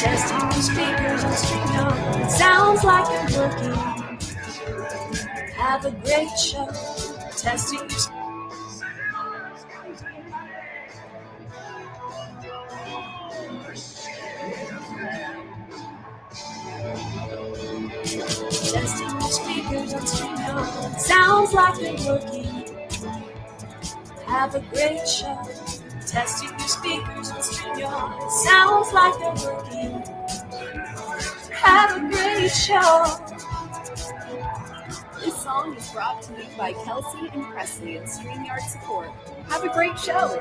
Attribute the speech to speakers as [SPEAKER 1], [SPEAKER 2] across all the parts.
[SPEAKER 1] Testing the speakers and StreamYard. It sounds like it's working. Have a great show. Testing your Testing the speakers and StreamYard. It sounds like it's working. Have a great show. Testing your speakers and StreamYard. It sounds like they're working. Have a great show.
[SPEAKER 2] This song is brought to you by Kelsey and Presley and StreamYard Support. Have a great show.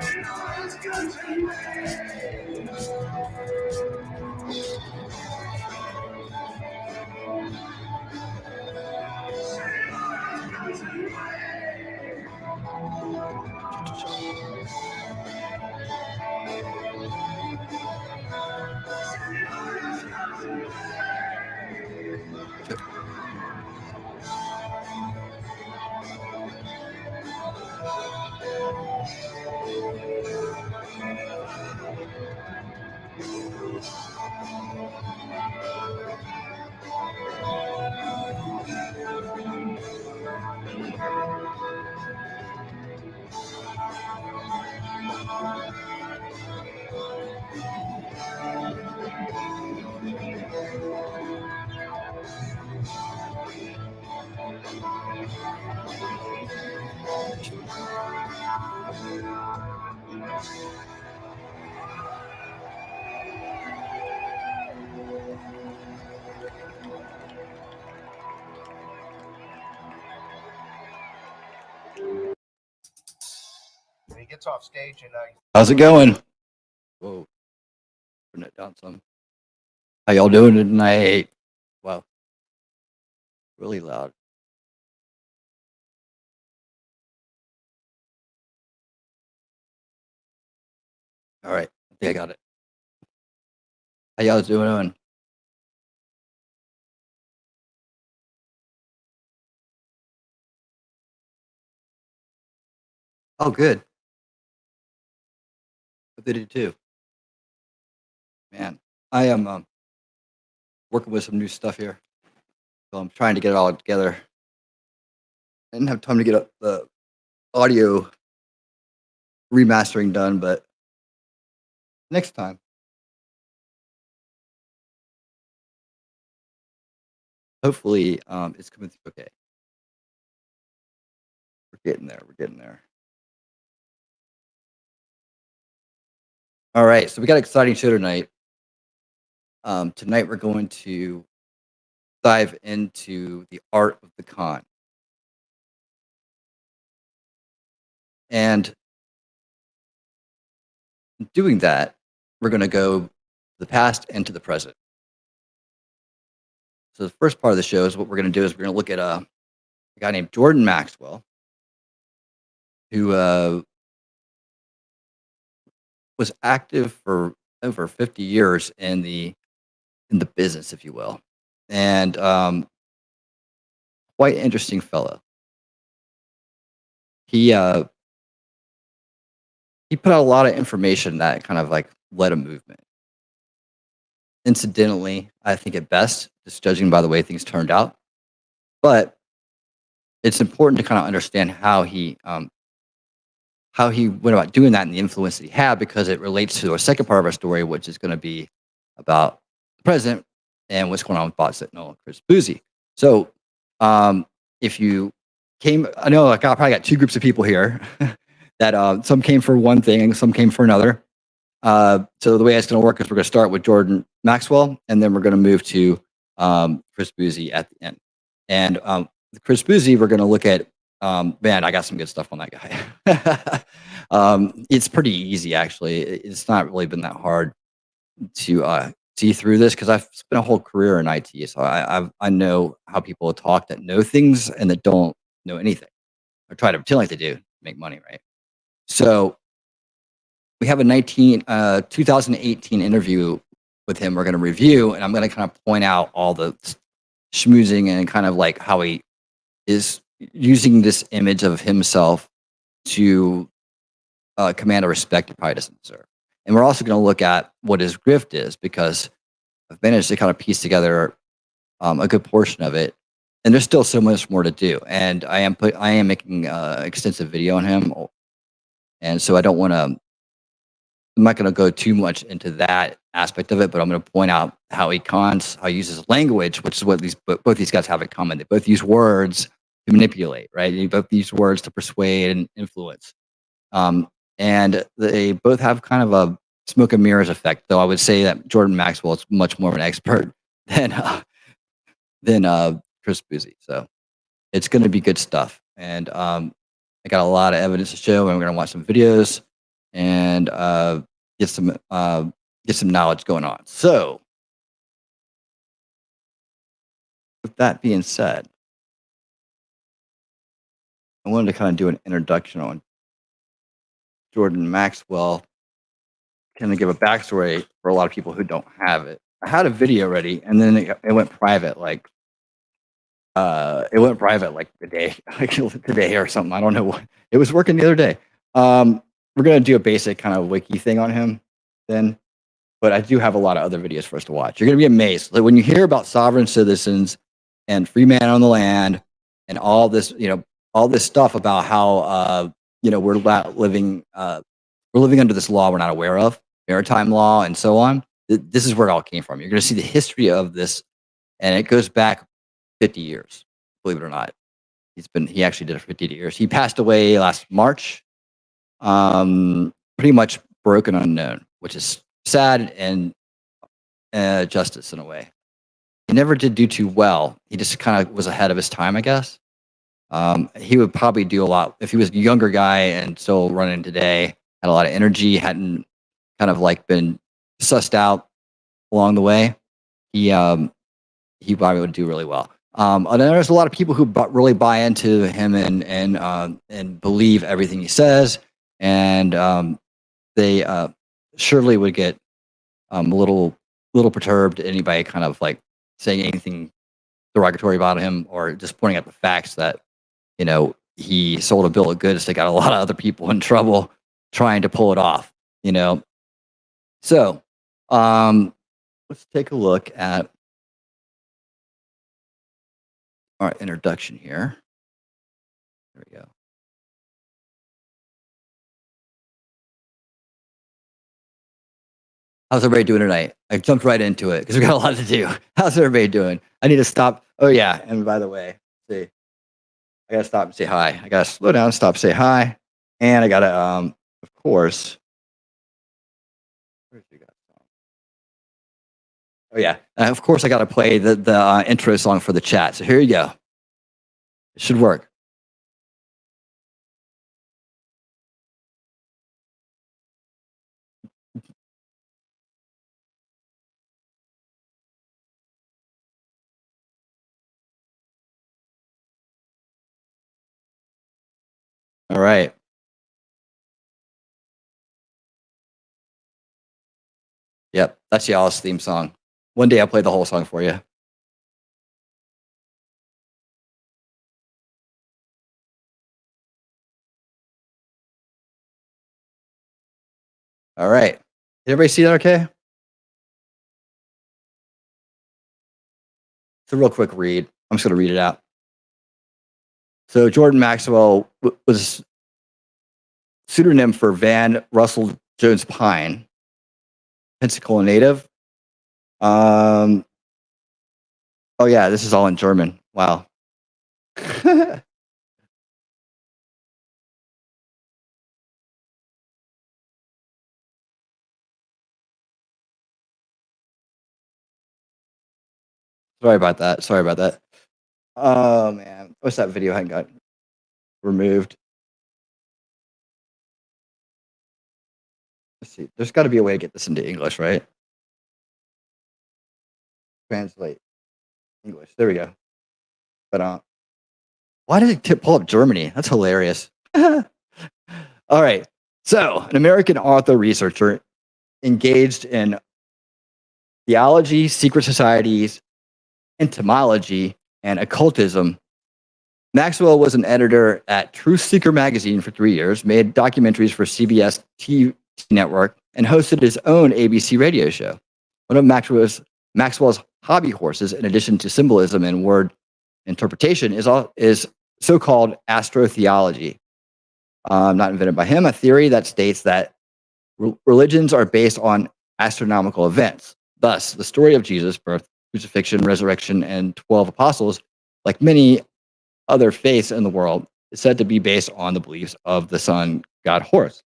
[SPEAKER 3] When he gets off stage and
[SPEAKER 4] how's it going? Whoa, turn it down some. How y'all doing tonight? Wow, really loud. All right, I think I got it. How y'all doing? Oh, good. What they did too. Man, I am working with some new stuff here, so I'm trying to get it all together. I didn't have time to get the audio remastering done, but next time. Hopefully, it's coming through okay. We're getting there. We're getting there. All right, so we got an exciting show tonight. Tonight we're going to dive into the art of the con. And doing that, we're going to go to the past and to the present. So the first part of the show is what we're going to do is we're going to look at a guy named Jordan Maxwell, who was active for over 50 years in the business, if you will, and quite interesting fellow. He put out a lot of information that kind of like led a movement. Incidentally, I think at best, just judging by the way things turned out, but it's important to kind of understand how he went about doing that and the influence that he had, because it relates to our second part of our story, which is going to be about the present and what's going on with Bot Sentinel and Chris Bouzy. So if you came, I know like I probably got two groups of people here that some came for one thing and some came for another. So the way it's going to work is we're going to start with Jordan Maxwell, and then we're going to move to Chris Bouzy at the end. And Chris Bouzy, we're going to look at, man, I got some good stuff on that guy. It's pretty easy, actually. It's not really been that hard to see through this because I've spent a whole career in IT. So I know how people talk that know things and that don't know anything or try to pretend like they do to make money, right? So we have a 2018 interview with him we're going to review, and I'm going to kind of point out all the schmoozing and kind of like how he is using this image of himself to command a respect he probably doesn't deserve. And we're also going to look at what his grift is, because I've managed to kind of piece together a good portion of it, and there's still so much more to do. And I am making extensive video on him, and so I don't want to. I'm not going to go too much into that aspect of it, but I'm going to point out how he uses language, which is what both these guys have in common. They both use words to manipulate, right? They both use words to persuade and influence. And they both have kind of a smoke and mirrors effect, though I would say that Jordan Maxwell is much more of an expert than Chris Bouzy. So it's going to be good stuff. And I got a lot of evidence to show, and we're going to watch some videos and get some knowledge going on. So with that being said, I wanted to kind of do an introduction on Jordan Maxwell, kind of give a backstory for a lot of people who don't have it. I had a video ready, and then it went private, like the day, like today or something. I don't know what. It was working the other day. We're gonna do a basic kind of wiki thing on him then, but I do have a lot of other videos for us to watch. You're gonna be amazed. Like when you hear about sovereign citizens and free man on the land and all this, all this stuff about how we're living under this law we're not aware of, maritime law and so on. This is where it all came from. You're going to see the history of this, and it goes back 50 years, believe it or not. He actually did it for 50 years. He passed away last March, pretty much broke and unknown, which is sad and justice in a way. He never did do too well. He just kind of was ahead of his time, I guess. He would probably do a lot if he was a younger guy and still running today, had a lot of energy, hadn't kind of like been sussed out along the way. He probably would do really well. And then there's a lot of people who really buy into him and believe everything he says, and they surely would get a little perturbed. Anybody kind of like saying anything derogatory about him or just pointing out the facts that he sold a bill of goods that got a lot of other people in trouble trying to pull it off. So let's take a look at our introduction here. There we go. How's everybody doing tonight? I jumped right into it because we got a lot to do. How's everybody doing? I need to stop. Oh yeah, and by the way, see, I gotta stop and say hi. I gotta slow down, stop, say hi, and I gotta, of course. Where's you got? Oh yeah, of course I gotta play the intro song for the chat. So here you go. It should work. All right. Yep, that's y'all's theme song. One day I'll play the whole song for you. All right. Did everybody see that okay? It's a real quick read. I'm just going to read it out. So Jordan Maxwell was pseudonym for Van Russell Jones Pine, Pensacola native. Oh yeah, this is all in German. Wow. Sorry about that. Sorry about that. Oh man, what's that video I got removed? Let's see. There's got to be a way to get this into English, right? Translate English. There we go. But why did it pull up Germany? That's hilarious. All right. So, an American author researcher engaged in theology, secret societies, entomology, and occultism. Maxwell was an editor at Truth Seeker magazine for 3 years, made documentaries for CBS TV network, and hosted his own ABC radio show. One of Maxwell's hobby horses, in addition to symbolism and word interpretation, is so-called astrotheology. Not invented by him, a theory that states that religions are based on astronomical events. Thus, the story of Jesus' birth, crucifixion, resurrection, and 12 apostles, like many other faiths in the world, is said to be based on the beliefs of the sun god Horus.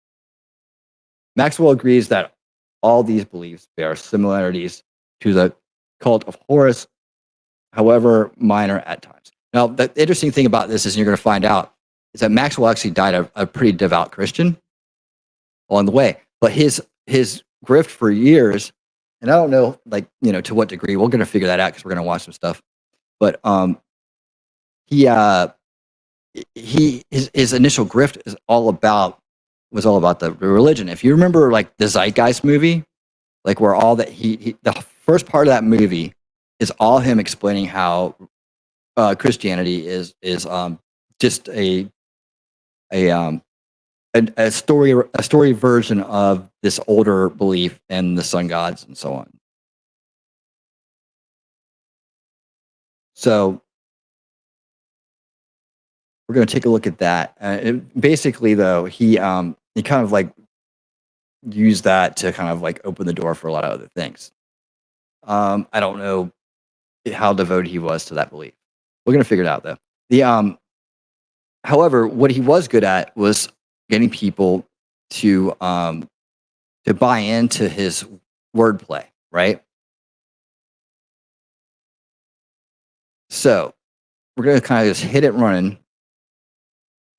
[SPEAKER 4] Maxwell agrees that all these beliefs bear similarities to the cult of Horus, however minor at times. Now, the interesting thing about this is, you're going to find out, is that Maxwell actually died a pretty devout Christian along the way. But his grift for years, and I don't know, to what degree, we're going to figure that out because we're going to watch some stuff. But his initial grift was all about the religion. If you remember, like the Zeitgeist movie, like where all that the first part of that movie is all him explaining how Christianity is just a story version of this older belief in the sun gods and so on. So we're going to take a look at that. Basically, though, he kind of like used that to kind of like open the door for a lot of other things. I don't know how devoted he was to that belief. We're going to figure it out, though. However, what he was good at was getting people to buy into his wordplay, right? So we're going to kind of just hit it running,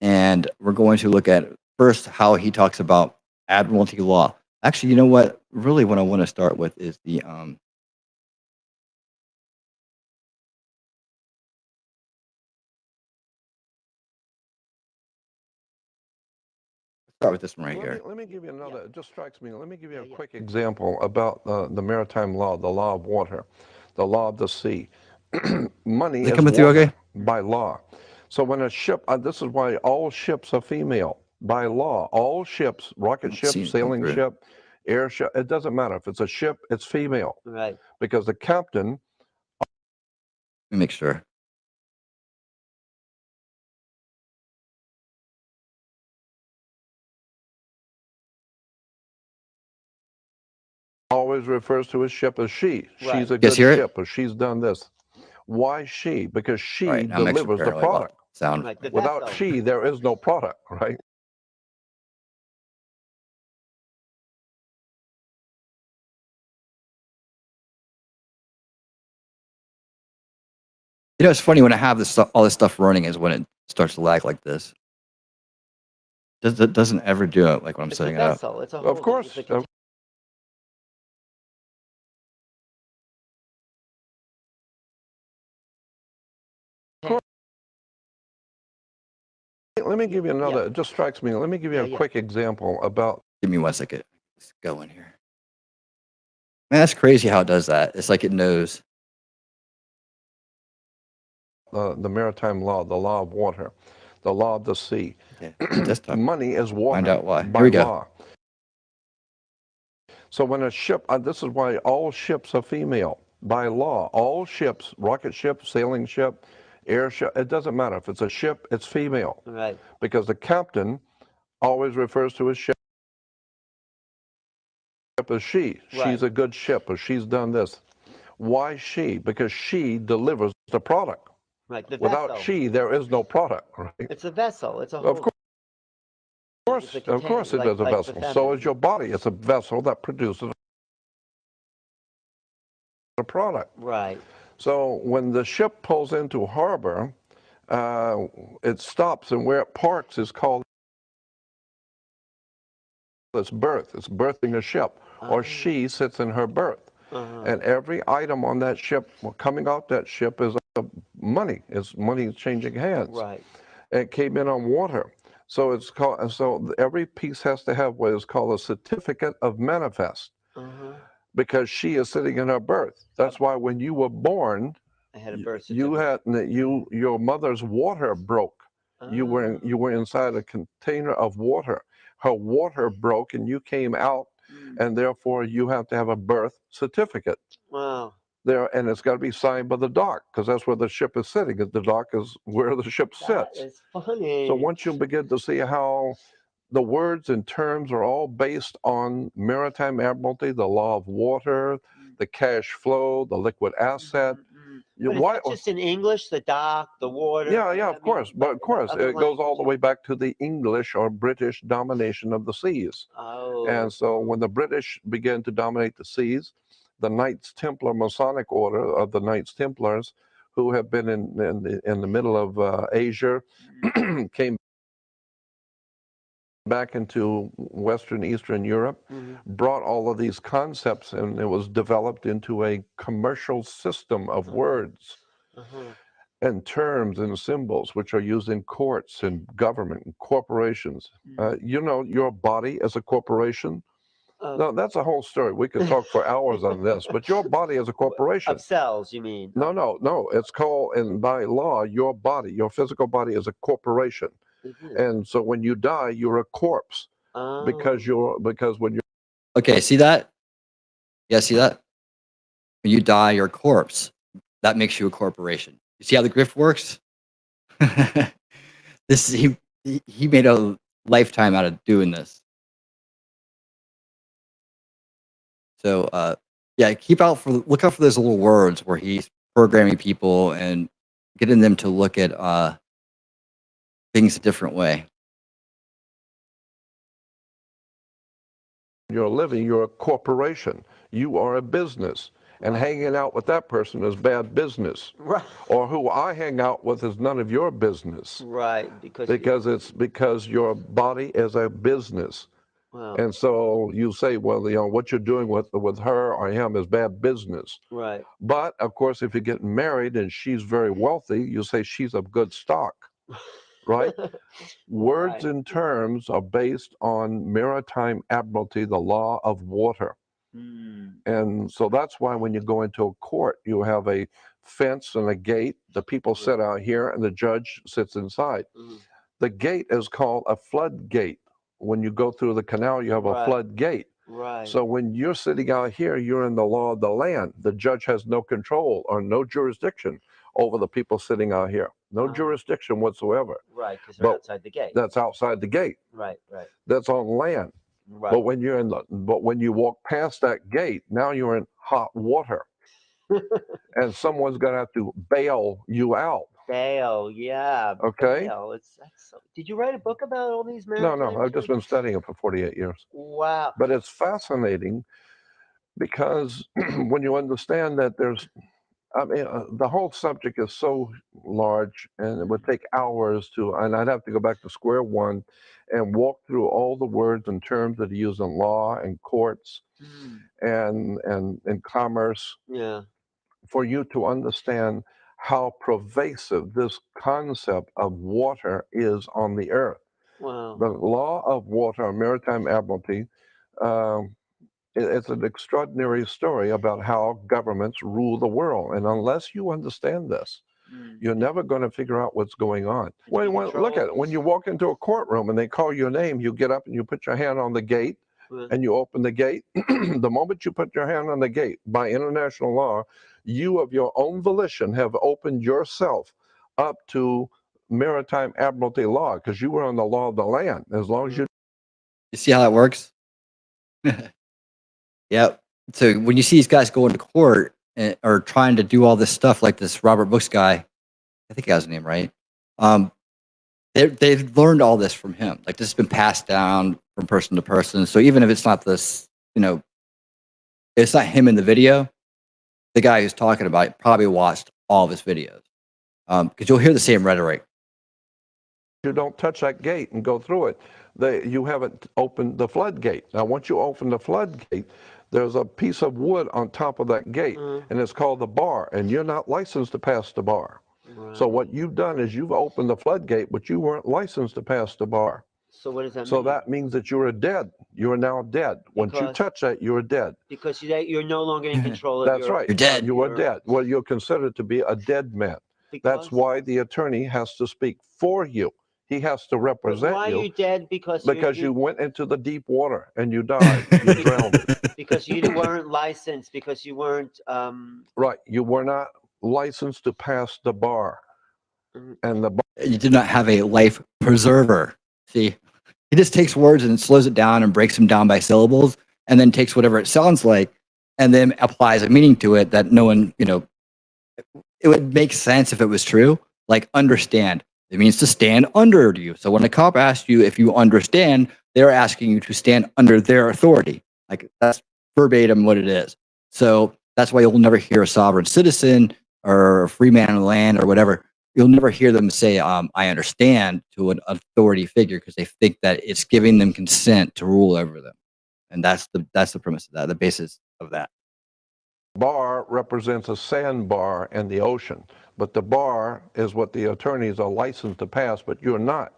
[SPEAKER 4] and we're going to look at first how he talks about admiralty law. Actually, you know what? Really, what I want to start with is the start with this one right here.
[SPEAKER 3] Let me give you another. It just strikes me. Let me give you a quick example about the maritime law, the law of water, the law of the sea. Money is
[SPEAKER 4] coming through
[SPEAKER 3] water
[SPEAKER 4] okay?
[SPEAKER 3] by law. So when a ship, this is why all ships are female by law. All ships, rocket ship, sailing ship, air ship, it doesn't matter. If it's a ship, it's female.
[SPEAKER 1] Right.
[SPEAKER 3] Because the captain.
[SPEAKER 4] Let me make sure.
[SPEAKER 3] Always refers to his ship as she.
[SPEAKER 1] Right.
[SPEAKER 3] She's a
[SPEAKER 4] Guys
[SPEAKER 3] good
[SPEAKER 4] hear it?
[SPEAKER 3] ship, or she's done this. Why she? Because she
[SPEAKER 4] All right, now I'm actually
[SPEAKER 3] delivers the
[SPEAKER 4] paranoid about
[SPEAKER 3] product.
[SPEAKER 4] sound.
[SPEAKER 1] Right.
[SPEAKER 3] Without she, there is no product, right?
[SPEAKER 4] You know, it's funny when I have all this stuff running is when it starts to lag like this. It doesn't ever do it like when I'm setting it up.
[SPEAKER 1] It's a
[SPEAKER 3] Of course. Let me give you another. It just strikes me. Let me give you a quick example about.
[SPEAKER 4] Give me 1 second. Let's go in here. Man, that's crazy how it does that. It's like it knows.
[SPEAKER 3] The maritime law, the law of water, the law of the sea.
[SPEAKER 4] Okay, desktop.
[SPEAKER 3] Money is water.
[SPEAKER 4] Find out why.
[SPEAKER 3] By
[SPEAKER 4] Here we go.
[SPEAKER 3] law. So when a ship, this is why all ships are female by law. All ships, rocket ship, sailing ship, air ship, it doesn't matter. If it's a ship, it's female.
[SPEAKER 1] Right.
[SPEAKER 3] Because the captain always refers to his ship as she.
[SPEAKER 1] Right.
[SPEAKER 3] She's a good ship, or she's done this. Why she? Because she delivers the product.
[SPEAKER 1] Right. The
[SPEAKER 3] Without
[SPEAKER 1] vessel.
[SPEAKER 3] she, there is no product. Right?
[SPEAKER 1] It's a vessel. It's a
[SPEAKER 3] Of
[SPEAKER 1] whole.
[SPEAKER 3] course,
[SPEAKER 1] It's a
[SPEAKER 3] of course, it
[SPEAKER 1] like,
[SPEAKER 3] is a
[SPEAKER 1] like the
[SPEAKER 3] vessel. So
[SPEAKER 1] feminine.
[SPEAKER 3] is your body. It's a vessel that produces a product.
[SPEAKER 1] Right.
[SPEAKER 3] So when the ship pulls into harbor, it stops, and where it parks is called its berth. It's berthing a ship, or she sits in her berth. And every item on that ship, coming off that ship, is money. It's money changing hands.
[SPEAKER 1] Right.
[SPEAKER 3] It came in on water. So it's called. So every piece has to have what is called a certificate of manifest, because she is sitting in her berth. That's why when you were born,
[SPEAKER 1] I had a birth certificate.
[SPEAKER 3] your mother's water broke. You were inside a container of water. Her water broke, and you came out, and therefore you have to have a birth certificate.
[SPEAKER 1] Wow.
[SPEAKER 3] There, and it's got to be signed by the dock, because that's where the ship is sitting. The dock is where the ship
[SPEAKER 1] That
[SPEAKER 3] sits.
[SPEAKER 1] is funny.
[SPEAKER 3] So once you begin to see how the words and terms are all based on maritime admiralty, the law of water, the cash flow, the liquid asset.
[SPEAKER 1] But is that just in English, the dock, the water?
[SPEAKER 3] Yeah, of course. But of course,
[SPEAKER 1] other
[SPEAKER 3] it goes all the
[SPEAKER 1] languages?
[SPEAKER 3] way back to the English or British domination of the seas.
[SPEAKER 1] Oh.
[SPEAKER 3] And so when the British began to dominate the seas, the Knights Templar Masonic Order of the Knights Templars, who have been in the middle of Asia, came back into Western Eastern Europe, brought all of these concepts, and it was developed into a commercial system of words and terms and symbols, which are used in courts and government and corporations. You know, your body as a corporation. No, that's a whole story. We could talk for hours on this, but your body as a corporation.
[SPEAKER 1] Of cells, you mean?
[SPEAKER 3] No. It's called, and by law, your body, your physical body is a corporation. And so when you die, you're a corpse, because when you're
[SPEAKER 4] Okay, see that? Yeah, see that? When you die, you're a corpse. That makes you a corporation. You see how the grift works? He made a lifetime out of doing this. So yeah, look out for those little words where he's programming people and getting them to look at things a different way.
[SPEAKER 3] you're living, you're a corporation. You are a business. And hanging out with that person is bad business.
[SPEAKER 1] Right.
[SPEAKER 3] Or who I hang out with is none of your business.
[SPEAKER 1] Right.
[SPEAKER 3] Because your body is a business.
[SPEAKER 1] Wow.
[SPEAKER 3] And so you say, well, you know, what you're doing with her or him is bad business.
[SPEAKER 1] Right.
[SPEAKER 3] But of course, if you get married and she's very wealthy, you say she's of good stock. Right? Words and terms are based on maritime admiralty, the law of water. And so that's why when you go into a court, you have a fence and a gate. The people sit out here and the judge sits inside. The gate is called a floodgate. When you go through the canal, you have a floodgate.
[SPEAKER 1] Right.
[SPEAKER 3] So when you're sitting out here, you're in the law of the land. The judge has no control or no jurisdiction over the people sitting out here. No jurisdiction whatsoever.
[SPEAKER 1] Right, because they're outside the gate.
[SPEAKER 3] That's outside the gate.
[SPEAKER 1] Right.
[SPEAKER 3] That's on land.
[SPEAKER 1] Right.
[SPEAKER 3] But when you walk past that gate, now you're in hot water. And someone's going to have to bail you out.
[SPEAKER 1] Bail, yeah.
[SPEAKER 3] Okay.
[SPEAKER 1] Bail. Did you write a book about all these men?
[SPEAKER 3] No. I've just been studying it for 48 years.
[SPEAKER 1] Wow.
[SPEAKER 3] But it's fascinating because when you understand that the whole subject is so large, and it would take hours and I'd have to go back to square one and walk through all the words and terms that are used in law and courts and commerce.
[SPEAKER 1] Yeah.
[SPEAKER 3] For you to understand how pervasive this concept of water is on the earth.
[SPEAKER 1] Wow.
[SPEAKER 3] The law of water, maritime admiralty, it's an extraordinary story about how governments rule the world. And unless you understand this, you're never going to figure out what's going on. Look at it. When you walk into a courtroom and they call your name, you get up and you put your hand on the gate and you open the gate. The moment you put your hand on the gate, by international law, you of your own volition have opened yourself up to maritime admiralty law, because you were on the law of the land. As long as you
[SPEAKER 4] see how that works? Yeah. So when you see these guys go into court, or trying to do all this stuff like this Robert Brooks guy. I think he has his name right. They've learned all this from him. Like this has been passed down from person to person. So even if it's not this, it's not him in the video, the guy who's talking about it probably watched all of his videos. Because you'll hear the same rhetoric.
[SPEAKER 3] You don't touch that gate and go through it. You haven't opened the floodgate. Now, once you open the floodgate, there's a piece of wood on top of that gate, and it's called the bar, and you're not licensed to pass the bar.
[SPEAKER 1] Right.
[SPEAKER 3] So what you've done is you've opened the floodgate, but you weren't licensed to pass the bar.
[SPEAKER 1] So what does that mean?
[SPEAKER 3] So that means that you are dead. You are now dead. Once you touch that, you are dead.
[SPEAKER 1] Because you're no longer in control of
[SPEAKER 3] That's right.
[SPEAKER 4] You're dead.
[SPEAKER 3] You are dead. Well, you're considered to be a dead man. That's why the attorney has to speak for you. He has to represent you.
[SPEAKER 1] Why are you dead? Because
[SPEAKER 3] you went into the deep water and you died. You drowned.
[SPEAKER 1] Because you weren't licensed. Because you weren't.
[SPEAKER 3] Right. You were not licensed to pass the bar. And the bar.
[SPEAKER 4] You did not have a life preserver. See, he just takes words and slows it down and breaks them down by syllables, and then takes whatever it sounds like and then applies a meaning to it that no one, it would make sense if it was true. Like understand. It means to stand under you. So when a cop asks you if you understand, they're asking you to stand under their authority. Like that's verbatim what it is. So that's why you'll never hear a sovereign citizen or a free man on the land or whatever. You'll never hear them say, I understand to an authority figure because they think that it's giving them consent to rule over them. And that's the premise of that, the basis of that.
[SPEAKER 3] Bar represents a sandbar in the ocean, but the bar is what the attorneys are licensed to pass, but you're not.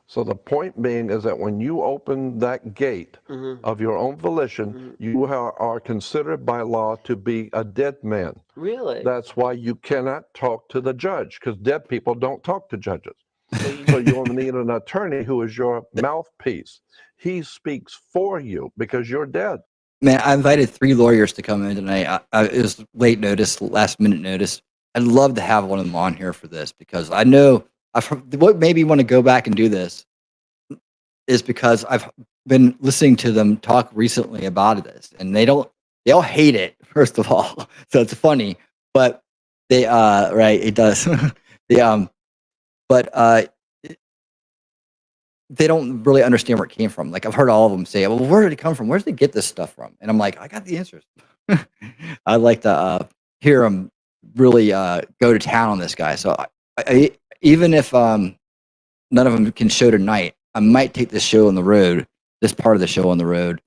[SPEAKER 3] So the point being is that when you open that gate of your own volition, you are considered by law to be a dead man.
[SPEAKER 1] Really?
[SPEAKER 3] That's why you cannot talk to the judge, because dead people don't talk to judges. So you'll need an attorney who is your mouthpiece. He speaks for you because you're dead.
[SPEAKER 4] Man, I invited 3 lawyers to come in tonight. It was late notice, last minute notice. I'd love to have one of them on here for this because I know what made me want to go back and do this is because I've been listening to them talk recently about this, and they all hate it, first of all. So it's funny, but they right, it does. They don't really understand where it came from. Like I've heard all of them say, well, where did it come from? Where did they get this stuff from? And I'm like, I got the answers. I like to hear them really go to town on this guy. So even if none of them can show tonight, I might take this show on the road, this part of the show on the road,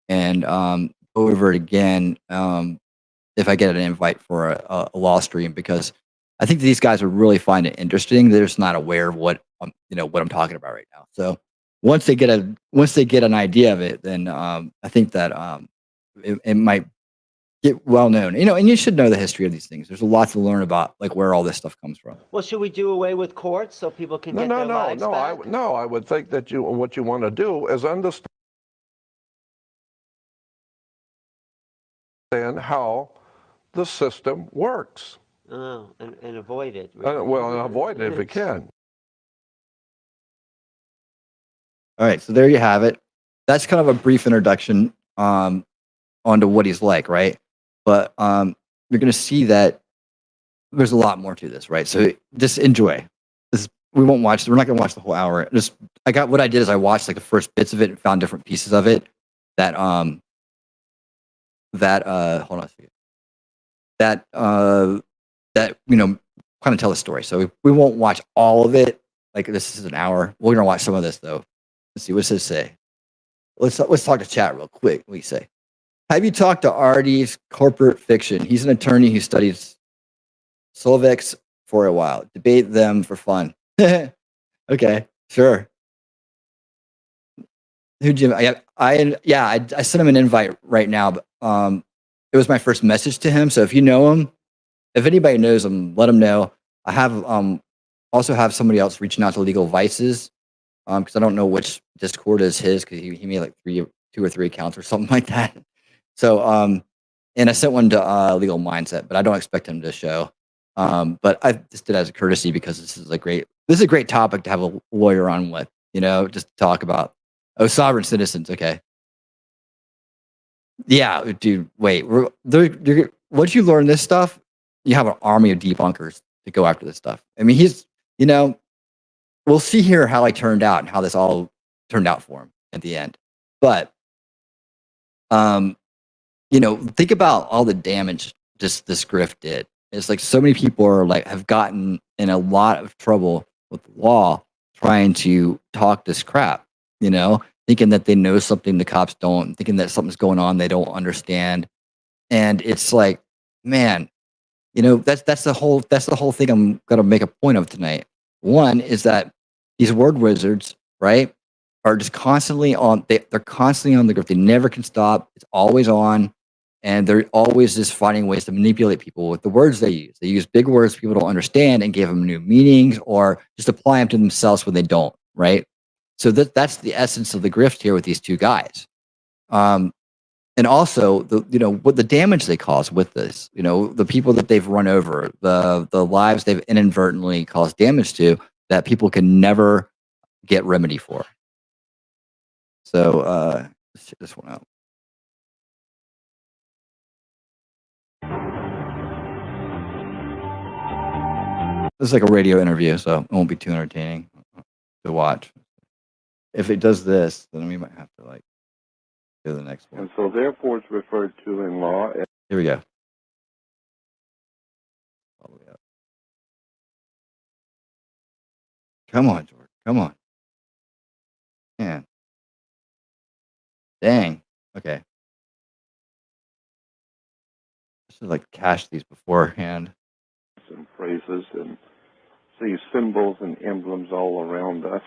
[SPEAKER 4] and go over it again if I get an invite for a law stream, because I think these guys would really find it interesting. They're just not aware of what what I'm talking about right now. So once they get an idea of it, then I think that it might get well known. And you should know the history of these things. There's a lot to learn about, like where all this stuff comes from.
[SPEAKER 1] Well, should we do away with courts so people can get their lives back?
[SPEAKER 3] I would think that what you want to do is understand how the system works.
[SPEAKER 1] Oh, and avoid it.
[SPEAKER 3] Well, avoid it if you can.
[SPEAKER 4] All right, so there you have it. That's kind of a brief introduction onto what he's like, right? But you're going to see that there's a lot more to this, right? So just enjoy. We're not going to watch the whole hour. What I did is I watched like the first bits of it and found different pieces of it that hold on a second. That kind of tell the story. So we won't watch all of it. Like this is an hour. We're gonna watch some of this though. Let's see, what does it say? Let's talk to chat real quick. What do you say? Have you talked to Artie's corporate fiction? He's an attorney who studies Slovex for a while. Debate them for fun. Okay, sure. Who Jim? I sent him an invite right now, but it was my first message to him. So if you know him, if anybody knows him, let him know. I have also have somebody else reaching out to Legal Vices because I don't know which Discord is his because he made like 2 or 3 accounts or something like that. So and I sent one to Legal Mindset, but I don't expect him to show. But I just did as a courtesy because this is a great topic to have a lawyer on with, just to talk about. Oh, sovereign citizens. Okay. Yeah, dude. Wait, we're once you learn this stuff, you have an army of debunkers to go after this stuff. I mean, we'll see here how it turned out and how this all turned out for him at the end. But, think about all the damage just this grift did. It's like so many people are have gotten in a lot of trouble with the law trying to talk this crap, thinking that they know something the cops don't, thinking that something's going on they don't understand. And it's like, man, that's the whole thing I'm gonna make a point of tonight. One is that these word wizards, right, are just constantly on. They're constantly on the grift. They never can stop. It's always on, and they're always just finding ways to manipulate people with the words they use. They use big words people don't understand and give them new meanings, or just apply them to themselves when they don't. Right. So that's the essence of the grift here with these two guys. And also what the damage they cause with this, the people that they've run over, the lives they've inadvertently caused damage to that people can never get remedy for. So let's check this one out. This is like a radio interview, so it won't be too entertaining to watch. If it does this, then we might have to go to the next one.
[SPEAKER 3] And so therefore it's referred to in law as...
[SPEAKER 4] Here we go. All the way up. Come on, Jordan. Come on. Man. Dang. Okay. I should cache these beforehand.
[SPEAKER 3] And phrases and see symbols and emblems all around us.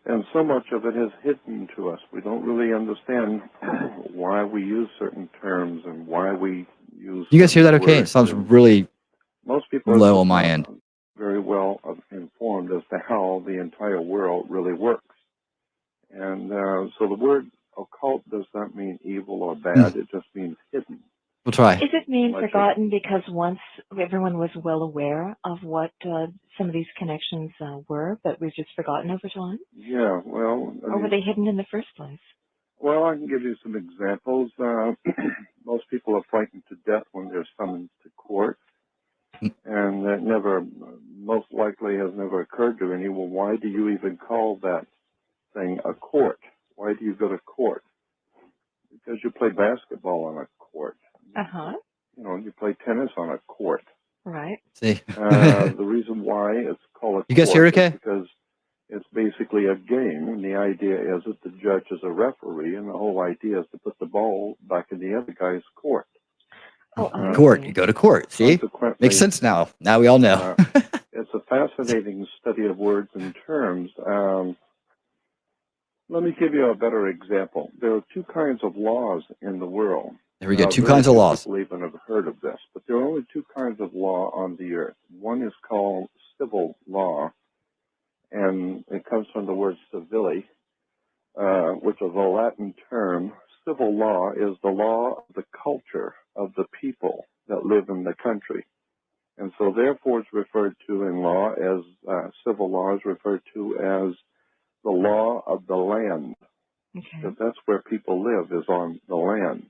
[SPEAKER 3] And so much of it is hidden to us. We don't really understand why we use certain terms and why we use...
[SPEAKER 4] You guys hear that okay? It sounds really
[SPEAKER 3] most people
[SPEAKER 4] low on my end.
[SPEAKER 3] Very well informed as to how the entire world really works. And so the word occult does not mean evil or bad. It just means hidden.
[SPEAKER 4] We'll try.
[SPEAKER 1] Is it mean forgotten because once everyone was well aware of what some of these connections were, but we've just forgotten over time?
[SPEAKER 3] Yeah, well...
[SPEAKER 1] Or were they hidden in the first place?
[SPEAKER 3] Well, I can give you some examples. Most people are frightened to death when they're summoned to court. And that most likely has never occurred to anyone. Why do you even call that thing a court? Why do you go to court? Because you play basketball on a court.
[SPEAKER 1] Uh-huh.
[SPEAKER 3] You play tennis on a court.
[SPEAKER 1] Right.
[SPEAKER 4] See.
[SPEAKER 3] The reason why it's called a court...
[SPEAKER 4] You guys hear okay?
[SPEAKER 3] Is because it's basically a game, and the idea is that the judge is a referee, and the whole idea is to put the ball back in the other guy's court.
[SPEAKER 4] Court. You go to court. See? Makes sense now. Now we all know.
[SPEAKER 3] It's a fascinating study of words and terms. Let me give you a better example. There are two kinds of laws in the world.
[SPEAKER 4] There we go. Two kinds of laws.
[SPEAKER 3] People even have heard of this, but there are only two kinds of law on the earth. One is called civil law, and it comes from the word civili, which is a Latin term. Civil law is the law of the culture of the people that live in the country. And so therefore it's referred to in law as, civil law is referred to as the law of the land.
[SPEAKER 1] Okay.
[SPEAKER 3] Because that's where people live, is on the land.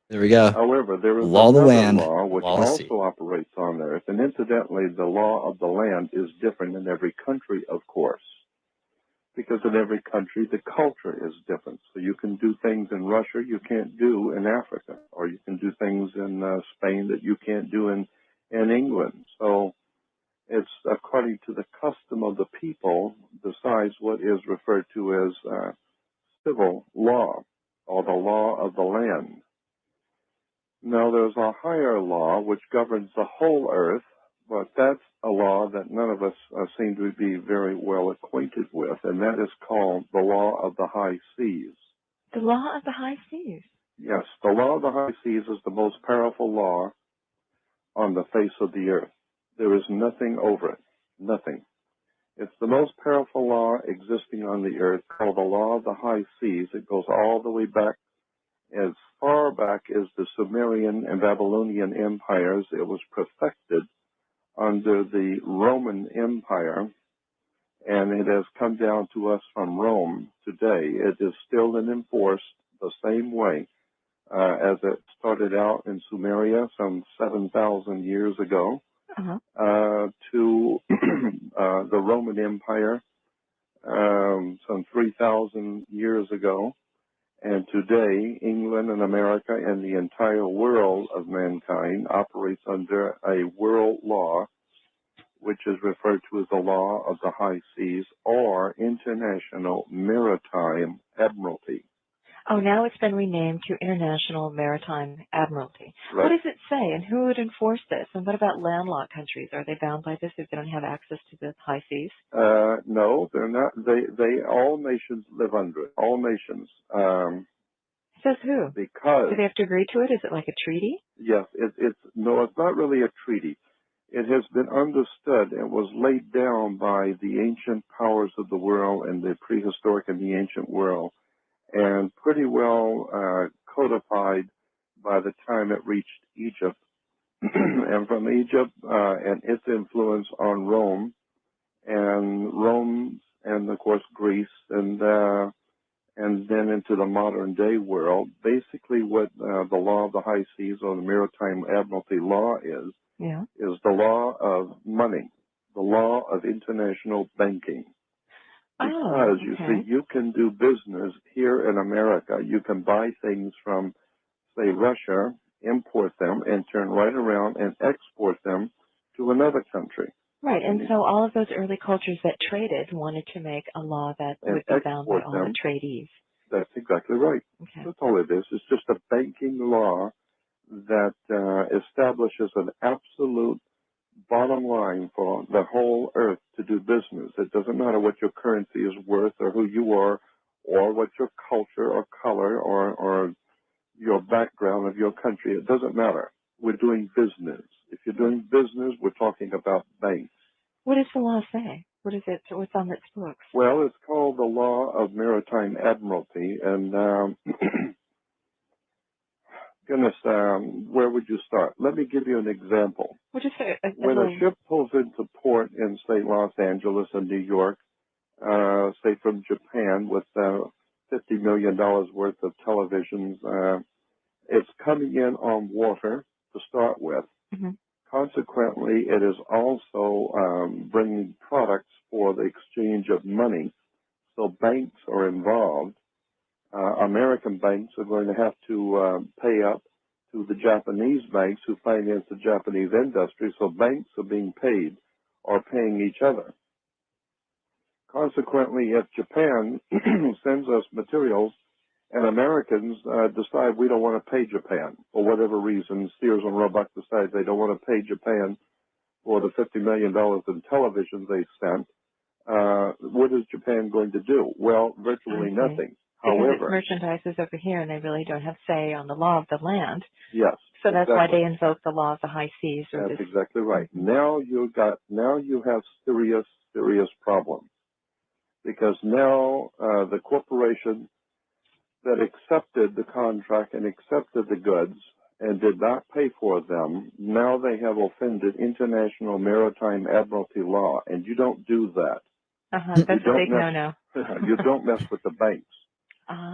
[SPEAKER 4] There we go.
[SPEAKER 3] However, there is
[SPEAKER 4] law
[SPEAKER 3] another
[SPEAKER 4] of the land,
[SPEAKER 3] law which
[SPEAKER 4] law
[SPEAKER 3] also operates on earth. And incidentally, the law of the land is different in every country, of course. Because in every country, the culture is different. So you can do things in Russia you can't do in Africa. Or you can do things in Spain that you can't do in England. So it's according to the custom of the people decides what is referred to as civil law, or the law of the land. Now, there's a higher law which governs the whole earth, but that's a law that none of us seem to be very well acquainted with, and that is called the law of the high seas.
[SPEAKER 1] The law of the high seas?
[SPEAKER 3] Yes, the law of the high seas is the most powerful law on the face of the earth. There is nothing over it, nothing. It's the most powerful law existing on the earth, called the law of the high seas. It goes all the way back, as far back as the Sumerian and Babylonian empires. It was perfected under the Roman Empire, and it has come down to us from Rome today. It is still enforced the same way. as it started out in Sumeria some 7,000 years ago, to the Roman Empire some 3,000 years ago, and today England and America and the entire world of mankind operates under a world law, which is referred to as the law of the high seas or international maritime admiralty.
[SPEAKER 1] Oh, now it's been renamed to International Maritime Admiralty.
[SPEAKER 3] Right.
[SPEAKER 1] What does it say, and who would enforce this? And what about landlocked countries? Are they bound by this if they don't have access to the high seas?
[SPEAKER 3] No, they're not. They all nations live under it. All nations.
[SPEAKER 1] Says who?
[SPEAKER 3] Because
[SPEAKER 1] do they have to agree to it? Is it like a treaty?
[SPEAKER 3] Yes, it's not really a treaty. It has been understood and was laid down by the ancient powers of the world and the prehistoric and the ancient world, and pretty well codified by the time it reached Egypt. And from Egypt and its influence on Rome, and of course Greece, and then into the modern day world. Basically, what the law of the high seas or the maritime admiralty law is the law of money, the law of international banking. Because you see, you can do business here in America. You can buy things from, say, Russia, import them, and turn right around and export them to another country.
[SPEAKER 1] Right, and so all of those early cultures that traded wanted to make a law that would be bound by all the tradees.
[SPEAKER 3] That's exactly right. Okay. That's all it is. It's just a banking law that establishes an absolute bottom line for the whole earth to do business. It doesn't matter what your currency is worth or who you are or what your culture or color or your background of your country. It doesn't matter. We're doing business. If you're doing business, we're talking about banks.
[SPEAKER 1] What does the law say? What is it? What's on its books?
[SPEAKER 3] Well, it's called the Law of Maritime Admiralty, and goodness, where would you start? Let me give you an example. When a ship pulls into port in, say, Los Angeles and New York, say from Japan with $50 million worth of televisions, it's coming in on water to start with. Mm-hmm. Consequently, it is also bringing products for the exchange of money. So banks are involved. American banks are going to have to pay up to the Japanese banks who finance the Japanese industry. So banks are being paid or paying each other. Consequently, if Japan sends us materials and Americans decide we don't want to pay Japan for whatever reason, Sears and Roebuck decide they don't want to pay Japan for the $50 million in television they sent, what is Japan going to do? Well, virtually nothing.
[SPEAKER 1] However, because it's merchandises over here and they really don't have say on the law of the land.
[SPEAKER 3] Yes.
[SPEAKER 1] So that's why they invoke the law of the high seas.
[SPEAKER 3] That's exactly right. Now you have serious problems. Because now the corporation that accepted the contract and accepted the goods and did not pay for them, now they have offended international maritime admiralty law, and you don't do that.
[SPEAKER 1] That's a big no-no.
[SPEAKER 3] You don't mess with the banks.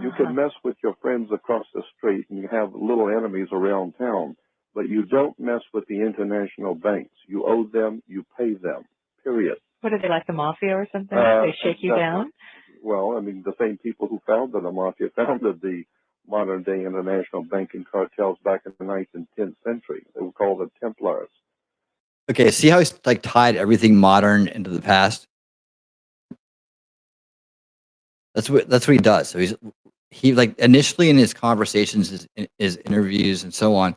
[SPEAKER 3] You can mess with your friends across the street and you have little enemies around town, but you don't mess with the international banks. You owe them, you pay them, period.
[SPEAKER 1] What are they, like the mafia or something? They shake you down?
[SPEAKER 3] Well, I mean, the same people who founded the mafia founded the modern-day international banking cartels back in the 9th and 10th century. They were called the Templars.
[SPEAKER 4] Okay, see how he's like tied everything modern into the past? That's what he does. So he like initially in his conversations, his interviews and so on,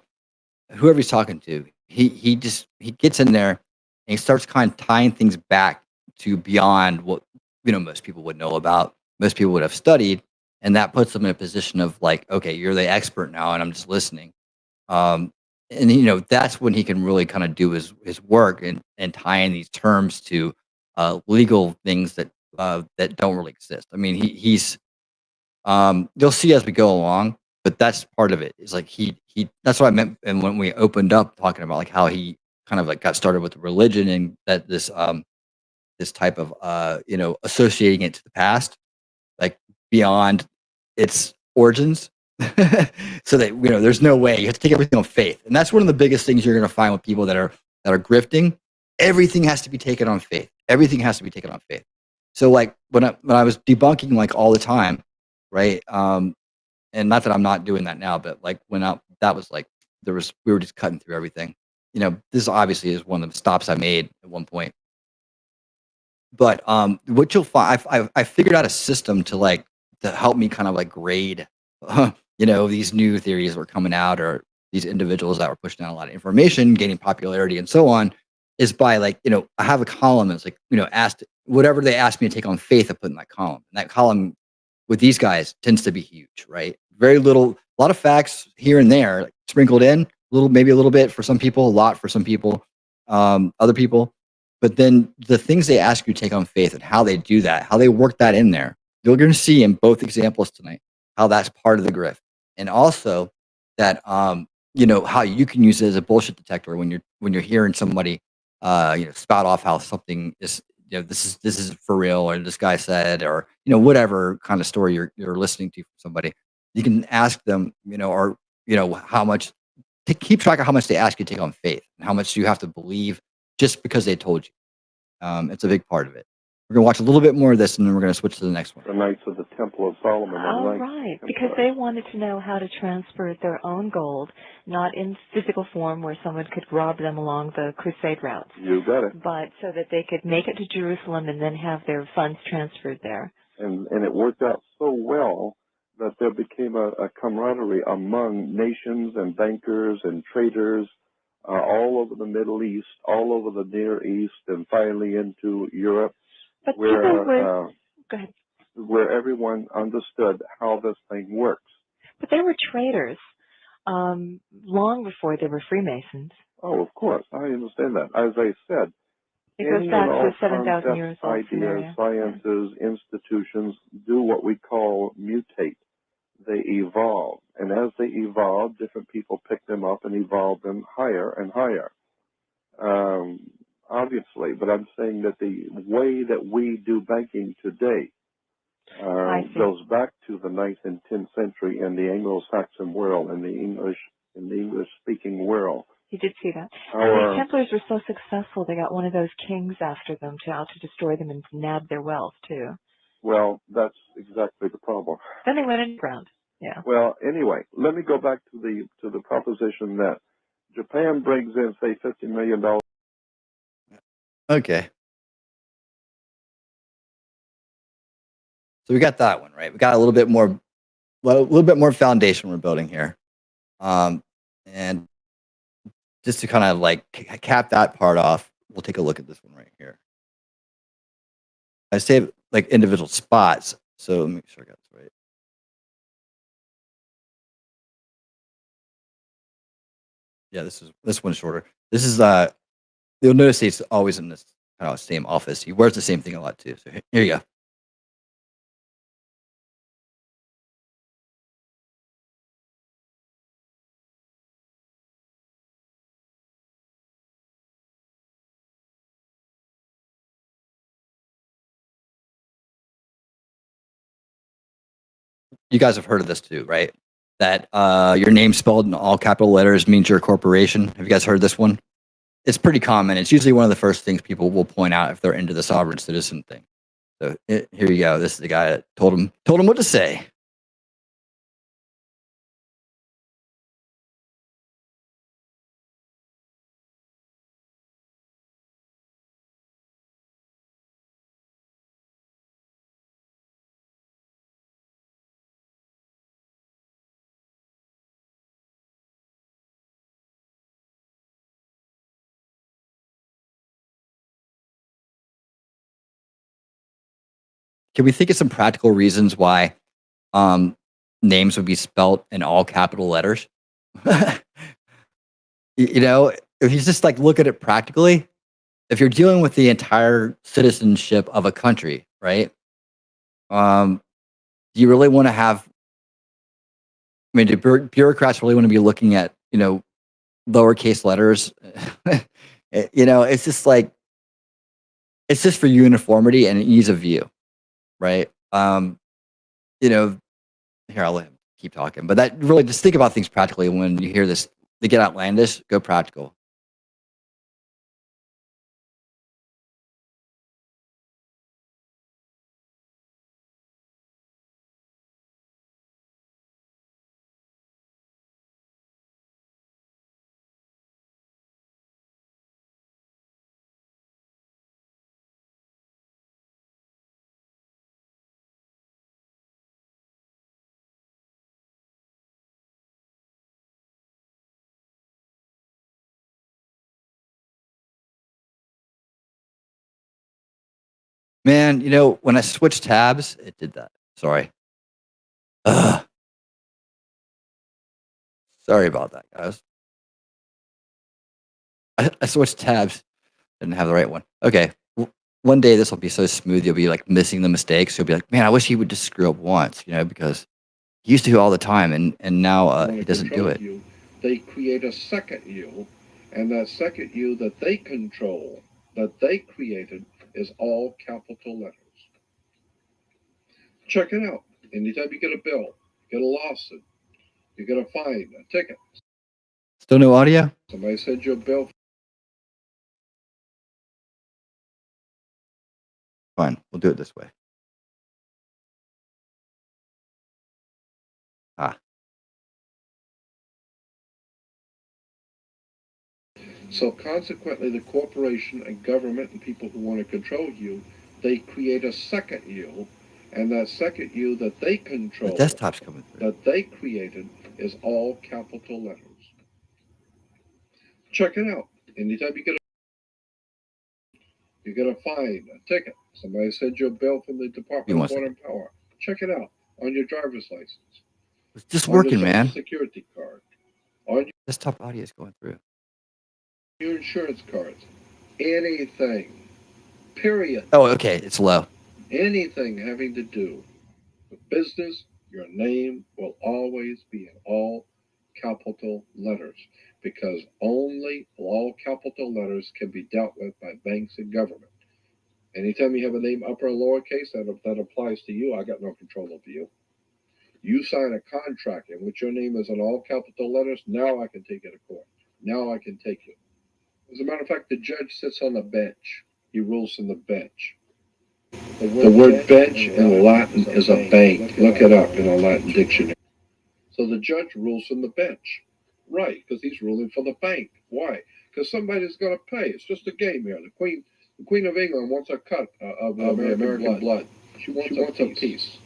[SPEAKER 4] whoever he's talking to, he gets in there and he starts kind of tying things back to beyond what most people would know about, most people would have studied, and that puts them in a position of like, okay, you're the expert now, and I'm just listening. And that's when he can really kind of do his work and tie in these terms to legal things that don't really exist. I mean, he's you'll see as we go along, but that's part of it. It's like he that's what I meant. And when we opened up talking about like how he kind of like got started with religion and that this type of associating it to the past, like beyond its origins, So that, there's no way. You have to take everything on faith. And that's one of the biggest things you're going to find with people that are grifting. Everything has to be taken on faith. Everything has to be taken on faith. So like when I was debunking like all the time, right? And not that I'm not doing that now, but like that was like we were just cutting through everything. This obviously is one of the stops I made at one point. But what you'll find, I figured out a system to help me kind of like grade, these new theories that were coming out, or these individuals that were pushing out a lot of information, gaining popularity, and so on, is by I have a column that's asked whatever they ask me to take on faith, I put in that column. And that column with these guys tends to be huge, right? Very little, a lot of facts here and there, sprinkled in, maybe a little bit for some people, a lot for some people, other people. But then the things they ask you to take on faith and how they do that, how they work that in there, you're going to see in both examples tonight how that's part of the grift. And also that, how you can use it as a bullshit detector when you're hearing somebody, spout off how something is, this is for real, or this guy said, or, whatever kind of story you're listening to from somebody. You can ask them, or, how much, to keep track of how much they ask you to take on faith and how much you have to believe just because they told you. It's a big part of it. We're going to watch a little bit more of this, and then we're going to switch to the next one.
[SPEAKER 3] The Knights of the Temple of Solomon.
[SPEAKER 1] All right, because they wanted to know how to transfer their own gold, not in physical form where someone could rob them along the crusade routes.
[SPEAKER 3] You got it.
[SPEAKER 1] But so that they could make it to Jerusalem and then have their funds transferred there.
[SPEAKER 3] And it worked out so well that there became a camaraderie among nations and bankers and traders all over the Middle East, all over the Near East, and finally into Europe,
[SPEAKER 1] but
[SPEAKER 3] where
[SPEAKER 1] go ahead.
[SPEAKER 3] Where everyone understood how this thing works.
[SPEAKER 1] But they were traders long before they were Freemasons.
[SPEAKER 3] Oh, of course, I understand that. As I said,
[SPEAKER 1] it goes back to 7,000 years old.
[SPEAKER 3] Ideas, sciences, institutions do what we call mutate. They evolve, and as they evolve, different people pick them up and evolve them higher and higher. Obviously, but I'm saying that the way that we do banking today goes back to the 9th and 10th century in the Anglo-Saxon world, in the English-speaking world.
[SPEAKER 1] You did see that. The Templars were so successful, they got one of those kings after them to destroy them and nab their wealth, too.
[SPEAKER 3] Well, that's exactly the problem.
[SPEAKER 1] Then they went underground. Yeah.
[SPEAKER 3] Well, anyway, let me go back to the proposition that Japan brings in, say, $50 million.
[SPEAKER 4] Okay. So we got that one, right? We got a little bit more foundation we're building here. And just to kind of cap that part off, we'll take a look at this one right here. I saved individual spots, so let me make sure I got this right. Yeah, this one's shorter. This is you'll notice he's always in this kind of same office. He wears the same thing a lot too. So here you go. You guys have heard of this too, right? That your name spelled in all capital letters means you're a corporation. Have you guys heard this one? It's pretty common. It's usually one of the first things people will point out if they're into the sovereign citizen thing. So here you go. This is the guy that told him what to say. Can we think of some practical reasons why names would be spelled in all capital letters? If you just look at it practically, if you're dealing with the entire citizenship of a country, right? Do you really want to have? I mean, do bureaucrats really want to be looking at lowercase letters? It's just it's just for uniformity and ease of view, right? Here, I'll let him keep talking. But that really, just think about things practically. When you hear this, they get outlandish, go practical. Man, when I switched tabs, it did that. Sorry. Ugh. Sorry about that, guys. I switched tabs. Didn't have the right one. Okay. One day this will be so smooth, you'll be like missing the mistakes. You'll be like, man, I wish he would just screw up once, because he used to all the time, and now he doesn't do it.
[SPEAKER 3] You, they create a second you, and that second you that they control, that they created, is all capital letters. Check it out. Anytime you get a bill, get a lawsuit, you get a fine, a ticket.
[SPEAKER 4] Still no audio?
[SPEAKER 3] Somebody sends you a bill.
[SPEAKER 4] Fine, we'll do it this way.
[SPEAKER 3] So consequently, the corporation and government and people who want to control you, they create a second you, and that second you that they control,
[SPEAKER 4] The desktop's coming through.
[SPEAKER 3] that they created, is all capital letters. Check it out. Anytime you get a fine, a ticket, somebody sends you a bill from the Department of Water and Power. Check it out on your driver's license.
[SPEAKER 4] It's just
[SPEAKER 3] on
[SPEAKER 4] working,
[SPEAKER 3] your
[SPEAKER 4] man.
[SPEAKER 3] Social Security card. On your
[SPEAKER 4] Desktop audio is going through.
[SPEAKER 3] Your insurance cards. Anything. Period.
[SPEAKER 4] Oh, okay. It's low.
[SPEAKER 3] Anything having to do with business, your name will always be in all capital letters, because only all capital letters can be dealt with by banks and government. Anytime you have a name upper or lowercase, that applies to you. I got no control over you. You sign a contract in which your name is in all capital letters, now I can take you to court. Now I can take you. As a matter of fact, the judge sits on the bench. He rules from the bench. The word bench in Latin is a bank. Look it up in a Latin dictionary. So the judge rules from the bench. Right, because he's ruling for the bank. Why? Because somebody's going to pay. It's just a game here. The Queen of England wants a cut of the American blood. She wants a piece.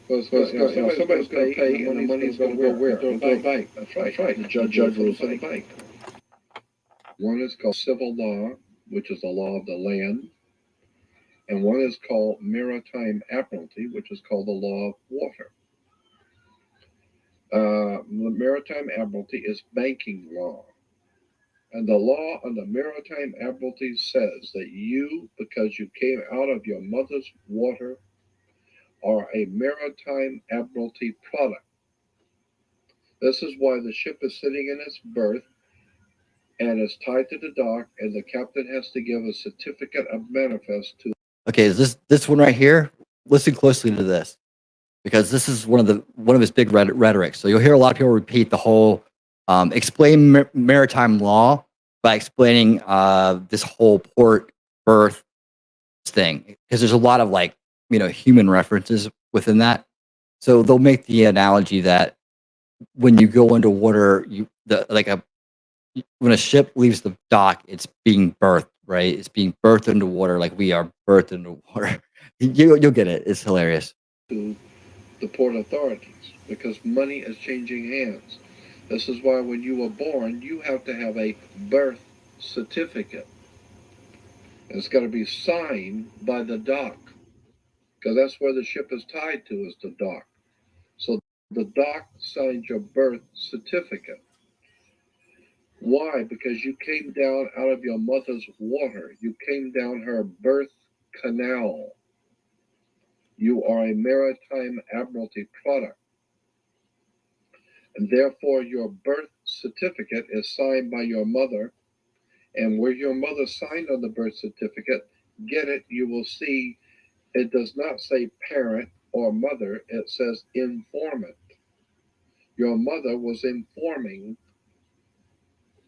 [SPEAKER 3] Because somebody's going to pay, and the money's going to go where? Into a bank. That's right. The judge rules for the bank. One is called civil law, which is the law of the land. And one is called maritime admiralty, which is called the law of water. The maritime admiralty is banking law. And the law on the maritime admiralty says that you, because you came out of your mother's water, are a maritime admiralty product. This is why the ship is sitting in its berth and is tied to the dock, and the captain has to give a certificate of manifest to.
[SPEAKER 4] Okay, is this one right here? Listen closely to this, because this is one of his big rhetoric. So you'll hear a lot of people repeat the whole explain maritime law by explaining this whole port berth thing, because there's a lot of human references within that. So they'll make the analogy that when you go into water, when a ship leaves the dock, it's being berthed, right? It's being berthed into water, like we are berthed into water. You'll get it. It's hilarious.
[SPEAKER 3] To the port authorities, because money is changing hands. This is why when you were born, you have to have a birth certificate. And it's got to be signed by the dock, because that's where the ship is tied to, is the dock. So the dock signs your birth certificate. Why? Because you came down out of your mother's water. You came down her birth canal. You are a maritime admiralty product. And therefore your birth certificate is signed by your mother. And where your mother signed on the birth certificate, get it, you will see it does not say parent or mother, it says informant. your mother was informing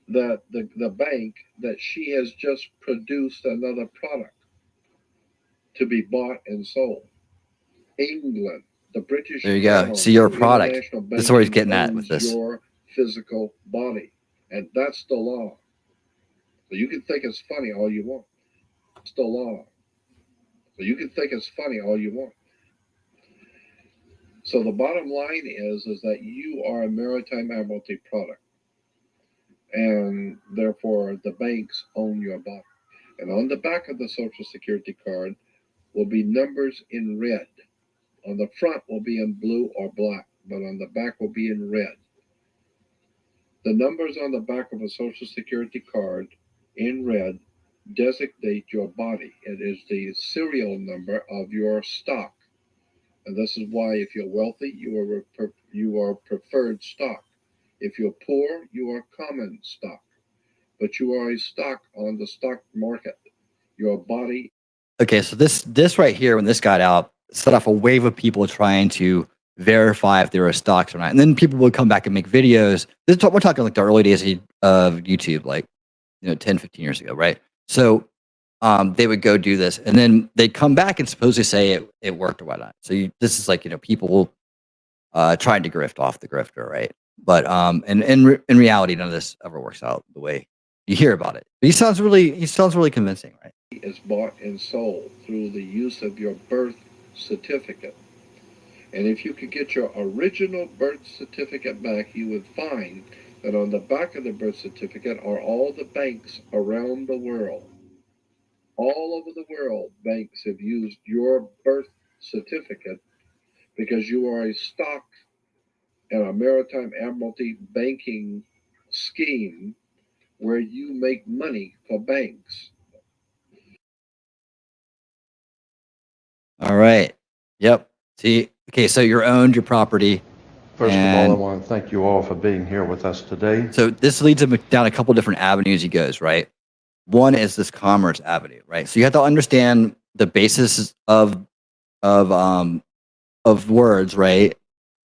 [SPEAKER 3] that the bank that she has just produced another product to be bought and sold. England, the British
[SPEAKER 4] There you go.
[SPEAKER 3] Crown,
[SPEAKER 4] See, your
[SPEAKER 3] through
[SPEAKER 4] product.
[SPEAKER 3] international
[SPEAKER 4] That's what he's
[SPEAKER 3] banking,
[SPEAKER 4] getting at with
[SPEAKER 3] owns
[SPEAKER 4] this.
[SPEAKER 3] your physical body, and that's the law. So you can think it's funny all you want. It's the law. So you can think it's funny all you want. So the bottom line is that you are a maritime admiralty product, and therefore the banks own your body. And on the back of the Social Security card will be numbers in red. On the front will be in blue or black, but on the back will be in red. The numbers on the back of a Social Security card in red designate your body. It is the serial number of your stock. And this is why if you're wealthy, you are preferred stock. If you're poor, you are common stock. But you are a stock on the stock market. Your body.
[SPEAKER 4] Okay, so this right here, when this got out, set off a wave of people trying to verify if there were stocks or not. And then people would come back and make videos. We're talking like the early days of YouTube, like 10, 15 years ago, right? So they would go do this, and then they'd come back and supposedly say it worked or whatnot. So this is like people trying to grift off the grifter, right? But and in reality, none of this ever works out the way you hear about it. But he sounds really convincing, right?
[SPEAKER 3] Is bought and sold through the use of your birth certificate. And if you could get your original birth certificate back, you would find that on the back of the birth certificate are all the banks around the world. All over the world, banks have used your birth certificate because you are a stock in a maritime admiralty banking scheme where you make money for banks.
[SPEAKER 4] All right. Yep. See. Okay. So you're owned your property.
[SPEAKER 3] First of all, I want to thank you all for being here with us today.
[SPEAKER 4] So this leads him down a couple different avenues he goes, right? One is this commerce avenue, right? So you have to understand the basis of words, right?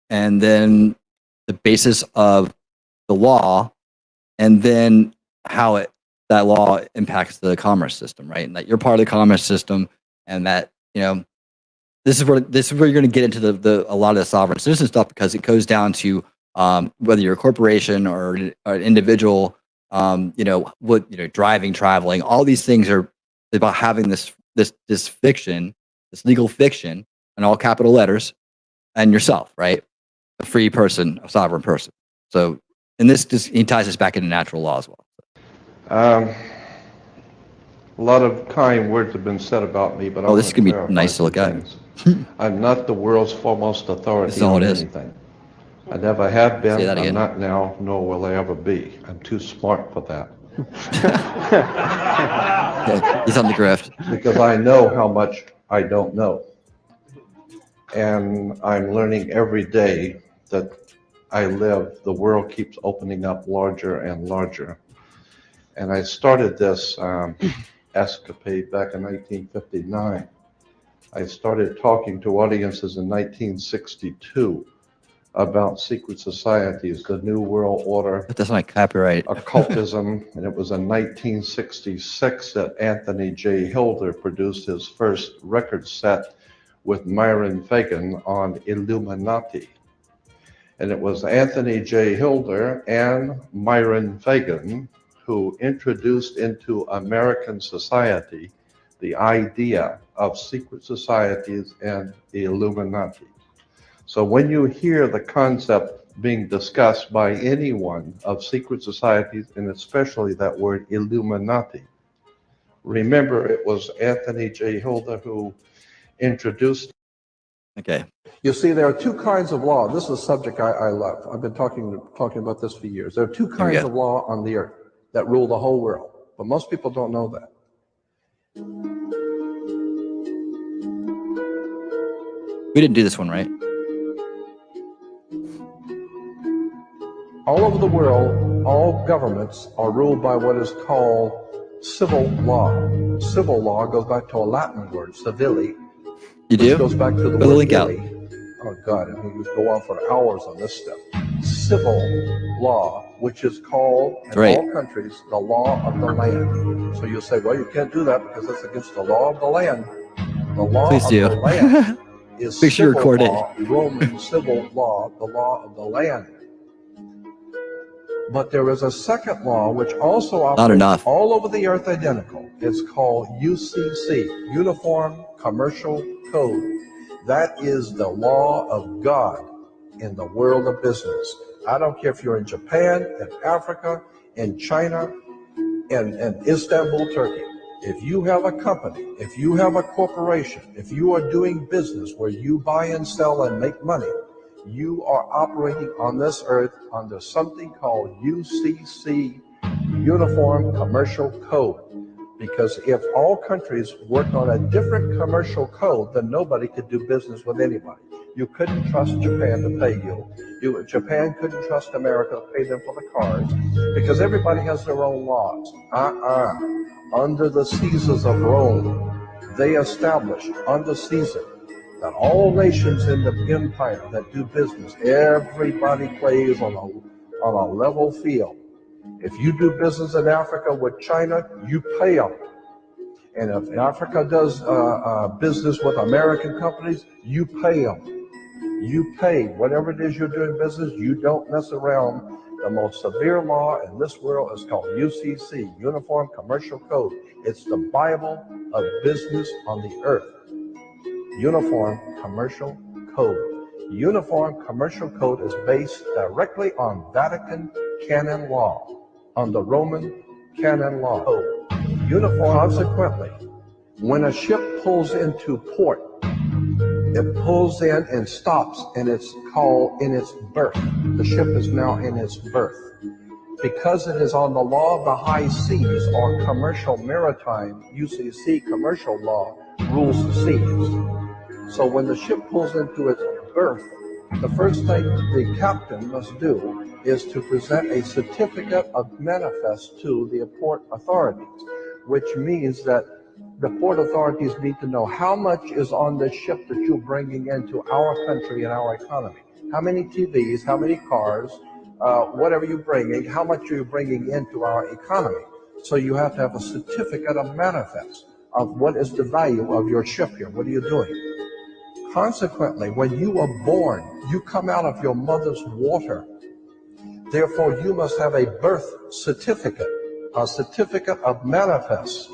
[SPEAKER 4] And then the basis of the law, and then how that law impacts the commerce system, right? And that you're part of the commerce system, and that this is where you're going to get into a lot of the sovereign citizen stuff, because it goes down to whether you're a corporation or an individual, driving, traveling. All these things are about having this fiction, this legal fiction, in all capital letters, and yourself, right? A free person, a sovereign person. So, and he ties this back into natural law as well.
[SPEAKER 3] A lot of kind words have been said about me, but
[SPEAKER 4] this is going to be nice to look at.
[SPEAKER 3] I'm not the world's foremost authority on anything. I never have been, I'm not now, nor will I ever be. I'm too smart for that.
[SPEAKER 4] Okay, he's on the grift.
[SPEAKER 3] Because I know how much I don't know. And I'm learning every day that I live, the world keeps opening up larger and larger. And I started this escapade back in 1959. I started talking to audiences in 1962 about secret societies, the New World Order.
[SPEAKER 4] But that's not copyright.
[SPEAKER 3] Occultism, and it was in 1966 that Anthony J. Hilder produced his first record set with Myron Fagan on Illuminati. And it was Anthony J. Hilder and Myron Fagan who introduced into American society the idea of secret societies and the Illuminati. So when you hear the concept being discussed by anyone of secret societies, and especially that word Illuminati, remember it was Anthony J. Hilder who introduced.
[SPEAKER 4] Okay.
[SPEAKER 3] You see, there are two kinds of law. This is a subject I love. I've been talking about this for years. There are two kinds of law on the earth that rule the whole world, but most people don't know that.
[SPEAKER 4] We didn't do this one, right?
[SPEAKER 3] All over the world, all governments are ruled by what is called civil law. Civil law goes back to a Latin word, civili.
[SPEAKER 4] You do?
[SPEAKER 3] Which goes back to the
[SPEAKER 4] Put
[SPEAKER 3] word
[SPEAKER 4] link out.
[SPEAKER 3] Oh God, I mean, we could go on for hours on this stuff. civil law, which is called in all countries the law of the land. So you'll say, well, you can't do that because it's against the law of the land. The law of the land is civil law, Roman civil law, the law of the land. But there is a second law which also operates all over the earth identical. It's called UCC, Uniform Commercial Code. That is the law of God in the world of business. I don't care if you're in Japan, in Africa, in China, in Istanbul, Turkey. If you have a company, if you have a corporation, if you are doing business where you buy and sell and make money, you are operating on this earth under something called UCC, Uniform Commercial Code. Because if all countries worked on a different commercial code, then nobody could do business with anybody. You couldn't trust Japan to pay you. Japan couldn't trust America to pay them for the cars because everybody has their own laws. Under the Caesars of Rome, they established under Caesar that all nations in the empire that do business, everybody plays on a level field. If you do business in Africa with China, you pay them. And if Africa does business with American companies, you pay them. You pay whatever it is you're doing business. You don't mess around. The most severe law in this world is called UCC, Uniform Commercial Code. It's the Bible of business on the earth. Uniform Commercial Code. Uniform Commercial Code is based directly on Vatican canon law, on the Roman canon law code. Uniform, consequently, when a ship pulls into port, it pulls in and stops, and it's called in its berth. The ship is now in its berth. Because it is on the law of the high seas, or commercial maritime, UCC commercial law rules the seas. So when the ship pulls into its berth, the first thing the captain must do is to present a certificate of manifest to the port authorities, which means that the port authorities need to know how much is on the ship that you're bringing into our country and our economy. How many TVs, how many cars, whatever you're bringing, how much are you bringing into our economy? So you have to have a certificate of manifest of what is the value of your ship here. What are you doing? Consequently, when you are born, you come out of your mother's water. Therefore, you must have a birth certificate, a certificate of manifest,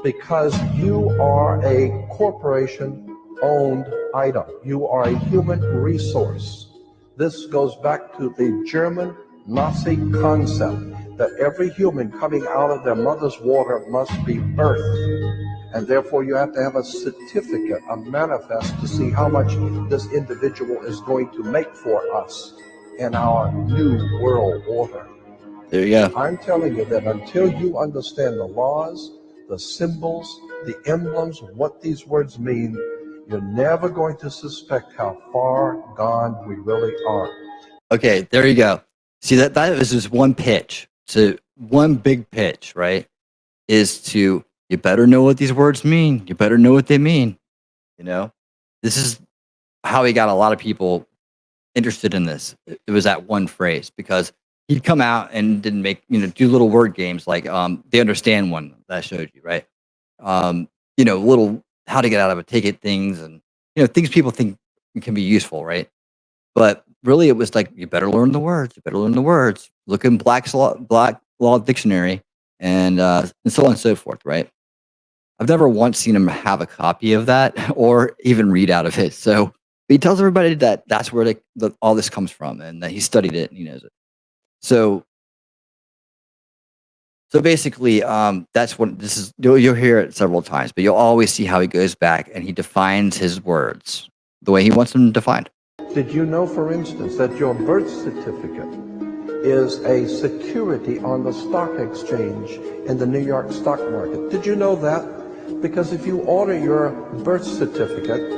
[SPEAKER 3] because you are a corporation-owned item. You are a human resource. This goes back to the German Nazi concept that every human coming out of their mother's water must be birthed. And therefore, you have to have a certificate, a manifest, to see how much this individual is going to make for us in our new world order.
[SPEAKER 4] There you go.
[SPEAKER 3] I'm telling you that until you understand the laws, the symbols, the emblems, what these words mean, you're never going to suspect how far gone we really are.
[SPEAKER 4] Okay, there you go. See, that was just one pitch. So one big pitch, right, is to, you better know what these words mean. You better know what they mean. You know, this is how he got a lot of people interested in this. It was that one phrase, because he'd come out and didn't make, do little word games like they understand one that I showed you, right? Little how to get out of a ticket things, and things people think can be useful, right? But really, it was like, you better learn the words. You better learn the words. Look in Black Law Dictionary, and so on and so forth, right? I've never once seen him have a copy of that or even read out of it. So he tells everybody that that's where all this comes from, and that he studied it and he knows it. So basically, that's what this is. You'll hear it several times, but you'll always see how he goes back and he defines his words the way he wants them defined.
[SPEAKER 3] Did you know, for instance, that your birth certificate is a security on the stock exchange in the New York stock market? Did you know that? Because if you order your birth certificate,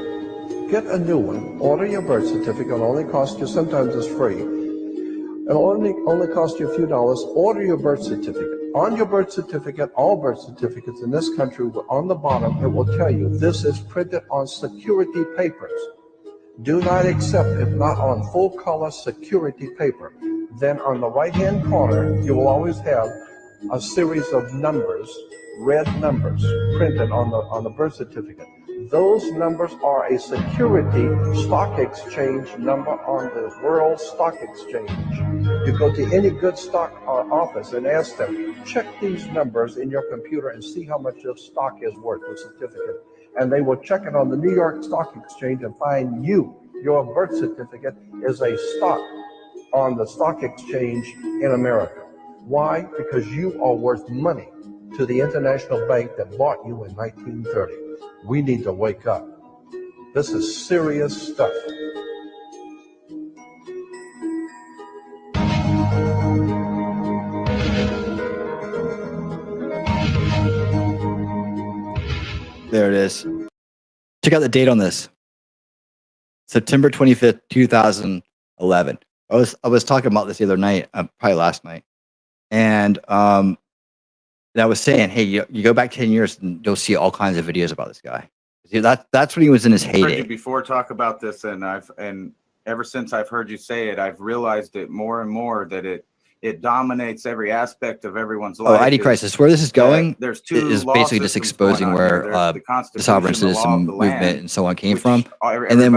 [SPEAKER 3] get a new one, order your birth certificate, it'll only cost you, sometimes it's free, it'll only cost you a few dollars. Order your birth certificate. On your birth certificate, all birth certificates in this country, on the bottom, it will tell you this is printed on security papers. Do not accept if not on full color security paper. Then on the right-hand corner, you will always have a series of numbers, red numbers, printed on the birth certificate. Those numbers are a security stock exchange number on the World Stock Exchange. You go to any good stock office and ask them, check these numbers in your computer and see how much your stock is worth, the certificate. And they will check it on the New York Stock Exchange and find your birth certificate is a stock on the stock exchange in America. Why? Because you are worth money to the international bank that bought you in 1930. We need to wake up. This is serious stuff.
[SPEAKER 4] There it is. Check out the date on this. September 25th, 2011. I was talking about this the other night, probably last night. And I was saying, hey, you go back 10 years and you'll see all kinds of videos about this guy. That's when he was in his heyday.
[SPEAKER 5] I've heard you before talk about this, and ever since I've heard you say it, I've realized it more and more that it dominates every aspect of everyone's life.
[SPEAKER 4] ID crisis. Where this is going
[SPEAKER 5] there's two
[SPEAKER 4] is basically just exposing where the sovereign citizen movement and so on came from, and then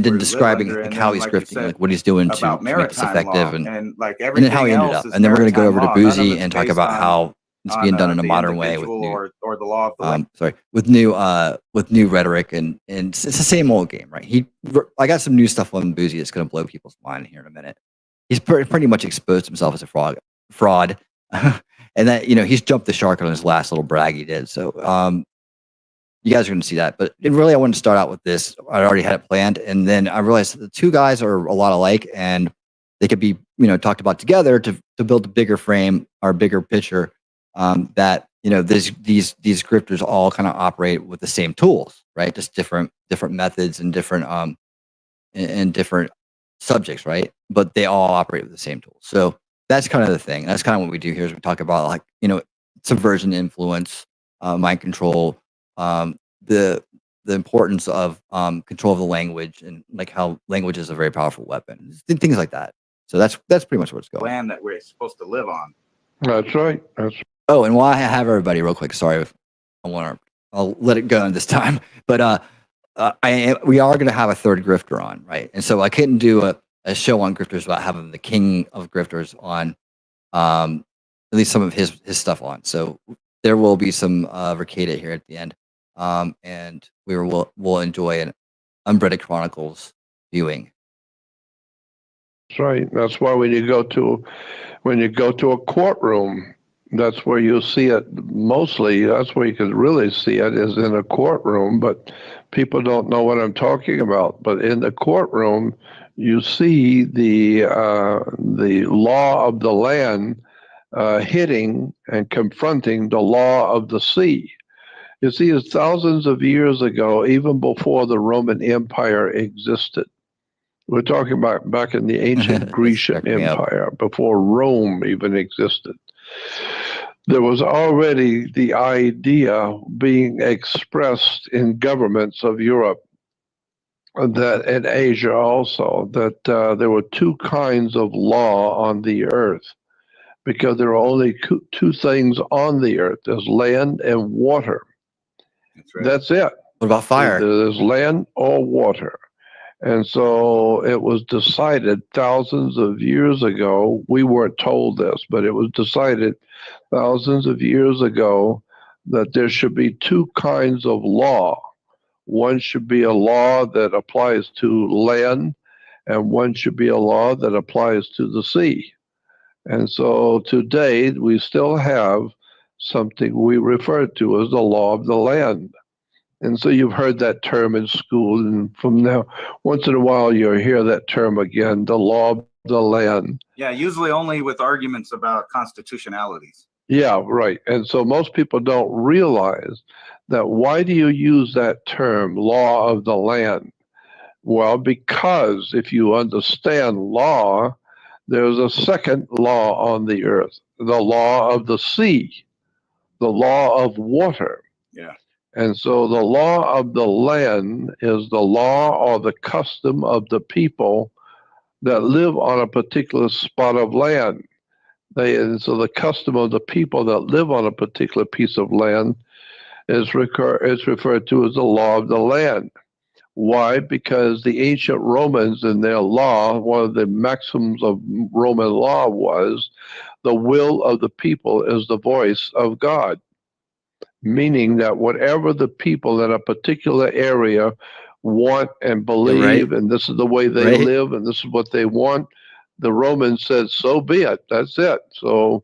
[SPEAKER 4] then describing how he's grifting, like what he's doing to make this effective, and then how he ended up, and then we're going to go over to Bouzy and talk about how it's being done in a modern way with new,
[SPEAKER 5] or the law of the land.
[SPEAKER 4] with new rhetoric, and it's the same old game, right? I got some new stuff on Bouzy that's going to blow people's mind here in a minute. He's pretty much exposed himself as a fraud, and that he's jumped the shark on his last little brag he did. So you guys are going to see that. But really, I wanted to start out with this. I already had it planned, and then I realized that the two guys are a lot alike, and they could be talked about together to build a bigger frame or bigger picture. That these grifters all kind of operate with the same tools, right? Just different methods and different different subjects, right? But they all operate with the same tools. So that's kind of the thing. That's kind of what we do here is we talk about subversion, influence, mind control, the importance of control of the language, and like how language is a very powerful weapon, things like that. So that's pretty much where it's going.
[SPEAKER 5] Land that we're supposed to live on.
[SPEAKER 3] That's right.
[SPEAKER 4] Oh, and while I have everybody real quick, sorry, I'll let it go this time, but we are going to have a third grifter on, right? And so I couldn't do a show on grifters without having the king of grifters on, at least some of his stuff on. So there will be some Rekieta here at the end, and we'll enjoy an UNBREADED Chronicles viewing.
[SPEAKER 3] That's right. That's why when you go to a courtroom, that's where you'll see it mostly. That's where you can really see it is in a courtroom, but people don't know what I'm talking about. But in the courtroom, you see the law of the land hitting and confronting the law of the sea. You see, it's thousands of years ago, even before the Roman Empire existed. We're talking about back in the ancient Grecian Empire, before Rome even existed. There was already the idea being expressed in governments of Europe, that in Asia also, that there were two kinds of law on the earth, because there are only two things on the earth. There's land and water.
[SPEAKER 5] That's right.
[SPEAKER 3] That's it.
[SPEAKER 4] What about fire?
[SPEAKER 3] There's land or water. And so it was decided thousands of years ago. We weren't told this, but it was decided thousands of years ago that there should be two kinds of law. One should be a law that applies to land, and one should be a law that applies to the sea. And so today we still have something we refer to as the law of the land. And so you've heard that term in school, and from now, once in a while, you'll hear that term again, the law of the land.
[SPEAKER 5] Yeah, usually only with arguments about constitutionalities.
[SPEAKER 3] Yeah, right. And so most people don't realize that. Why do you use that term, law of the land? Well, because if you understand law, there's a second law on the earth, the law of the sea, the law of water.
[SPEAKER 5] Yeah.
[SPEAKER 3] And so the law of the land is the law or the custom of the people that live on a particular spot of land. And so the custom of the people that live on a particular piece of land is referred to as the law of the land. Why? Because the ancient Romans in their law, one of the maxims of Roman law was the will of the people is the voice of God, meaning that whatever the people in a particular area want and believe, and this is the way they live, and this is what they want, the Romans said, so be it. That's it. So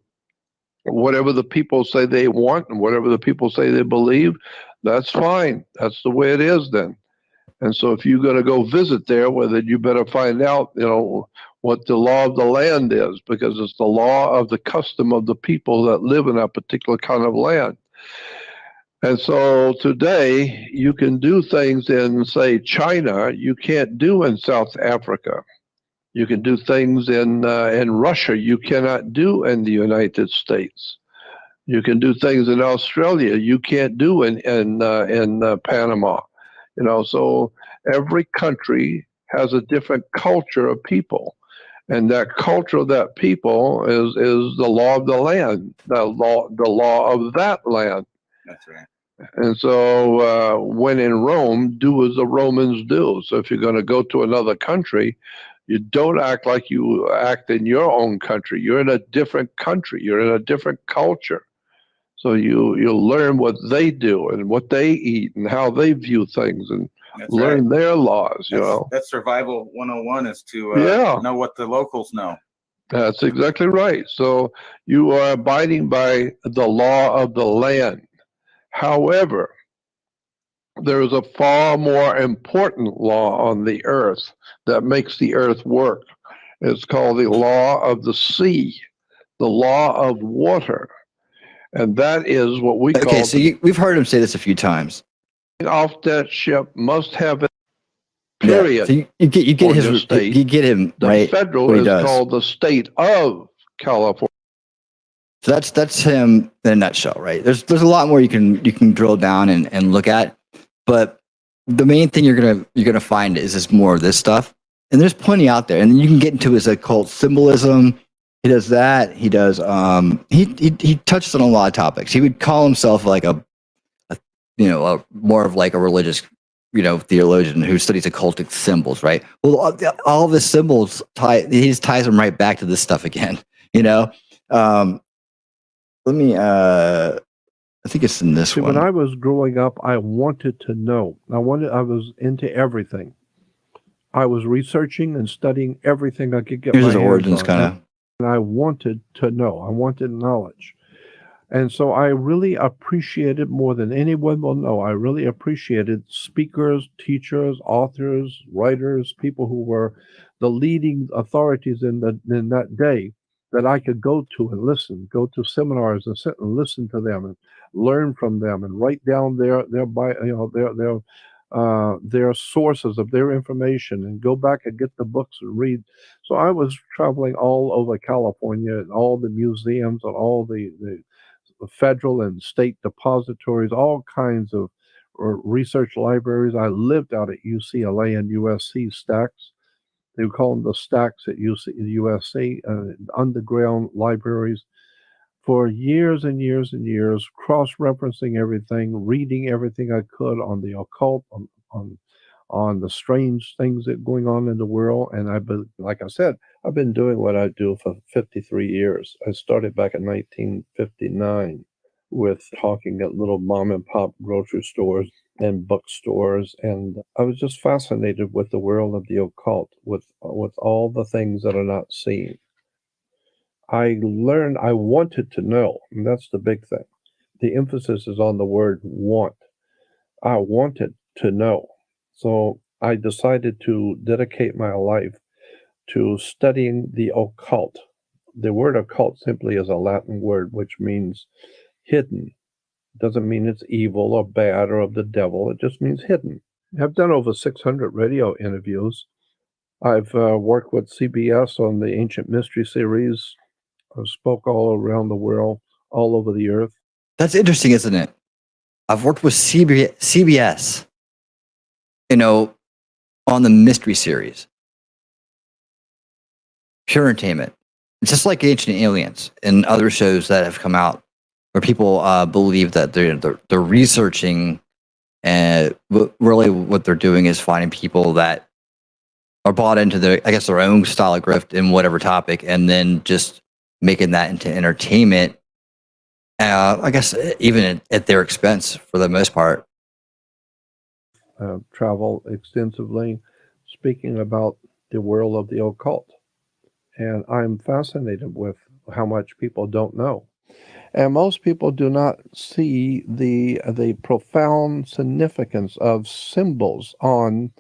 [SPEAKER 3] whatever the people say they want and whatever the people say they believe, that's fine. That's the way it is then. And so if you're going to go visit there, well, then you better find out, what the law of the land is, because it's the law of the custom of the people that live in that particular kind of land. And so today you can do things in, say, China you can't do in South Africa. You can do things in Russia you cannot do in the United States. You can do things in Australia you can't do in Panama. So every country has a different culture of people, and that culture of that people is the law of the land, the law of that land.
[SPEAKER 5] That's right.
[SPEAKER 3] And so when in Rome, do as the Romans do. So if you're going to go to another country, you don't act like you act in your own country. You're in a different country. You're in a different culture. So you'll learn what they do and what they eat and how they view things, and learn their laws.
[SPEAKER 5] That's survival 101 is to know what the locals know.
[SPEAKER 3] That's exactly right. So you are abiding by the law of the land. However, there is a far more important law on the earth that makes the earth work. It's called the law of the sea, the law of water. And that is what we call...
[SPEAKER 4] Okay, so we've heard him say this a few times.
[SPEAKER 3] Off that ship must have a period.
[SPEAKER 4] Yeah, so you get his state. You get him right.
[SPEAKER 3] The federal is called the state of California.
[SPEAKER 4] So that's him in a nutshell, right? There's a lot more you can drill down and look at, but the main thing you're gonna find is just more of this stuff, and there's plenty out there. And then you can get into his occult symbolism. He does that. He does. He touches on a lot of topics. He would call himself like a more of like a religious, theologian who studies occultic symbols, right? Well, all of the symbols he just ties them right back to this stuff again. Let me. I think it's in this one.
[SPEAKER 3] When I was growing up, I wanted to know. I was into everything. I was researching and studying everything I could get my hands on.
[SPEAKER 4] Origins, kind of.
[SPEAKER 3] And I wanted to know. I wanted knowledge. And so I really appreciated, more than anyone will know, I really appreciated speakers, teachers, authors, writers, people who were the leading authorities in that day that I could go to and listen, go to seminars and sit and listen to them and learn from them and write down their sources of their information and go back and get the books and read. So I was traveling all over California and all the museums and all the federal and state depositories, all kinds of research libraries. I lived out at UCLA and USC stacks. They would call them the stacks at USC, underground libraries, for years and years and years, cross-referencing everything, reading everything I could on the occult, on the strange things that are going on in the world. And like I said, I've been doing what I do for 53 years. I started back in 1959 with talking at little mom and pop grocery stores and bookstores, and I was just fascinated with the world of the occult, with all the things that are not seen. I learned, I wanted to know, and that's the big thing. The emphasis is on the word want. I wanted to know. So I decided to dedicate my life to studying the occult. The word occult simply is a Latin word which means hidden. It doesn't mean it's evil or bad or of the devil. It just means hidden. I've done over 600 radio interviews. I've worked with CBS on the Ancient Mystery series. I spoke all around the world, all over the earth.
[SPEAKER 4] That's interesting, isn't it? I've worked with CBS, on the mystery series, Pure Entertainment. It's just like Ancient Aliens and other shows that have come out where people believe that they're researching, and really what they're doing is finding people that are bought into their own style of grift in whatever topic, and then just making that into entertainment. I guess even at their expense for the most part.
[SPEAKER 3] Travel extensively, speaking about the world of the occult. And I'm fascinated with how much people don't know. And most people do not see the profound significance of symbols on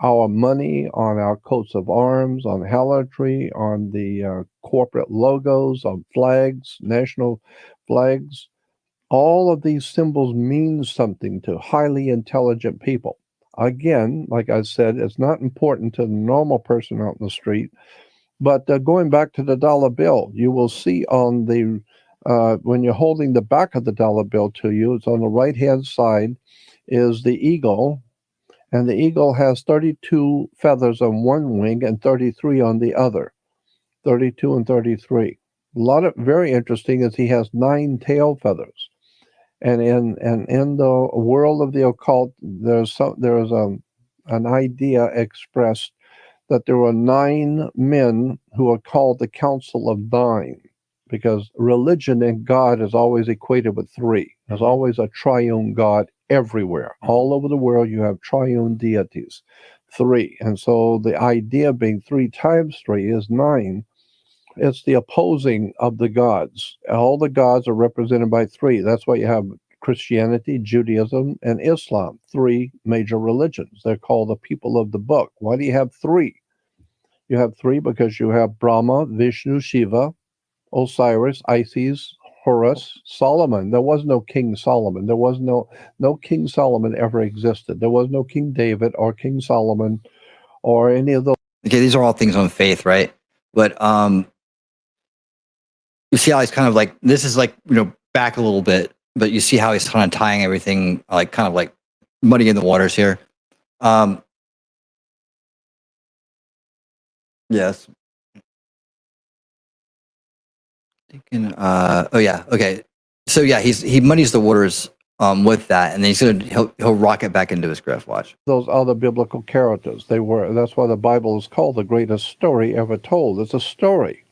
[SPEAKER 3] our money, on our coats of arms, on halotry, on the corporate logos, on flags, national flags. All of these symbols mean something to highly intelligent people. Again, like I said, it's not important to the normal person out in the street. But going back to the dollar bill, you will see on the when you're holding the back of the dollar bill to you, it's on the right-hand side is the eagle, and the eagle has 32 feathers on one wing and 33 on the other, 32 and 33. Very interesting is he has 9 tail feathers. And in the world of the occult, there's an idea expressed that there were 9 men who are called the Council of 9, because religion and God is always equated with 3. There's always a triune God everywhere. All over the world, you have triune deities, 3. And so the idea being 3 times 3 is 9. It's the opposing of the gods. All the gods are represented by 3. That's why you have Christianity, Judaism, and Islam, 3 major religions. They're called the people of the book. Why do you have 3? You have 3 because you have Brahma, Vishnu, Shiva, Osiris, Isis, Horus, Solomon. There was no King Solomon. There was no King Solomon ever existed. There was no King David or King Solomon or any of those.
[SPEAKER 4] Okay, these are all things on faith, right? But you see how he's kind of like, this is like, back a little bit, but you see how he's kind of tying everything, like kind of like muddying the waters here. Yes. Thinking, oh yeah, okay. So yeah, he muddies the waters with that, and then he'll rock it back into his grift. Watch.
[SPEAKER 3] Those other biblical characters. That's why the Bible is called the greatest story ever told. It's a story.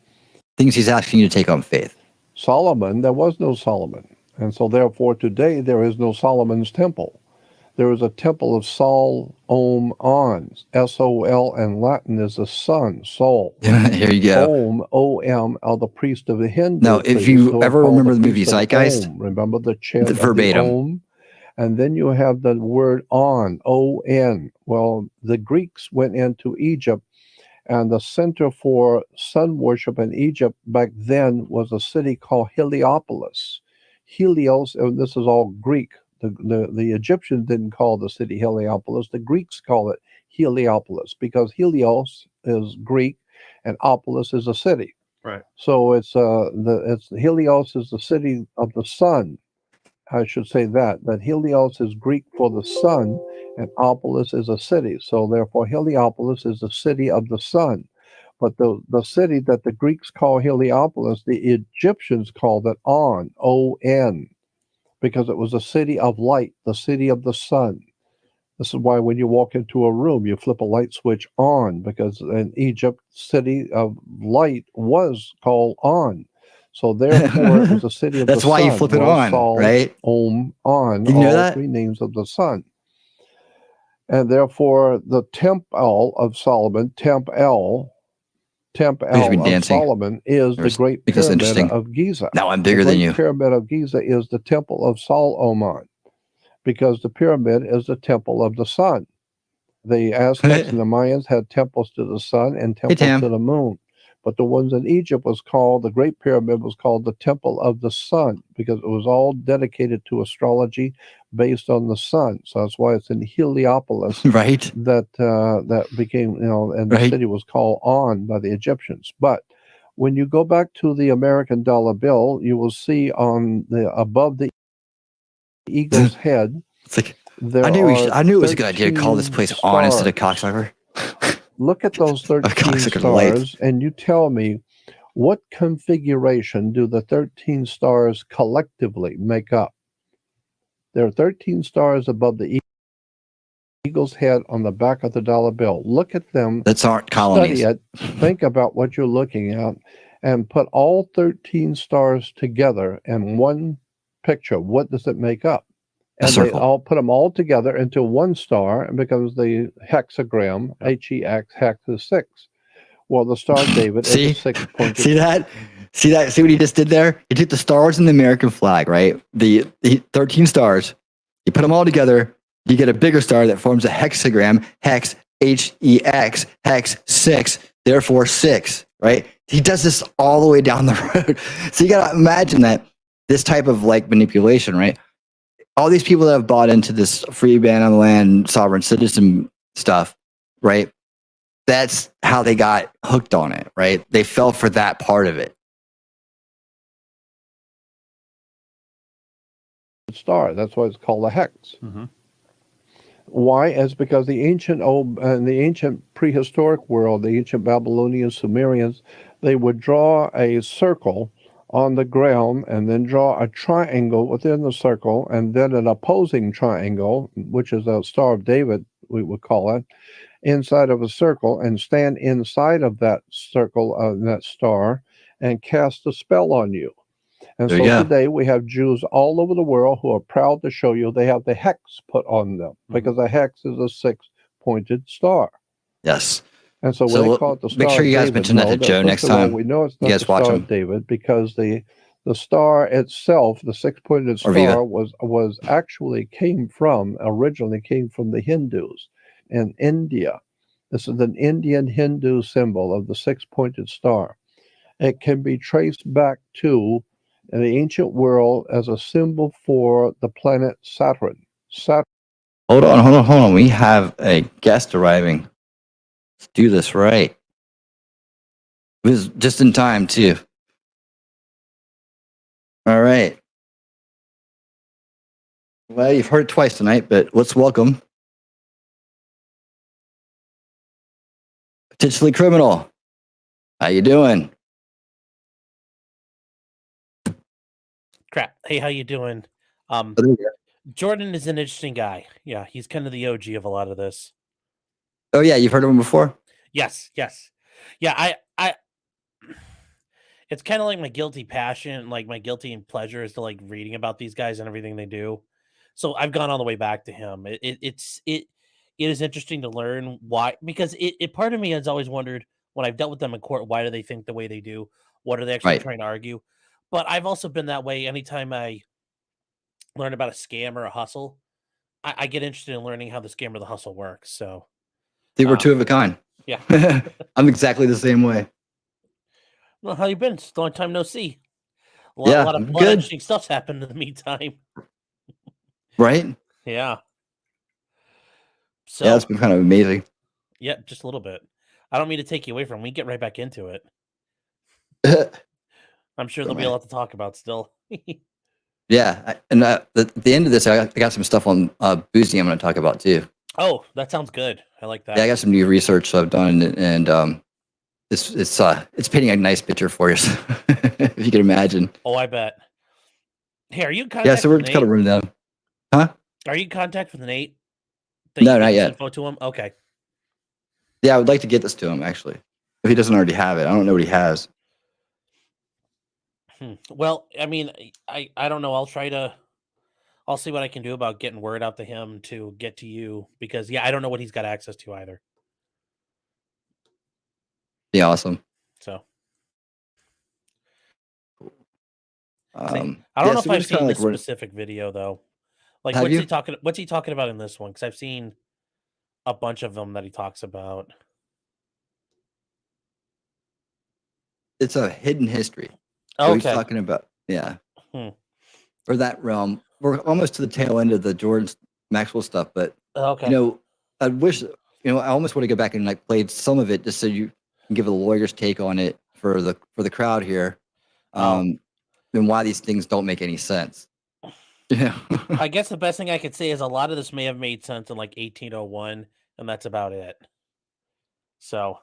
[SPEAKER 4] Things he's asking you to take on faith.
[SPEAKER 3] Solomon, there was no Solomon. And so therefore today there is no Solomon's temple. There is a temple of Sol, Om, On. S-O-L in Latin is the sun, Sol.
[SPEAKER 4] Here you go.
[SPEAKER 3] Om, O-M, are the priest of the Hindu.
[SPEAKER 4] Now, if you ever remember the movie Zeitgeist,
[SPEAKER 3] remember the chant
[SPEAKER 4] verbatim.
[SPEAKER 3] of the Om? And then you have the word On, O-N. Well, the Greeks went into Egypt, and the center for sun worship in Egypt back then was a city called Heliopolis. Helios, and this is all Greek. The Egyptians didn't call the city Heliopolis. The Greeks call it Heliopolis because Helios is Greek and Opolis is a city.
[SPEAKER 1] Right.
[SPEAKER 3] So it's Helios is the city of the sun. I should say that Helios is Greek for the sun and Opolis is a city. So therefore Heliopolis is the city of the sun. But the city that the Greeks call Heliopolis, the Egyptians called it On, O-N. Because it was a city of light, the city of the sun. This is why when you walk into a room, you flip a light switch on, because in Egypt, city of light was called On. So therefore, it was a city of the sun.
[SPEAKER 4] That's why you flip it on,
[SPEAKER 3] Sol,
[SPEAKER 4] right?
[SPEAKER 3] Om, On,
[SPEAKER 4] Did you know
[SPEAKER 3] all
[SPEAKER 4] that?
[SPEAKER 3] 3 names of the sun. And therefore, the temple of Solomon, Temple of Solomon is the Great Pyramid of Giza.
[SPEAKER 4] Now I'm bigger than you.
[SPEAKER 3] The Pyramid of Giza is the temple of Solomon, because the pyramid is the temple of the sun. The Aztecs and the Mayans had temples to the sun and temples to the moon. But the ones in Egypt the Great Pyramid was called the Temple of the Sun, because it was all dedicated to astrology based on the sun. So that's why it's in Heliopolis,
[SPEAKER 4] right?
[SPEAKER 3] That became, and the city was called On by the Egyptians. But when you go back to the American dollar bill, you will see on above the eagle's head,
[SPEAKER 4] It's like
[SPEAKER 3] there
[SPEAKER 4] I knew it was a good idea to call this
[SPEAKER 3] 13
[SPEAKER 4] place On instead of
[SPEAKER 3] stars.
[SPEAKER 4] Cocksucker.
[SPEAKER 3] Look at those 13
[SPEAKER 4] Cocksucker Light.
[SPEAKER 3] stars, and you tell me what configuration do the 13 stars collectively make up? There are 13 stars above the eagle's head on the back of the dollar bill. Look at them.
[SPEAKER 4] That's aren't colonies.
[SPEAKER 3] Study it. Think about what you're looking at, and put all 13 stars together in one picture. What does it make up? And they all put them all together into one star, and becomes the hexagram. HEX, hex is 6. Well, the Star of David is a 6-pointed.
[SPEAKER 4] See that? See what he just did there? He took the stars in the American flag, right? The 13 stars. You put them all together, you get a bigger star that forms a hexagram. Hex, HEX, hex 6, therefore 6, right? He does this all the way down the road. So you got to imagine that this type of like manipulation, right? All these people that have bought into this free ban on the land, sovereign citizen stuff, right? That's how they got hooked on it, right? They fell for that part of it.
[SPEAKER 3] Star. That's why it's called a hex. Mm-hmm. Why? It's because the ancient prehistoric world, the ancient Babylonians, Sumerians, they would draw a circle on the ground and then draw a triangle within the circle, and then an opposing triangle, which is a Star of David, we would call it, inside of a circle, and stand inside of that circle, that star, and cast a spell on you. And so today we have Jews all over the world who are proud to show you they have the hex put on them, because the hex is a 6-pointed star.
[SPEAKER 4] Yes.
[SPEAKER 3] And so when they call it the Star
[SPEAKER 4] make sure you guys
[SPEAKER 3] David,
[SPEAKER 4] mention that to Joe next time.
[SPEAKER 3] We know it's not the Star of David, because the star itself, the 6-pointed star, originally came from the Hindus in India. This is an Indian Hindu symbol of the 6-pointed star. It can be traced back to, in the ancient world, as a symbol for the planet Saturn.
[SPEAKER 4] Hold on. We have a guest arriving. Let's do this right. It was just in time, too. All right. Well, you've heard it twice tonight, but let's welcome Potentially Criminal. How you doing?
[SPEAKER 6] Crap. Hey, how you doing? Jordan is an interesting guy. Yeah, he's kind of the OG of a lot of this.
[SPEAKER 4] Oh yeah, you've heard of him before?
[SPEAKER 6] Yes. Yeah, I it's kind of like my guilty passion, like my guilty pleasure is to like reading about these guys and everything they do. So I've gone all the way back to him. It is interesting to learn why, because it part of me has always wondered when I've dealt with them in court, why do they think the way they do? What are they actually trying to argue? But I've also been that way anytime I learn about a scam or a hustle. I get interested in learning how the scam or the hustle works. So
[SPEAKER 4] they were two of a kind.
[SPEAKER 6] Yeah.
[SPEAKER 4] I'm exactly the same way.
[SPEAKER 6] Well, how you been? It's a long time no see. A lot of interesting stuff's happened in the meantime.
[SPEAKER 4] Right?
[SPEAKER 6] Yeah. So,
[SPEAKER 4] yeah, it's been kind of amazing.
[SPEAKER 6] Yeah, just a little bit. I don't mean to take you away from it. We get right back into it. I'm sure there'll be a lot to talk about still.
[SPEAKER 4] Yeah, and at the end of this, I got some stuff on Bouzy I'm going to talk about too.
[SPEAKER 6] Oh, that sounds good. I like that.
[SPEAKER 4] Yeah, I got some new research I've done, and it's painting a nice picture for you, if you can imagine.
[SPEAKER 6] Oh, I bet. Hey, are you in contact?
[SPEAKER 4] Yeah, so we're just kind of running down. Huh?
[SPEAKER 6] Are you in contact with Nate?
[SPEAKER 4] No, not yet.
[SPEAKER 6] Info to him? Okay.
[SPEAKER 4] Yeah, I would like to get this to him actually, if he doesn't already have it. I don't know what he has.
[SPEAKER 6] Well, I mean, I don't know. I'll see what I can do about getting word out to him to get to you, because I don't know what he's got access to either.
[SPEAKER 4] Yeah, awesome.
[SPEAKER 6] So,
[SPEAKER 4] I
[SPEAKER 6] don't know if I've seen this specific video though. Like, what's he talking about in this one? Because I've seen a bunch of them that he talks about.
[SPEAKER 4] It's a hidden history.
[SPEAKER 6] Okay.
[SPEAKER 4] He's talking about, or that realm. We're almost to the tail end of the Jordan Maxwell stuff, but I wish, I almost want to go back and like played some of it just so you can give a lawyer's take on it for the crowd here, and why these things don't make any sense. Yeah.
[SPEAKER 6] I guess the best thing I could say is a lot of this may have made sense in like 1801, and that's about it. So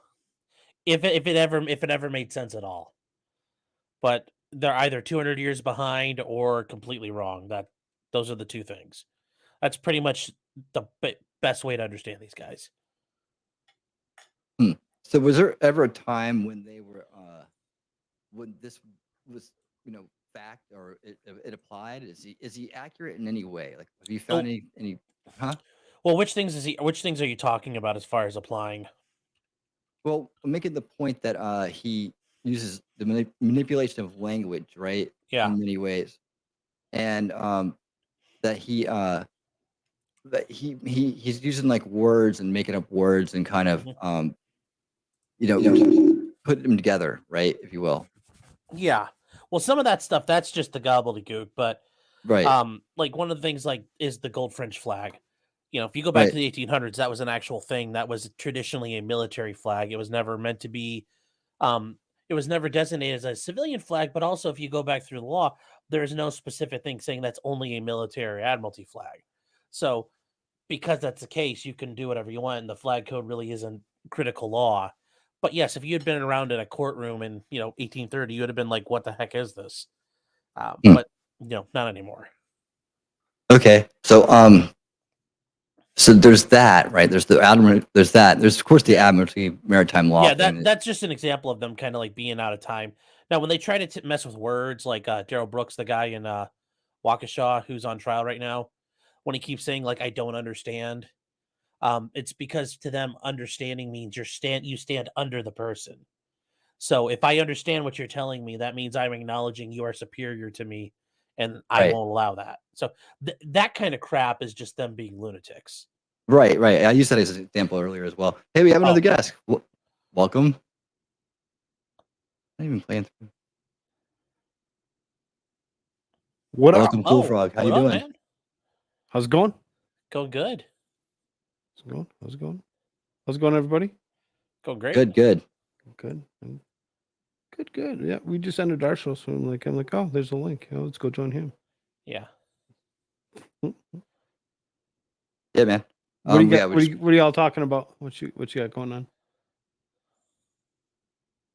[SPEAKER 6] if it ever made sense at all, but they're either 200 years behind or completely wrong. Those are the two things. That's pretty much the best way to understand these guys.
[SPEAKER 4] So was there ever a time when they were when this was fact or it applied? Is he accurate in any way? Like, have you found any huh?
[SPEAKER 6] Well, which things are you talking about as far as applying?
[SPEAKER 4] Well, I'm making the point that he uses the manipulation of language, right?
[SPEAKER 6] Yeah.
[SPEAKER 4] In many ways. And that he's using like words and making up words and kind of put them together, right? If you will.
[SPEAKER 6] Yeah. Well, some of that stuff that's just the gobbledygook, but
[SPEAKER 4] Right.
[SPEAKER 6] like one of the things is the gold French flag. If you go back
[SPEAKER 4] Right.
[SPEAKER 6] to the 1800s, that was an actual thing. That was traditionally a military flag. It was never meant to be. It was never designated as a civilian flag. But also, if you go back through the law, there is no specific thing saying that's only a military admiralty flag. So, because that's the case, you can do whatever you want, and the flag code really isn't critical law. But yes, if you had been around in a courtroom in 1830, you would have been like, "What the heck is this?" But not anymore.
[SPEAKER 4] Okay. So there's that, right? There's the admiral. There's that. There's of course the Admiralty Maritime Law.
[SPEAKER 6] Yeah,
[SPEAKER 4] thing.
[SPEAKER 6] that's just an example of them kind of like being out of time. Now, when they try to mess with words, like Daryl Brooks, the guy in Waukesha who's on trial right now, when he keeps saying like "I don't understand," it's because to them, understanding means you stand under the person. So if I understand what you're telling me, that means I'm acknowledging you are superior to me, and I
[SPEAKER 4] Right.
[SPEAKER 6] won't allow that. So that kind of crap is just them being lunatics.
[SPEAKER 4] Right. I used that as an example earlier as well. Hey, we have another guest. Welcome. I'm not even playing through.
[SPEAKER 7] What up?
[SPEAKER 4] Welcome, Cool Frog. How you
[SPEAKER 6] what up,
[SPEAKER 4] doing?
[SPEAKER 6] man?
[SPEAKER 7] How's it going?
[SPEAKER 6] Going good.
[SPEAKER 7] How's it going? How's it going, everybody?
[SPEAKER 6] Going great.
[SPEAKER 4] Good.
[SPEAKER 7] Good. Good. Yeah, we just ended our show, so I'm like, oh, there's a link. Let's go join him.
[SPEAKER 6] Yeah.
[SPEAKER 4] Yeah, man.
[SPEAKER 7] What are y'all talking about? What you got going on?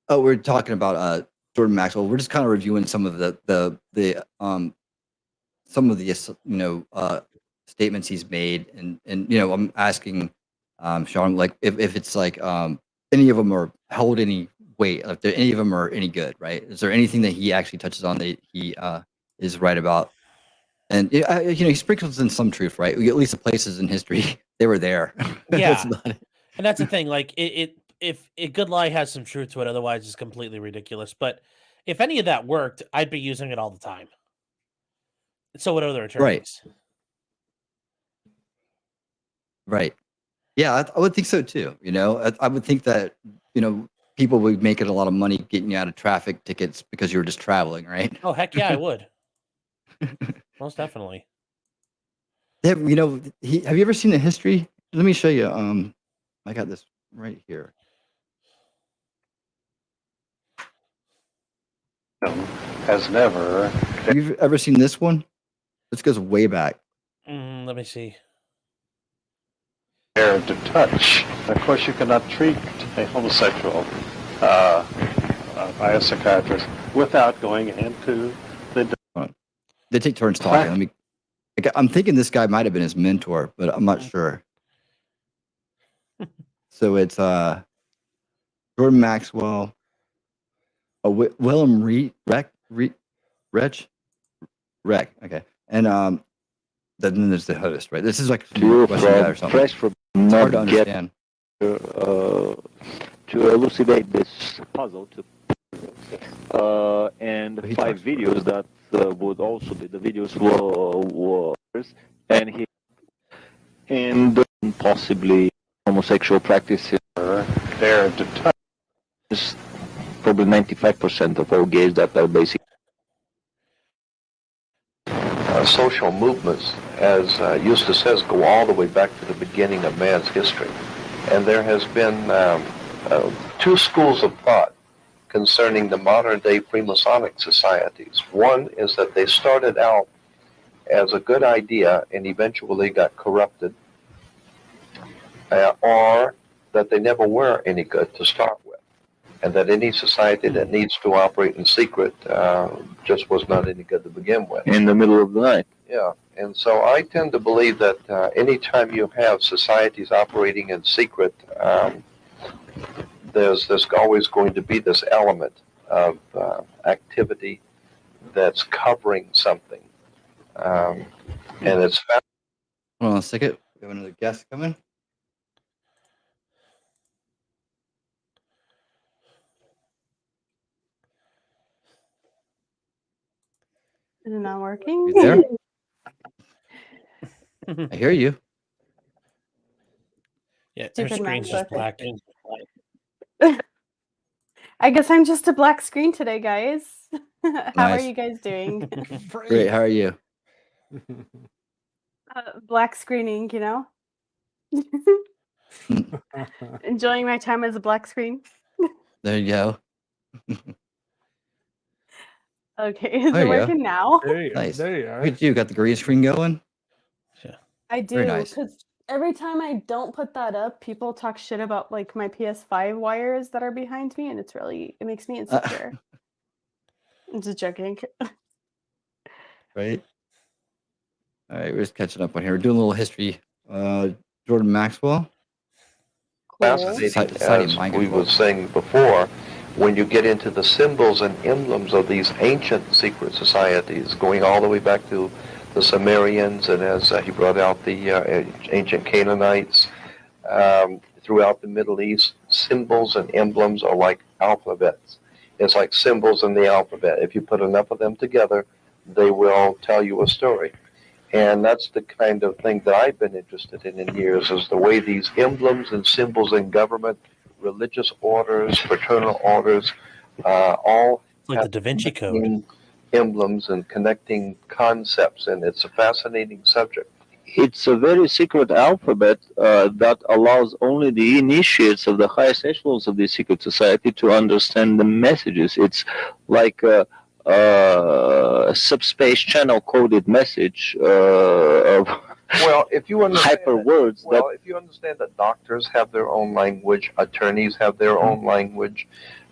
[SPEAKER 4] Oh, we're talking about Jordan Maxwell. We're just kind of reviewing some of the statements he's made, and I'm asking Sean, like, if it's like any of them are hold any weight, if any of them are any good, right? Is there anything that he actually touches on that he is right about? And he sprinkles in some truth, right? At least the places in history they were there.
[SPEAKER 6] Yeah, and that's the thing. Like, if a good lie has some truth to it, otherwise it's completely ridiculous. But if any of that worked, I'd be using it all the time. So would other attorneys.
[SPEAKER 4] Right. Yeah, I would think so too. I would think that people would make it a lot of money getting you out of traffic tickets because you were just traveling, right?
[SPEAKER 6] Oh heck yeah, I would. Most definitely.
[SPEAKER 4] Have you ever seen the history? Let me show you. I got this right here.
[SPEAKER 8] Has never.
[SPEAKER 4] Have you ever seen this one? This goes way back.
[SPEAKER 6] Let me see.
[SPEAKER 8] Dared to touch. Of course, you cannot treat a homosexual by a psychiatrist without going into the.
[SPEAKER 4] They take turns talking. I'm thinking this guy might have been his mentor, but I'm not sure. So it's Jordan Maxwell, Willem Rek. Okay, and then there's the host, right? This is like some Russian guy or something. It's hard to understand.
[SPEAKER 9] To elucidate this puzzle, and 5 videos that would also be the videos were and possibly homosexual practices
[SPEAKER 8] There to touch.
[SPEAKER 9] Probably 95% of all gays that are basically
[SPEAKER 3] social movements, as Eustace says, go all the way back to the beginning of man's history. And there has been 2 schools of thought concerning the modern-day Freemasonic societies. One is that they started out as a good idea and eventually got corrupted, or that they never were any good to start with, and that any society that needs to operate in secret just was not any good to begin with.
[SPEAKER 9] In the middle of the night.
[SPEAKER 3] Yeah, and so I tend to believe that anytime you have societies operating in secret, there's always going to be this element of activity that's covering something, and it's
[SPEAKER 4] Hold on a second. We have another guest coming.
[SPEAKER 10] Is it not working?
[SPEAKER 4] You there? I hear you.
[SPEAKER 6] Yeah, her
[SPEAKER 10] Stupid
[SPEAKER 6] screen's just
[SPEAKER 10] MacBook.
[SPEAKER 6] black.
[SPEAKER 10] I guess I'm just a black screen today, guys. How are
[SPEAKER 4] Nice.
[SPEAKER 10] you guys doing?
[SPEAKER 4] Great. How are you?
[SPEAKER 10] Black screening, you know? Enjoying my time as a black screen.
[SPEAKER 4] There you go.
[SPEAKER 10] Okay, is
[SPEAKER 4] There
[SPEAKER 10] it
[SPEAKER 4] you go.
[SPEAKER 10] working now?
[SPEAKER 7] There you,
[SPEAKER 4] Nice.
[SPEAKER 7] there you are.
[SPEAKER 4] Look at you. Got the green screen going.
[SPEAKER 10] I do,
[SPEAKER 4] Very nice.
[SPEAKER 10] because every time I don't put that up, people talk shit about like my PS5 wires that are behind me, and it makes me insecure. I'm just joking.
[SPEAKER 4] Right. All right. We're just catching up on here. We're doing a little history. Jordan Maxwell.
[SPEAKER 3] fascinating,
[SPEAKER 4] Society
[SPEAKER 3] as
[SPEAKER 4] mind
[SPEAKER 3] we
[SPEAKER 4] control.
[SPEAKER 3] were saying before, when you get into the symbols and emblems of these ancient secret societies, going all the way back to the Sumerians, and as he brought out the ancient Canaanites, throughout the Middle East, symbols and emblems are like alphabets. It's like symbols in the alphabet. If you put enough of them together, they will tell you a story. And that's the kind of thing that I've been interested in years, is the way these emblems and symbols in government, religious orders, fraternal orders, all
[SPEAKER 6] It's like the Da Vinci Code.
[SPEAKER 3] Emblems and connecting concepts, and it's a fascinating subject.
[SPEAKER 9] It's a very secret alphabet that allows only the initiates of the highest echelons of the secret society to understand the messages. It's like a subspace channel coded message of
[SPEAKER 3] Well, if you understand
[SPEAKER 9] hyper words.
[SPEAKER 3] well, if you understand that doctors have their own language, attorneys have their own language,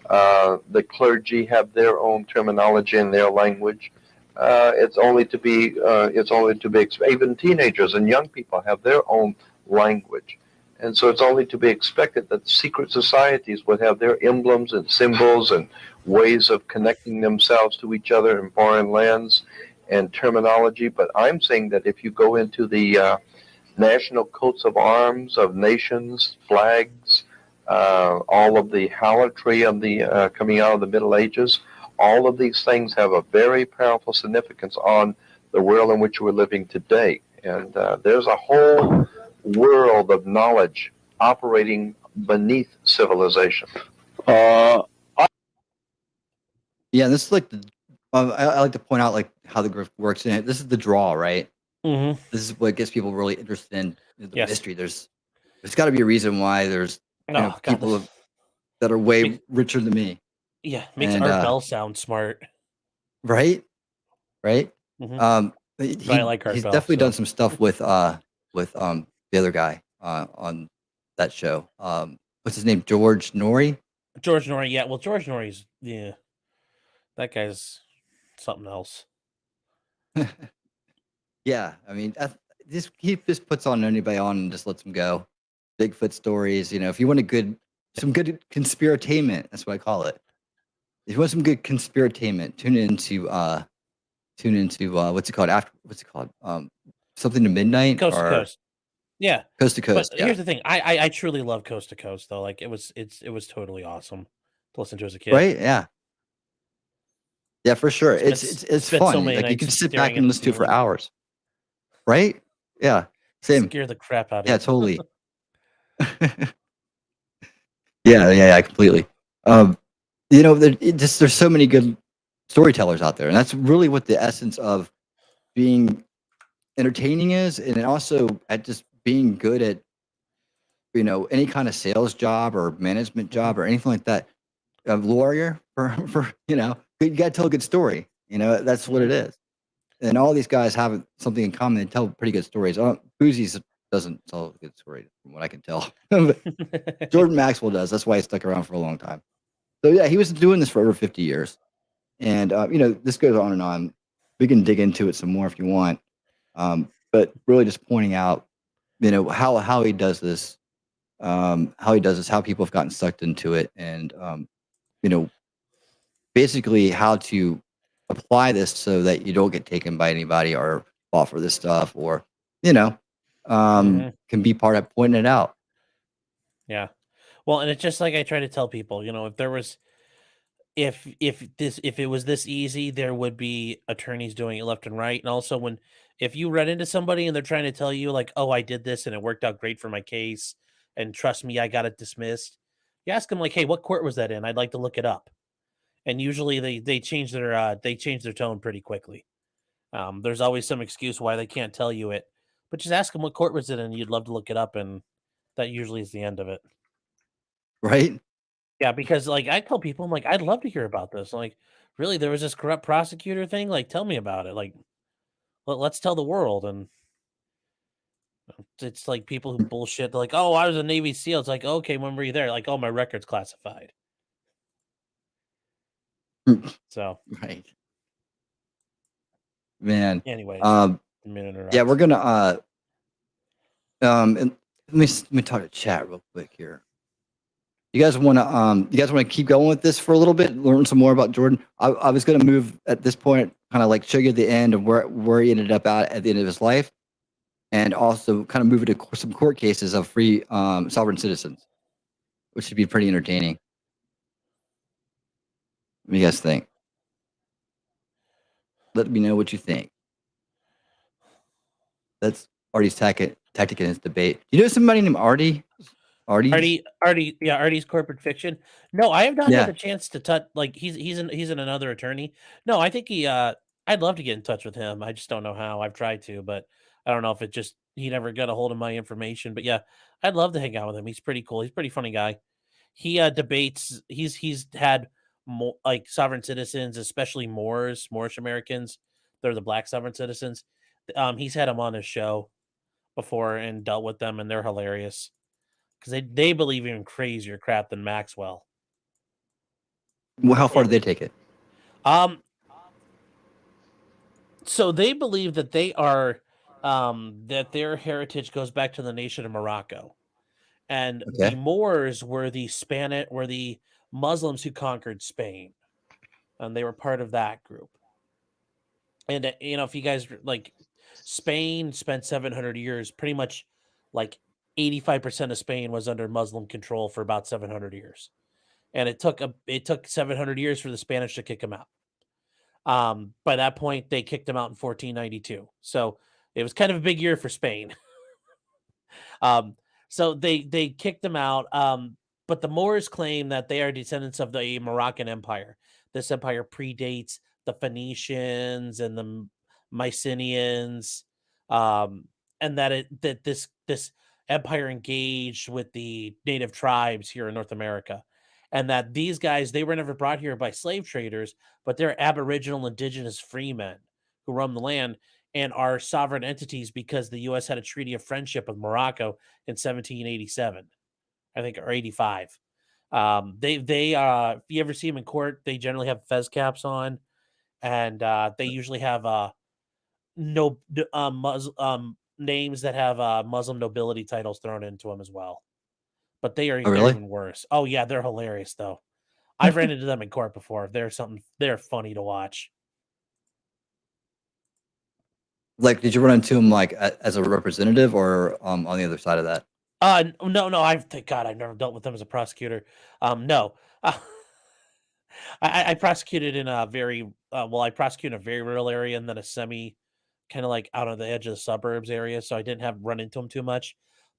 [SPEAKER 3] the clergy have their own terminology in their language. It's only to be even teenagers and young people have their own language, and so it's only to be expected that secret societies would have their emblems and symbols and ways of connecting themselves to each other in foreign lands and terminology. But I'm saying that if you go into the national coats of arms of nations, flags, all of the harlotry of the coming out of the Middle Ages, all of these things have a very powerful significance on the world in which we're living today. And there's a whole world of knowledge operating beneath civilization.
[SPEAKER 4] Yeah, this is like the. I like to point out like how the grift works in it. This is the draw, right?
[SPEAKER 6] Mm-hmm.
[SPEAKER 4] This is what gets people really interested in the
[SPEAKER 6] Yes.
[SPEAKER 4] mystery. There's got to be a reason why there's
[SPEAKER 6] Oh, God,
[SPEAKER 4] people that are way richer than me,
[SPEAKER 6] yeah, makes
[SPEAKER 4] and,
[SPEAKER 6] Art Bell sound smart.
[SPEAKER 4] right? Right.
[SPEAKER 6] Mhm.
[SPEAKER 4] He,
[SPEAKER 6] I like Art
[SPEAKER 4] he's
[SPEAKER 6] Bell,
[SPEAKER 4] definitely
[SPEAKER 6] so.
[SPEAKER 4] done some stuff with the other guy on that show. What's his name? George Norrie.
[SPEAKER 6] George Norrie, yeah. Well, George Norrie's that guy's something else.
[SPEAKER 4] Yeah, I mean, he just puts on anybody on and just lets them go. Bigfoot stories, if you want some good conspiratainment, that's what I call it. If you want some good conspiratainment, tune into what's it called? Something to midnight
[SPEAKER 6] Coast to
[SPEAKER 4] or
[SPEAKER 6] Coast. Yeah.
[SPEAKER 4] Coast to Coast.
[SPEAKER 6] But
[SPEAKER 4] Yeah.
[SPEAKER 6] here's the thing. I truly love Coast to Coast though. Like it was totally awesome to listen to as a kid.
[SPEAKER 4] Right? Yeah. Yeah, for sure. It's
[SPEAKER 6] spent
[SPEAKER 4] fun.
[SPEAKER 6] so many
[SPEAKER 4] Like you can
[SPEAKER 6] nights
[SPEAKER 4] sit
[SPEAKER 6] staring
[SPEAKER 4] back
[SPEAKER 6] at
[SPEAKER 4] and
[SPEAKER 6] the
[SPEAKER 4] listen to it for
[SPEAKER 6] ceiling.
[SPEAKER 4] hours. Right? Yeah. Same.
[SPEAKER 6] Scare the crap out of
[SPEAKER 4] Yeah,
[SPEAKER 6] you.
[SPEAKER 4] totally. Yeah, completely. There's so many good storytellers out there, and that's really what the essence of being entertaining is, and also at just being good at any kind of sales job or management job or anything like that. A lawyer for you got to tell a good story. That's what it is. and all these guys have something in common. They tell pretty good stories. Bouzy doesn't tell a good story from what I can tell. Jordan Maxwell does. That's why he stuck around for a long time. So yeah, he was doing this for over 50 years. And, this goes on and on. We can dig into it some more if you want. But really just pointing out, how he does this, how people have gotten sucked into it, and, basically how to apply this so that you don't get taken by anybody or fall for this stuff, or, can be part of pointing it out.
[SPEAKER 6] Yeah. Well, and it's just like I try to tell people, if there was, if it was this easy, there would be attorneys doing it left and right. And also if you run into somebody and they're trying to tell you like, oh, I did this and it worked out great for my case, and trust me, I got it dismissed. You ask them like, hey, what court was that in? I'd like to look it up. And usually they change their tone pretty quickly. There's always some excuse why they can't tell you it, but just ask them what court was it in. You'd love to look it up, and that usually is the end of it.
[SPEAKER 4] Right?
[SPEAKER 6] Yeah, because like I tell people, I'm like, I'd love to hear about this. Like, really, there was this corrupt prosecutor thing. Like, tell me about it. Like, let's tell the world. And it's like people who bullshit. They're like, oh, I was a Navy SEAL. It's like, okay, when were you there? Like, oh, my record's classified. So
[SPEAKER 4] Right. Man.
[SPEAKER 6] anyways,
[SPEAKER 4] Yeah, we're gonna and let me talk to chat real quick here. You guys wanna keep going with this for a little bit, learn some more about Jordan? I was gonna move at this point, kind of like show you the end of where he ended up at the end of his life, and also kind of move into some court cases of free sovereign citizens, which should be pretty entertaining. What do you guys think? Let me know what you think. That's Artie's tactic in his debate. You know somebody named Artie?
[SPEAKER 6] Artie's corporate fiction. No, I have not
[SPEAKER 4] Yeah.
[SPEAKER 6] had the chance to touch. Like he's in another attorney. No, I think I'd love to get in touch with him. I just don't know how. I've tried to, but I don't know if he never got a hold of my information. But yeah, I'd love to hang out with him. He's pretty cool. He's a pretty funny guy. He debates. He's had more like sovereign citizens, especially Moorish Americans. They're the black sovereign citizens. He's had them on his show before and dealt with them, and they're hilarious because they believe even crazier crap than Maxwell.
[SPEAKER 4] Well, how far did they take it?
[SPEAKER 6] So they believe that they are that their heritage goes back to the nation of Morocco, and
[SPEAKER 4] Okay.
[SPEAKER 6] the Moors were the Muslims who conquered Spain, and they were part of that group. And if you guys like, Spain spent 700 years, pretty much like 85% of Spain was under Muslim control for about 700 years. And it took 700 years for the Spanish to kick them out. By that point, they kicked them out in 1492. So it was kind of a big year for Spain. So they kicked them out. But the Moors claim that they are descendants of the Moroccan Empire. This empire predates the Phoenicians and the Mycenaeans, and that this empire engaged with the native tribes here in North America, and that these guys, they were never brought here by slave traders, but they're Aboriginal indigenous freemen who roam the land and are sovereign entities because the U.S. had a treaty of friendship with Morocco in 1787, I think, or 85. If you ever see them in court, they generally have fez caps on, and they usually have names that have Muslim nobility titles thrown into them as well. But they're
[SPEAKER 4] really?
[SPEAKER 6] even worse. Oh yeah, they're hilarious though. I've ran into them in court before. They're funny to watch.
[SPEAKER 4] Like, did you run into him like as a representative or on the other side of that?
[SPEAKER 6] No. Thank God I've never dealt with them as a prosecutor. No. I prosecuted in a very I prosecuted in a very rural area and then a semi kind of like out on the edge of the suburbs area, so I didn't have run into them too much.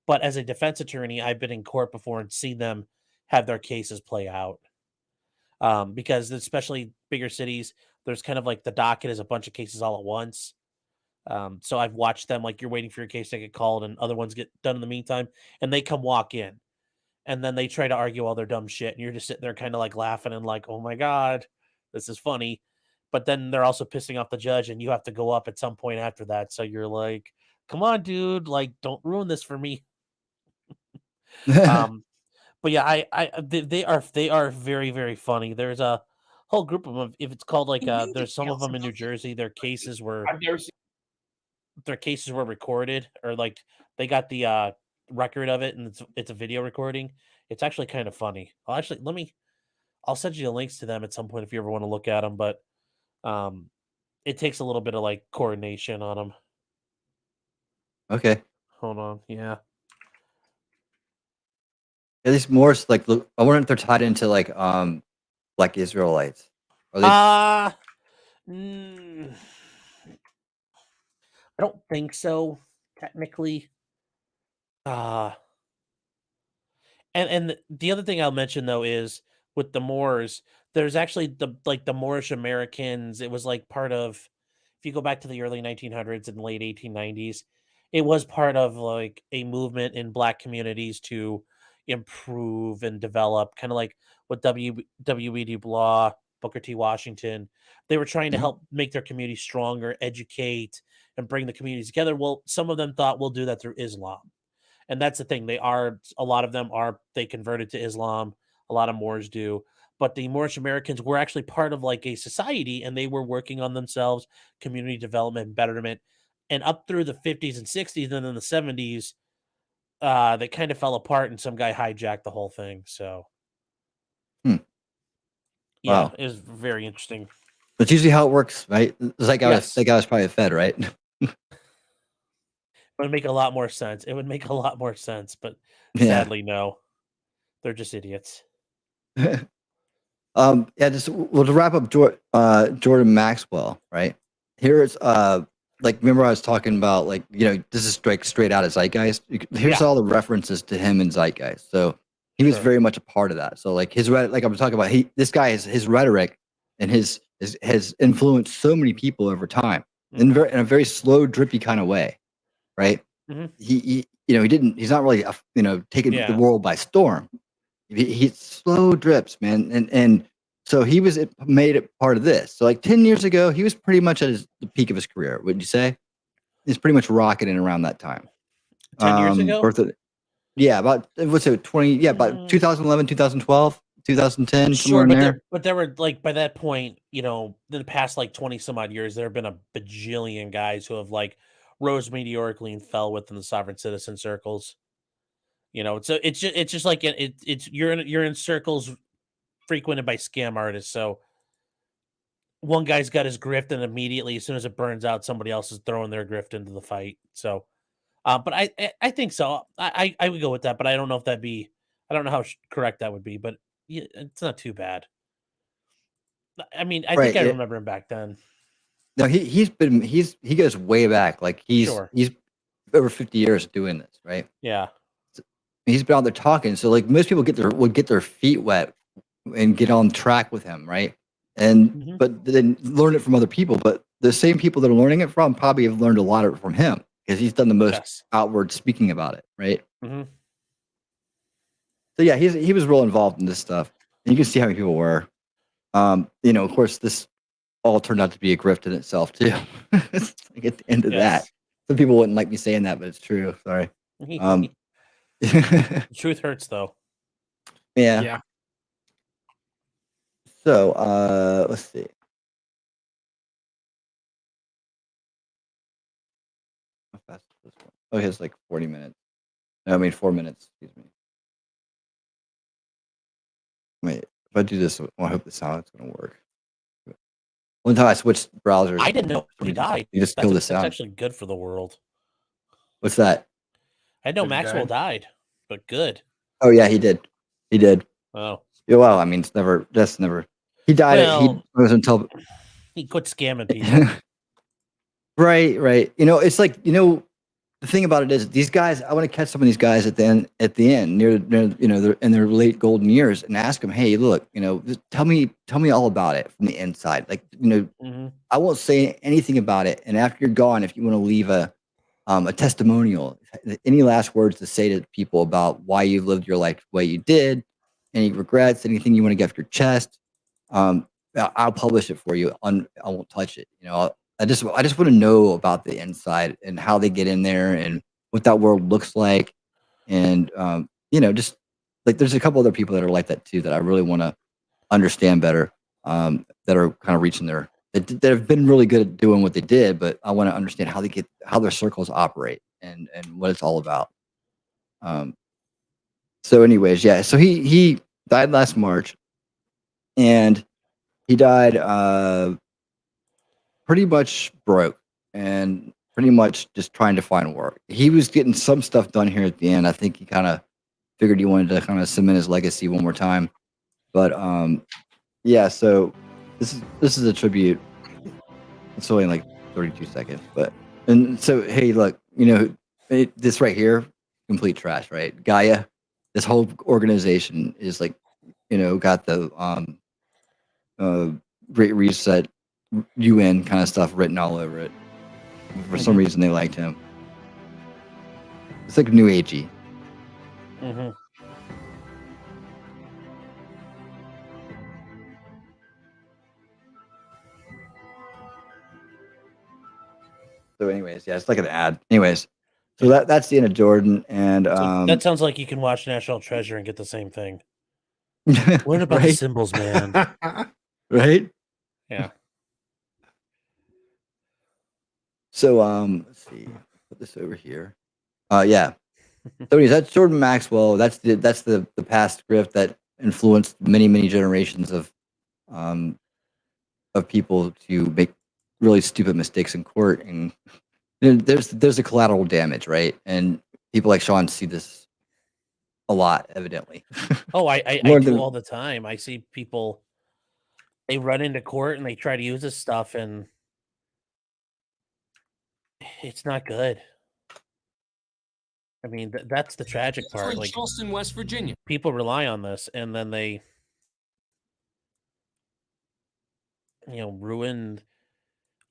[SPEAKER 6] But as a defense attorney, I've been in court before and seen them have their cases play out. Because especially bigger cities, there's kind of like the docket is a bunch of cases all at once. So I've watched them, like you're waiting for your case to get called and other ones get done in the meantime, and they come walk in and then they try to argue all their dumb shit. And you're just sitting there kind of like laughing and like, oh my God, this is funny. but then they're also pissing off the judge, and you have to go up at some point after that. So you're like, come on, dude, like don't ruin this for me. But yeah, they are very, very funny. There's a whole group of them. If it's called like there's some of them in New Jersey. Their cases were recorded, or like they got the record of it, and it's a video recording. It's actually kind of funny. I'll send you the links to them at some point if you ever want to look at them. But it takes a little bit of like coordination on them.
[SPEAKER 4] Okay.
[SPEAKER 6] Hold on, yeah.
[SPEAKER 4] At least Moors, like, look, I wonder if they're tied into like Israelites. Are they?
[SPEAKER 6] I don't think so, technically. And the other thing I'll mention though is with the Moors, there's actually the Moorish Americans. It was like part of, if you go back to the early 1900s and late 1890s, it was part of like a movement in Black communities to improve and develop, kind of like what W.E. Du Bois, Booker T. Washington. They were trying to help make their community stronger, educate, and bring the communities together. Well, some of them thought we'll do that through Islam. And that's the thing. A lot of them they converted to Islam. A lot of Moors do. But the Moorish Americans were actually part of like a society, and they were working on themselves, community development, and betterment. And up through the 50s and 60s, and then the 70s, they kind of fell apart, and some guy hijacked the whole thing. So, yeah,
[SPEAKER 4] Wow.
[SPEAKER 6] it was very interesting.
[SPEAKER 4] That's usually how it works, right? That guy
[SPEAKER 6] Yes.
[SPEAKER 4] was probably fed, right?
[SPEAKER 6] It would make a lot more sense. But
[SPEAKER 4] Yeah.
[SPEAKER 6] sadly, no. They're just idiots.
[SPEAKER 4] Yeah, to wrap up Jordan Maxwell, right? Here's remember I was talking about this is straight out of Zeitgeist. Here's all the references to him in Zeitgeist. So he was very much a part of that. So like his like I'm talking about, his rhetoric and has influenced so many people over time in a very slow, drippy kind of way, right? He's not really taking the world by storm. He's slow drips, man, and so he made it part of this. So like 10 years ago, he was pretty much at the peak of his career. Wouldn't you say? He's pretty much rocketing around that time.
[SPEAKER 6] 10 years ago?
[SPEAKER 4] About 20? Yeah, about 2011, 2012, 2010, somewhere in there.
[SPEAKER 6] But there were like by that point, in the past like 20 some odd years, there have been a bajillion guys who have like rose meteorically and fell within the sovereign citizen circles. So it's just like you're in circles frequented by scam artists. So one guy's got his grift, and immediately as soon as it burns out, somebody else is throwing their grift into the fight. So, but I think so. I would go with that, but I don't know if I don't know how correct that would be, but yeah, it's not too bad. I mean, I think I remember him back then.
[SPEAKER 4] No, he goes way back. Like he's over 50 years doing this, right?
[SPEAKER 6] Yeah.
[SPEAKER 4] He's been out there talking. So like most people would get their feet wet and get on track with him, right? And but then learn it from other people. But the same people that are learning it from probably have learned a lot of it from him, because he's done the most outward speaking about it, right? So yeah, he was real involved in this stuff, and you can see how many people were. Of course, this all turned out to be a grift in itself too. Like at the end of that, some people wouldn't like me saying that, but it's true. Sorry.
[SPEAKER 6] The truth hurts, though.
[SPEAKER 4] Yeah. So let's see. How fast is this one? Oh, it's like 40 minutes. No, I mean 4 minutes. Excuse me. Wait, if I do this, I hope the sound's gonna work. One time I switched browsers.
[SPEAKER 6] I didn't know he died.
[SPEAKER 4] You just killed the sound.
[SPEAKER 6] That's actually good for the world.
[SPEAKER 4] What's that?
[SPEAKER 6] I know Maxwell died, but good.
[SPEAKER 4] Oh yeah, he did.
[SPEAKER 6] Oh.
[SPEAKER 4] Yeah, well, I mean, that's never. He died. He was until
[SPEAKER 6] he quit scamming people.
[SPEAKER 4] Right. It's like the thing about it is these guys. I want to catch some of these guys at the end, near they're in their late golden years, and ask them, hey, look, tell me all about it from the inside. Like, I won't say anything about it, and after you're gone, if you want to leave a testimonial, any last words to say to people about why you lived your life the way you did, any regrets, anything you want to get off your chest, I'll publish it for you. I won't touch it. You know, I just want to know about the inside and how they get in there and what that world looks like. And, you know, just like there's a couple other people that are like that too, that I really want to understand better, that are kind of reaching that have been really good at doing what they did, but I want to understand how their circles operate and what it's all about. So anyways, yeah, so he died last March, and he died pretty much broke and pretty much just trying to find work. He was getting some stuff done here at the end. I think he kind of figured he wanted to kind of cement his legacy one more time. But yeah, so this is a tribute. It's only like 32 seconds, and so hey, look, you know, this right here, complete trash, right? Gaia, this whole organization is like, you know, got the Great Reset, UN kind of stuff written all over it. For some reason, they liked him. It's like new agey.
[SPEAKER 6] Mm-hmm.
[SPEAKER 4] So anyways, yeah, it's like an ad. Anyways, so that's the end of Jordan. And
[SPEAKER 6] So that sounds like you can watch National Treasure and get the same thing. Learn about the symbols, man.
[SPEAKER 4] Right?
[SPEAKER 6] Yeah.
[SPEAKER 4] So let's see. Put this over here. Yeah. So anyways, that's Jordan Maxwell. That's the past grift that influenced many generations of people to make really stupid mistakes in court, and there's a collateral damage, right? And people like Sean see this a lot, evidently.
[SPEAKER 6] Oh, I do all the time. I see people, they run into court and they try to use this stuff, and it's not good. I mean, that's the tragic part. Like
[SPEAKER 11] Charleston, West Virginia.
[SPEAKER 6] People rely on this, and then they, you know, ruin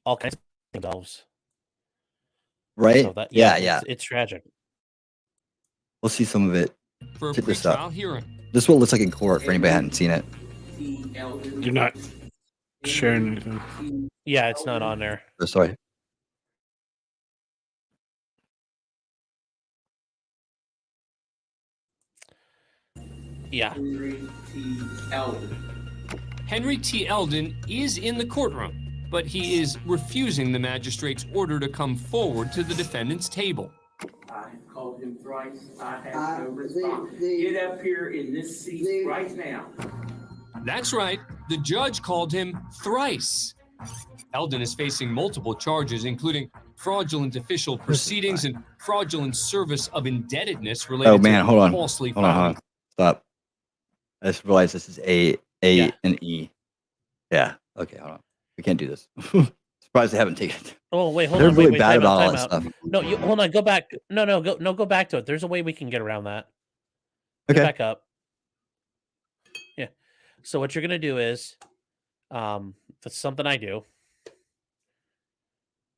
[SPEAKER 6] all kinds of themselves.
[SPEAKER 4] Right?
[SPEAKER 6] So that,
[SPEAKER 4] yeah.
[SPEAKER 6] It's tragic.
[SPEAKER 4] We'll see some of it.
[SPEAKER 11] For a
[SPEAKER 4] Check this out.
[SPEAKER 11] pre-trial hearing.
[SPEAKER 4] This is what it looks like in court for anybody who hadn't seen it.
[SPEAKER 7] You're not sharing anything.
[SPEAKER 6] Yeah, it's not on there.
[SPEAKER 4] Oh, sorry.
[SPEAKER 6] Yeah.
[SPEAKER 11] Henry T. Eldon is in the courtroom, but he is refusing the magistrate's order to come forward to the defendant's table.
[SPEAKER 12] I have called him thrice. I have no response. Get up here in this seat right now.
[SPEAKER 11] That's right. The judge called him thrice. Eldon is facing multiple charges, including fraudulent official proceedings and fraudulent service of indebtedness related to falsely
[SPEAKER 4] Hold on. Stop. I just realized this is A and E. Yeah. Okay, hold on. We can't do this. Surprised they haven't taken it.
[SPEAKER 6] Oh wait, hold
[SPEAKER 4] They're
[SPEAKER 6] on.
[SPEAKER 4] really
[SPEAKER 6] Wait,
[SPEAKER 4] bad
[SPEAKER 6] time
[SPEAKER 4] about
[SPEAKER 6] out,
[SPEAKER 4] all
[SPEAKER 6] time
[SPEAKER 4] that
[SPEAKER 6] out.
[SPEAKER 4] stuff.
[SPEAKER 6] No, hold on. Go back. Go back to it. There's a way we can get around that.
[SPEAKER 4] Okay.
[SPEAKER 6] Get back up. Yeah. So what you're gonna do is, that's something I do.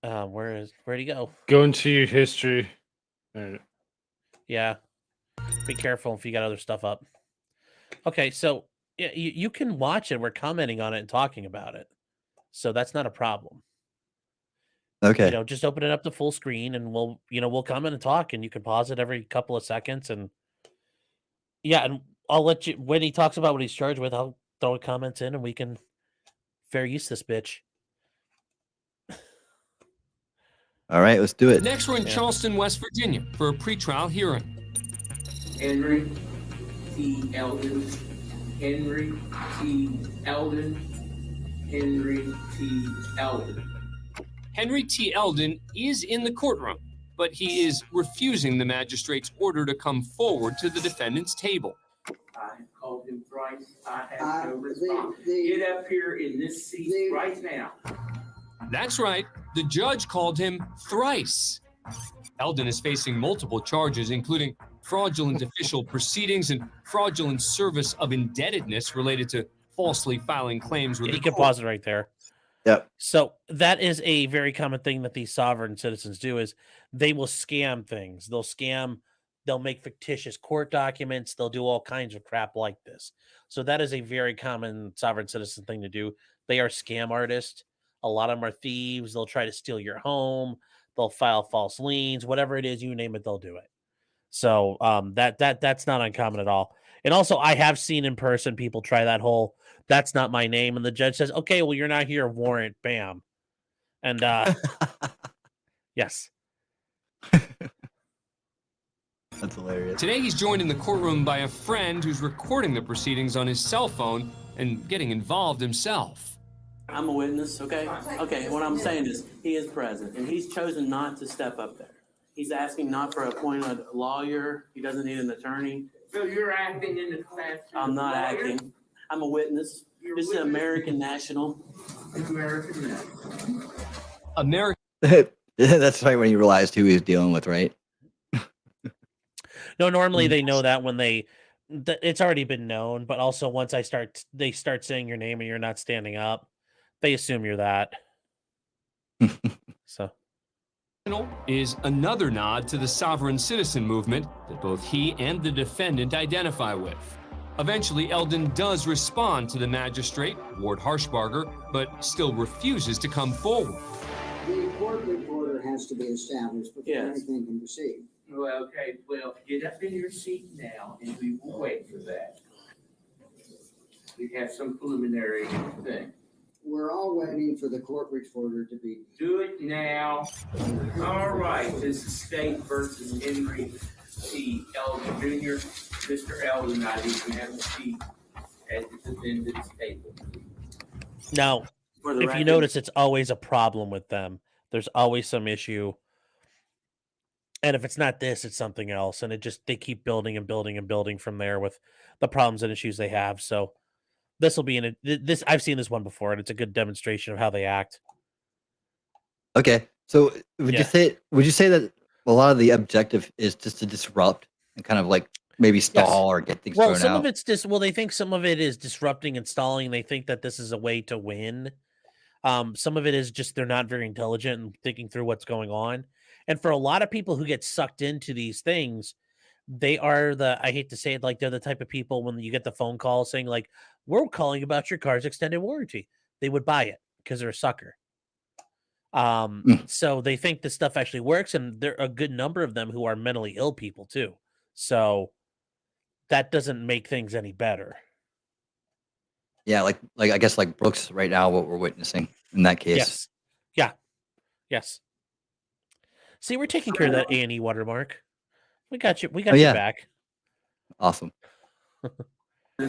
[SPEAKER 6] Where'd he go?
[SPEAKER 7] Go into your history. All right.
[SPEAKER 6] Yeah. Be careful if you got other stuff up. Okay, so yeah, you can watch it. We're commenting on it and talking about it, so that's not a problem.
[SPEAKER 4] Okay.
[SPEAKER 6] You know, just open it up to full screen, and we'll comment and talk, and you can pause it every couple of seconds, and yeah, and I'll let you when he talks about what he's charged with. I'll throw comments in, and we can fair use this bitch.
[SPEAKER 4] All right, let's do it.
[SPEAKER 11] Next, we're in Charleston, West Virginia, for a pretrial hearing.
[SPEAKER 12] Henry T. Eldon. Henry T. Eldon. Henry T. Eldon.
[SPEAKER 11] Henry T. Eldon is in the courtroom, but he is refusing the magistrate's order to come forward to the defendant's table.
[SPEAKER 12] I have called him thrice. I have no response. Get up here in this seat right now.
[SPEAKER 11] That's right. The judge called him thrice. Eldon is facing multiple charges, including fraudulent official proceedings and fraudulent service of indebtedness related to falsely filing claims with
[SPEAKER 6] You can pause it right there.
[SPEAKER 4] Yep.
[SPEAKER 6] So that is a very common thing that these sovereign citizens do is they will scam things. They'll scam They'll make fictitious court documents. They'll do all kinds of crap like this. So that is a very common sovereign citizen thing to do. They are scam artists. A lot of them are thieves. They'll try to steal your home. They'll file false liens. Whatever it is, you name it, they'll do it. So that's not uncommon at all. And also, I have seen in person people try that whole "that's not my name," and the judge says, "Okay, well, you're not here. Warrant, bam." And yes.
[SPEAKER 4] That's hilarious.
[SPEAKER 11] Today, he's joined in the courtroom by a friend who's recording the proceedings on his cell phone and getting involved himself.
[SPEAKER 13] I'm a witness, okay? Okay, what I'm saying is he is present, and he's chosen not to step up there. He's asking not for an appointed lawyer. He doesn't need an attorney.
[SPEAKER 12] So you're acting in the capacity of
[SPEAKER 13] I'm not
[SPEAKER 12] lawyer?
[SPEAKER 13] acting. I'm a witness. This is an American national.
[SPEAKER 12] American national.
[SPEAKER 11] American.
[SPEAKER 4] That's right when he realized who he was dealing with, right?
[SPEAKER 6] No, normally they know that when it's already been known, but also once they start saying your name and you're not standing up, they assume you're that. So
[SPEAKER 11] is another nod to the sovereign citizen movement that both he and the defendant identify with. Eventually, Eldon does respond to the magistrate, Ward Harshbarger, but still refuses to come forward.
[SPEAKER 14] The court reporter has to be established before
[SPEAKER 13] Yes.
[SPEAKER 14] anything can proceed.
[SPEAKER 12] Well, okay, well, get up in your seat now and we will wait for that. We have some preliminary thing.
[SPEAKER 14] We're all waiting for the court reporter to be.
[SPEAKER 12] Do it now. All right, this is State versus Henry C. Eldon Jr. Mr. Eldon, I need to have a seat at the defendant's table.
[SPEAKER 6] now,
[SPEAKER 13] For the
[SPEAKER 6] if you
[SPEAKER 13] record,
[SPEAKER 6] notice, it's always a problem with them. There's always some issue. And if it's not this, it's something else. And they keep building and building and building from there with the problems and issues they have. So this will be this. I've seen this one before, and it's a good demonstration of how they act.
[SPEAKER 4] Okay, so would
[SPEAKER 6] Yeah.
[SPEAKER 4] you say that a lot of the objective is just to disrupt and kind of like maybe stall or get things
[SPEAKER 6] Well,
[SPEAKER 4] thrown
[SPEAKER 6] some
[SPEAKER 4] out?
[SPEAKER 6] of it's they think some of it is disrupting and stalling. They think that this is a way to win. Some of it is just they're not very intelligent and thinking through what's going on. And for a lot of people who get sucked into these things, they are I hate to say it, like they're the type of people when you get the phone call saying like, we're calling about your car's extended warranty. They would buy it because they're a sucker. So they think this stuff actually works, and there are a good number of them who are mentally ill people too. So that doesn't make things any better.
[SPEAKER 4] Yeah, like I guess like Brooks right now, what we're witnessing in that case.
[SPEAKER 6] Yes. Yeah. Yes. See, we're taking care of that A&E watermark. We got you. We got you back.
[SPEAKER 4] Awesome.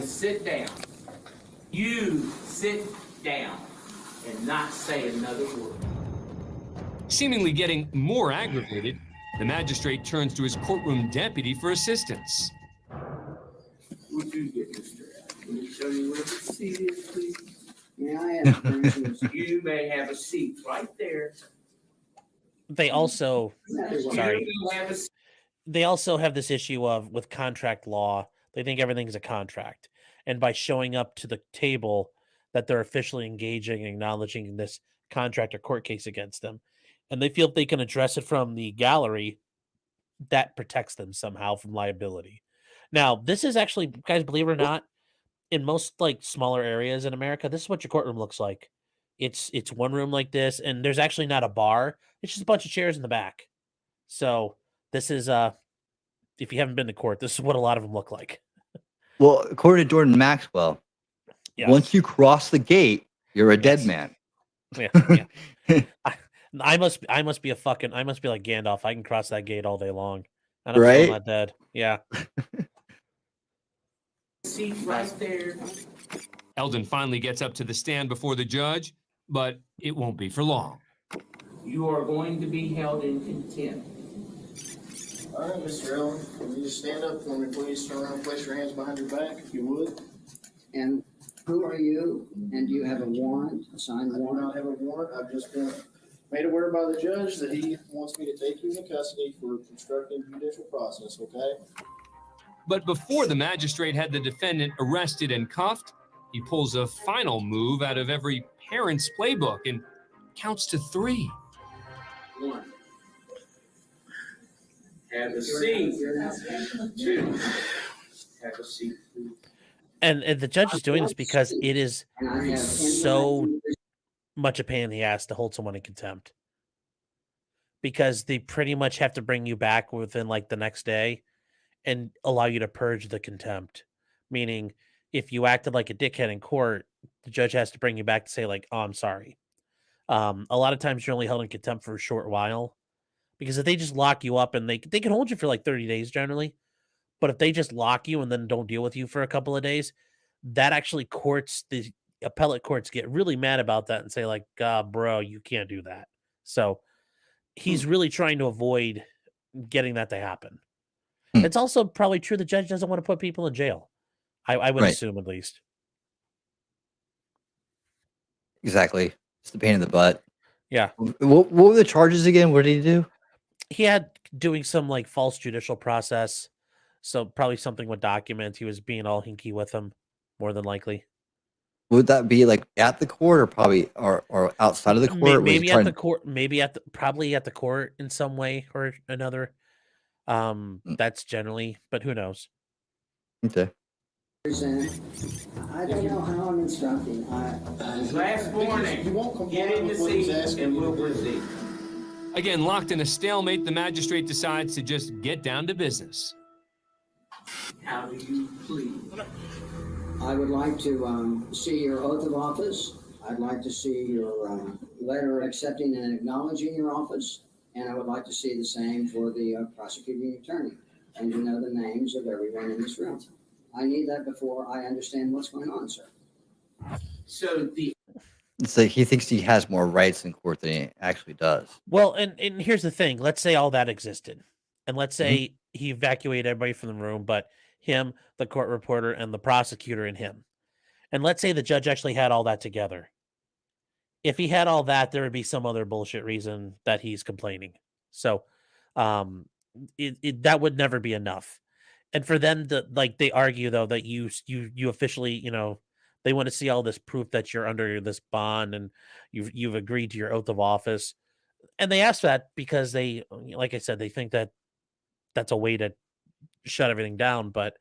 [SPEAKER 12] Sit down. You sit down and not say another word.
[SPEAKER 11] Seemingly getting more aggravated, the magistrate turns to his courtroom deputy for assistance.
[SPEAKER 12] Would you get Mr. Allen? Will you show you where the seat is, please?
[SPEAKER 14] May I ask permission?
[SPEAKER 12] You may have a seat right there.
[SPEAKER 6] They also, sorry,
[SPEAKER 12] You have a
[SPEAKER 6] they also have this issue with contract law. They think everything's a contract, and by showing up to the table, that they're officially engaging and acknowledging this contract or court case against them, and they feel if they can address it from the gallery, that protects them somehow from liability. Now, this is actually, guys, believe it or not, in most like smaller areas in America, this is what your courtroom looks like. It's one room like this, and there's actually not a bar. It's just a bunch of chairs in the back. So this is if you haven't been to court, this is what a lot of them look like.
[SPEAKER 4] Well, according to Jordan Maxwell, once you cross the gate, you're a dead man.
[SPEAKER 6] Yeah. I must be like Gandalf. I can cross that gate all day long, and I'm still not dead. Yeah.
[SPEAKER 12] seat right there.
[SPEAKER 11] Eldon finally gets up to the stand before the judge, but it won't be for long.
[SPEAKER 12] You are going to be held in contempt.
[SPEAKER 15] All right, Mr. Allen, will you just stand up for me, please? Turn around and place your hands behind your back, if you would.
[SPEAKER 14] And who are you? And do you have a warrant, a signed
[SPEAKER 15] I do
[SPEAKER 14] warrant?
[SPEAKER 15] not have a warrant. I've just been made aware by the judge that he wants me to take you into custody for obstructing judicial process, okay?
[SPEAKER 11] But before the magistrate had the defendant arrested and cuffed, he pulls a final move out of every parent's playbook and counts to 3.
[SPEAKER 12] 1. Have a seat. Two. Have a seat, please.
[SPEAKER 6] And the judge is doing this because it is so much a pain in the ass to hold someone in contempt. Because they pretty much have to bring you back within like the next day and allow you to purge the contempt. Meaning, if you acted like a dickhead in court, the judge has to bring you back to say like, "Oh, I'm sorry." A lot of times you're only held in contempt for a short while, because if they just lock you up and they can hold you for like 30 days generally, but if they just lock you and then don't deal with you for a couple of days, that actually the appellate courts get really mad about that and say like, "God, bro, you can't do that." So he's really trying to avoid getting that to happen. It's also probably true the judge doesn't want to put people in jail. I would
[SPEAKER 4] Right.
[SPEAKER 6] assume, at least.
[SPEAKER 4] Exactly. It's the pain in the butt.
[SPEAKER 6] Yeah.
[SPEAKER 4] What were the charges again? What did he do?
[SPEAKER 6] He had doing some like false judicial process. So probably something with documents. He was being all hinky with them, more than likely.
[SPEAKER 4] Would that be like at the court or probably or outside of the court? Was he
[SPEAKER 6] Maybe at
[SPEAKER 4] trying
[SPEAKER 6] the court, probably at the court in some way or another. That's generally, but who knows?
[SPEAKER 4] Okay.
[SPEAKER 14] I don't know how I'm instructing.
[SPEAKER 12] Last warning. Get in the seat and we'll proceed.
[SPEAKER 11] Again, locked in a stalemate, the magistrate decides to just get down to business.
[SPEAKER 12] How do you plead?
[SPEAKER 14] I would like to see your oath of office. I'd like to see your letter accepting and acknowledging your office. And I would like to see the same for the prosecuting attorney, and to know the names of everyone in this room. I need that before I understand what's going on, sir.
[SPEAKER 12] So
[SPEAKER 4] It's like he thinks he has more rights in court than he actually does.
[SPEAKER 6] Well, and here's the thing. Let's say all that existed. And let's say he evacuated everybody from the room, but him, the court reporter, and the prosecutor and him. And let's say the judge actually had all that together. If he had all that, there would be some other bullshit reason that he's complaining. So that would never be enough. And for them to they argue though that you officially, they want to see all this proof that you're under this bond and you've agreed to your oath of office. And they ask that because they, like I said, they think that that's a way to shut everything down. But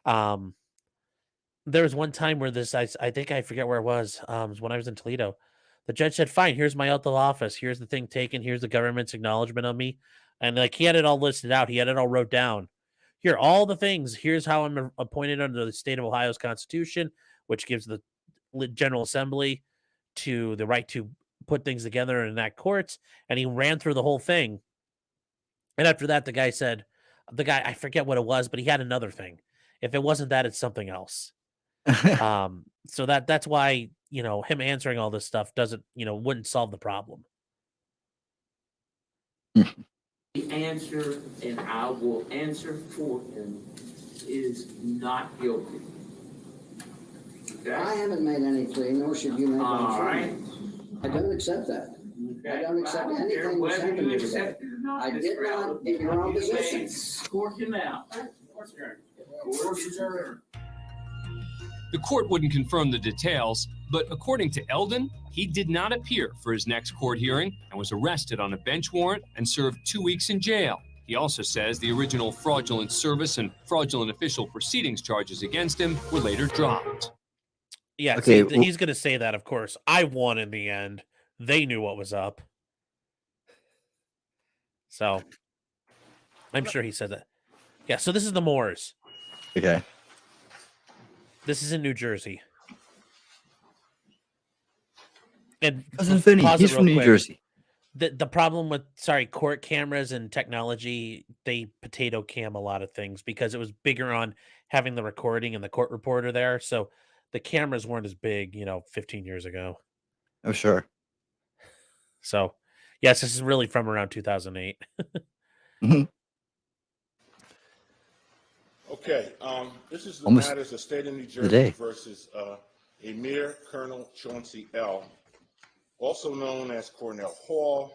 [SPEAKER 6] there was one time where I think I forget where it was when I was in Toledo. The judge said, "Fine, here's my oath of office. Here's the thing taken. Here's the government's acknowledgement of me." And he had it all listed out. He had it all wrote down. Here, all the things. Here's how I'm appointed under the state of Ohio's Constitution, which gives the General Assembly to the right to put things together and enact courts. And he ran through the whole thing. And after that, the guy, I forget what it was, but he had another thing. If it wasn't that, it's something else. So that's why, him answering all this stuff wouldn't solve the problem.
[SPEAKER 12] The answer, and I will answer for him, is not guilty. Okay?
[SPEAKER 14] I haven't made any plea, nor should you make one
[SPEAKER 12] All
[SPEAKER 14] for
[SPEAKER 12] right.
[SPEAKER 14] me. I don't accept that.
[SPEAKER 12] Okay.
[SPEAKER 14] I don't accept
[SPEAKER 12] I don't care
[SPEAKER 14] anything that's
[SPEAKER 12] whether
[SPEAKER 14] happened
[SPEAKER 12] you
[SPEAKER 14] to me today.
[SPEAKER 12] accept it or not,
[SPEAKER 14] I
[SPEAKER 12] Mr.
[SPEAKER 14] did not
[SPEAKER 12] Allen.
[SPEAKER 14] get your own
[SPEAKER 12] You
[SPEAKER 14] position.
[SPEAKER 12] may Escort him out. Court's adjourned.
[SPEAKER 11] The court wouldn't confirm the details, but according to Eldon, he did not appear for his next court hearing and was arrested on a bench warrant and served 2 weeks in jail. He also says the original fraudulent service and fraudulent official proceedings charges against him were later dropped.
[SPEAKER 6] Yeah,
[SPEAKER 4] Okay,
[SPEAKER 6] he's going to say that, of course. I won in the end. They knew what was up. So, I'm sure he said that. Yeah, so this is the Moors.
[SPEAKER 4] Okay.
[SPEAKER 6] This is in New Jersey. And
[SPEAKER 4] Cousin Vinny, he's from New Jersey.
[SPEAKER 6] The problem with court cameras and technology, they potato cam a lot of things because it was bigger on having the recording and the court reporter there. So the cameras weren't as big, 15 years ago.
[SPEAKER 4] Oh, sure.
[SPEAKER 6] So, yes, this is really from around 2008.
[SPEAKER 16] Okay, this is the
[SPEAKER 4] Almost
[SPEAKER 16] matters of State of New
[SPEAKER 4] the
[SPEAKER 16] Jersey
[SPEAKER 4] day.
[SPEAKER 16] versus Emir Colonel Chauncey L., also known as Cornell Hall,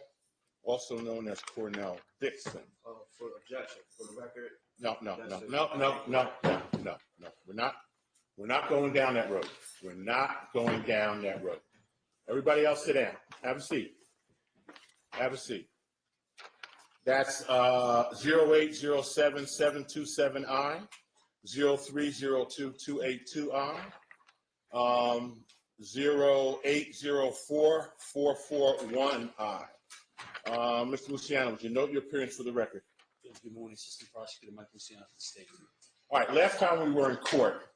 [SPEAKER 16] also known as Cornell Dixon.
[SPEAKER 15] For objection, for the record.
[SPEAKER 16] No. We're not going down that road. We're not going down that road. Everybody else sit down. Have a seat. Have a seat. That's 0807727I, 03022822I, 0804441I. Mr. Luciano, would you note your appearance for the record?
[SPEAKER 17] Good morning, Assistant Prosecutor Mike Luciano for the state.
[SPEAKER 16] All right, last time we were in court,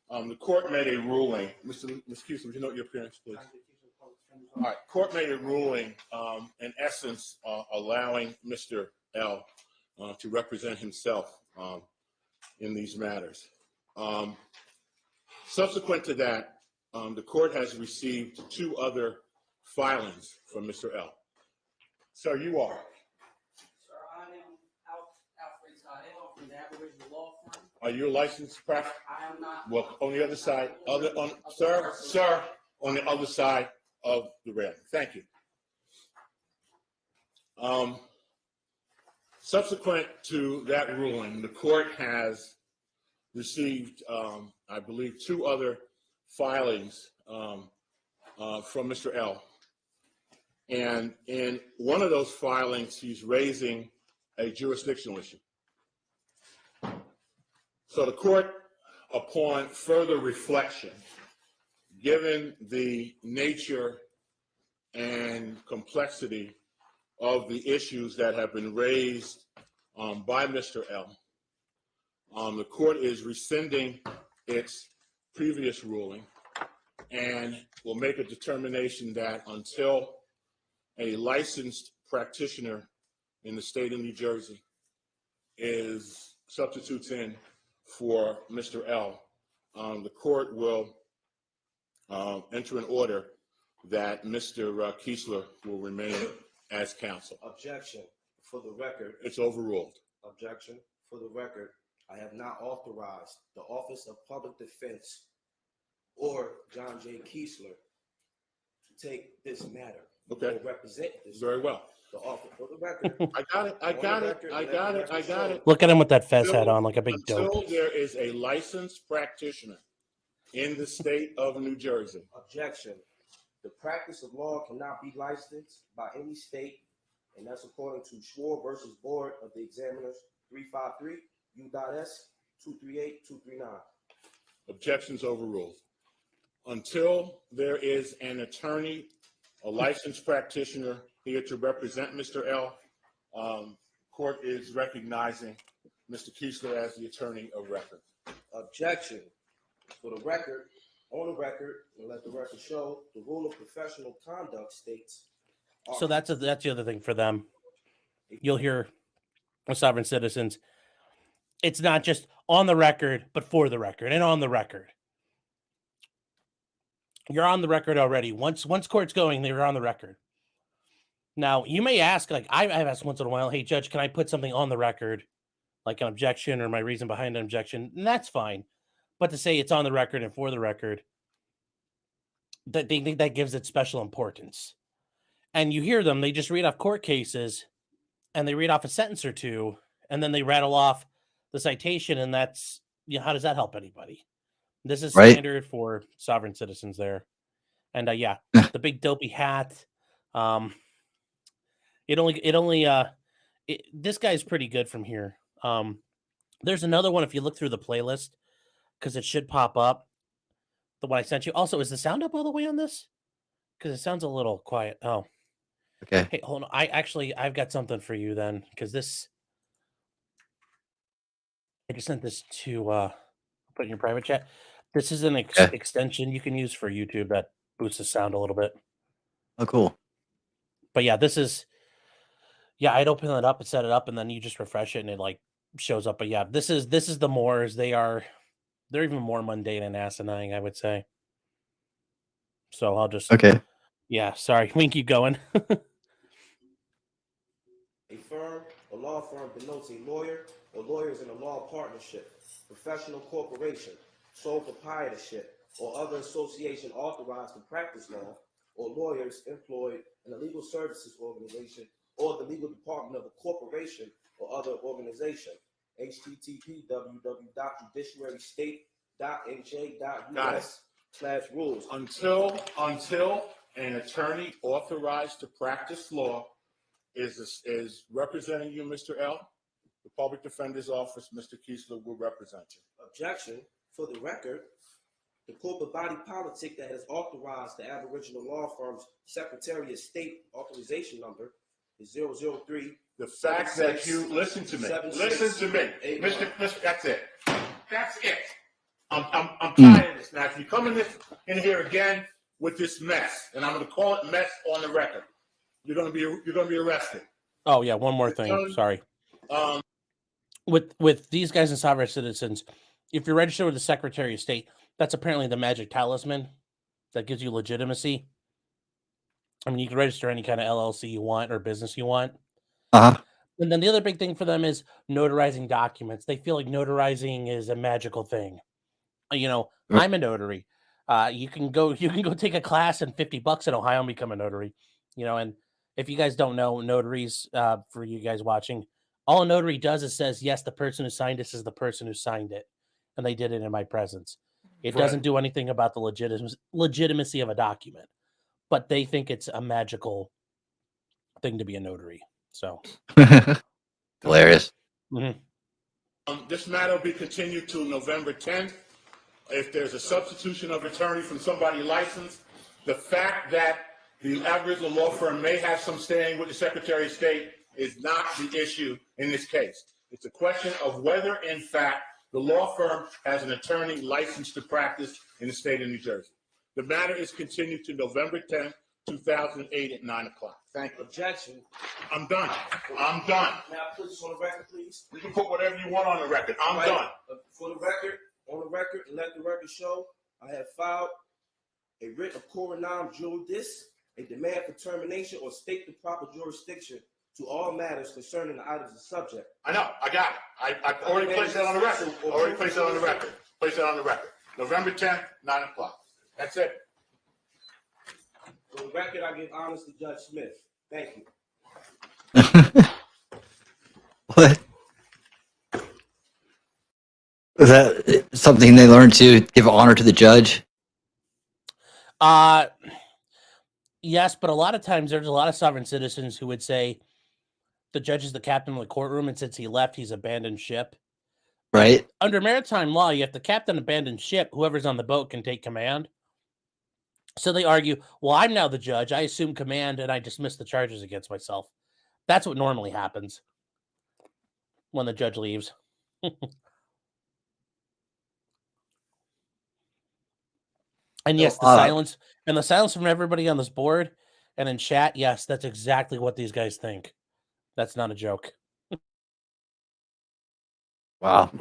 [SPEAKER 16] the court made a ruling. Ms. Keesler, would you note your appearance, please? All right, court made a ruling, in essence, allowing Mr. L to represent himself in these matters. Subsequent to that, the court has received 2 other filings from Mr. L. Sir, you are?
[SPEAKER 13] Sir, I am Alfred Scott from the Aboriginal Law Firm.
[SPEAKER 16] Are you a licensed practitioner?
[SPEAKER 13] I am not.
[SPEAKER 16] Well, on the other side, sir, on the other side of the railing. Thank you. Subsequent to that ruling, the court has received, I believe, 2 other filings from Mr. L. And in one of those filings, he's raising a jurisdictional issue. So the court, upon further reflection, given the nature and complexity of the issues that have been raised by Mr. L, the court is rescinding its previous ruling and will make a determination that until a licensed practitioner in the state of New Jersey substitutes in for Mr. L, the court will enter an order that Mr. Keesler will remain as counsel.
[SPEAKER 18] Objection. For the record.
[SPEAKER 16] It's overruled.
[SPEAKER 18] Objection. For the record, I have not authorized the Office of Public Defense or John J. Keesler to take this matter.
[SPEAKER 16] Okay.
[SPEAKER 18] Or represent this.
[SPEAKER 16] Very well.
[SPEAKER 18] The office. For the record.
[SPEAKER 16] I got it.
[SPEAKER 6] Look at him with that fez hat on like a big dope.
[SPEAKER 16] Until there is a licensed practitioner in the state of New Jersey.
[SPEAKER 18] Objection. The practice of law cannot be licensed by any state, and that's according to Schwar versus Board of the Examiners 353 U.S. 238239.
[SPEAKER 16] Objections overruled. Until there is an attorney, a licensed practitioner here to represent Mr. L, court is recognizing Mr. Keesler as the attorney of record.
[SPEAKER 18] Objection. For the record, on the record, and let the record show, the rule of professional conduct states.
[SPEAKER 6] So that's the other thing for them. You'll hear with sovereign citizens, it's not just on the record, but for the record and on the record. You're on the record already. Once court's going, they're on the record. Now, you may ask, like I've asked once in a while, hey, Judge, can I put something on the record, like an objection or my reason behind an objection? And that's fine. But to say it's on the record and for the record, that they think that gives it special importance. And you hear them, they just read off court cases and they read off a sentence or two, and then they rattle off the citation, and that's, how does that help anybody? This is standard for sovereign citizens there. And the big dopey hat. This guy's pretty good from here. There's another one if you look through the playlist, because it should pop up. The one I sent you. Also, is the sound up all the way on this? Because it sounds a little quiet. Oh.
[SPEAKER 4] Okay.
[SPEAKER 6] Hey, hold on. I've got something for you then, because I just sent this to put in your private chat. This is an extension you can use for YouTube that boosts the sound a little bit.
[SPEAKER 4] Oh, cool.
[SPEAKER 6] But this is, I'd open it up and set it up, and then you just refresh it, and it shows up. But this is the Moors. They're even more mundane and asinine, I would say. So I'll just sorry, we can keep going.
[SPEAKER 18] A firm, a law firm denotes a lawyer or lawyers in a law partnership, professional corporation, sole proprietorship, or other association authorized to practice law, or lawyers employed in a legal services organization or the legal department of a corporation or other organization. http://www.judiciarystate.nj.us/rules.
[SPEAKER 16] Until an attorney authorized to practice law is representing you, Mr. L. The Public Defender's Office, Mr. Kiesler, will represent you.
[SPEAKER 18] Objection. For the record, the corporate body politic that has authorized the Aboriginal law firm's Secretary of State authorization number is 003.
[SPEAKER 16] The fact that you listen to me, Mr. That's it. That's it. I'm tired of this. Now, if you come in here again with this mess, and I'm going to call it mess on the record, you're going to be arrested.
[SPEAKER 6] Oh yeah, one more thing. Sorry. With these guys and sovereign citizens, if you're registered with the Secretary of State, that's apparently the magic talisman that gives you legitimacy. I mean, you can register any kind of LLC you want or business you want. And then the other big thing for them is notarizing documents. They feel like notarizing is a magical thing. You know, I'm a notary. You can go take a class and $50 in Ohio and become a notary. You know, and if you guys don't know notaries, for you guys watching, all a notary does is says, yes, the person who signed this is the person who signed it. And they did it in my presence. It doesn't do anything about the legitimacy of a document, but they think it's a magical thing to be a notary. So
[SPEAKER 4] hilarious.
[SPEAKER 16] This matter will be continued to November 10th. If there's a substitution of attorney from somebody licensed, the fact that the Aboriginal law firm may have some standing with the Secretary of State is not the issue in this case. It's a question of whether, in fact, the law firm has an attorney licensed to practice in the state of New Jersey. The matter is continued to November 10th, 2008 at 9 o'clock. Thank you.
[SPEAKER 18] Objection.
[SPEAKER 16] I'm done. I'm done.
[SPEAKER 18] Now put this on the record, please.
[SPEAKER 16] You can put whatever you want on the record. I'm done.
[SPEAKER 18] For the record, on the record, and let the record show, I have filed a writ of coronam juris, a demand for termination or state the proper jurisdiction to all matters concerning the items of subject.
[SPEAKER 16] I know. I got it. I already placed it on the record. Place it on the record. November 10th, 9 o'clock. That's it.
[SPEAKER 18] For the record, I give honors to Judge Smith. Thank you.
[SPEAKER 4] What? Is that something they learned to give honor to the judge?
[SPEAKER 6] Yes, but a lot of times there's a lot of sovereign citizens who would say the judge is the captain of the courtroom, and since he left, he's abandoned ship.
[SPEAKER 4] Right.
[SPEAKER 6] Under maritime law, if the captain abandons ship, whoever's on the boat can take command. So they argue, well, I'm now the judge. I assume command, and I dismiss the charges against myself. That's what normally happens when the judge leaves. And yes, the silence from everybody on this board and in chat, yes, that's exactly what these guys think. That's not a joke.
[SPEAKER 4] Wow.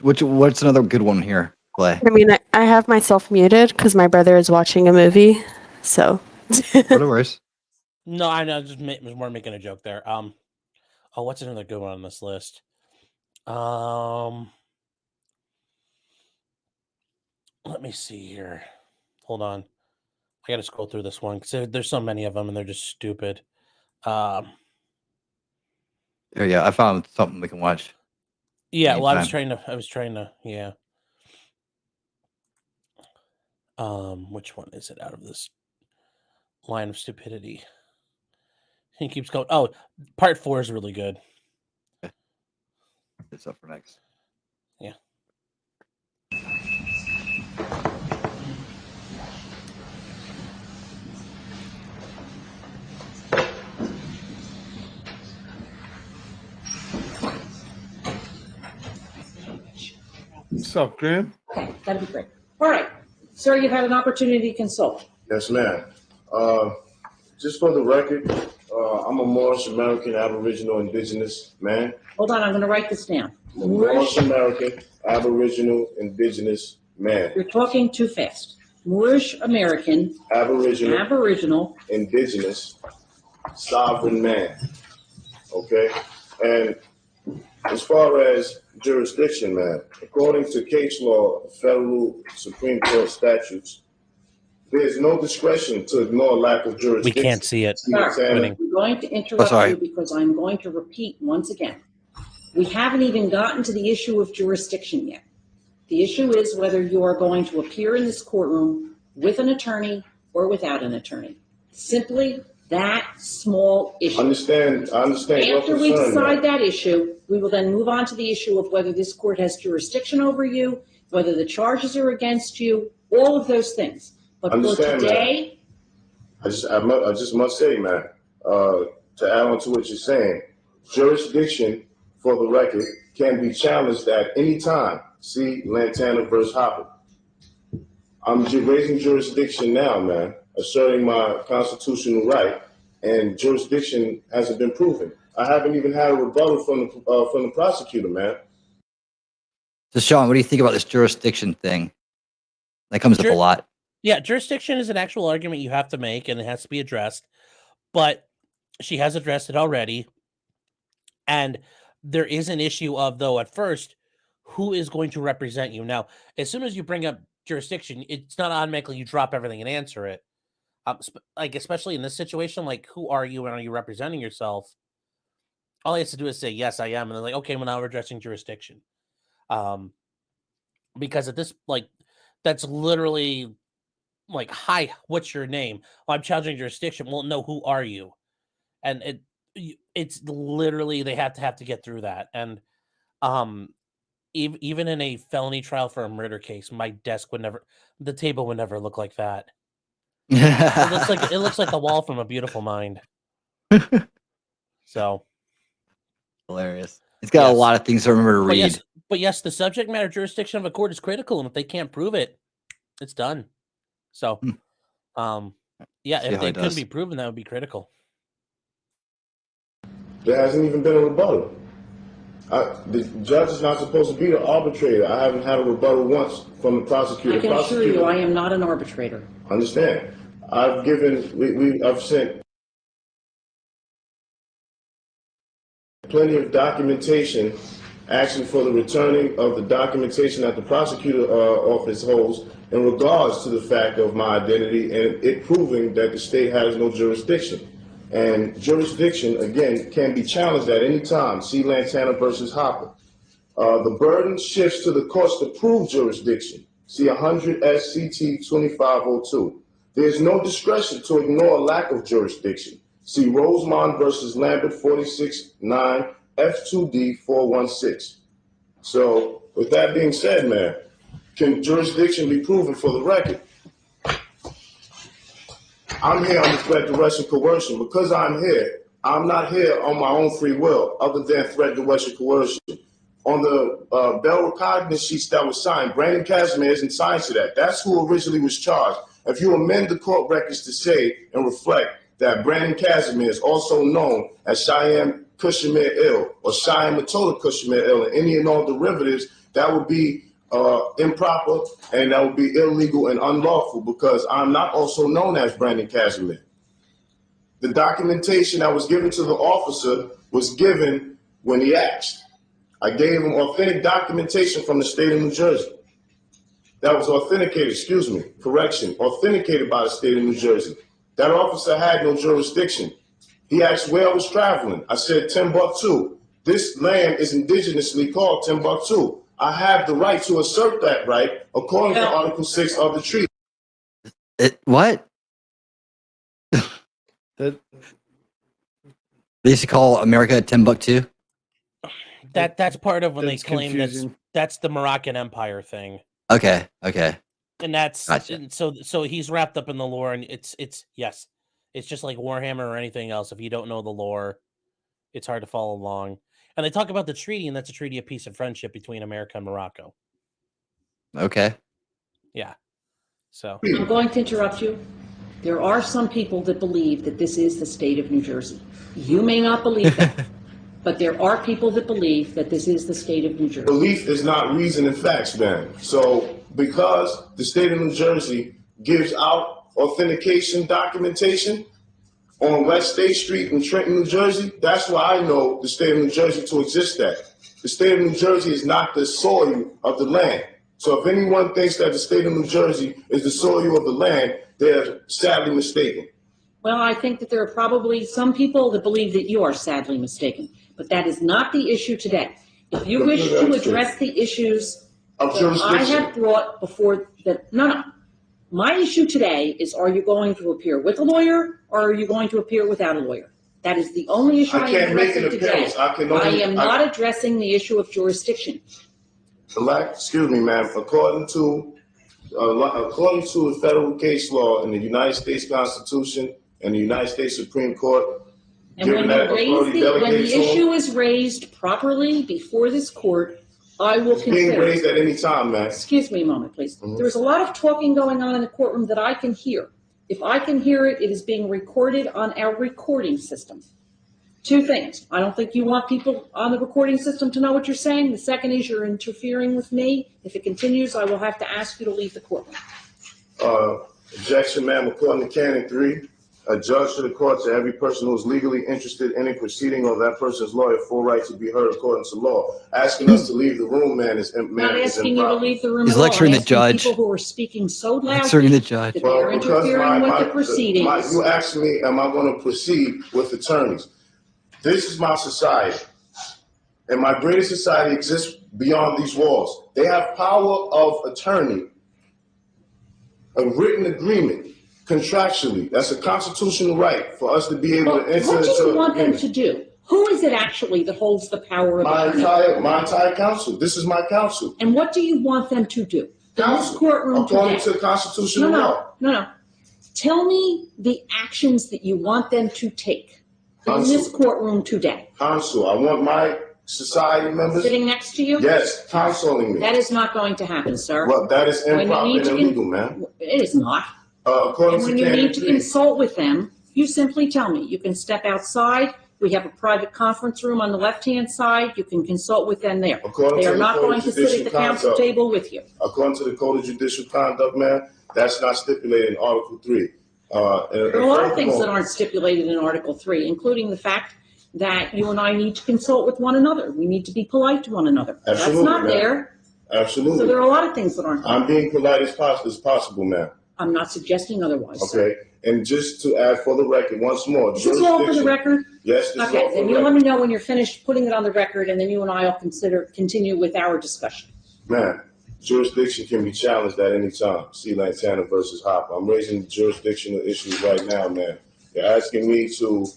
[SPEAKER 4] What's another good one here, Clay?
[SPEAKER 10] I mean, I have myself muted because my brother is watching a movie, so.
[SPEAKER 4] No worries.
[SPEAKER 6] No, I know. Just was more making a joke there. Oh, what's another good one on this list? Let me see here. Hold on. I got to scroll through this one because there's so many of them and they're just stupid.
[SPEAKER 4] Yeah, I found something we can watch.
[SPEAKER 6] Yeah,
[SPEAKER 4] anytime.
[SPEAKER 6] well, I was trying to, yeah. Which one is it out of this line of stupidity? He keeps going. Oh, part 4 is really good.
[SPEAKER 4] It's up for next.
[SPEAKER 6] Yeah.
[SPEAKER 7] What's up, Graham?
[SPEAKER 19] Okay, that'd be great. All right, sir, you've had an opportunity to consult.
[SPEAKER 20] Yes, ma'am. Just for the record, I'm a Moorish American Aboriginal Indigenous man.
[SPEAKER 19] Hold on, I'm going to write this down.
[SPEAKER 20] Moorish American Aboriginal Indigenous man.
[SPEAKER 19] You're talking too fast. Moorish American Aboriginal
[SPEAKER 20] Indigenous sovereign man. Okay? And as far as jurisdiction, man, according to case law, federal Supreme Court statutes, there's no discretion to ignore lack of jurisdiction.
[SPEAKER 6] We can't see it.
[SPEAKER 19] Sir, I'm going to interrupt you because I'm going to repeat once again. We haven't even gotten to the issue of jurisdiction yet. The issue is whether you are going to appear in this courtroom with an attorney or without an attorney. Simply that small issue.
[SPEAKER 20] I understand your
[SPEAKER 19] After we
[SPEAKER 20] concern,
[SPEAKER 19] decide
[SPEAKER 20] ma'am.
[SPEAKER 19] that issue, we will then move on to the issue of whether this court has jurisdiction over you, whether the charges are against you, all of those things. But for
[SPEAKER 20] Understand,
[SPEAKER 19] today,
[SPEAKER 20] I just must say, man, to add on to what you're saying, jurisdiction, for the record, can be challenged at any time. See Lantana versus Hopper. I'm raising jurisdiction now, man, asserting my constitutional right, and jurisdiction hasn't been proven. I haven't even had a rebuttal from the prosecutor, man.
[SPEAKER 4] So, Sean, what do you think about this jurisdiction thing? That comes up a lot.
[SPEAKER 6] Yeah, jurisdiction is an actual argument you have to make, and it has to be addressed. But she has addressed it already. And there is an issue of, though, at first, who is going to represent you? Now, as soon as you bring up jurisdiction, it's not automatically you drop everything and answer it. Like, especially in this situation, like, who are you and are you representing yourself? All he has to do is say, yes, I am. And they're like, okay, well, now we're addressing jurisdiction. Because at this, like, that's literally like, hi, what's your name? Well, I'm challenging jurisdiction. Well, no, who are you? And it's literally, they have to get through that. And even in a felony trial for a murder case, my desk would never, the table would never look like that. It looks like the wall from A Beautiful Mind. So
[SPEAKER 4] hilarious. It's got a lot of things to remember to read.
[SPEAKER 6] But yes, the subject matter jurisdiction of a court is critical, and if they can't prove it, it's done. So, yeah, if they couldn't be proven, that would be critical.
[SPEAKER 20] There hasn't even been a rebuttal. The judge is not supposed to be the arbitrator. I haven't had a rebuttal once from the prosecutor.
[SPEAKER 19] I can assure you I am not an arbitrator.
[SPEAKER 20] Understand. I've sent plenty of documentation asking for the returning of the documentation that the prosecutor office holds in regards to the fact of my identity and it proving that the state has no jurisdiction. And jurisdiction, again, can be challenged at any time. See Lantana versus Hopper. The burden shifts to the courts to prove jurisdiction. See 100 SCT 2502. There's no discretion to ignore a lack of jurisdiction. See Rosemond versus Lambert 46-9 F2D 416. So with that being said, man, can jurisdiction be proven for the record? I'm here on the threat, duress, and coercion. Because I'm here, I'm not here on my own free will, other than threat, duress, and coercion. On the bail recognizance sheets that was signed, Brandon Casimir isn't signed to that. That's who originally was charged. If you amend the court records to say and reflect that Brandon Casimir is also known as Cheyenne Cushmere Ill or Cheyenne Matola Cushmere Ill and any and all derivatives, that would be improper and that would be illegal and unlawful because I'm not also known as Brandon Casimir. The documentation that was given to the officer was given when he asked. I gave him authentic documentation from the state of New Jersey. That was authenticated, authenticated by the state of New Jersey. That officer had no jurisdiction. He asked where I was traveling. I said Timbuktu. This land is indigenously called Timbuktu. I have the right to assert that right according to Article 6 of the treaty.
[SPEAKER 4] What? They used to call America Timbuktu?
[SPEAKER 6] That's part of when they claim that's the Moroccan Empire thing.
[SPEAKER 4] Okay.
[SPEAKER 6] And that's
[SPEAKER 4] gotcha.
[SPEAKER 6] And so he's wrapped up in the lore, and it's yes. It's just like Warhammer or anything else. If you don't know the lore, it's hard to follow along. And they talk about the treaty, and that's a treaty of peace and friendship between America and Morocco.
[SPEAKER 4] Okay.
[SPEAKER 6] Yeah. So
[SPEAKER 19] I'm going to interrupt you. There are some people that believe that this is the state of New Jersey. You may not believe that, but there are people that believe that this is the state of New Jersey.
[SPEAKER 20] Belief is not reason and facts, man. So because the state of New Jersey gives out authentication documentation on West State Street in Trenton, New Jersey, that's why I know the state of New Jersey to exist at. The state of New Jersey is not the soil of the land. So if anyone thinks that the state of New Jersey is the soil of the land, they're sadly mistaken.
[SPEAKER 19] Well, I think that there are probably some people that believe that you are sadly mistaken, but that is not the issue today. If you wish to address the issues that I have brought before that, no. My issue today is, are you going to appear with a lawyer or are you going to appear without a lawyer? That is the only issue I am addressing today. I am not addressing the issue of jurisdiction.
[SPEAKER 20] Excuse me, ma'am. According to the federal case law in the United States Constitution and the United States Supreme Court,
[SPEAKER 19] and when the issue is raised properly before this court, I will consider.
[SPEAKER 20] It's being raised at any time, ma'am.
[SPEAKER 19] Excuse me a moment, please. There's a lot of talking going on in the courtroom that I can hear. If I can hear it, it is being recorded on our recording system. Two things. I don't think you want people on the recording system to know what you're saying. The second is you're interfering with me. If it continues, I will have to ask you to leave the courtroom.
[SPEAKER 20] Objection, ma'am. According to Canon 3, a judge to the court to every person who is legally interested in a proceeding or that person's lawyer full right to be heard according to law. Asking us to leave the room, man, is improper.
[SPEAKER 19] Not asking you to leave the room.
[SPEAKER 4] He's lecturing the judge.
[SPEAKER 19] People who are speaking so loudly
[SPEAKER 4] lecturing the judge.
[SPEAKER 19] That they are interfering with the proceedings.
[SPEAKER 20] You asked me, am I going to proceed with attorneys? This is my society, and my greatest society exists beyond these walls. They have power of attorney, a written agreement, contractually. That's a constitutional right for us to be able to enter into.
[SPEAKER 19] What do you want them to do? Who is it actually that holds the power of attorney?
[SPEAKER 20] My entire council. This is my council.
[SPEAKER 19] And what do you want them to do? In this courtroom
[SPEAKER 20] according to constitutional law.
[SPEAKER 19] No. Tell me the actions that you want them to take in this courtroom today.
[SPEAKER 20] Counsel, I want my society members
[SPEAKER 19] sitting next to you.
[SPEAKER 20] Yes, counseling me.
[SPEAKER 19] That is not going to happen, sir.
[SPEAKER 20] Well, that is improper and illegal, ma'am.
[SPEAKER 19] It is not. And when you need to consult with them, you simply tell me. You can step outside. We have a private conference room on the left-hand side. You can consult with them there. They are not going to sit at the council table with you.
[SPEAKER 20] According to the Code of Judicial Conduct, ma'am, that's not stipulated in Article 3.
[SPEAKER 19] There are a lot of things that aren't stipulated in Article 3, including the fact that you and I need to consult with one another. We need to be polite to one another.
[SPEAKER 20] Absolutely,
[SPEAKER 19] that's not there.
[SPEAKER 20] Absolutely.
[SPEAKER 19] So there are a lot of things that aren't there.
[SPEAKER 20] I'm being polite as possible, ma'am.
[SPEAKER 19] I'm not suggesting otherwise.
[SPEAKER 20] Okay. And just to add for the record once more.
[SPEAKER 19] Is this all for the record?
[SPEAKER 20] Yes, this is all for the record.
[SPEAKER 19] Okay, then you let me know when you're finished putting it on the record, and then you and I will continue with our discussion.
[SPEAKER 20] Ma'am, jurisdiction can be challenged at any time. See Lantana versus Hopper. I'm raising jurisdictional issues right now, man. You're asking me to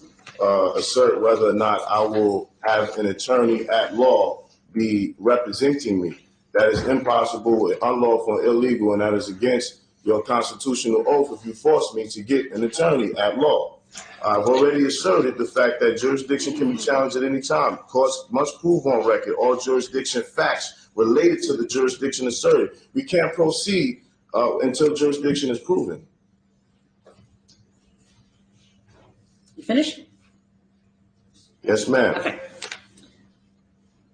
[SPEAKER 20] assert whether or not I will have an attorney at law be representing me. That is impossible, unlawful, and illegal, and that is against your constitutional oath if you force me to get an attorney at law. I've already asserted the fact that jurisdiction can be challenged at any time. Courts must prove on record all jurisdiction facts related to the jurisdiction asserted. We can't proceed until jurisdiction is proven.
[SPEAKER 19] You finished?
[SPEAKER 20] Yes, ma'am.
[SPEAKER 19] Okay.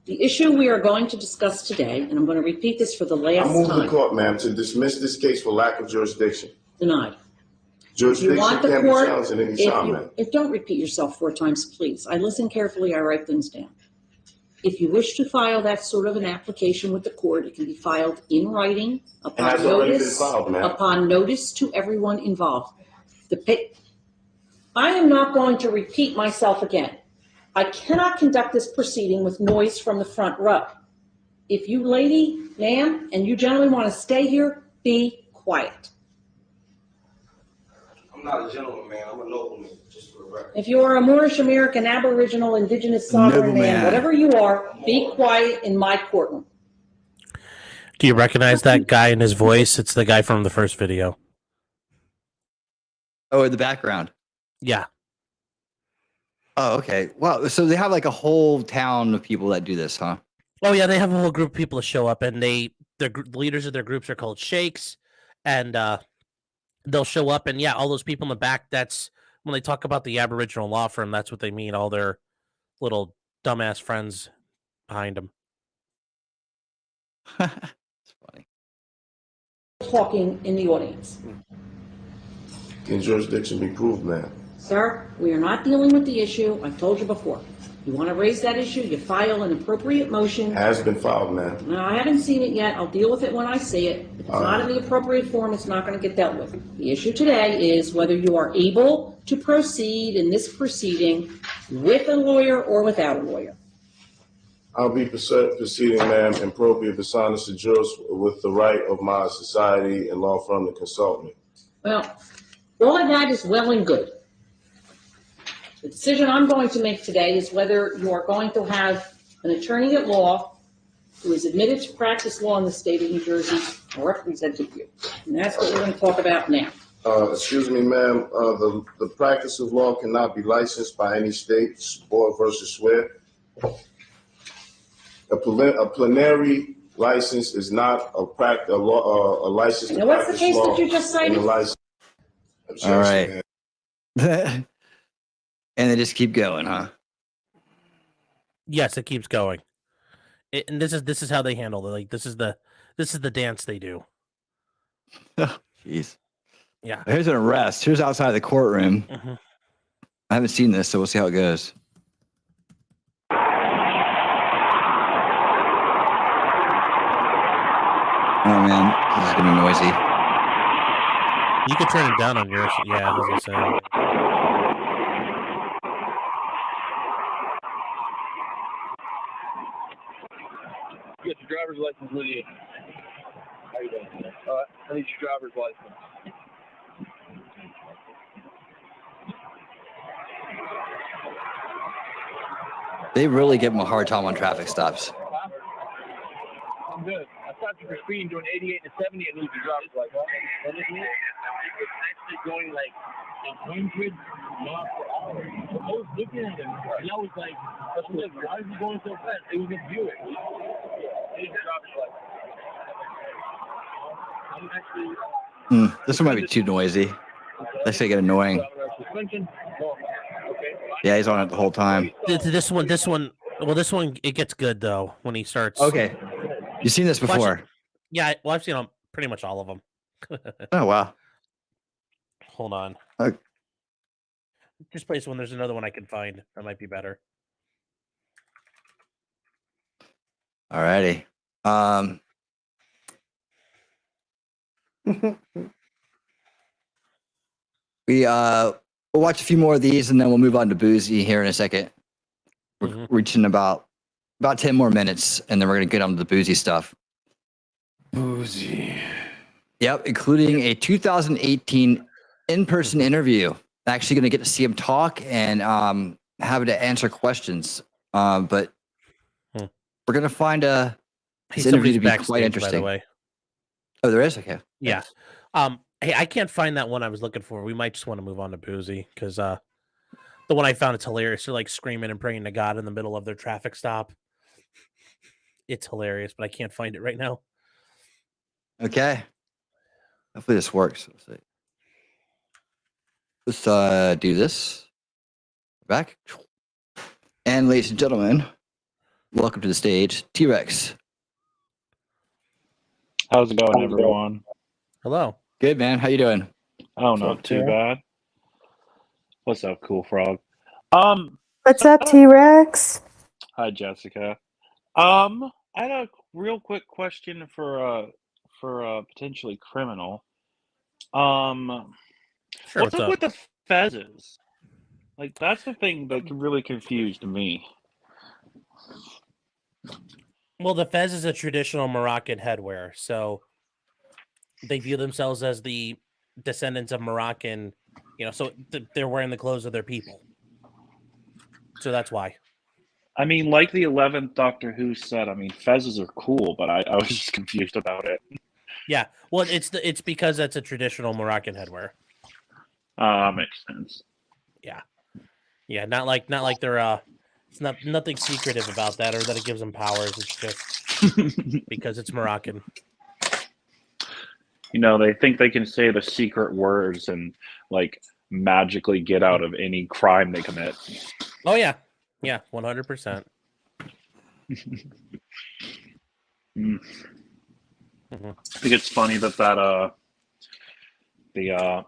[SPEAKER 19] The issue we are going to discuss today, and I'm going to repeat this for the last time.
[SPEAKER 20] I move the court, ma'am, to dismiss this case for lack of jurisdiction.
[SPEAKER 19] Denied.
[SPEAKER 20] Jurisdiction can be challenged at any time, ma'am.
[SPEAKER 19] Don't repeat yourself 4 times, please. I listen carefully. I write things down. If you wish to file that sort of an application with the court, it can be filed in writing upon notice to everyone involved. I am not going to repeat myself again. I cannot conduct this proceeding with noise from the front row. If you lady, ma'am, and you gentlemen want to stay here, be quiet.
[SPEAKER 18] I'm not a gentleman, man. I'm a nobleman, just for the record.
[SPEAKER 19] If you are a Moorish American, Aboriginal, Indigenous, sovereign man, whatever you are, be quiet in my courtroom.
[SPEAKER 6] Do you recognize that guy in his voice? It's the guy from the first video.
[SPEAKER 4] Oh, in the background.
[SPEAKER 6] Yeah.
[SPEAKER 4] Oh, okay. Well, so they have like a whole town of people that do this, huh?
[SPEAKER 6] Oh, yeah. They have a whole group of people to show up, and the leaders of their groups are called sheikhs, and they'll show up, and yeah, all those people in the back, that's when they talk about the Aboriginal law firm, that's what they mean, all their little dumbass friends behind them.
[SPEAKER 4] It's funny.
[SPEAKER 19] Talking in the audience.
[SPEAKER 20] Can jurisdiction be proved, ma'am?
[SPEAKER 19] Sir, we are not dealing with the issue. I've told you before. You want to raise that issue, you file an appropriate motion.
[SPEAKER 20] Has been filed, ma'am.
[SPEAKER 19] No, I haven't seen it yet. I'll deal with it when I see it. If it's not in the appropriate form, it's not going to get dealt with. The issue today is whether you are able to proceed in this proceeding with a lawyer or without a lawyer.
[SPEAKER 20] I'll be proceeding, ma'am, impropriate, dishonest, and jurors with the right of my society and law firm to consult me.
[SPEAKER 19] Well, all of that is well and good. The decision I'm going to make today is whether you are going to have an attorney at law who is admitted to practice law in the state of New Jersey and represented you. And that's what we're going to talk about now.
[SPEAKER 20] Excuse me, ma'am, the practice of law cannot be licensed by any state, Board versus Swear. A plenary license is not a license.
[SPEAKER 19] Now, what's the case that you just cited?
[SPEAKER 4] All right. And they just keep going, huh?
[SPEAKER 6] Yes, it keeps going. And this is how they handle it. Like this is the dance they do.
[SPEAKER 4] Jeez.
[SPEAKER 6] Yeah.
[SPEAKER 4] Here's an arrest. Here's outside the courtroom.
[SPEAKER 6] Mm-hmm.
[SPEAKER 4] I haven't seen this, so we'll see how it goes. Oh man, this is gonna be noisy.
[SPEAKER 6] You could turn it down on yours. Yeah, as I said.
[SPEAKER 21] Get your driver's license, Lydia. How you doing? I need your driver's license.
[SPEAKER 4] They really give them a hard time on traffic stops.
[SPEAKER 21] I'm good. I thought you were speeding doing 88 to 70 and lose your driver's license. What is it? Actually going like 100 miles per hour. I was looking at him and I was like, why is he going so fast? It was a Buick. I need your driver's license. I'm actually...
[SPEAKER 4] This one might be too noisy. This should get annoying. Yeah, he's on it the whole time.
[SPEAKER 6] This one, it gets good though when he starts.
[SPEAKER 4] Okay, you've seen this before.
[SPEAKER 6] Yeah, well, I've seen pretty much all of them.
[SPEAKER 4] Oh wow.
[SPEAKER 6] Hold on. Just place when there's another one I can find that might be better.
[SPEAKER 4] Alrighty. We'll watch a few more of these and then we'll move on to Bouzy here in a second. We're reaching about 10 more minutes and then we're gonna get on to the Bouzy stuff.
[SPEAKER 7] Bouzy.
[SPEAKER 4] Yep, including a 2018 in-person interview. Actually gonna get to see him talk and have to answer questions. But we're gonna find his interview to be quite interesting.
[SPEAKER 6] By the way.
[SPEAKER 4] Oh, there is? Okay.
[SPEAKER 6] Yeah. Hey, I can't find that one I was looking for. We might just want to move on to Bouzy because the one I found, it's hilarious. They're like screaming and praying to God in the middle of their traffic stop. It's hilarious, but I can't find it right now.
[SPEAKER 4] Okay. Hopefully this works. Let's do this. Back. And ladies and gentlemen, welcome to the stage, T-Rex.
[SPEAKER 22] How's it going, everyone?
[SPEAKER 6] Hello.
[SPEAKER 4] Good, man. How you doing?
[SPEAKER 22] Oh, not too bad. What's up, Cool Frog?
[SPEAKER 10] What's up, T-Rex?
[SPEAKER 22] Hi, Jessica. I had a real quick question for potentially criminal.
[SPEAKER 6] Sure,
[SPEAKER 22] what's up with the fezzes? Like, that's the thing that really confused me.
[SPEAKER 6] Well, the fez is a traditional Moroccan headwear, so they view themselves as the descendants of Moroccan, so they're wearing the clothes of their people. So that's why.
[SPEAKER 22] I mean, like the 11th Doctor Who said, I mean, fezzes are cool, but I was just confused about it.
[SPEAKER 6] Yeah, well, it's because that's a traditional Moroccan headwear.
[SPEAKER 22] Makes sense.
[SPEAKER 6] Yeah, not like they're it's nothing secretive about that or that it gives them powers. It's just because it's Moroccan.
[SPEAKER 22] They think they can say the secret words and like magically get out of any crime they commit.
[SPEAKER 6] Oh yeah, 100%.
[SPEAKER 22] I think it's funny that the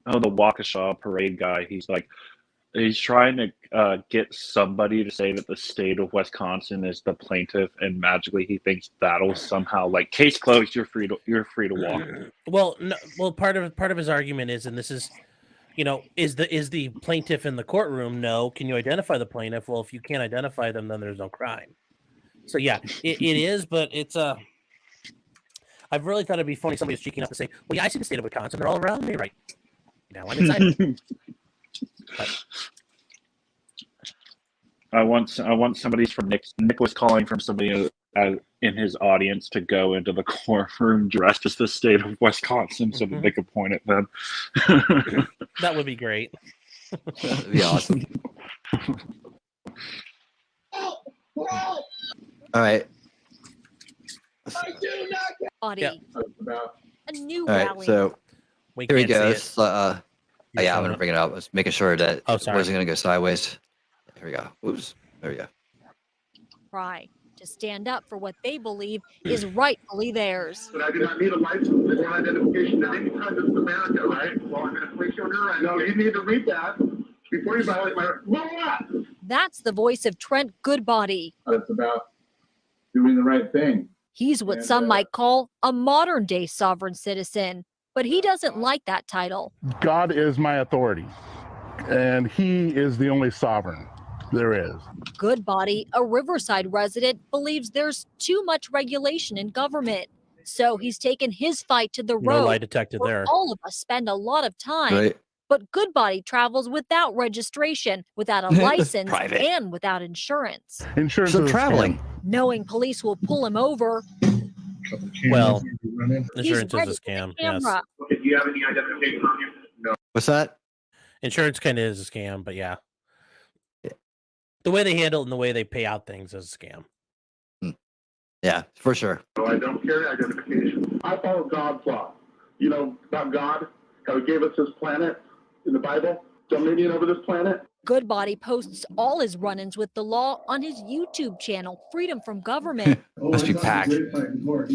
[SPEAKER 22] Waukesha parade guy, he's trying to get somebody to say that the state of Wisconsin is the plaintiff, and magically he thinks that'll somehow, like, case closed, you're free to walk.
[SPEAKER 6] Well, no, part of his argument is, and this is, is the plaintiff in the courtroom? No. Can you identify the plaintiff? Well, if you can't identify them, then there's no crime. So yeah, it is, but it's I've really thought it'd be funny. Somebody's cheeking up to say, "Well, yeah, I see the state of Wisconsin. They're all around me right now. I'm inside." But
[SPEAKER 22] I want somebody from Nick was calling from somebody in his audience to go into the courtroom dressed as the state of Wisconsin so that they could point at them.
[SPEAKER 6] that would be great.
[SPEAKER 4] That'd be awesome. All right.
[SPEAKER 1] Body.
[SPEAKER 6] Yep.
[SPEAKER 1] A new
[SPEAKER 4] All right.
[SPEAKER 1] rally.
[SPEAKER 4] So
[SPEAKER 6] We
[SPEAKER 4] here we
[SPEAKER 6] can't
[SPEAKER 4] go.
[SPEAKER 6] see it.
[SPEAKER 4] Yeah, I'm gonna bring it up. I was making sure that
[SPEAKER 6] Oh,
[SPEAKER 4] it
[SPEAKER 6] sorry.
[SPEAKER 4] wasn't gonna go sideways. Here we go. Oops. There we go.
[SPEAKER 1] Try to stand up for what they believe is rightfully theirs.
[SPEAKER 2] But I do not need a license or identification at any time. This is America, right? Well, I'm going to place you under arrest. No, you need to read that before you violate my rights.
[SPEAKER 1] That's the voice of Trent Goodbody.
[SPEAKER 2] It's about doing the right thing.
[SPEAKER 1] He's what some might call a modern day sovereign citizen, but he doesn't like that title.
[SPEAKER 2] God is my authority, and he is the only sovereign there is.
[SPEAKER 1] Goodbody, a Riverside resident, believes there's too much regulation in government. So he's taken his fight to the road.
[SPEAKER 6] No lie detected
[SPEAKER 1] where
[SPEAKER 6] there.
[SPEAKER 1] all of us spend a lot of time.
[SPEAKER 4] Right.
[SPEAKER 1] But Goodbody travels without registration, without a license,
[SPEAKER 4] Private.
[SPEAKER 1] and without insurance.
[SPEAKER 2] Insurance
[SPEAKER 4] So
[SPEAKER 2] is a
[SPEAKER 4] traveling.
[SPEAKER 2] scam.
[SPEAKER 1] Knowing police will pull him over,
[SPEAKER 6] Well,
[SPEAKER 1] he's
[SPEAKER 6] insurance
[SPEAKER 1] ready
[SPEAKER 6] is a
[SPEAKER 1] for the
[SPEAKER 6] scam. Yes.
[SPEAKER 1] camera.
[SPEAKER 2] Okay, do you have any identification on you? No.
[SPEAKER 4] What's that?
[SPEAKER 6] Insurance kind of is a scam, but yeah. The way they handle it and the way they pay out things is a scam.
[SPEAKER 4] Yeah, for sure.
[SPEAKER 2] No, I don't carry identification. I follow God's law. You know about God, how he gave us this planet in the Bible, dominion over this planet.
[SPEAKER 1] Goodbody posts all his run-ins with the law on his YouTube channel, Freedom from Government.
[SPEAKER 4] Must be packed.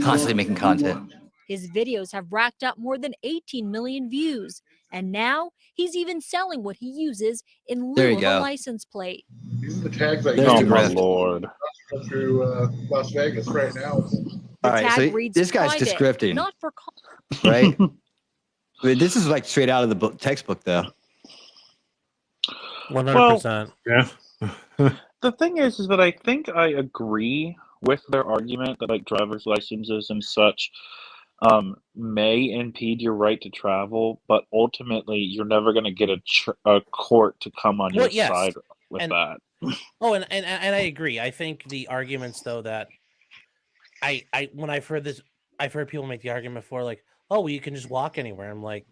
[SPEAKER 4] Constantly making content.
[SPEAKER 1] His videos have racked up more than 18 million views. And now he's even selling what he uses in
[SPEAKER 4] There
[SPEAKER 1] lieu
[SPEAKER 4] you
[SPEAKER 1] of
[SPEAKER 4] go.
[SPEAKER 1] a license plate.
[SPEAKER 2] These are the tags I
[SPEAKER 4] There's
[SPEAKER 22] Oh
[SPEAKER 4] the
[SPEAKER 22] my
[SPEAKER 4] grift.
[SPEAKER 22] lord.
[SPEAKER 2] go through Las Vegas right now.
[SPEAKER 4] All right,
[SPEAKER 1] Tag
[SPEAKER 4] so
[SPEAKER 1] reads
[SPEAKER 4] this guy's
[SPEAKER 1] private,
[SPEAKER 4] just grifting,
[SPEAKER 1] not for
[SPEAKER 4] right? I mean, this is like straight out of the book, textbook, though.
[SPEAKER 6] 100%.
[SPEAKER 22] Yeah. The thing is that I think I agree with their argument that like driver's licenses and such may impede your right to travel, but ultimately you're never going to get a court to come on your side with that.
[SPEAKER 6] Oh, and I agree. I think the arguments though that when I've heard this, I've heard people make the argument for like, oh, well, you can just walk anywhere. I'm like,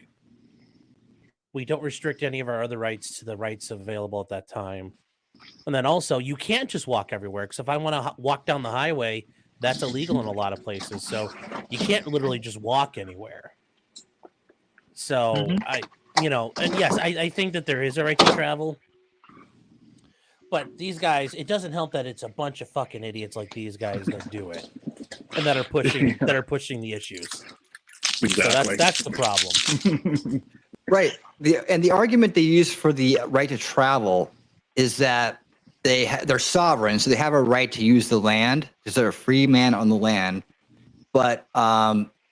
[SPEAKER 6] we don't restrict any of our other rights to the rights available at that time. And then also, you can't just walk everywhere because if I want to walk down the highway, that's illegal in a lot of places. So you can't literally just walk anywhere. So and yes, I think that there is a right to travel. But these guys, it doesn't help that it's a bunch of fucking idiots like these guys that do it and that are pushing the issues.
[SPEAKER 22] Exactly.
[SPEAKER 6] So that's the problem.
[SPEAKER 4] Right. The argument they use for the right to travel is that they're sovereign, so they have a right to use the land because they're a free man on the land. But that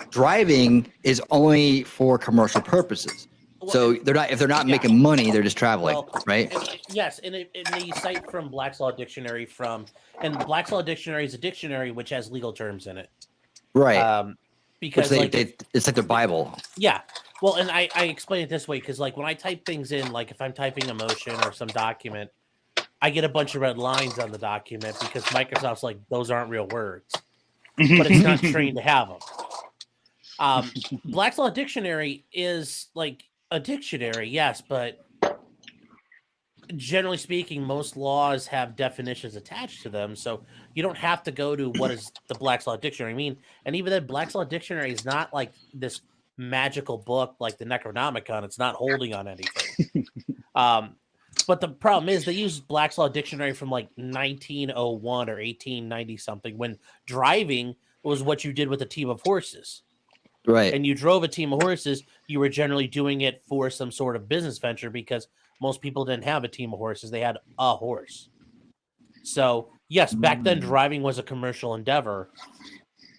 [SPEAKER 4] driving is only for commercial purposes. So if they're not making money, they're just traveling, right?
[SPEAKER 6] Yes, and they cite from Black's Law Dictionary and Black's Law Dictionary is a dictionary which has legal terms in it.
[SPEAKER 4] Right.
[SPEAKER 6] Because
[SPEAKER 4] it's like the Bible.
[SPEAKER 6] Yeah. Well, and I explain it this way because like when I type things in, like if I'm typing a motion or some document, I get a bunch of red lines on the document because Microsoft's like, those aren't real words. But it's not trained to have them. Black's Law Dictionary is like a dictionary, yes, but generally speaking, most laws have definitions attached to them, so you don't have to go to what does the Black's Law Dictionary mean. And even then, Black's Law Dictionary is not like this magical book like the Necronomicon. It's not holding on anything. But the problem is they use Black's Law Dictionary from like 1901 or 1890 something when driving was what you did with a team of horses.
[SPEAKER 4] Right.
[SPEAKER 6] And you drove a team of horses, you were generally doing it for some sort of business venture because most people didn't have a team of horses. They had a horse. So, yes, back then driving was a commercial endeavor.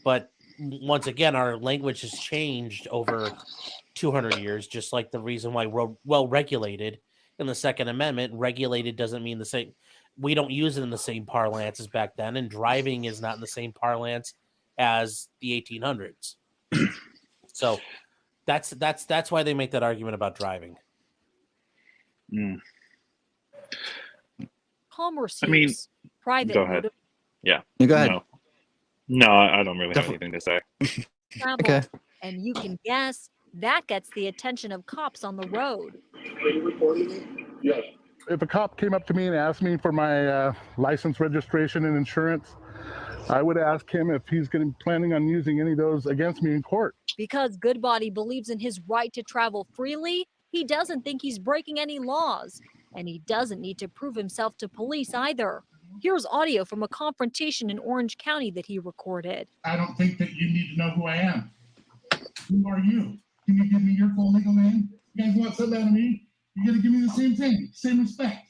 [SPEAKER 6] But once again, our language has changed over 200 years, just like the reason why we're well regulated in the Second Amendment. Regulated doesn't mean the same. we don't use it in the same parlance as back then, and driving is not in the same parlance as the 1800s. So that's why they make that argument about driving.
[SPEAKER 5] Commerce
[SPEAKER 22] I mean,
[SPEAKER 5] use, private
[SPEAKER 22] go ahead.
[SPEAKER 5] motive
[SPEAKER 22] Yeah.
[SPEAKER 4] You go ahead.
[SPEAKER 22] No, I don't really have anything to say.
[SPEAKER 5] travel.
[SPEAKER 4] Okay.
[SPEAKER 5] And you can guess that gets the attention of cops on the road.
[SPEAKER 2] Are you recording me? Yes.
[SPEAKER 8] If a cop came up to me and asked me for my license, registration, and insurance, I would ask him if he's planning on using any of those against me in court.
[SPEAKER 5] Because Goodbody believes in his right to travel freely, he doesn't think he's breaking any laws. And he doesn't need to prove himself to police either. Here's audio from a confrontation in Orange County that he recorded.
[SPEAKER 8] I don't think that you need to know who I am. Who are you? Can you give me your full legal name? You guys want something out of me? You're going to give me the same thing, same respect.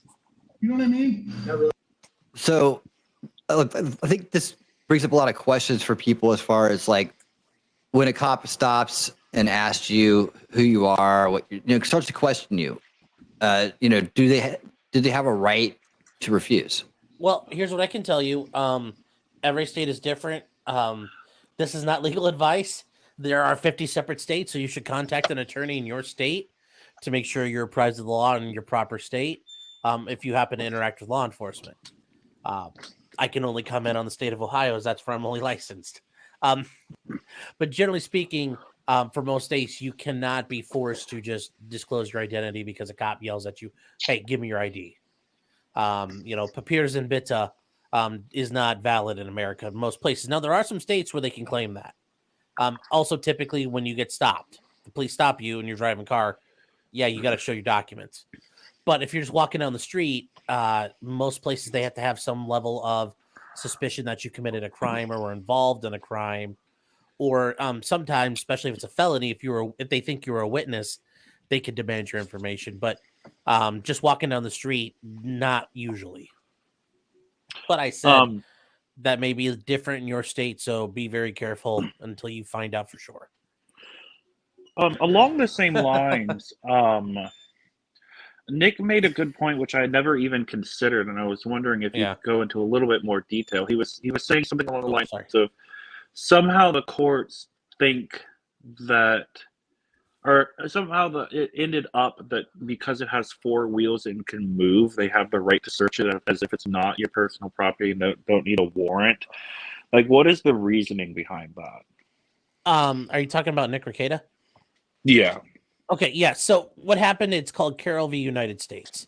[SPEAKER 8] You know what I mean?
[SPEAKER 4] So I think this brings up a lot of questions for people as far as like when a cop stops and asks you who you are, what starts to question you. Do they have a right to refuse?
[SPEAKER 6] Well, here's what I can tell you. Every state is different. This is not legal advice. There are 50 separate states, so you should contact an attorney in your state to make sure you're apprised of the law in your proper state. If you happen to interact with law enforcement, I can only comment on the state of Ohio, as that's where I'm only licensed. But generally speaking, for most states, you cannot be forced to just disclose your identity because a cop yells at you, "Hey, give me your ID." Papiers and Bita is not valid in America in most places. Now, there are some states where they can claim that. Also, typically, when you get stopped, the police stop you and you're driving a car, yeah, you got to show your documents. But if you're just walking down the street, most places they have to have some level of suspicion that you committed a crime or were involved in a crime. Or sometimes, especially if it's a felony, if they think you were a witness, they could demand your information. But just walking down the street, not usually. But I said that may be different in your state, so be very careful until you find out for sure.
[SPEAKER 22] Along the same lines, Nick made a good point, which I had never even considered, and I was wondering if you could go into a little bit more detail. He was saying something along the lines of somehow the courts think that, or somehow it ended up that because it has four wheels and can move, they have the right to search it as if it's not your personal property and don't need a warrant. Like, what is the reasoning behind that?
[SPEAKER 6] Are you talking about Nick Rekieta?
[SPEAKER 22] Yeah.
[SPEAKER 6] Okay, yeah. So what happened, it's called Carroll v. United States.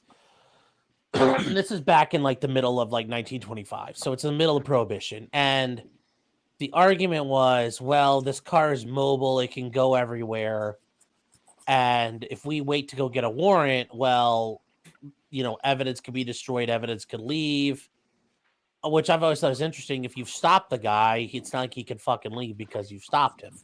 [SPEAKER 6] And this is back in like the middle of like 1925. So it's in the middle of Prohibition. And the argument was, well, this car is mobile. It can go everywhere. And if we wait to go get a warrant, well, evidence could be destroyed. Evidence could leave, which I've always thought is interesting. If you've stopped the guy, it's not like he can fucking leave because you've stopped him.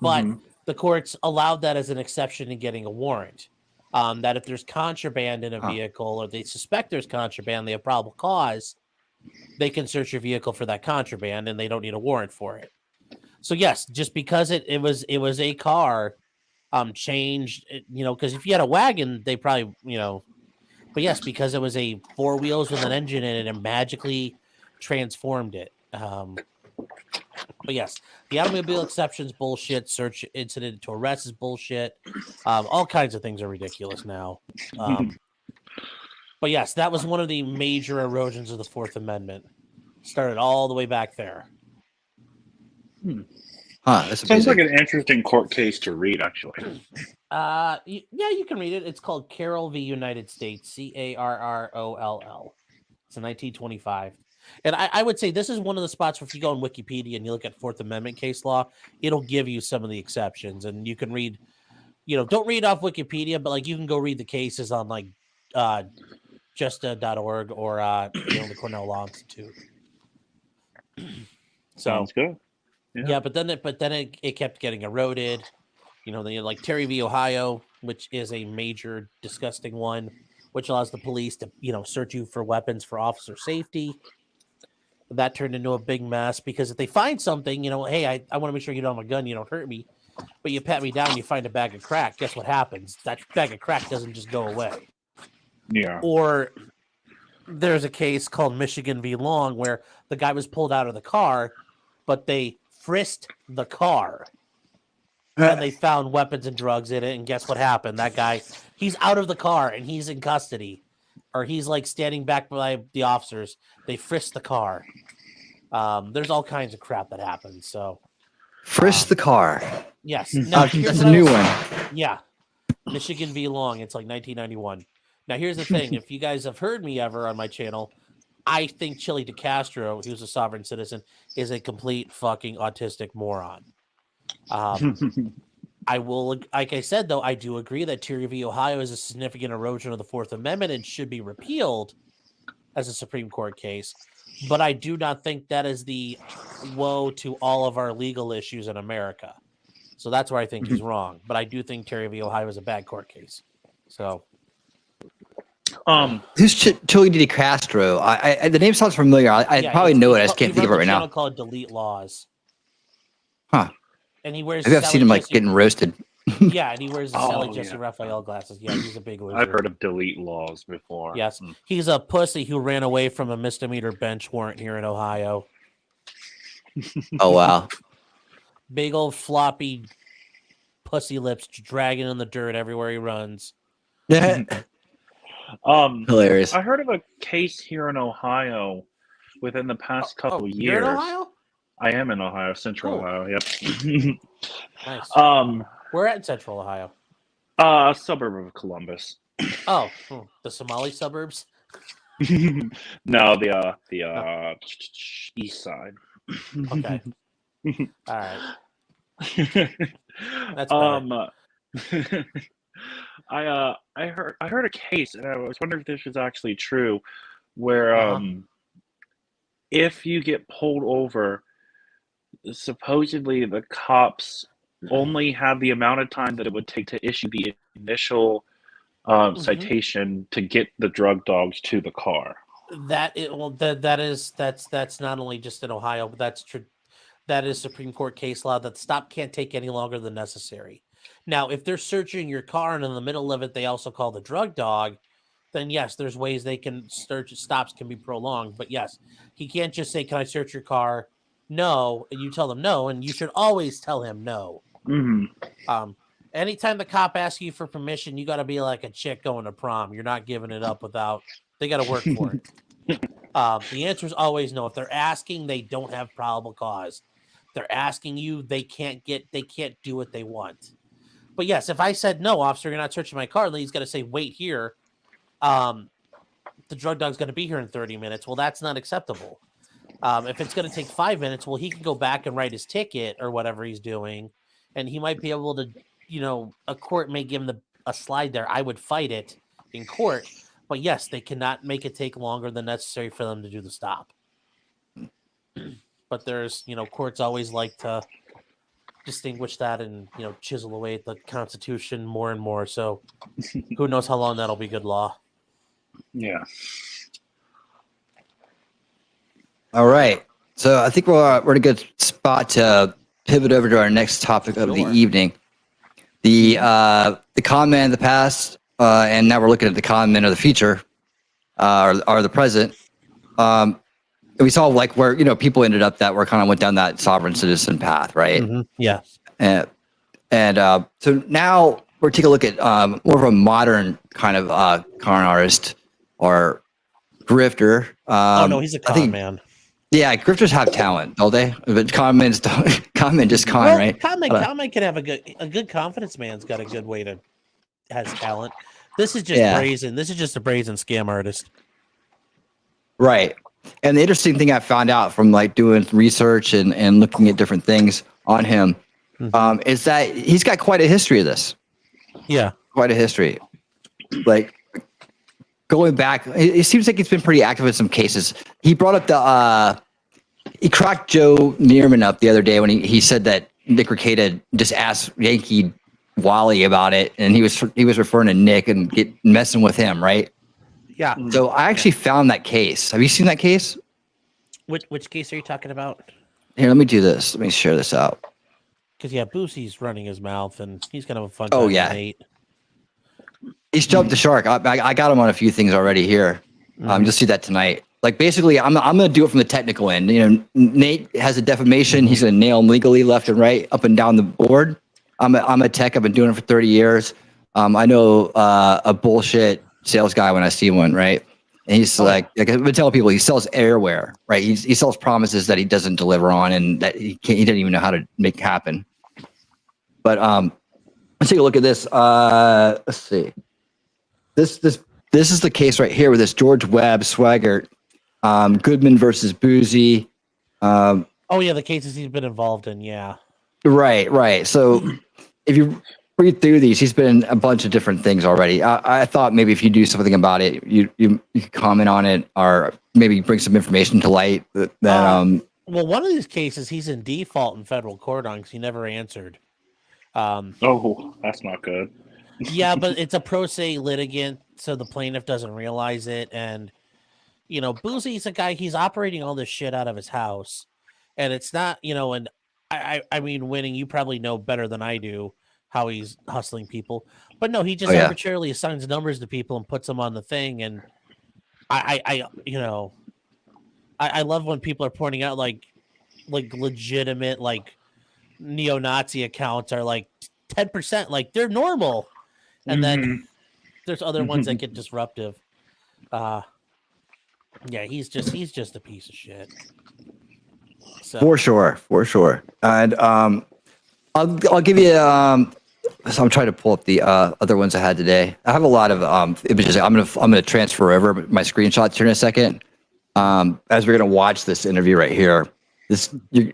[SPEAKER 6] But the courts allowed that as an exception in getting a warrant. That if there's contraband in a vehicle or they suspect there's contraband, they have probable cause, they can search your vehicle for that contraband and they don't need a warrant for it. So yes, just because it was a car changed, because if you had a wagon, they probably, but yes, because it was a four wheels with an engine in it and magically transformed it. But yes, the automobile exception's bullshit. Search incident to arrest is bullshit. All kinds of things are ridiculous now. But yes, that was one of the major erosions of the Fourth Amendment. Started all the way back there.
[SPEAKER 22] Sounds like an interesting court case to read, actually.
[SPEAKER 6] You can read it. It's called Carroll v. United States, Carroll. It's in 1925. And I would say this is one of the spots where if you go on Wikipedia and you look at Fourth Amendment case law, it'll give you some of the exceptions. And you can read, don't read off Wikipedia, but like you can go read the cases on like justa.org or the Cornell Law Institute.
[SPEAKER 22] Sounds good.
[SPEAKER 6] Yeah, but then it kept getting eroded. They like Terry v. Ohio, which is a major disgusting one, which allows the police to search you for weapons for officer safety. That turned into a big mess because if they find something, hey, I want to make sure you don't have a gun, you don't hurt me, but you pat me down, you find a bag of crack. Guess what happens? That bag of crack doesn't just go away.
[SPEAKER 22] Yeah.
[SPEAKER 6] Or there's a case called Michigan v. Long where the guy was pulled out of the car, but they frisked the car. And they found weapons and drugs in it. And guess what happened? That guy, he's out of the car and he's in custody. Or he's like standing back by the officers. They frisked the car. There's all kinds of crap that happens. So
[SPEAKER 4] Frisk the car.
[SPEAKER 6] yes.
[SPEAKER 4] That's a new one.
[SPEAKER 6] Yeah. Michigan v. Long. It's like 1991. Now, here's the thing. If you guys have heard me ever on my channel, I think Chili DeCastro, who's a sovereign citizen, is a complete fucking autistic moron. I will, like I said, though, I do agree that Terry v. Ohio is a significant erosion of the Fourth Amendment and should be repealed as a Supreme Court case. But I do not think that is the woe to all of our legal issues in America. So that's where I think he's wrong. But I do think Terry v. Ohio is a bad court case. So,
[SPEAKER 4] who's Chili DeCastro? The name sounds familiar. I probably know it. I just can't think of it right now.
[SPEAKER 6] Called Delete Laws.
[SPEAKER 4] Huh.
[SPEAKER 6] And he wears.
[SPEAKER 4] Maybe I've seen him like getting roasted.
[SPEAKER 6] Yeah, and he wears the Sally Jesse Raphael glasses. Yeah, he's a big loser.
[SPEAKER 22] I've heard of Delete Laws before.
[SPEAKER 6] Yes, he's a pussy who ran away from a misdemeanor bench warrant here in Ohio.
[SPEAKER 4] Oh wow!
[SPEAKER 6] Big old floppy pussy lips dragging in the dirt everywhere he runs.
[SPEAKER 4] Hilarious.
[SPEAKER 22] I heard of a case here in Ohio within the past couple years.
[SPEAKER 6] You're in Ohio?
[SPEAKER 22] I am in Ohio, Central Ohio. Yep.
[SPEAKER 6] Nice. We're at Central Ohio.
[SPEAKER 22] Suburb of Columbus.
[SPEAKER 6] Oh, the Somali suburbs.
[SPEAKER 22] No, the east side.
[SPEAKER 6] Okay. All right. That's better.
[SPEAKER 22] I heard a case, and I was wondering if this was actually true, where if you get pulled over, supposedly the cops only have the amount of time that it would take to issue the initial citation to get the drug dogs to the car.
[SPEAKER 6] That's not only just in Ohio, but that's true. That is Supreme Court case law that the stop can't take any longer than necessary. Now, if they're searching your car and in the middle of it, they also call the drug dog, then yes, there's ways they can search. Stops can be prolonged, but yes, he can't just say, "Can I search your car?" No, and you tell them no, and you should always tell him no. Anytime the cop asks you for permission, you got to be like a chick going to prom. You're not giving it up without. They got to work for it. The answer is always no. If they're asking, they don't have probable cause. They're asking you, they can't do what they want. But yes, if I said no, officer, you're not searching my car, then he's got to say, wait here. The drug dog's going to be here in 30 minutes. Well, that's not acceptable. If it's going to take 5 minutes, well, he can go back and write his ticket or whatever he's doing, and he might be able to, a court may give him a slide there. I would fight it in court, but yes, they cannot make it take longer than necessary for them to do the stop. But there's, courts always like to distinguish that and, chisel away at the Constitution more and more. So who knows how long that'll be good law.
[SPEAKER 22] Yeah.
[SPEAKER 4] All right. So I think we're in a good spot to pivot over to our next topic of the evening. The con man of the past, and now we're looking at the con men of the future, or the present. We saw like where people ended up that were kind of went down that sovereign citizen path, right?
[SPEAKER 6] Yeah.
[SPEAKER 4] And so now we're taking a look at more of a modern kind of con artist or grifter.
[SPEAKER 6] No, he's a con man.
[SPEAKER 4] Yeah, grifters have talent, don't they? But con men just con, right?
[SPEAKER 6] Con man can have a good confidence man's got a good way to has talent. This is just brazen. This is just a brazen scam artist.
[SPEAKER 4] Right. And the interesting thing I found out from like doing research and looking at different things on him is that he's got quite a history of this.
[SPEAKER 6] Yeah.
[SPEAKER 4] Quite a history. Like going back, it seems like he's been pretty active in some cases. He brought up he cracked Joe Neerman up the other day when he said that Nick Rekieta just asked Yankee Wally about it, and he was referring to Nick and messing with him, right?
[SPEAKER 6] Yeah.
[SPEAKER 4] So I actually found that case. Have you seen that case?
[SPEAKER 6] Which case are you talking about?
[SPEAKER 4] Here, let me do this. Let me share this out.
[SPEAKER 6] Because Bouzy's running his mouth, and he's kind of a fun.
[SPEAKER 4] Oh yeah. He's jumped the shark. I got him on a few things already here. You'll see that tonight. Like basically, I'm going to do it from the technical end. You know, Nate has a defamation. He's going to nail him legally, left and right, up and down the board. I'm a tech. I've been doing it for 30 years. I know a bullshit sales guy when I see one, right? And he's like I've been telling people, he sells airware, right? He sells promises that he doesn't deliver on, and that he doesn't even know how to make happen. But let's take a look at this. Let's see. This is the case right here with this George Webb Swaggart, Goodman versus Bouzy.
[SPEAKER 6] Oh yeah, the cases he's been involved in. Yeah.
[SPEAKER 4] Right. So if you read through these, he's been in a bunch of different things already. I thought maybe if you do something about it, you could comment on it, or maybe bring some information to light. Well,
[SPEAKER 6] one of these cases he's in default in federal court on because he never answered.
[SPEAKER 22] Oh, that's not good.
[SPEAKER 6] Yeah, but it's a pro se litigant, so the plaintiff doesn't realize it. And you know, Bouzy's a guy, he's operating all this shit out of his house, and it's not, you know. And I mean, Winning, you probably know better than I do how he's hustling people, but no, he just arbitrarily assigns numbers to people and puts them on the thing. And I love when people are pointing out like legitimate like neo-Nazi accounts are like 10%, like they're normal, and then there's other ones that get disruptive. Yeah, he's just a piece of shit. So. For
[SPEAKER 4] sure. And I'll give you so I'm trying to pull up the other ones I had today. I have a lot of images. I'm gonna transfer over my screenshots here in a second. As we're gonna watch this interview right here. Here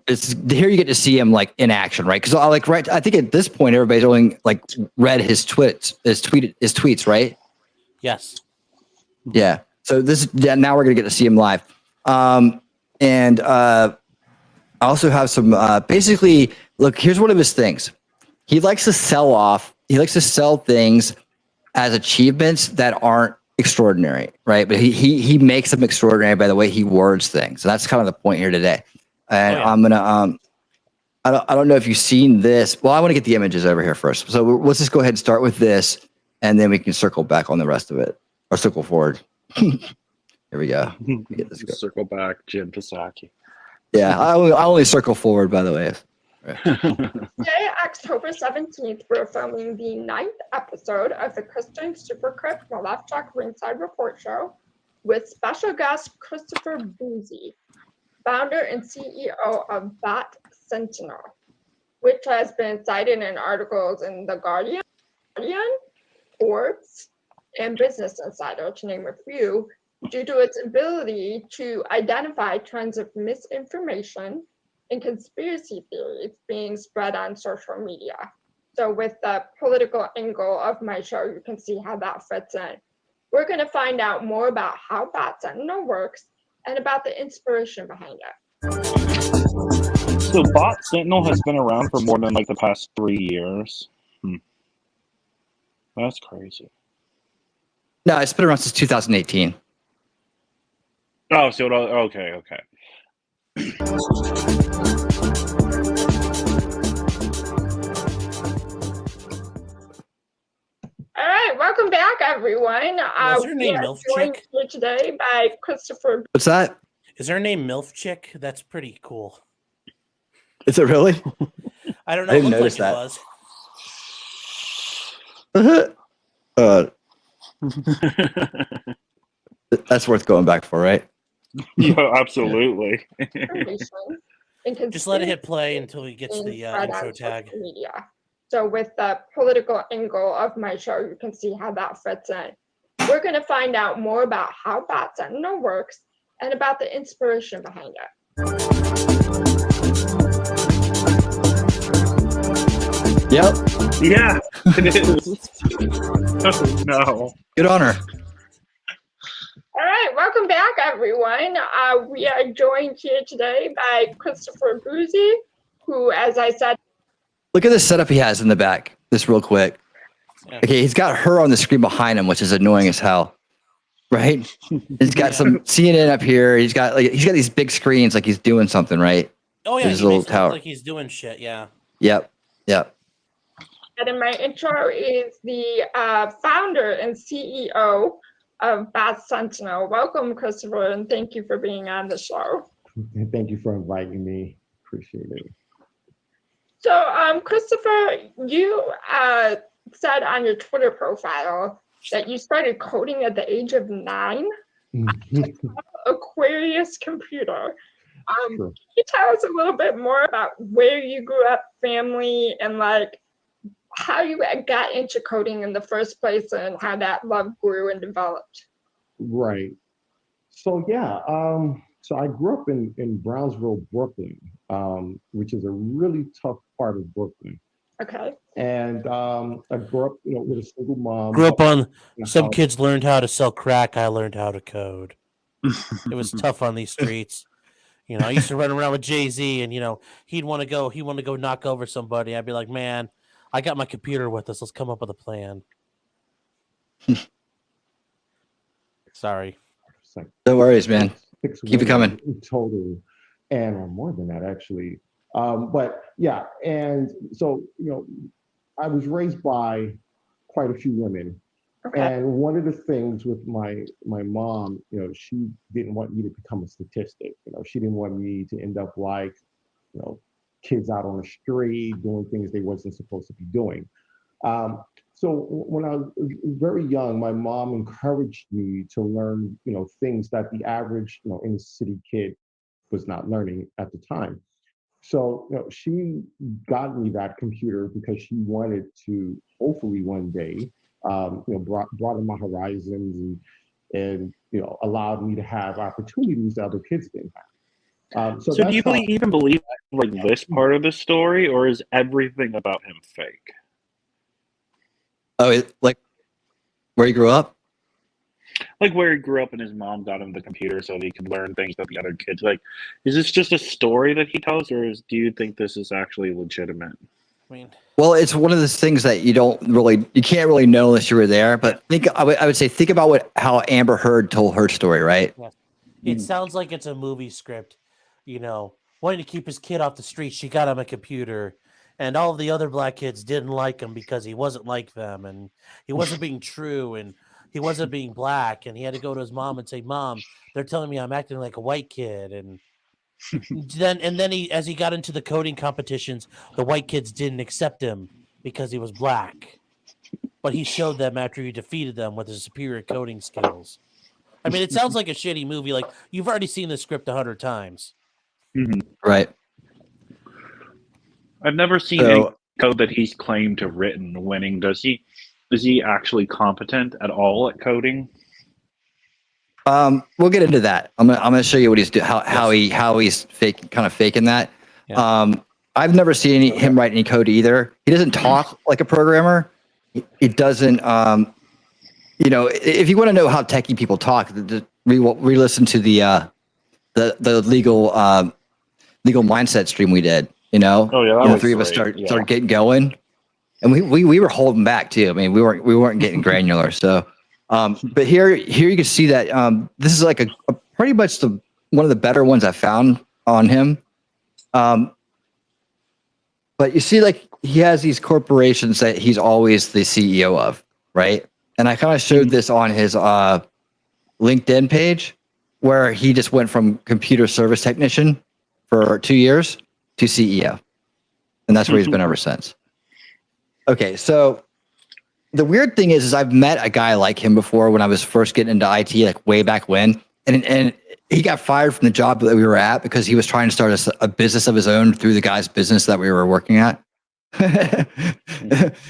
[SPEAKER 4] you get to see him like in action, right? Because I think at this point everybody's only like read his tweets, right?
[SPEAKER 6] Yes.
[SPEAKER 4] Yeah. So now we're gonna get to see him live. And I also have some basically look. Here's one of his things. He likes to sell things as achievements that aren't extraordinary, right? But he makes them extraordinary by the way he words things. So that's kind of the point here today. And I'm gonna I don't know if you've seen this. Well, I want to get the images over here first. So let's just go ahead and start with this, and then we can circle back on the rest of it, or circle forward. Here we go. Get this
[SPEAKER 22] circle back, Jim Psaki.
[SPEAKER 4] Yeah, I only circle forward, by the way.
[SPEAKER 3] Today, October 17th, we're filming the 9th episode of the Christian Supercrypt Left Check Ringside Report Show with special guest Christopher Bouzy, founder and CEO of Bat Sentinel, which has been cited in articles in The Guardian, Forbes, and Business Insider, to name a few, due to its ability to identify trends of misinformation and conspiracy theories being spread on social media. So with the political angle of my show, you can see how that fits in. We're going to find out more about how Bat Sentinel works and about the inspiration behind it.
[SPEAKER 22] So Bat Sentinel has been around for more than like the past 3 years. That's crazy.
[SPEAKER 4] No, it's been around since 2018.
[SPEAKER 22] Oh, so okay.
[SPEAKER 3] All right, welcome back, everyone.
[SPEAKER 6] Is her name MILF
[SPEAKER 3] joined
[SPEAKER 6] Chick?
[SPEAKER 3] here today by Christopher.
[SPEAKER 4] What's that?
[SPEAKER 6] Is her name MILF Chick? That's pretty cool.
[SPEAKER 4] Is it really?
[SPEAKER 6] I don't know.
[SPEAKER 4] I didn't notice that. That's worth going back for, right?
[SPEAKER 22] Yeah, absolutely.
[SPEAKER 6] Just let it hit play until we get to the intro tag.
[SPEAKER 3] Media. So with the political angle of my show, you can see how that fits in. We're going to find out more about how Bat Sentinel works and about the inspiration behind it.
[SPEAKER 4] Yep.
[SPEAKER 22] Yeah, it is. Oh, no.
[SPEAKER 4] Good on her.
[SPEAKER 3] All right, welcome back, everyone. We are joined here today by Christopher Bouzy, who, as I said,
[SPEAKER 4] look at the setup he has in the back. Just real quick. Okay, he's got her on the screen behind him, which is annoying as hell. Right? He's got some CNN up here. He's got these big screens, like he's doing something, right?
[SPEAKER 6] Oh yeah,
[SPEAKER 4] his
[SPEAKER 6] he
[SPEAKER 4] little
[SPEAKER 6] makes it
[SPEAKER 4] tower.
[SPEAKER 6] look like he's doing shit. Yeah.
[SPEAKER 4] Yep.
[SPEAKER 3] and in my intro is the founder and CEO of Bat Sentinel. Welcome, Christopher, and thank you for being on the show.
[SPEAKER 9] Thank you for inviting me. Appreciate it.
[SPEAKER 3] So, Christopher, you said on your Twitter profile that you started coding at the age of 9. Aquarius computer.
[SPEAKER 9] Sure.
[SPEAKER 3] Can you tell us a little bit more about where you grew up, family, and like how you got into coding in the first place and how that love grew and developed?
[SPEAKER 9] Right. So yeah, so I grew up in Brownsville, Brooklyn, which is a really tough part of Brooklyn.
[SPEAKER 3] Okay.
[SPEAKER 9] And I grew up, with a single mom.
[SPEAKER 6] Grew up on
[SPEAKER 9] in a
[SPEAKER 6] some
[SPEAKER 9] house.
[SPEAKER 6] kids learned how to sell crack. I learned how to code. It was tough on these streets. I used to run around with Jay-Z, and he'd want to go knock over somebody. I'd be like, man, I got my computer with us. Let's come up with a plan. Sorry.
[SPEAKER 4] No worries, man.
[SPEAKER 9] Six
[SPEAKER 4] Keep it
[SPEAKER 9] women
[SPEAKER 4] coming.
[SPEAKER 9] in total, and more than that, actually. But yeah, and so I was raised by quite a few women, and one of the things with my mom, she didn't want me to become a statistic. She didn't want me to end up like kids out on the street doing things they wasn't supposed to be doing. So when I was very young, my mom encouraged me to learn, things that the average, inner city kid was not learning at the time. So, she got me that computer because she wanted to hopefully one day, broaden my horizons and allowed me to have opportunities that other kids didn't have.
[SPEAKER 22] So do you even believe like this part of the story, or is everything about him fake?
[SPEAKER 4] Oh, like where he grew up?
[SPEAKER 22] Like where he grew up and his mom got him the computer so that he could learn things that the other kids like. Is this just a story that he tells, or do you think this is actually legitimate?
[SPEAKER 4] Well, it's one of those things that you can't really know unless you were there. But I would say think about how Amber Heard told her story, right?
[SPEAKER 6] Yeah. It sounds like it's a movie script. Wanting to keep his kid off the street, she got him a computer, and all of the other black kids didn't like him because he wasn't like them, and he wasn't being true, and he wasn't being black, and he had to go to his mom and say, "Mom, they're telling me I'm acting like a white kid," and then as he got into the coding competitions, the white kids didn't accept him because he was black, but he showed them after he defeated them with his superior coding skills. I mean, it sounds like a shitty movie. Like you've already seen the script 100 times.
[SPEAKER 4] Right.
[SPEAKER 22] I've never seen any code that he's claimed to have written winning. Is he actually competent at all at coding?
[SPEAKER 4] We'll get into that. I'm gonna show you what he's doing, how he's faking that. Yeah. I've never seen him write any code either. He doesn't talk like a programmer. He doesn't. If you want to know how techie people talk, re-listen to the legal mindset stream we did.
[SPEAKER 22] Oh yeah,
[SPEAKER 4] the three of us started getting going, and we were holding back too. I mean, we weren't getting granular. So, but here you can see that this is like a pretty much one of the better ones I found on him. But you see, like he has these corporations that he's always the CEO of, right? And I kind of showed this on his LinkedIn page, where he just went from computer service technician for 2 years to CEO. And that's where he's been ever since. Okay, so the weird thing is I've met a guy like him before when I was first getting into IT, like way back when. And he got fired from the job that we were at because he was trying to start a business of his own through the guy's business that we were working at. And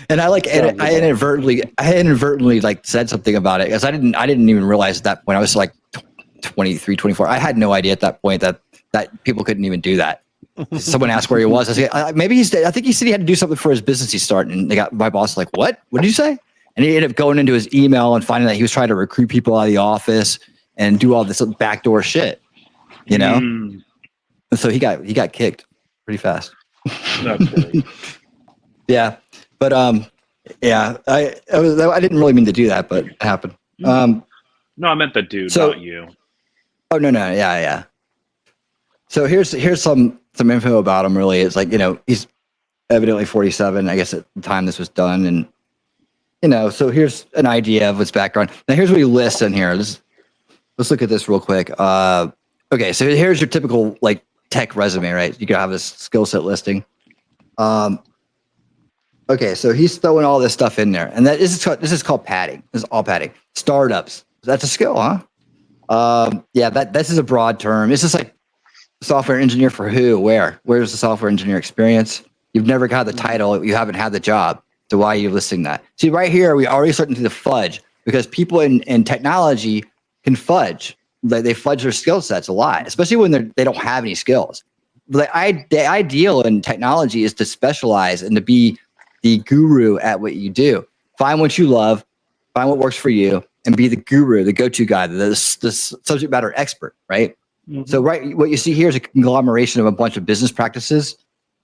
[SPEAKER 4] I inadvertently like said something about it because I didn't even realize at that point. I was like 23, 24. I had no idea at that point that people couldn't even do that. Someone asked where he was. I said, I think he said he had to do something for his business he started. And they got my boss like, what did you say? And he ended up going into his email and finding that he was trying to recruit people out of the office and do all this backdoor shit, And so he got kicked pretty fast.
[SPEAKER 22] That's great.
[SPEAKER 4] Yeah, but yeah, I didn't really mean to do that, but it happened.
[SPEAKER 22] No, I meant the dude, not you.
[SPEAKER 4] Oh no, yeah. So here's some info about him. Really, it's like he's evidently 47. I guess at the time this was done, and So here's an idea of what's background. Now here's what he lists in here. Let's look at this real quick. Okay, so here's your typical like tech resume, right? You can have this skill set listing. Okay, so he's throwing all this stuff in there, and this is called padding. This is all padding. Startups. That's a skill, huh? Yeah, this is a broad term. It's just like software engineer for who, where? Where's the software engineer experience? You've never got the title. You haven't had the job. So why are you listing that? See, right here, we already starting to the fudge because people in technology can fudge. They fudge their skill sets a lot, especially when they don't have any skills. The ideal in technology is to specialize and to be the guru at what you do. Find what you love, find what works for you, and be the guru, the go-to guy, the subject matter expert, right? Mm-hmm. So what you see here is a conglomeration of a bunch of business practices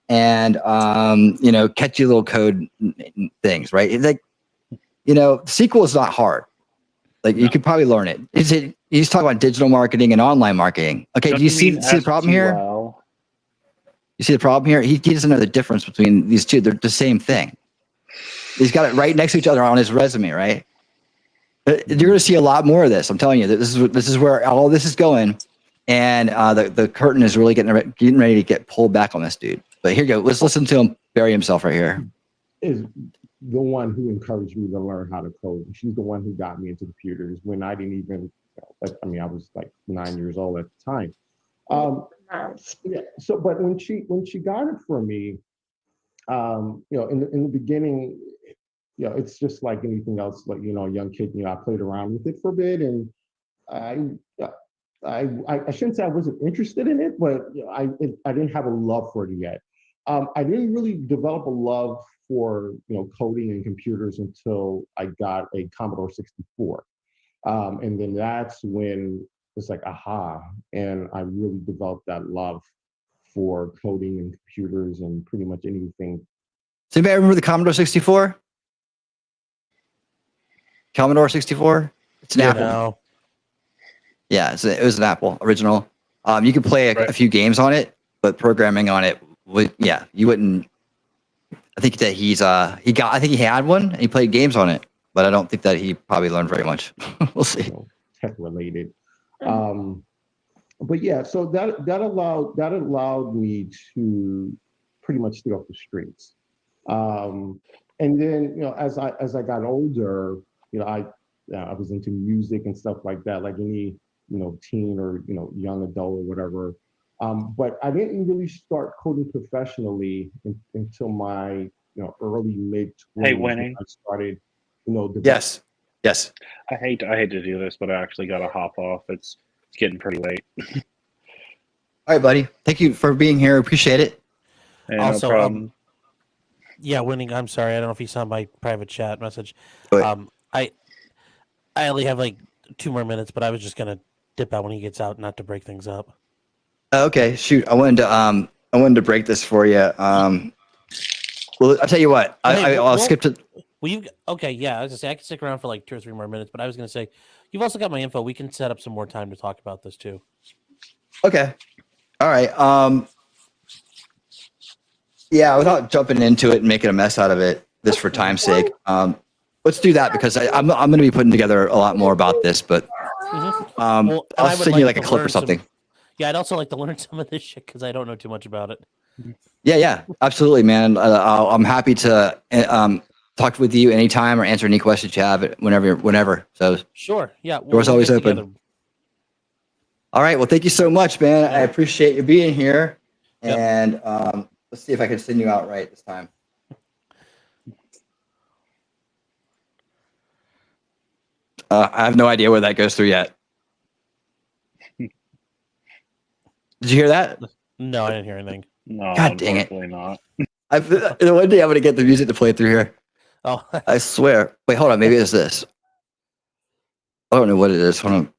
[SPEAKER 4] and catchy little code things, right? It's like, SQL is not hard. Like you could probably learn it. He's talking about digital marketing and online marketing. Okay, do you see the problem here? You see the problem here? He doesn't know the difference between these two. They're the same thing. He's got it right next to each other on his resume, right? You're going to see a lot more of this. I'm telling you, this is where all this is going, and the curtain is really getting ready to get pulled back on this dude. But here you go. Let's listen to him bury himself right here.
[SPEAKER 9] Is the one who encouraged me to learn how to code. She's the one who got me into computers when I didn't even. I was like 9 years old at the time. Yeah. So, but when she got it for me, in the beginning, it's just like anything else. Like a young kid, I played around with it for a bit, and I shouldn't say I wasn't interested in it, but I didn't have a love for it yet. I didn't really develop a love for coding and computers until I got a Commodore 64, and then that's when it's like aha, and I really developed that love for coding and computers and pretty much anything.
[SPEAKER 4] Does anybody remember the Commodore 64? Commodore 64? It's an Apple. No. Yeah, it was an Apple original. You could play a few games on it, but programming on it you wouldn't. I think that I think he had one and he played games on it, but I don't think that he probably learned very much. We'll see.
[SPEAKER 9] Tech related. But yeah, so that allowed me to pretty much stay off the streets. And then as I got older, I was into music and stuff like that, like any teen or young adult or whatever. But I didn't really start coding professionally until my early mid 20s.
[SPEAKER 22] Hey, Winnie.
[SPEAKER 9] I started
[SPEAKER 4] Yes.
[SPEAKER 22] I hate to do this, but I actually got to hop off. It's getting pretty late.
[SPEAKER 4] All right, buddy. Thank you for being here. Appreciate it.
[SPEAKER 22] Hey,
[SPEAKER 6] Also,
[SPEAKER 22] no problem.
[SPEAKER 6] Winning. I'm sorry. I don't know if you saw my private chat message. I only have like 2 more minutes, but I was just gonna dip out when he gets out, not to break things up.
[SPEAKER 4] Okay, shoot. I wanted to break this for you. Well, I'll tell you what. I'll skip to.
[SPEAKER 6] Well, okay, yeah. I was gonna say I can stick around for like 2 or 3 more minutes, but I was gonna say you've also got my info. We can set up some more time to talk about this too.
[SPEAKER 4] Okay. All right. Yeah, without jumping into it and making a mess out of it, just for time's sake, let's do that because I'm going to be putting together a lot more about this. But I'll send you like a clip or something.
[SPEAKER 6] I'd also like to learn some of this shit because I don't know too much about it.
[SPEAKER 4] Yeah, absolutely, man. I'm happy to talk with you anytime or answer any questions you have whenever. So
[SPEAKER 6] sure, yeah,
[SPEAKER 4] door's always open. All right, well, thank you so much, man. I appreciate you being here, and let's see if I can send you out right this time. I have no idea where that goes through yet. Did you hear that?
[SPEAKER 6] No, I didn't hear anything.
[SPEAKER 22] No,
[SPEAKER 4] God dang it!
[SPEAKER 22] Not.
[SPEAKER 4] One day I'm gonna get the music to play through here.
[SPEAKER 6] Oh,
[SPEAKER 4] I swear. Wait, hold on. Maybe it's this. I don't know what it is. Hold on.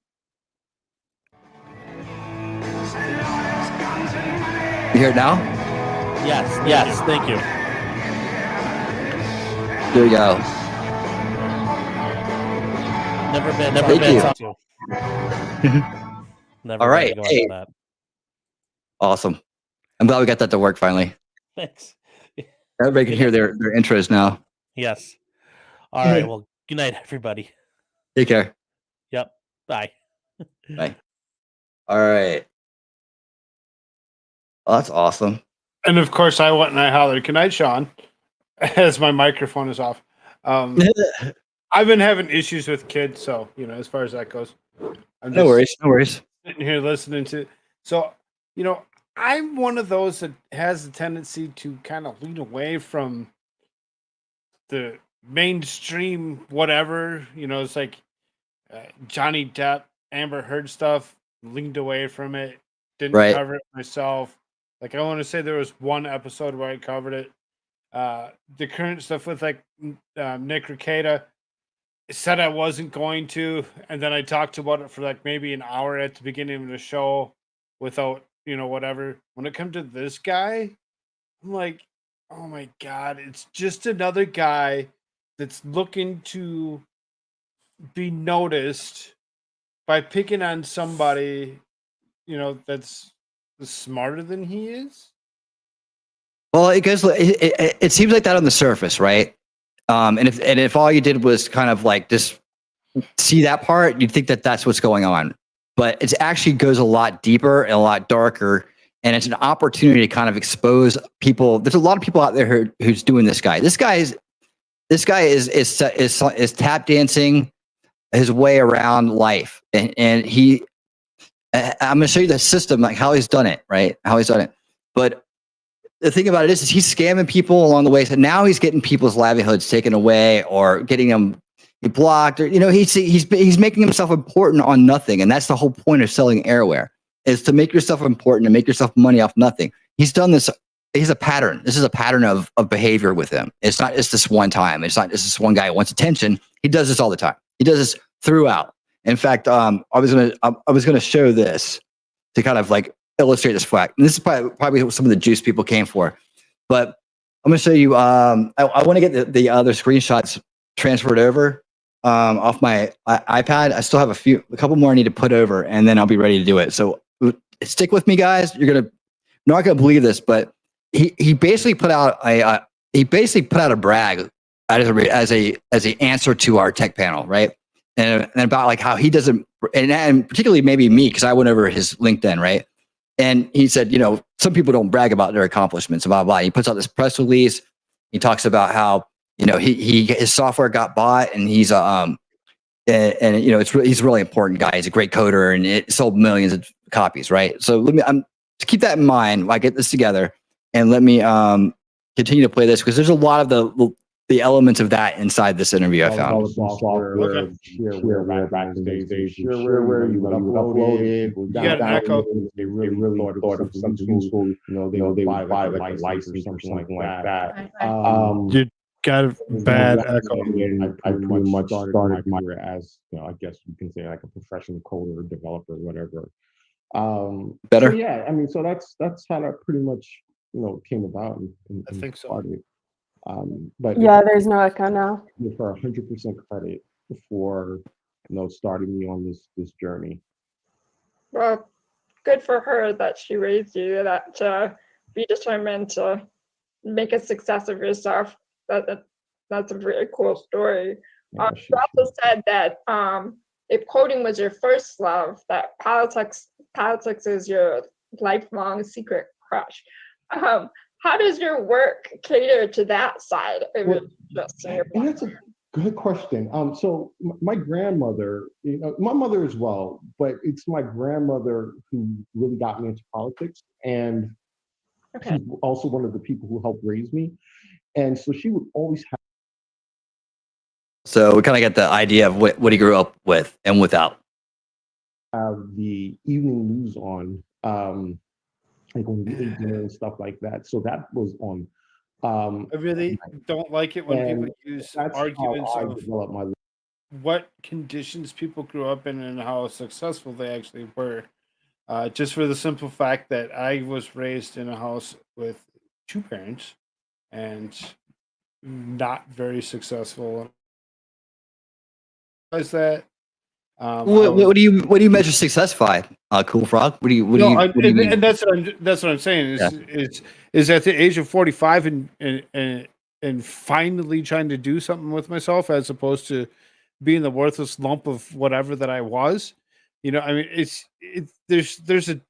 [SPEAKER 4] You hear it now?
[SPEAKER 6] Yes. Thank you.
[SPEAKER 4] There we go.
[SPEAKER 6] Never been.
[SPEAKER 4] Thank you.
[SPEAKER 6] Never
[SPEAKER 4] all right. Hey.
[SPEAKER 6] That.
[SPEAKER 4] Awesome. I'm glad we got that to work finally.
[SPEAKER 6] Thanks.
[SPEAKER 4] Everybody can hear their intros now.
[SPEAKER 6] Yes. All right. Well, good night, everybody.
[SPEAKER 4] Take care.
[SPEAKER 6] Yep. Bye.
[SPEAKER 4] Bye. All right. Oh, that's awesome.
[SPEAKER 7] And of course, I went and I hollered, "Good night, Sean," as my microphone is off. I've been having issues with kids, so as far as that goes, I'm
[SPEAKER 4] No worries. No worries.
[SPEAKER 7] sitting here listening to. So, I'm one of those that has a tendency to kind of lean away from the mainstream whatever. It's like Johnny Depp, Amber Heard stuff. Leaned away from it. Didn't
[SPEAKER 4] Right.
[SPEAKER 7] cover it myself. Like, I want to say there was one episode where I covered it. The current stuff with Nick Rekieta, said I wasn't going to, and then I talked about it for like maybe an hour at the beginning of the show without whatever. When it comes to this guy, I'm like, oh my god, it's just another guy that's looking to be noticed by picking on somebody that's smarter than he is.
[SPEAKER 4] Well, it seems like that on the surface, right? And if all you did was kind of like just see that part, you'd think that that's what's going on. But it actually goes a lot deeper and a lot darker, and it's an opportunity to kind of expose people. There's a lot of people out there who's doing this guy. This guy is tap dancing his way around life, and I'm going to show you the system, like how he's done it, right? How he's done it. But the thing about it is he's scamming people along the way. So now he's getting people's livelihoods taken away or getting them blocked, or he's making himself important on nothing. And that's the whole point of selling airware, is to make yourself important and make yourself money off nothing. He's done this. He's a pattern. This is a pattern of behavior with him. It's not just this one time. It's not just this one guy who wants attention. He does this all the time. He does this throughout. In fact, I was gonna show this to kind of like illustrate this fact. And this is probably what some of the juice people came for. But I'm gonna show you. I want to get the other screenshots transferred over off my iPad. I still have a couple more I need to put over, and then I'll be ready to do it. So stick with me, guys. You're not gonna believe this, but he basically put out a brag as a answer to our tech panel, right? And about like how he doesn't, and particularly maybe me, because I went over his LinkedIn, right? And he said, some people don't brag about their accomplishments, blah, blah. He puts out this press release. He talks about how, his software got bought, and he's he's a really important guy. He's a great coder, and it sold millions of copies, right? So to keep that in mind while I get this together, and let me continue to play this, because there's a lot of the elements of that inside this interview I found.
[SPEAKER 9] Shareware backstage, shareware you uploaded.
[SPEAKER 7] You got an echo.
[SPEAKER 9] They really thought of something useful. They would buy like a license or something like that.
[SPEAKER 7] You got a bad echo.
[SPEAKER 9] I pretty much started my career as, I guess you can say like a professional coder, developer, whatever.
[SPEAKER 4] Better?
[SPEAKER 9] So yeah, I mean, so that's how that pretty much came about.
[SPEAKER 7] I think so.
[SPEAKER 9] Started. But
[SPEAKER 10] Yeah, there's no echo now.
[SPEAKER 9] For 100% credit for starting me on this journey.
[SPEAKER 3] Well, good for her that she raised you, that to be determined to make a success of yourself. That's a very cool story.
[SPEAKER 9] Yeah,
[SPEAKER 3] you also said that if coding was your first love, that politics is your lifelong secret crush. How does your work cater to that side?
[SPEAKER 9] And that's a good question. So my grandmother, my mother as well, but it's my grandmother who really got me into politics, and she's also one of the people who helped raise me. And so she would always have.
[SPEAKER 4] So we kind of get the idea of what he grew up with and without.
[SPEAKER 9] Have the evening news on. Like when we ate dinner and stuff like that. So that was on.
[SPEAKER 7] I really don't like it when people use arguments of what conditions people grew up in and how successful they actually were. Just for the simple fact that I was raised in a house with two parents and not very successful. Is that?
[SPEAKER 4] What do you measure success by? Cool Frog. What do you mean?
[SPEAKER 7] And that's what I'm saying is at the age of 45 and and finally trying to do something with myself as opposed to being the worthless lump of whatever that I was. I mean, there's a,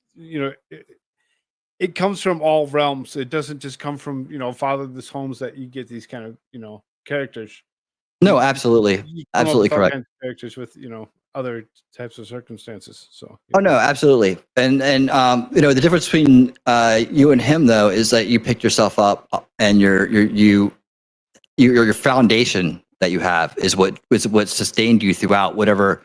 [SPEAKER 7] it comes from all realms. It doesn't just come from, fatherless homes that you get these kind of, characters.
[SPEAKER 4] No, absolutely.
[SPEAKER 7] You come up
[SPEAKER 4] Absolutely
[SPEAKER 7] with all
[SPEAKER 4] correct.
[SPEAKER 7] kinds of characters with, other types of circumstances. So
[SPEAKER 4] Oh no, absolutely. And the difference between you and him though is that you picked yourself up, and your foundation that you have is what sustained you throughout whatever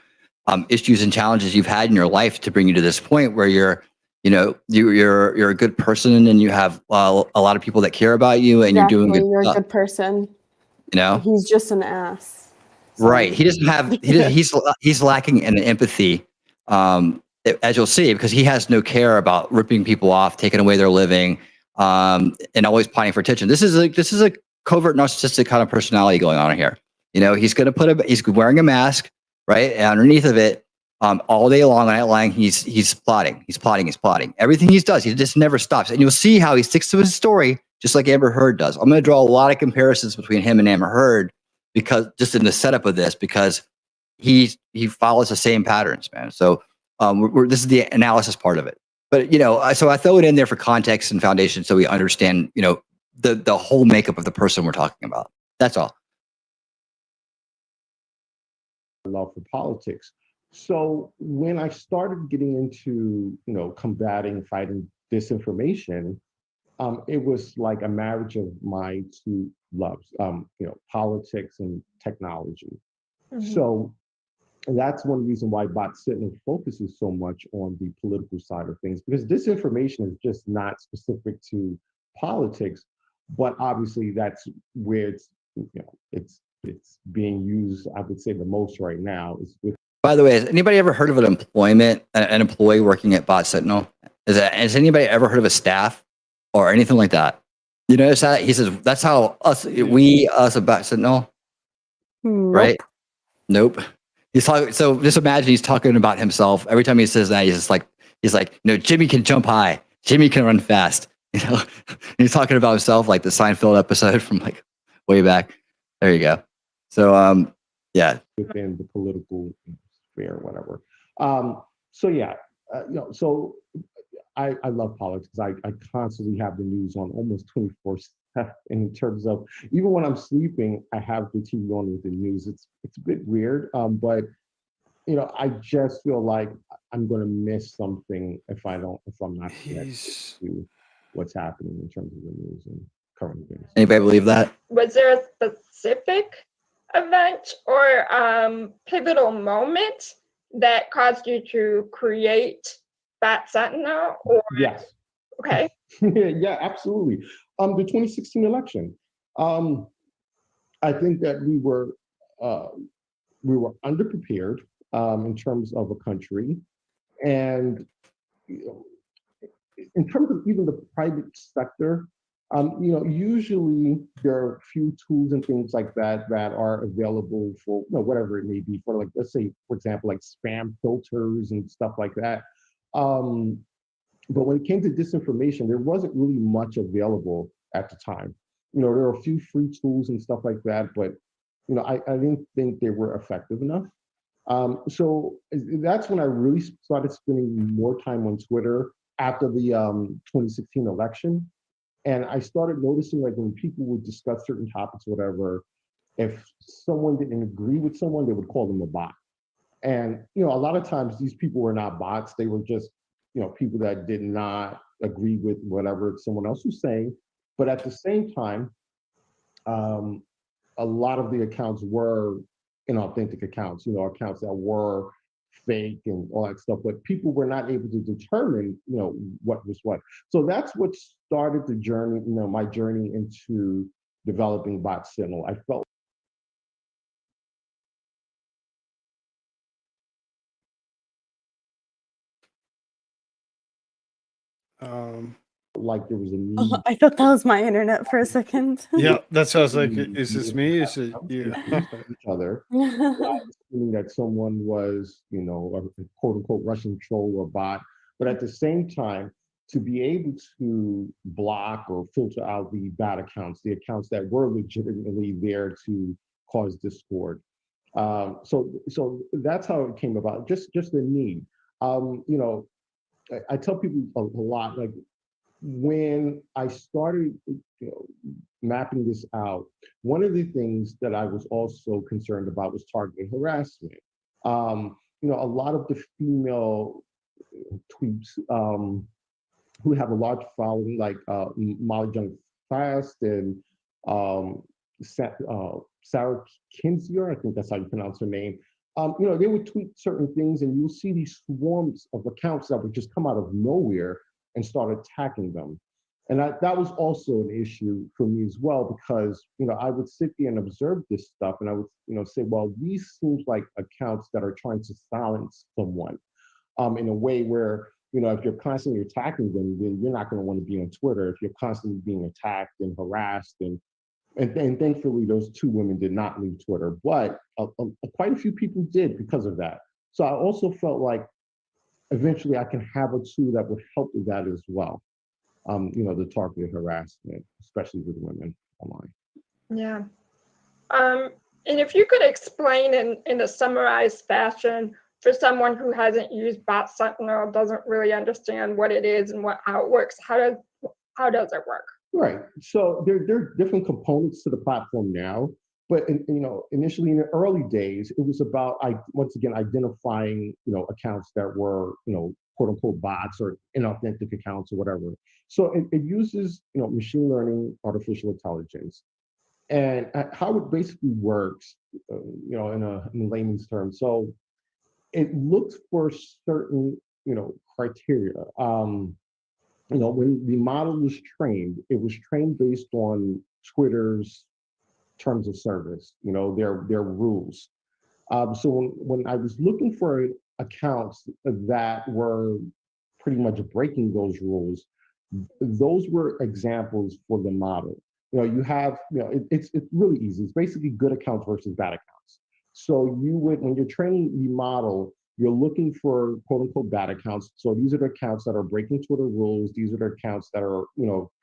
[SPEAKER 4] issues and challenges you've had in your life to bring you to this point where you're a good person, and you have a lot of people that care about you, and you're doing good
[SPEAKER 10] You're a
[SPEAKER 4] stuff.
[SPEAKER 10] good person.
[SPEAKER 4] You know,
[SPEAKER 10] He's just an ass.
[SPEAKER 4] right? He doesn't have. He's lacking in empathy, as you'll see, because he has no care about ripping people off, taking away their living, and always pining for attention. This is a covert narcissistic kind of personality going on here. He's going to he's wearing a mask, right? And underneath of it, all day long, night lying, he's plotting. Everything he does, he just never stops. And you'll see how he sticks to his story, just like Amber Heard does. I'm going to draw a lot of comparisons between him and Amber Heard, because just in the setup of this, because he follows the same patterns, man. So this is the analysis part of it. But so I throw it in there for context and foundation, so we understand, the whole makeup of the person we're talking about. That's all.
[SPEAKER 9] Love for politics. So when I started getting into, combating, fighting disinformation, it was like a marriage of my two loves, politics and technology.
[SPEAKER 3] Mhm.
[SPEAKER 9] So that's one reason why Bot Sentinel focuses so much on the political side of things, because disinformation is just not specific to politics, but obviously that's where it's being used, I would say, the most right now is with.
[SPEAKER 4] By the way, has anybody ever heard of an employee working at Bot Sentinel? Has anybody ever heard of a staff or anything like that? You notice that he says that's how us at Bot Sentinel, right? Nope. He's talking. So just imagine he's talking about himself every time he says that. He's like, Jimmy can jump high. Jimmy can run fast. And he's talking about himself like the Seinfeld episode from like way back. There you go. So yeah.
[SPEAKER 9] Within the political sphere or whatever. So yeah, so I love politics. I constantly have the news on almost 24/7 in terms of, even when I'm sleeping, I have the TV on with the news. It's a bit weird, but I just feel like I'm going to miss something if I'm not connected to what's happening in terms of the news and current events.
[SPEAKER 4] Anybody believe that?
[SPEAKER 3] Was there a specific event or pivotal moment that caused you to create Bat Sentinel? Or
[SPEAKER 9] Yes.
[SPEAKER 3] Okay.
[SPEAKER 9] Yeah, absolutely. The 2016 election. I think that we were underprepared in terms of a country, and in terms of even the private sector. Usually there are a few tools and things like that that are available for whatever it may be, for, like, let's say, for example, like spam filters and stuff like that. But when it came to disinformation, there wasn't really much available at the time. There were a few free tools and stuff like that, but I didn't think they were effective enough. So that's when I really started spending more time on Twitter after the 2016 election. And I started noticing, like, when people would discuss certain topics, whatever, if someone didn't agree with someone, they would call them a bot. And, a lot of times these people were not bots. They were just, people that did not agree with whatever someone else was saying. But at the same time, a lot of the accounts were inauthentic accounts, accounts that were fake and all that stuff, but people were not able to determine, what was what. So that's what started the journey, my journey into developing Bot Sentinel. I felt like there was a need.
[SPEAKER 10] I thought that was my internet for a second.
[SPEAKER 7] Yeah, that sounds like, is this me? Is it you?
[SPEAKER 9] Each other, assuming that someone was, a quote unquote Russian troll or bot. But at the same time, to be able to block or filter out the bad accounts, the accounts that were legitimately there to cause discord. So that's how it came about. Just the need. I tell people a lot, like when I started mapping this out, one of the things that I was also concerned about was targeted harassment. A lot of the female tweets who have a large following, like Molly Jung Fast and Sarah Kinzier, I think that's how you pronounce her name. They would tweet certain things, and you'll see these swarms of accounts that would just come out of nowhere and start attacking them. And that was also an issue for me as well, because I would sit there and observe this stuff, and I would say, well, these seems like accounts that are trying to silence someone in a way where if you're constantly attacking them, then you're not going to want to be on Twitter. If you're constantly being attacked and harassed, and thankfully those two women did not leave Twitter, but quite a few people did because of that. So I also felt like eventually I can have a tool that would help with that as well. The targeted harassment, especially with women online.
[SPEAKER 3] Yeah. And if you could explain in a summarized fashion for someone who hasn't used Bot Sentinel, doesn't really understand what it is and how it works, how does it work?
[SPEAKER 9] Right. So there are different components to the platform now, but initially in the early days, it was about once again identifying accounts that were quote unquote bots or inauthentic accounts or whatever. So it uses machine learning, artificial intelligence, and how it basically works, in layman's terms. So it looks for certain criteria. When the model was trained, it was trained based on Twitter's terms of service, their rules. So when I was looking for accounts that were pretty much breaking those rules, those were examples for the model. You have, it's really easy. It's basically good accounts versus bad accounts. So when you're training the model, you're looking for quote unquote bad accounts. So these are the accounts that are breaking Twitter rules. These are the accounts that are,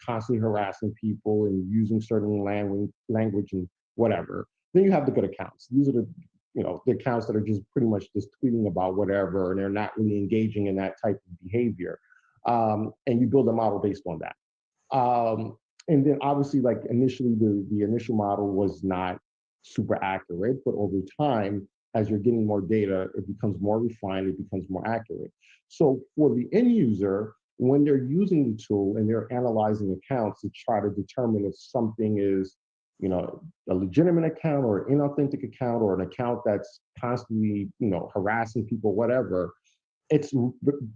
[SPEAKER 9] constantly harassing people and using certain language and whatever. Then you have the good accounts. These are the accounts that are just pretty much just tweeting about whatever, and they're not really engaging in that type of behavior. And you build a model based on that. And then obviously, like initially, the initial model was not super accurate, but over time, as you're getting more data, it becomes more refined, it becomes more accurate. So for the end user, when they're using the tool and they're analyzing accounts to try to determine if something is, a legitimate account or an inauthentic account or an account that's constantly, harassing people, whatever, it's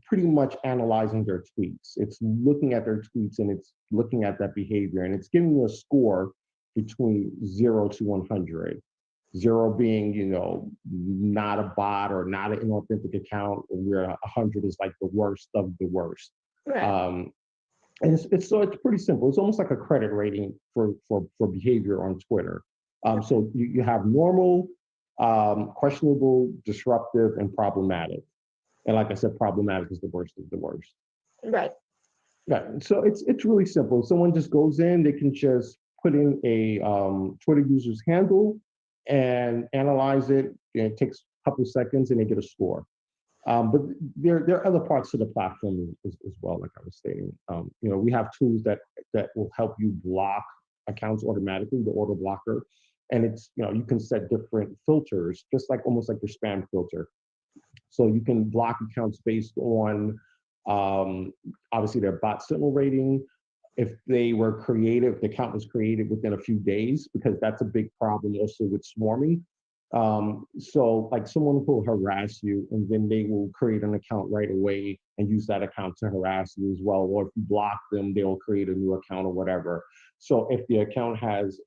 [SPEAKER 9] pretty much analyzing their tweets. It's looking at their tweets and it's looking at that behavior, and it's giving you a score between 0 to 100. 0 being, not a bot or not an inauthentic account, where 100 is like the worst of the worst.
[SPEAKER 3] Right.
[SPEAKER 9] And it's pretty simple. It's almost like a credit rating for behavior on Twitter. So you have normal, questionable, disruptive, and problematic. And like I said, problematic is the worst of the worst.
[SPEAKER 3] Right.
[SPEAKER 9] Yeah. So it's really simple. Someone just goes in, they can just put in a Twitter user's handle and analyze it. It takes a couple of seconds and they get a score. But there are other parts of the platform as well, like I was stating. We have tools that will help you block accounts automatically, the auto blocker. And it's, you can set different filters, just like almost like your spam filter. So you can block accounts based on, obviously, their bot signal rating. If they were created, if the account was created within a few days, because that's a big problem also with swarming. So like someone will harass you and then they will create an account right away and use that account to harass you as well. Or if you block them, they'll create a new account or whatever. So if the account has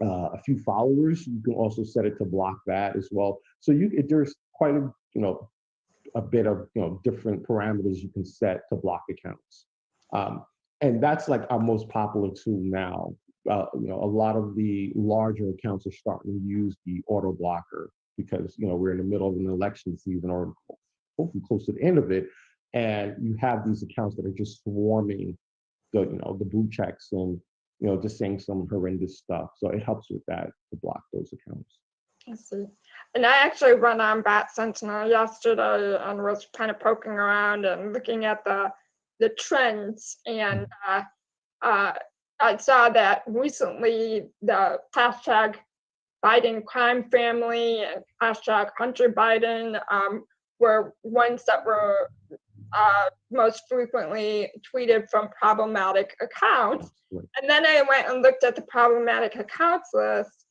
[SPEAKER 9] a few followers, you can also set it to block that as well. So there's quite a bit of different parameters you can set to block accounts. And that's like our most popular tool now. A lot of the larger accounts are starting to use the auto blocker because we're in the middle of an election season or hopefully close to the end of it, and you have these accounts that are just swarming the blue checks and just saying some horrendous stuff. So it helps with that to block those accounts.
[SPEAKER 3] I see. And I actually went on Bat Sentinel yesterday and was kind of poking around and looking at the trends. And I saw that recently the hashtag Biden crime family and hashtag Hunter Biden were ones that were most frequently tweeted from problematic accounts. And then I went and looked at the problematic accounts list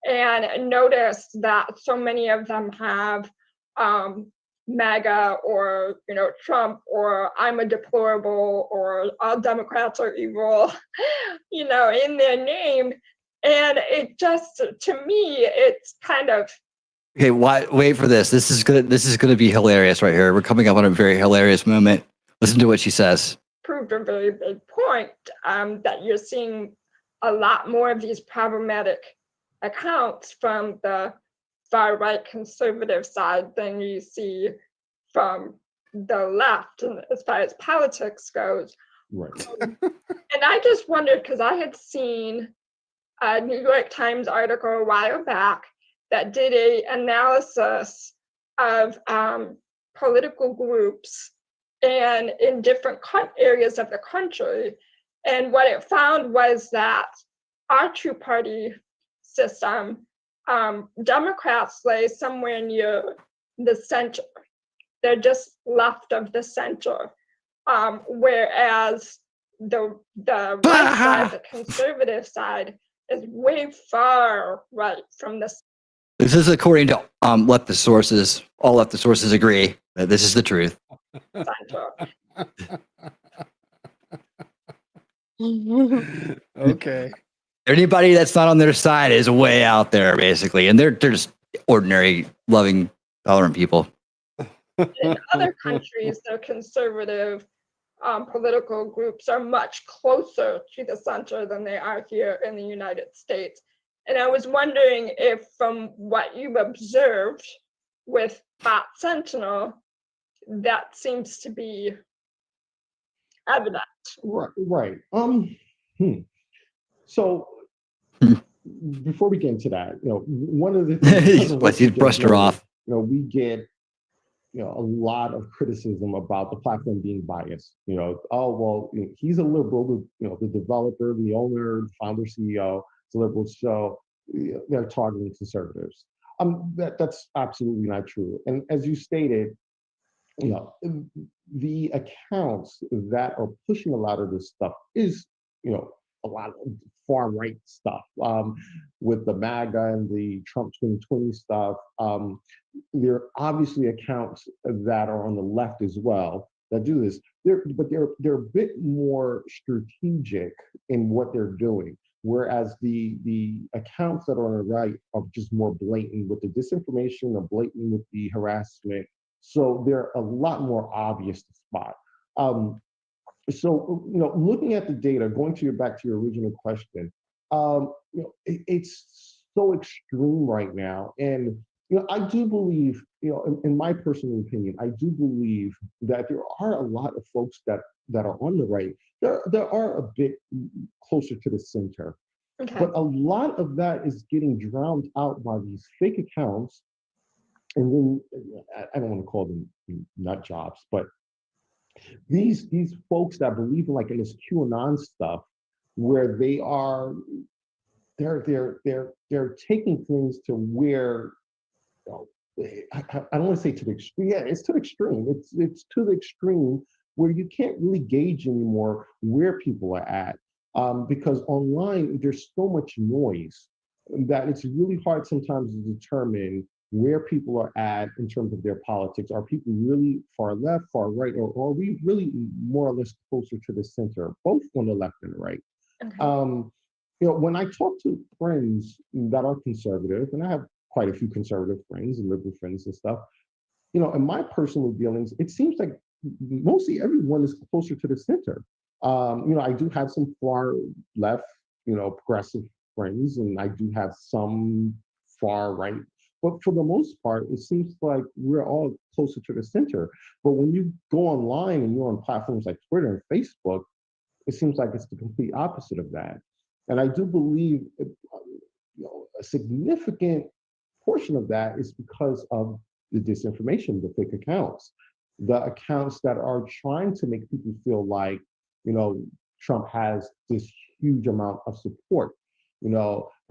[SPEAKER 3] and noticed that so many of them have MAGA or Trump or I'm a deplorable or all Democrats are evil, in their name. And it just, to me, it's kind of
[SPEAKER 4] Okay, wait for this. This is gonna be hilarious right here. We're coming up on a very hilarious moment. Listen to what she says.
[SPEAKER 3] proved a very big point that you're seeing a lot more of these problematic accounts from the far right conservative side than you see from the left, and as far as politics goes.
[SPEAKER 9] Right.
[SPEAKER 3] And I just wondered, because I had seen a New York Times article a while back that did an analysis of political groups and in different areas of the country. And what it found was that our two-party system, Democrats lay somewhere near the center. They're just left of the center. Whereas the right side, the conservative side, is way far right from the
[SPEAKER 4] This is according to leftist sources. All leftist sources agree that this is the truth.
[SPEAKER 3] center.
[SPEAKER 7] Okay.
[SPEAKER 4] Anybody that's not on their side is way out there, basically, and they're just ordinary, loving, tolerant people.
[SPEAKER 3] In other countries, the conservative political groups are much closer to the center than they are here in the United States. And I was wondering if, from what you've observed with Bat Sentinel, that seems to be evident.
[SPEAKER 9] Right. So before we get into that, one of the things
[SPEAKER 4] He's brushed her off.
[SPEAKER 9] We get a lot of criticism about the platform being biased. He's a liberal, the developer, the owner, the founder, CEO, is a liberal, so they're targeting conservatives. That's absolutely not true. And as you stated, the accounts that are pushing a lot of this stuff is, a lot of far right stuff with the MAGA and the Trump 2020 stuff. There are obviously accounts that are on the left as well that do this. But they're a bit more strategic in what they're doing. Whereas the accounts that are on the right are just more blatant with the disinformation, or blatant with the harassment. So they're a lot more obvious to spot. So looking at the data, going back to your original question, it's so extreme right now, and I do believe, in my personal opinion, I do believe that there are a lot of folks that are on the right. There are a bit closer to the center, but a lot of that is getting drowned out by these fake accounts. And then I don't want to call them nut jobs, but these folks that believe in this QAnon stuff, where they're taking things to where, I don't want to say to the extreme. Yeah, it's to the extreme. It's to the extreme where you can't really gauge anymore where people are at, because online there's so much noise that it's really hard sometimes to determine where people are at in terms of their politics. Are people really far left, far right, or are we really more or less closer to the center, both on the left and the right? When I talk to friends that are conservative, and I have quite a few conservative friends and liberal friends and stuff, in my personal dealings, it seems like mostly everyone is closer to the center. I do have some far left, progressive friends, and I do have some far right But for the most part, it seems like we're all closer to the center. But when you go online and you're on platforms like Twitter and Facebook, it seems like it's the complete opposite of that. And I do believe a significant portion of that is because of the disinformation, the fake accounts, the accounts that are trying to make people feel like, Trump has this huge amount of support,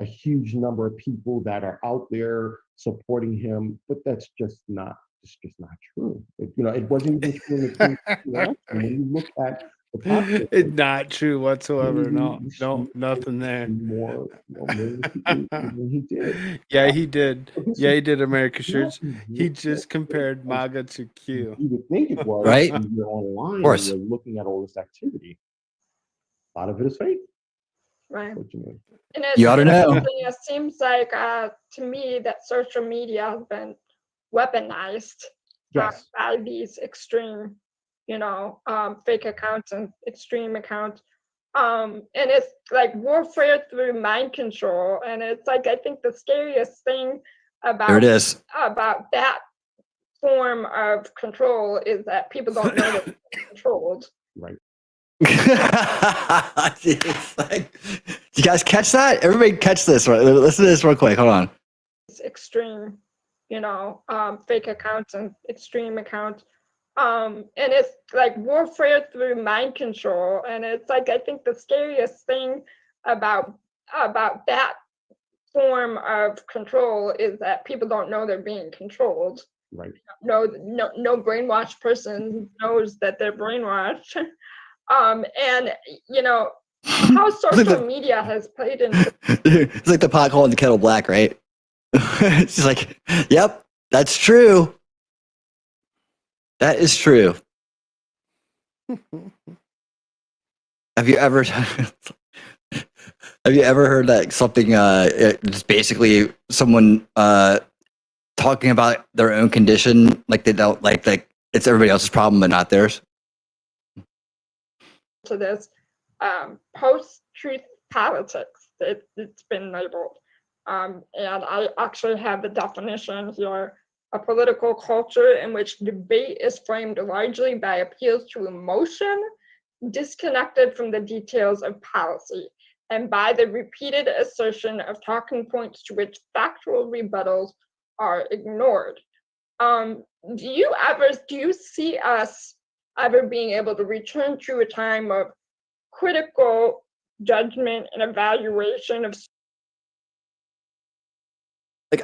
[SPEAKER 9] a huge number of people that are out there supporting him, but that's just not true. It wasn't even true in the 2016 election. When you look at the population,
[SPEAKER 7] It's not true whatsoever. No, nothing there.
[SPEAKER 9] More than he did.
[SPEAKER 7] Yeah, he did.
[SPEAKER 9] This
[SPEAKER 7] Yeah,
[SPEAKER 9] is
[SPEAKER 7] he did America shirts.
[SPEAKER 9] exactly
[SPEAKER 7] He just compared MAGA to Q.
[SPEAKER 9] you would think it was
[SPEAKER 4] Right?
[SPEAKER 9] when you're online and
[SPEAKER 4] course.
[SPEAKER 9] you're looking at all this activity. A lot of it is fake.
[SPEAKER 3] Right.
[SPEAKER 9] Unfortunately.
[SPEAKER 3] And it's
[SPEAKER 4] You ought to know.
[SPEAKER 3] interesting. It seems like to me that social media has been weaponized
[SPEAKER 9] Yes.
[SPEAKER 3] by these extreme, fake accounts and extreme accounts. And it's like warfare through mind control. And it's like, I think the scariest thing about
[SPEAKER 4] There it is.
[SPEAKER 3] about that form of control is that people don't know that they're controlled.
[SPEAKER 9] Right.
[SPEAKER 4] It's like, did you guys catch that? Everybody catch this. Right? Listen to this real quick. Hold on.
[SPEAKER 3] It's extreme, fake accounts and extreme accounts. And it's like warfare through mind control. And it's like, I think the scariest thing about that form of control is that people don't know they're being controlled.
[SPEAKER 9] Right.
[SPEAKER 3] No brainwashed person knows that they're brainwashed. And how social media has played into
[SPEAKER 4] It's like the pot calling the kettle black, right? She's like, yep, that's true. That is true. Have you ever heard that something it's basically someone talking about their own condition, like they don't like it's everybody else's problem but not theirs?
[SPEAKER 3] to this post-truth politics. It's been labeled. And I actually have the definition here: a political culture in which debate is framed largely by appeals to emotion, disconnected from the details of policy, and by the repeated assertion of talking points to which factual rebuttals are ignored. Do you see us ever being able to return to a time of critical judgment and evaluation of?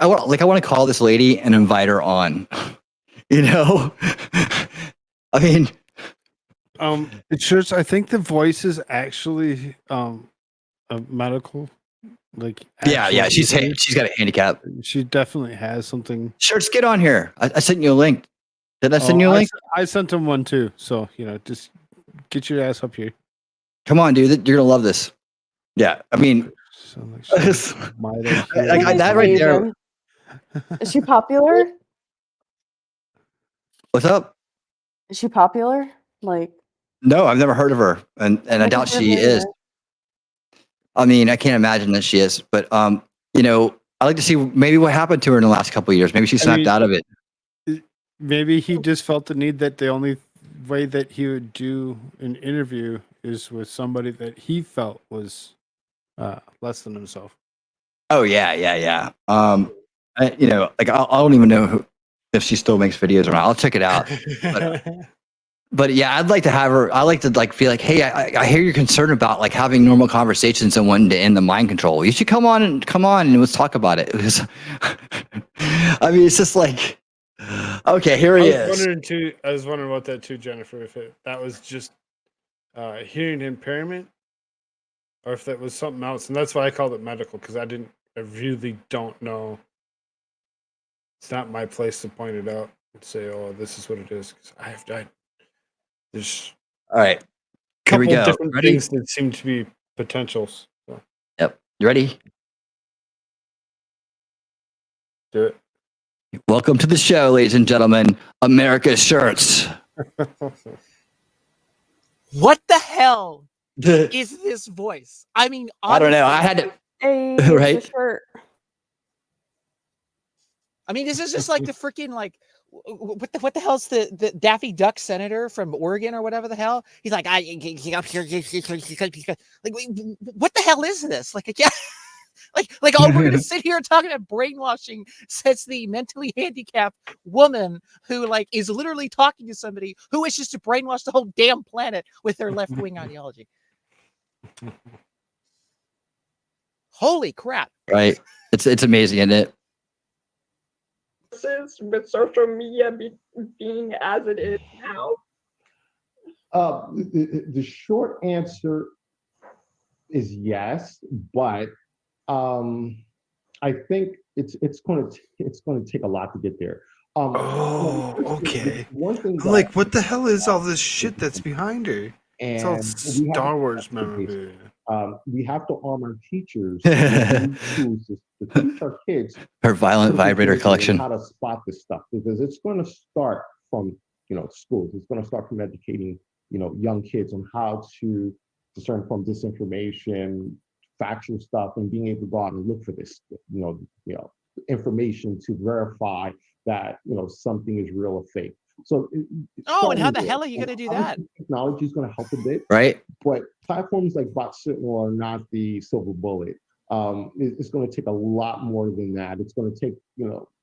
[SPEAKER 4] I want to call this lady and invite her on. I mean,
[SPEAKER 7] it shows. I think the voice is actually a medical,
[SPEAKER 4] yeah. She's got a handicap.
[SPEAKER 7] She definitely has something.
[SPEAKER 4] Shirts, get on here. I sent you a link. Did I send you a link?
[SPEAKER 7] I sent him one too. So just get your ass up here.
[SPEAKER 4] Come on, dude. You're gonna love this. Yeah, I mean, that right there.
[SPEAKER 10] Is she popular?
[SPEAKER 4] What's up?
[SPEAKER 10] Is she popular?
[SPEAKER 4] No, I've never heard of her, and I doubt she is. I mean, I can't imagine that she is. But I like to see maybe what happened to her in the last couple of years. Maybe she snapped out of it.
[SPEAKER 7] Maybe he just felt the need that the only way that he would do an interview is with somebody that he felt was less than himself.
[SPEAKER 4] Oh yeah. I don't even know if she still makes videos or not. I'll check it out. But yeah, I'd like to have her. I like to feel like, hey, I hear you're concerned about having normal conversations and wanting to end the mind control. You should come on and let's talk about it. I mean, it's just like, okay, here he is.
[SPEAKER 7] I was wondering about that too, Jennifer. If that was just hearing impairment, or if that was something else, and that's why I called it medical, because I really don't know. It's not my place to point it out and say, "Oh, this is what it is." Because there's
[SPEAKER 4] all right. Here we go.
[SPEAKER 7] Different
[SPEAKER 4] Ready?
[SPEAKER 7] things that seem to be potentials. So.
[SPEAKER 4] Yep. You ready?
[SPEAKER 7] Do it.
[SPEAKER 4] Welcome to the show, ladies and gentlemen. America's Shirts.
[SPEAKER 12] What the hell is this voice? I mean,
[SPEAKER 4] I don't know. I had to.
[SPEAKER 10] Hey,
[SPEAKER 4] right?
[SPEAKER 10] shirt.
[SPEAKER 12] I mean, this is just like the freaking like what the hell's the Daffy Duck senator from Oregon or whatever the hell? He's like, up here, like, what the hell is this? Like, yeah. Like, oh, we're gonna sit here talking about brainwashing, says the mentally handicapped woman who like is literally talking to somebody who wishes to brainwash the whole damn planet with their left-wing ideology. Holy crap!
[SPEAKER 4] Right? It's amazing, isn't it?
[SPEAKER 3] This is with social media being as it is now.
[SPEAKER 9] The short answer is yes, but I think it's going to take a lot to get there.
[SPEAKER 11] Okay.
[SPEAKER 9] One thing
[SPEAKER 11] I'm like, what the hell is all this shit that's behind her? It's all
[SPEAKER 9] and
[SPEAKER 11] Star Wars memorabilia.
[SPEAKER 9] we have to arm our teachers to teach our kids
[SPEAKER 4] Her violent vibrator collection.
[SPEAKER 9] how to spot this stuff, because it's going to start from schools. It's going to start from educating young kids on how to discern from disinformation, factual stuff, and being able to go out and look for this information to verify that something is real or fake. So
[SPEAKER 12] and how the hell are you going to do that?
[SPEAKER 9] Technology is going to help a bit,
[SPEAKER 4] right?
[SPEAKER 9] But platforms like Bot Sentinel are not the silver bullet. It's going to take a lot more than that. It's going to take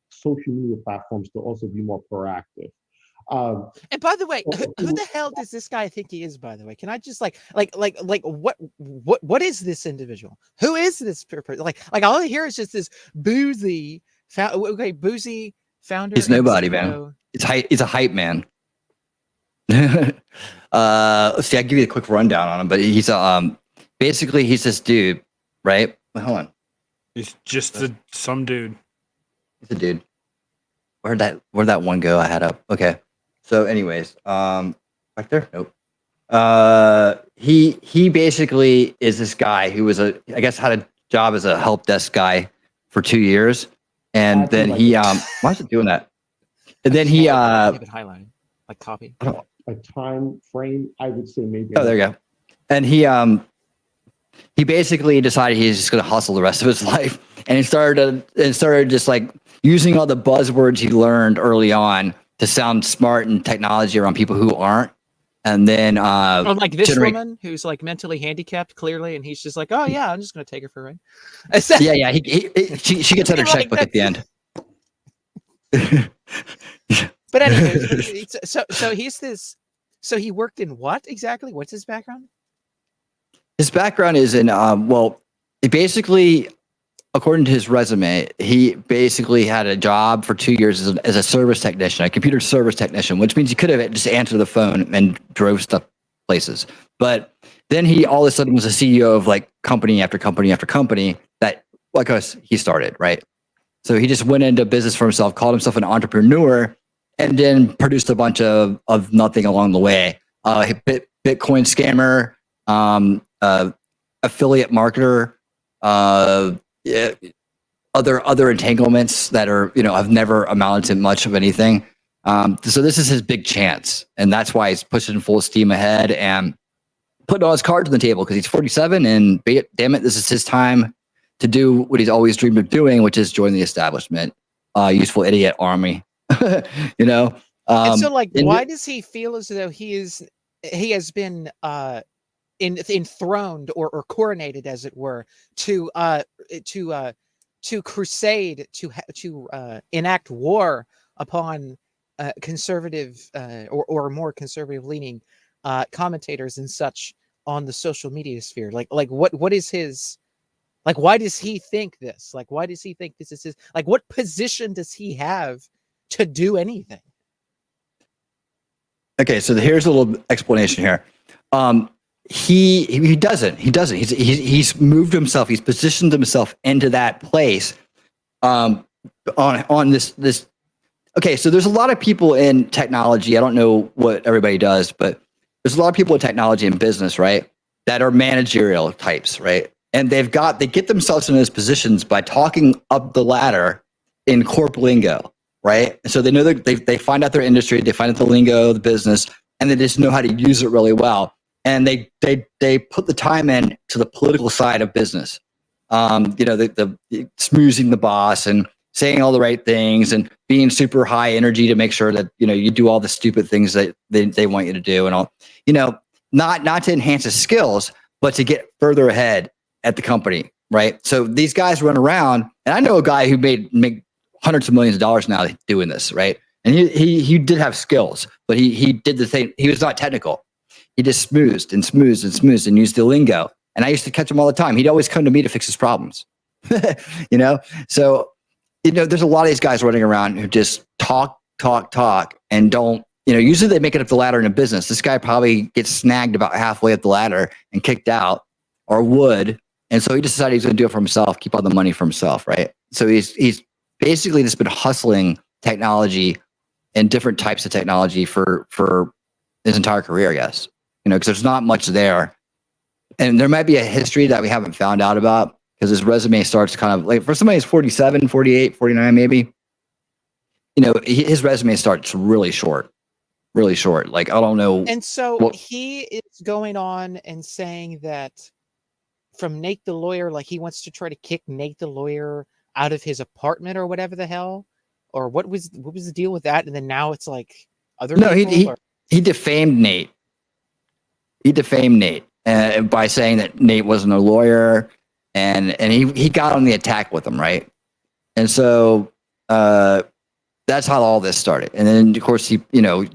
[SPEAKER 9] social media platforms to also be more proactive.
[SPEAKER 12] And by the way, who the hell does this guy think he is? By the way, can I just like what is this individual? Who is this person? Like all I hear is just this Bouzy. Bouzy founder.
[SPEAKER 4] He's nobody, man. He's a hype man. Let's see. I'll give you a quick rundown on him, but he's basically he's this dude, right? Wait, hold on.
[SPEAKER 11] He's just some dude.
[SPEAKER 4] He's a dude. Where'd that one go? I had up. Okay. So, anyways, back there. Nope. He basically is this guy who was I guess had a job as a help desk guy for 2 years, and then he why is it doing that? And then he
[SPEAKER 12] highlighting like copy
[SPEAKER 9] a time frame. I would say maybe.
[SPEAKER 4] Oh, there you go. And he basically decided he's just going to hustle the rest of his life, and he started just like using all the buzzwords he learned early on to sound smart and technology around people who aren't. And then
[SPEAKER 12] like this woman who's like mentally handicapped clearly, and he's just like, oh yeah, I'm just going to take her for a ride.
[SPEAKER 4] Yeah. She gets out her checkbook at the end.
[SPEAKER 12] But anyway, so he's this. So he worked in what exactly? What's his background?
[SPEAKER 4] His background is in basically, according to his resume, he basically had a job for 2 years as a service technician, a computer service technician, which means he could have just answered the phone and drove stuff places. But then he all of a sudden was a CEO of like company after company after company that, like us, he started, right? So he just went into business for himself, called himself an entrepreneur, and then produced a bunch of nothing along the way. Bitcoin scammer, affiliate marketer, other entanglements that are have never amounted to much of anything. So this is his big chance, and that's why he's pushing full steam ahead and putting all his cards on the table because he's 47, and damn it, this is his time to do what he's always dreamed of doing, which is join the establishment, useful idiot army.
[SPEAKER 12] And so, like, why does he feel as though he has been enthroned or coronated, as it were, to crusade to enact war upon conservative or more conservative leaning commentators and such on the social media sphere? Like what is his, like, why does he think this? Like, why does he think this is his, like, what position does he have to do anything?
[SPEAKER 4] Okay, so here's a little explanation here. He doesn't. He's moved himself. He's positioned himself into that place. On this. Okay, so there's a lot of people in technology. I don't know what everybody does, but there's a lot of people in technology and business, right, that are managerial types, right? And they get themselves in those positions by talking up the ladder in corp lingo, right? So they know that they find out their industry, they find out the lingo, the business, and they just know how to use it really well. And they put the time in to the political side of business. The smoozing the boss and saying all the right things and being super high energy to make sure that, you do all the stupid things that they want you to do and all, not to enhance his skills, but to get further ahead at the company. Right. So these guys run around, and I know a guy who make hundreds of millions of dollars now doing this. Right. And he did have skills, but he did the thing. He was not technical. He just smoothed and used the lingo. And I used to catch him all the time. He'd always come to me to fix his problems. So, there's a lot of these guys running around who just talk and don't, usually they make it up the ladder in a business. This guy probably gets snagged about halfway up the ladder and kicked out, or would. And so he just decided he's going to do it for himself, keep all the money for himself. Right. So he's basically just been hustling technology and different types of technology for his entire career. Yes. Because there's not much there. And there might be a history that we haven't found out about, because his resume starts kind of like, for somebody who's 47, 48, 49, maybe, his resume starts really short. Like, I don't know.
[SPEAKER 12] And so he is going on and saying that from Nate the lawyer, like he wants to try to kick Nate the lawyer out of his apartment or whatever the hell, or what was the deal with that? And then now it's like other people.
[SPEAKER 4] He defamed Nate. By saying that Nate wasn't a lawyer, and he got on the attack with him, right? And so that's how all this started. And then of course you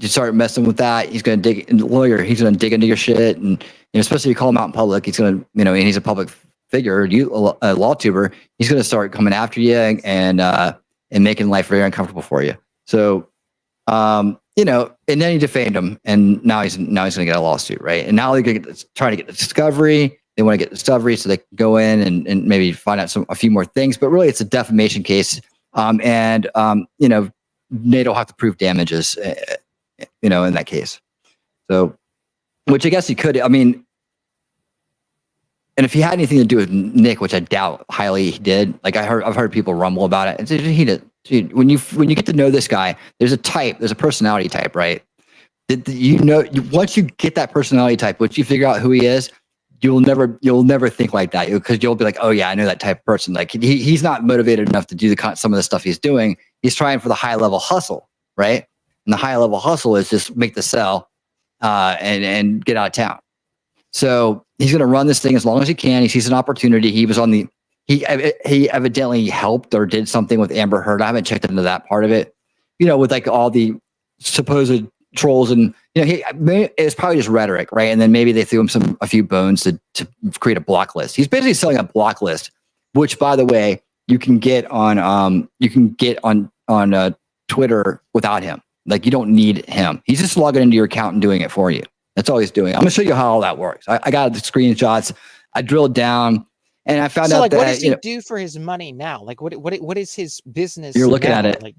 [SPEAKER 4] start messing with that. He's going to dig into the lawyer. He's going to dig into your shit, and especially if you call him out in public, he's going to and he's a public figure, a law tuber. He's going to start coming after you and making life very uncomfortable for you. So and then he defamed him, and now he's going to get a lawsuit, right? And now they're trying to get the discovery. They want to get discovery so they can go in and maybe find out a few more things. But really, it's a defamation case, and Nate will have to prove damages, in that case. So, which I guess he could. I mean, and if he had anything to do with Nick, which I doubt highly he did. Like I've heard people rumble about it. He did. Dude, when you get to know this guy, there's a personality type, right? Once you get that personality type, once you figure out who he is, you'll never think like that, because you'll be like, oh yeah, I know that type of person. Like he's not motivated enough to do some of the stuff he's doing. He's trying for the high level hustle, right? And the high level hustle is just make the sell and get out of town. So he's going to run this thing as long as he can. He sees an opportunity. He evidently helped or did something with Amber Heard. I haven't checked into that part of it, with like all the supposed trolls, and it's probably just rhetoric, right? And then maybe they threw him a few bones to create a block list. He's basically selling a block list, which, by the way, you can get on Twitter without him. Like, you don't need him. He's just logging into your account and doing it for you. That's all he's doing. I'm gonna show you how all that works. I got the screenshots. I drilled down. And I found out that,
[SPEAKER 12] what does he do for his money now? Like, what is his business?
[SPEAKER 4] You're looking
[SPEAKER 12] now?
[SPEAKER 4] at it.
[SPEAKER 12] Like,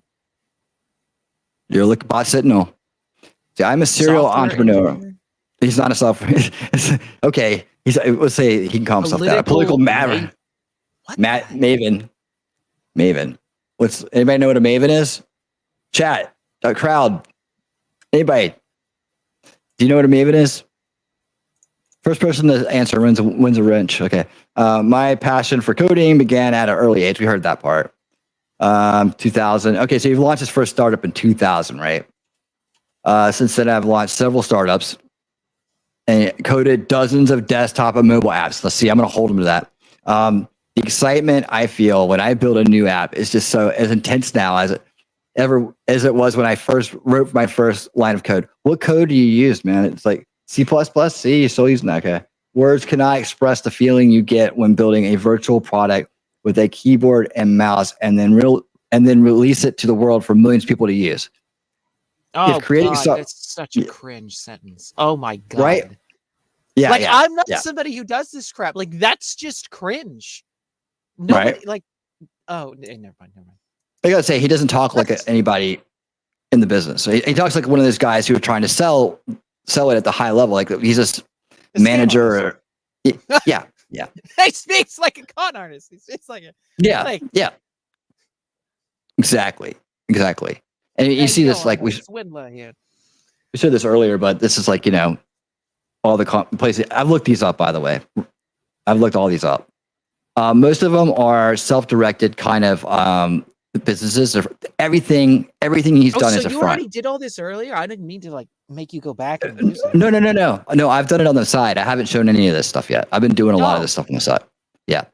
[SPEAKER 4] you're looking at Sentinel. See, I'm a serial entrepreneur.
[SPEAKER 12] Engineer?
[SPEAKER 4] He's not a software. Okay. Let's say he can call himself that. A political maverick. Maven. Anybody know what a Maven is? Chat. Crowd. Anybody? Do you know what a Maven is? First person to answer wins a wrench. Okay. My passion for coding began at an early age. We heard that part. 2000. Okay, so you've launched his first startup in 2000, right? Since then, I've launched several startups and coded dozens of desktop and mobile apps. Let's see. I'm going to hold him to that. The excitement I feel when I build a new app is just so as intense now as it was when I first wrote my first line of code. What code do you use, man? It's like C++. C, you're still using that. Okay. Words cannot express the feeling you get when building a virtual product with a keyboard and mouse, and then release it to the world for millions of people to use.
[SPEAKER 12] Oh God, that's such a cringe sentence. Oh my God.
[SPEAKER 4] Right? Yeah.
[SPEAKER 12] Like, I'm not
[SPEAKER 4] yeah.
[SPEAKER 12] somebody who does this crap. Like, that's just cringe. Nobody,
[SPEAKER 4] right?
[SPEAKER 12] Like, oh, never mind.
[SPEAKER 4] I gotta say, he doesn't talk like anybody in the business. So he talks like one of those guys who are trying to sell it at the high level. Like, he's just manager. Yeah.
[SPEAKER 12] He speaks like a con artist. It's like
[SPEAKER 4] Exactly. And you see this, like, we said this earlier, but this is like, all the places. I've looked these up, by the way. I've looked all these up. Most of them are self-directed kind of businesses. Everything he's done
[SPEAKER 12] so
[SPEAKER 4] is a
[SPEAKER 12] you
[SPEAKER 4] front.
[SPEAKER 12] already did all this earlier? I didn't mean to like make you go back and use it.
[SPEAKER 4] No. I've done it on the side. I haven't shown any of this stuff yet. I've been doing a lot of this stuff on the side. Yeah,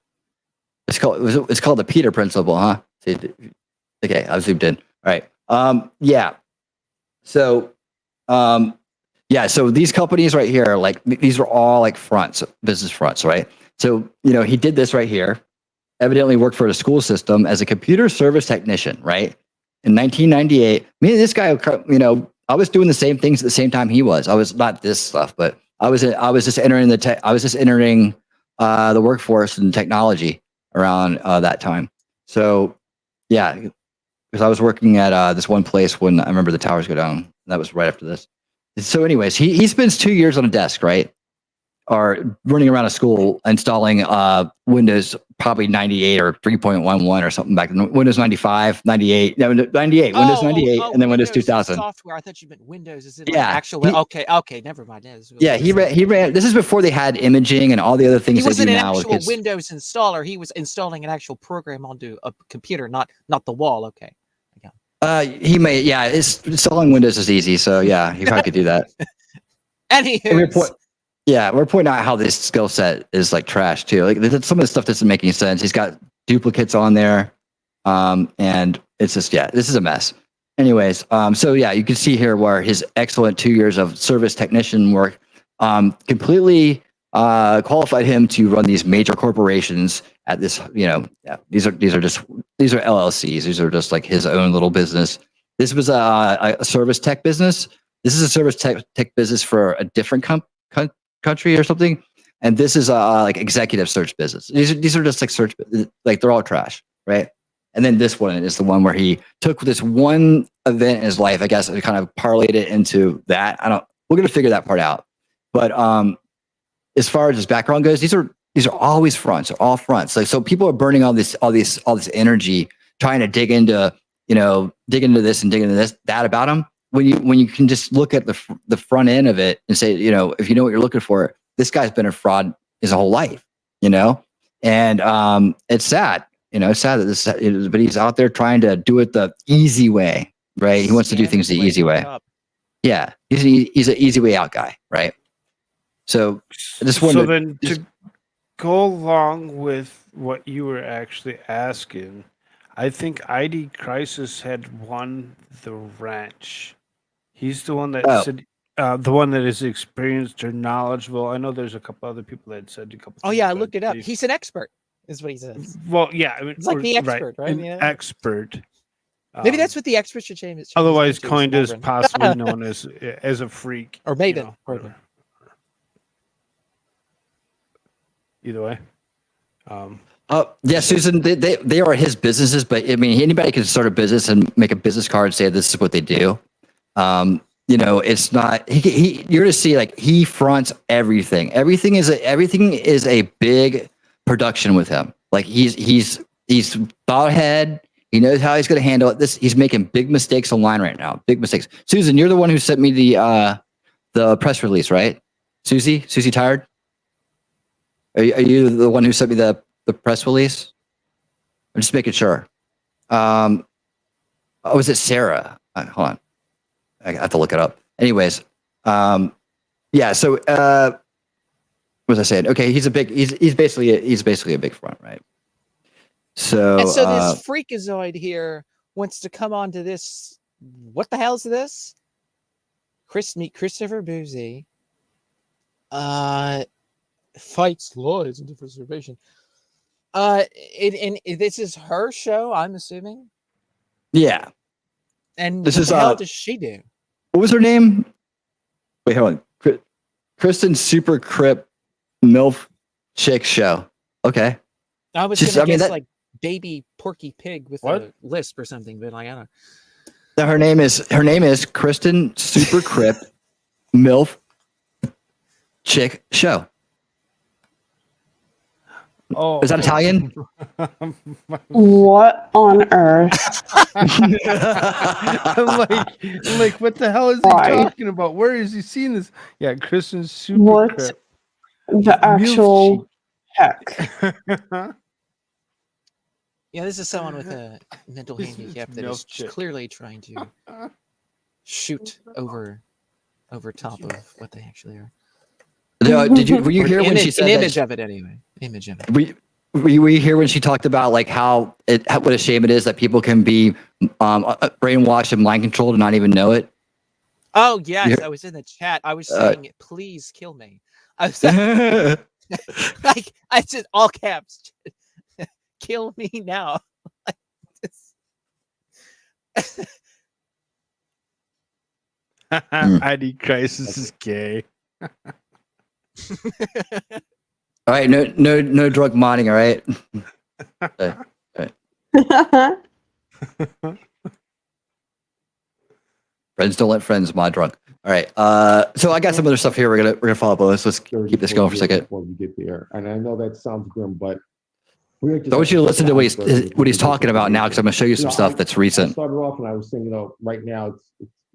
[SPEAKER 4] it's called the Peter Principle, huh? Okay, I zoomed in. All right. Yeah. So, so these companies right here, like these are all like fronts, business fronts, right? So, he did this right here. Evidently worked for the school system as a computer service technician, right? In 1998, me and this guy, I was doing the same things at the same time he was. I was not this stuff, but I was just entering the workforce and technology around that time. So, yeah, because I was working at this one place when I remember the towers go down. That was right after this. So, anyways, he spends 2 years on a desk, right? Or running around a school installing Windows probably 98 or 3.11 or something back then. Windows 95, 98, Windows 98, and then Windows 2000.
[SPEAKER 12] Software. I thought you meant Windows. Is it
[SPEAKER 4] Yeah,
[SPEAKER 12] like actual? Okay, never mind.
[SPEAKER 4] Yeah, he ran. This is before they had imaging and all the other things
[SPEAKER 12] He
[SPEAKER 4] they
[SPEAKER 12] wasn't
[SPEAKER 4] do
[SPEAKER 12] an
[SPEAKER 4] now.
[SPEAKER 12] actual Windows installer. He was installing an actual program onto a computer, not the wall. Okay.
[SPEAKER 4] He may. Yeah, installing Windows is easy. So yeah, he probably could do that.
[SPEAKER 12] Anywho.
[SPEAKER 4] We're pointing out how this skill set is like trash too. Like some of the stuff doesn't make any sense. He's got duplicates on there, and it's just this is a mess. Anyways, so yeah, you can see here where his excellent 2 years of service technician work completely qualified him to run these major corporations at this. These are LLCs. These are just like his own little business. This was a service tech business. This is a service tech business for a different country or something, and this is like executive search business. These are just like search, like they're all trash, right? And then this one is the one where he took this one event in his life, I guess, and kind of parlayed it into that. We're gonna figure that part out. But as far as his background goes, these are always fronts, all fronts. Like so, people are burning all this energy trying to dig into this and dig into that about him. When you can just look at the front end of it and say, if you know what you're looking for, this guy's been a fraud his whole life, and it's sad, it's sad that this, but he's out there trying to do it the easy way, right? He wants to do things the easy way. Yeah, he's an easy way out guy, right? So I just wanted.
[SPEAKER 7] So then to go along with what you were actually asking, I think ID Crisis had won the ranch. He's the one that said, the one that is experienced or knowledgeable. I know there's a couple other people that said a couple.
[SPEAKER 12] Oh yeah, I looked it up. He's an expert, is what he says.
[SPEAKER 7] Well, yeah, I mean,
[SPEAKER 12] it's like the expert, right?
[SPEAKER 7] An expert.
[SPEAKER 12] Maybe that's what the expert should change it.
[SPEAKER 7] Otherwise coined as possibly known as a freak
[SPEAKER 12] or Maven.
[SPEAKER 7] Either way.
[SPEAKER 4] Yeah, Susan, they are his businesses, but I mean, anybody can start a business and make a business card and say this is what they do. It's not. You're going to see like he fronts everything. Everything is a big production with him. Like he's thought ahead. He knows how he's going to handle it. He's making big mistakes online right now. Big mistakes. Susan, you're the one who sent me the press release, right? Susie Tired? Are you the one who sent me the press release? I'm just making sure. Was it Sarah? Hold on. I have to look it up. Anyways, yeah. So, what was I saying? Okay, he's basically a big front, right? So,
[SPEAKER 12] and so this freakazoid here wants to come onto this. What the hell is this? Christopher Bouzy. Fights lawyers in different situation. This is her show, I'm assuming.
[SPEAKER 4] Yeah.
[SPEAKER 12] And
[SPEAKER 4] this
[SPEAKER 12] what
[SPEAKER 4] is
[SPEAKER 12] the hell does she do?
[SPEAKER 4] What was her name? Wait, hold on. Kristen Super Crip MILF Chick Show. Okay.
[SPEAKER 12] I was gonna guess like baby Porky Pig with a lisp or something, but like I don't know.
[SPEAKER 4] Her name is Kristen Super Crip MILF Chick Show.
[SPEAKER 7] Oh,
[SPEAKER 4] is that Italian?
[SPEAKER 10] What on earth?
[SPEAKER 7] I'm like, what the hell is he talking about? Where is he seeing this? Yeah, Kristen's Super
[SPEAKER 10] What
[SPEAKER 7] Crip.
[SPEAKER 10] the actual heck?
[SPEAKER 12] Yeah, this is someone with a mental
[SPEAKER 7] This is
[SPEAKER 12] handicap that
[SPEAKER 7] milk
[SPEAKER 12] is
[SPEAKER 7] chick.
[SPEAKER 12] clearly trying to shoot over top of what they actually are.
[SPEAKER 4] Were you
[SPEAKER 12] Or
[SPEAKER 4] here when she said
[SPEAKER 12] an
[SPEAKER 4] that
[SPEAKER 12] image of it anyway? Image of it.
[SPEAKER 4] Were you here when she talked about like how what a shame it is that people can be brainwashed and mind controlled and not even know it?
[SPEAKER 12] Oh yes,
[SPEAKER 4] You're-
[SPEAKER 12] I was in the chat. I was saying, "Please kill me." I was like, I said all caps, "Kill me now." Like,
[SPEAKER 7] ID Crisis is gay.
[SPEAKER 4] All right, no drug modding. All right. Friends don't let friends mod drunk. All right. So I got some other stuff here. We're gonna follow up on this. Let's keep this going for a second.
[SPEAKER 9] Before we get there, and I know that sounds grim, but
[SPEAKER 4] So I want you to listen to what he's talking about now, because I'm gonna show you some stuff that's
[SPEAKER 9] I
[SPEAKER 4] recent.
[SPEAKER 9] started off and I was saying, right now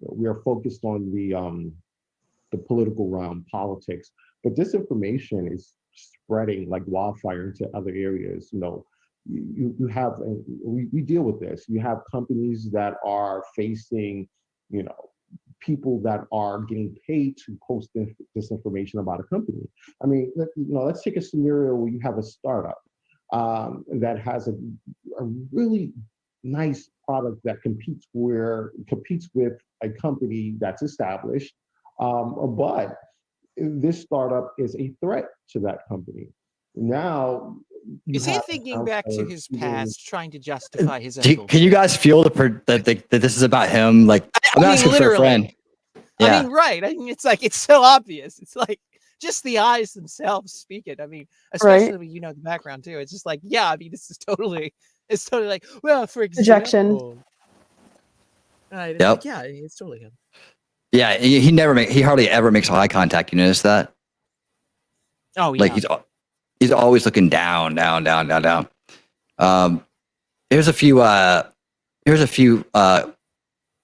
[SPEAKER 9] we are focused on the political realm, politics, but this information is spreading like wildfire into other areas. You have, and we deal with this. You have companies that are facing, people that are getting paid to post this information about a company. I mean, let's take a scenario where you have a startup that has a really nice product that competes with a company that's established, but this startup is a threat to that company. Now,
[SPEAKER 12] is he thinking back to his past, trying to justify his own
[SPEAKER 4] Can
[SPEAKER 12] bullshit?
[SPEAKER 4] you guys feel that this is about him? Like, I'm asking for a friend. Yeah.
[SPEAKER 12] I mean, right. I mean, it's like, it's so obvious. It's like just the eyes themselves speak it. I mean, especially when you know the background too. It's just like, yeah, I mean, it's totally like, well, for
[SPEAKER 10] Projection.
[SPEAKER 12] example. Right. It's
[SPEAKER 4] Yep.
[SPEAKER 12] like, yeah, it's totally him.
[SPEAKER 4] Yeah, he hardly ever makes eye contact. You notice that?
[SPEAKER 12] Oh, yeah.
[SPEAKER 4] Like he's always looking down. Here's a few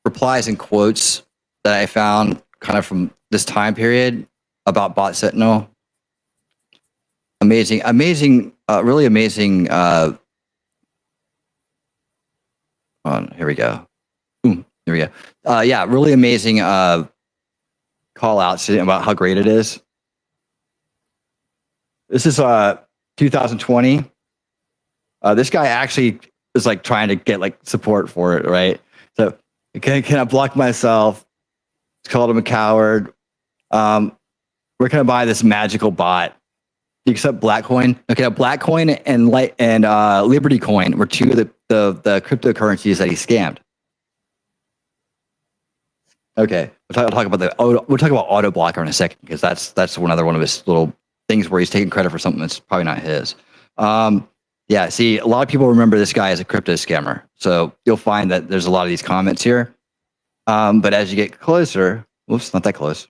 [SPEAKER 4] replies and quotes that I found kind of from this time period about Bot Sentinel. Amazing, really amazing. Here we go. Boom, here we go. Yeah, really amazing call outs about how great it is. This is 2020. This guy actually is like trying to get like support for it, right? So can I block myself? It's called him a coward. We're gonna buy this magical bot. You accept Blackcoin? Okay, Blackcoin and Liberty Coin were two of the cryptocurrencies that he scammed. Okay, we'll talk about auto blocker in a second, because that's one of his little things where he's taking credit for something that's probably not his. Yeah, see, a lot of people remember this guy as a crypto scammer, so you'll find that there's a lot of these comments here. But as you get closer, whoops, not that close.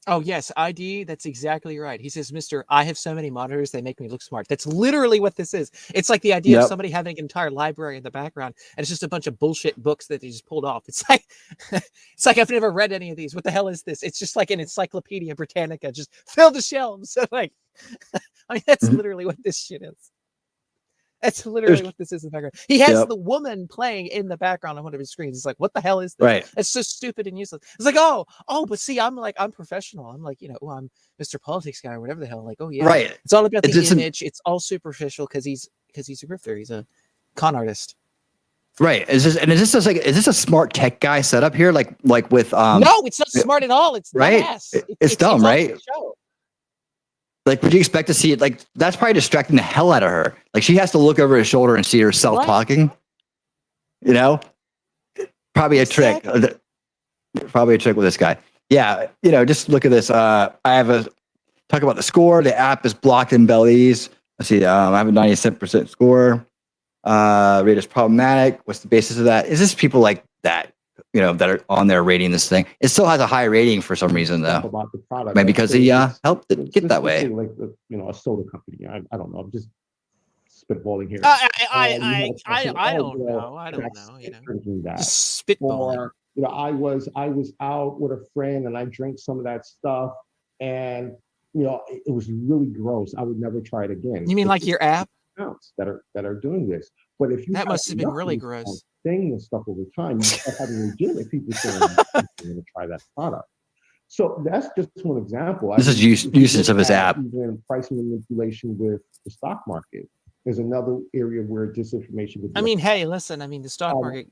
[SPEAKER 12] Oh, yes, ID, that's exactly right. He says, Mr. I have so many monitors, they make me look smart. That's literally what this is. It's like the idea of somebody having an entire library in the background, and it's just a bunch of bullshit books that they just pulled off. It's like, I've never read any of these. What the hell is this? It's just like an Encyclopedia Britannica, just fill the shelves. So like, I mean, that's literally what this shit is. That's literally what this is in the background. He has the woman playing in the background on one of his screens. It's like, what the hell is this?
[SPEAKER 4] Right.
[SPEAKER 12] It's so stupid and useless. It's like, oh, but see, I'm professional. I'm like, I'm Mr. Politics guy or whatever the hell. Like, oh yeah,
[SPEAKER 4] right.
[SPEAKER 12] It's all about the image. It's all superficial because he's a grifter. He's a con artist.
[SPEAKER 4] Right. Is this a smart tech guy setup here? Like with
[SPEAKER 12] No, it's not smart at all. It's
[SPEAKER 4] right. It's dumb, right? Like, would you expect to see it? Like, that's probably distracting the hell out of her. Like, she has to look over her shoulder and see herself talking. You know, probably a trick. Probably a trick with this guy. Yeah, just look at this. I have talk about the score. The app is blocked in Belize. Let's see. I have a 97% score. Rate is problematic. What's the basis of that? Is this people like that? That are on there rating this thing. It still has a high rating for some reason, though.
[SPEAKER 9] About the product,
[SPEAKER 4] maybe because he helped it get that way.
[SPEAKER 9] Like a soda company. I don't know. I'm just spitballing here.
[SPEAKER 12] I don't know. I don't know. Just spitballing.
[SPEAKER 9] I was out with a friend and I drank some of that stuff, and it was really gross. I would never try it again.
[SPEAKER 12] You mean like your app?
[SPEAKER 9] Accounts that are doing this. But if you
[SPEAKER 12] That
[SPEAKER 9] have
[SPEAKER 12] must have been
[SPEAKER 9] enough
[SPEAKER 12] really
[SPEAKER 9] of this
[SPEAKER 12] gross.
[SPEAKER 9] thing and stuff over time, you start having legitimate people saying, I'm going to try that product. So that's just one example.
[SPEAKER 4] This is usage of his app.
[SPEAKER 9] Even pricing manipulation with the stock market is another area where disinformation would.
[SPEAKER 12] I mean, hey, listen. I mean, the stock market.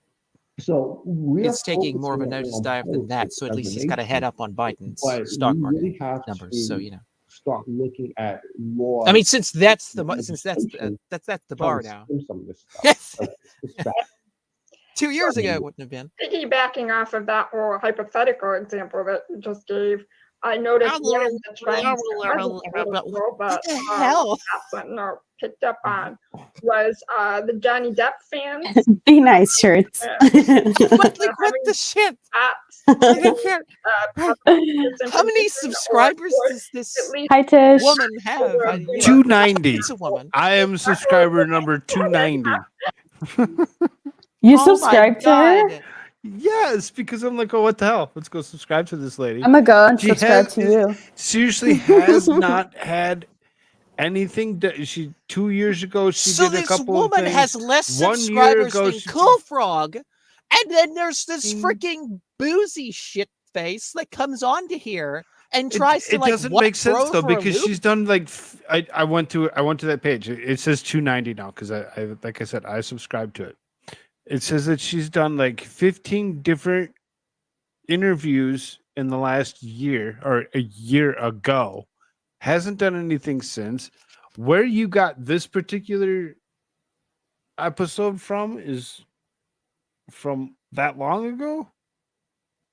[SPEAKER 9] So
[SPEAKER 12] it's taking more of a notice dive than that. So at least he's got a head up on Biden's stock market numbers. So
[SPEAKER 9] start looking at law.
[SPEAKER 12] I mean, since that's the bar now.
[SPEAKER 9] Some of this stuff. It's bad.
[SPEAKER 12] 2 years ago, it wouldn't have been.
[SPEAKER 3] Piggybacking off of that whole hypothetical example that you just gave, I noticed one of the trends
[SPEAKER 12] what the hell?
[SPEAKER 3] Picked up on was the Johnny Depp fans.
[SPEAKER 10] Be nice shirts.
[SPEAKER 12] What the shit? How many subscribers does this
[SPEAKER 10] Hi, Tish.
[SPEAKER 12] woman have?
[SPEAKER 11] 290.
[SPEAKER 12] It's a woman.
[SPEAKER 11] I am subscriber number 290.
[SPEAKER 10] You subscribe to her?
[SPEAKER 11] Yes, because I'm like, oh, what the hell? Let's go subscribe to this lady.
[SPEAKER 10] I'm gonna go and subscribe to you.
[SPEAKER 11] Seriously, has not had anything. She 2 years ago she did a couple of things.
[SPEAKER 12] So this woman has less
[SPEAKER 11] 1 year
[SPEAKER 12] subscribers
[SPEAKER 11] ago,
[SPEAKER 12] than Cool Frog, and then there's this freaking Bouzy shit face that comes onto here and tries to like.
[SPEAKER 11] It doesn't make sense though because she's done like I went to that page. It says 290 now because I like I said I subscribed to it. It says that she's done like 15 different interviews in the last year or a year ago. Hasn't done anything since. Where you got this particular episode from is from that long ago?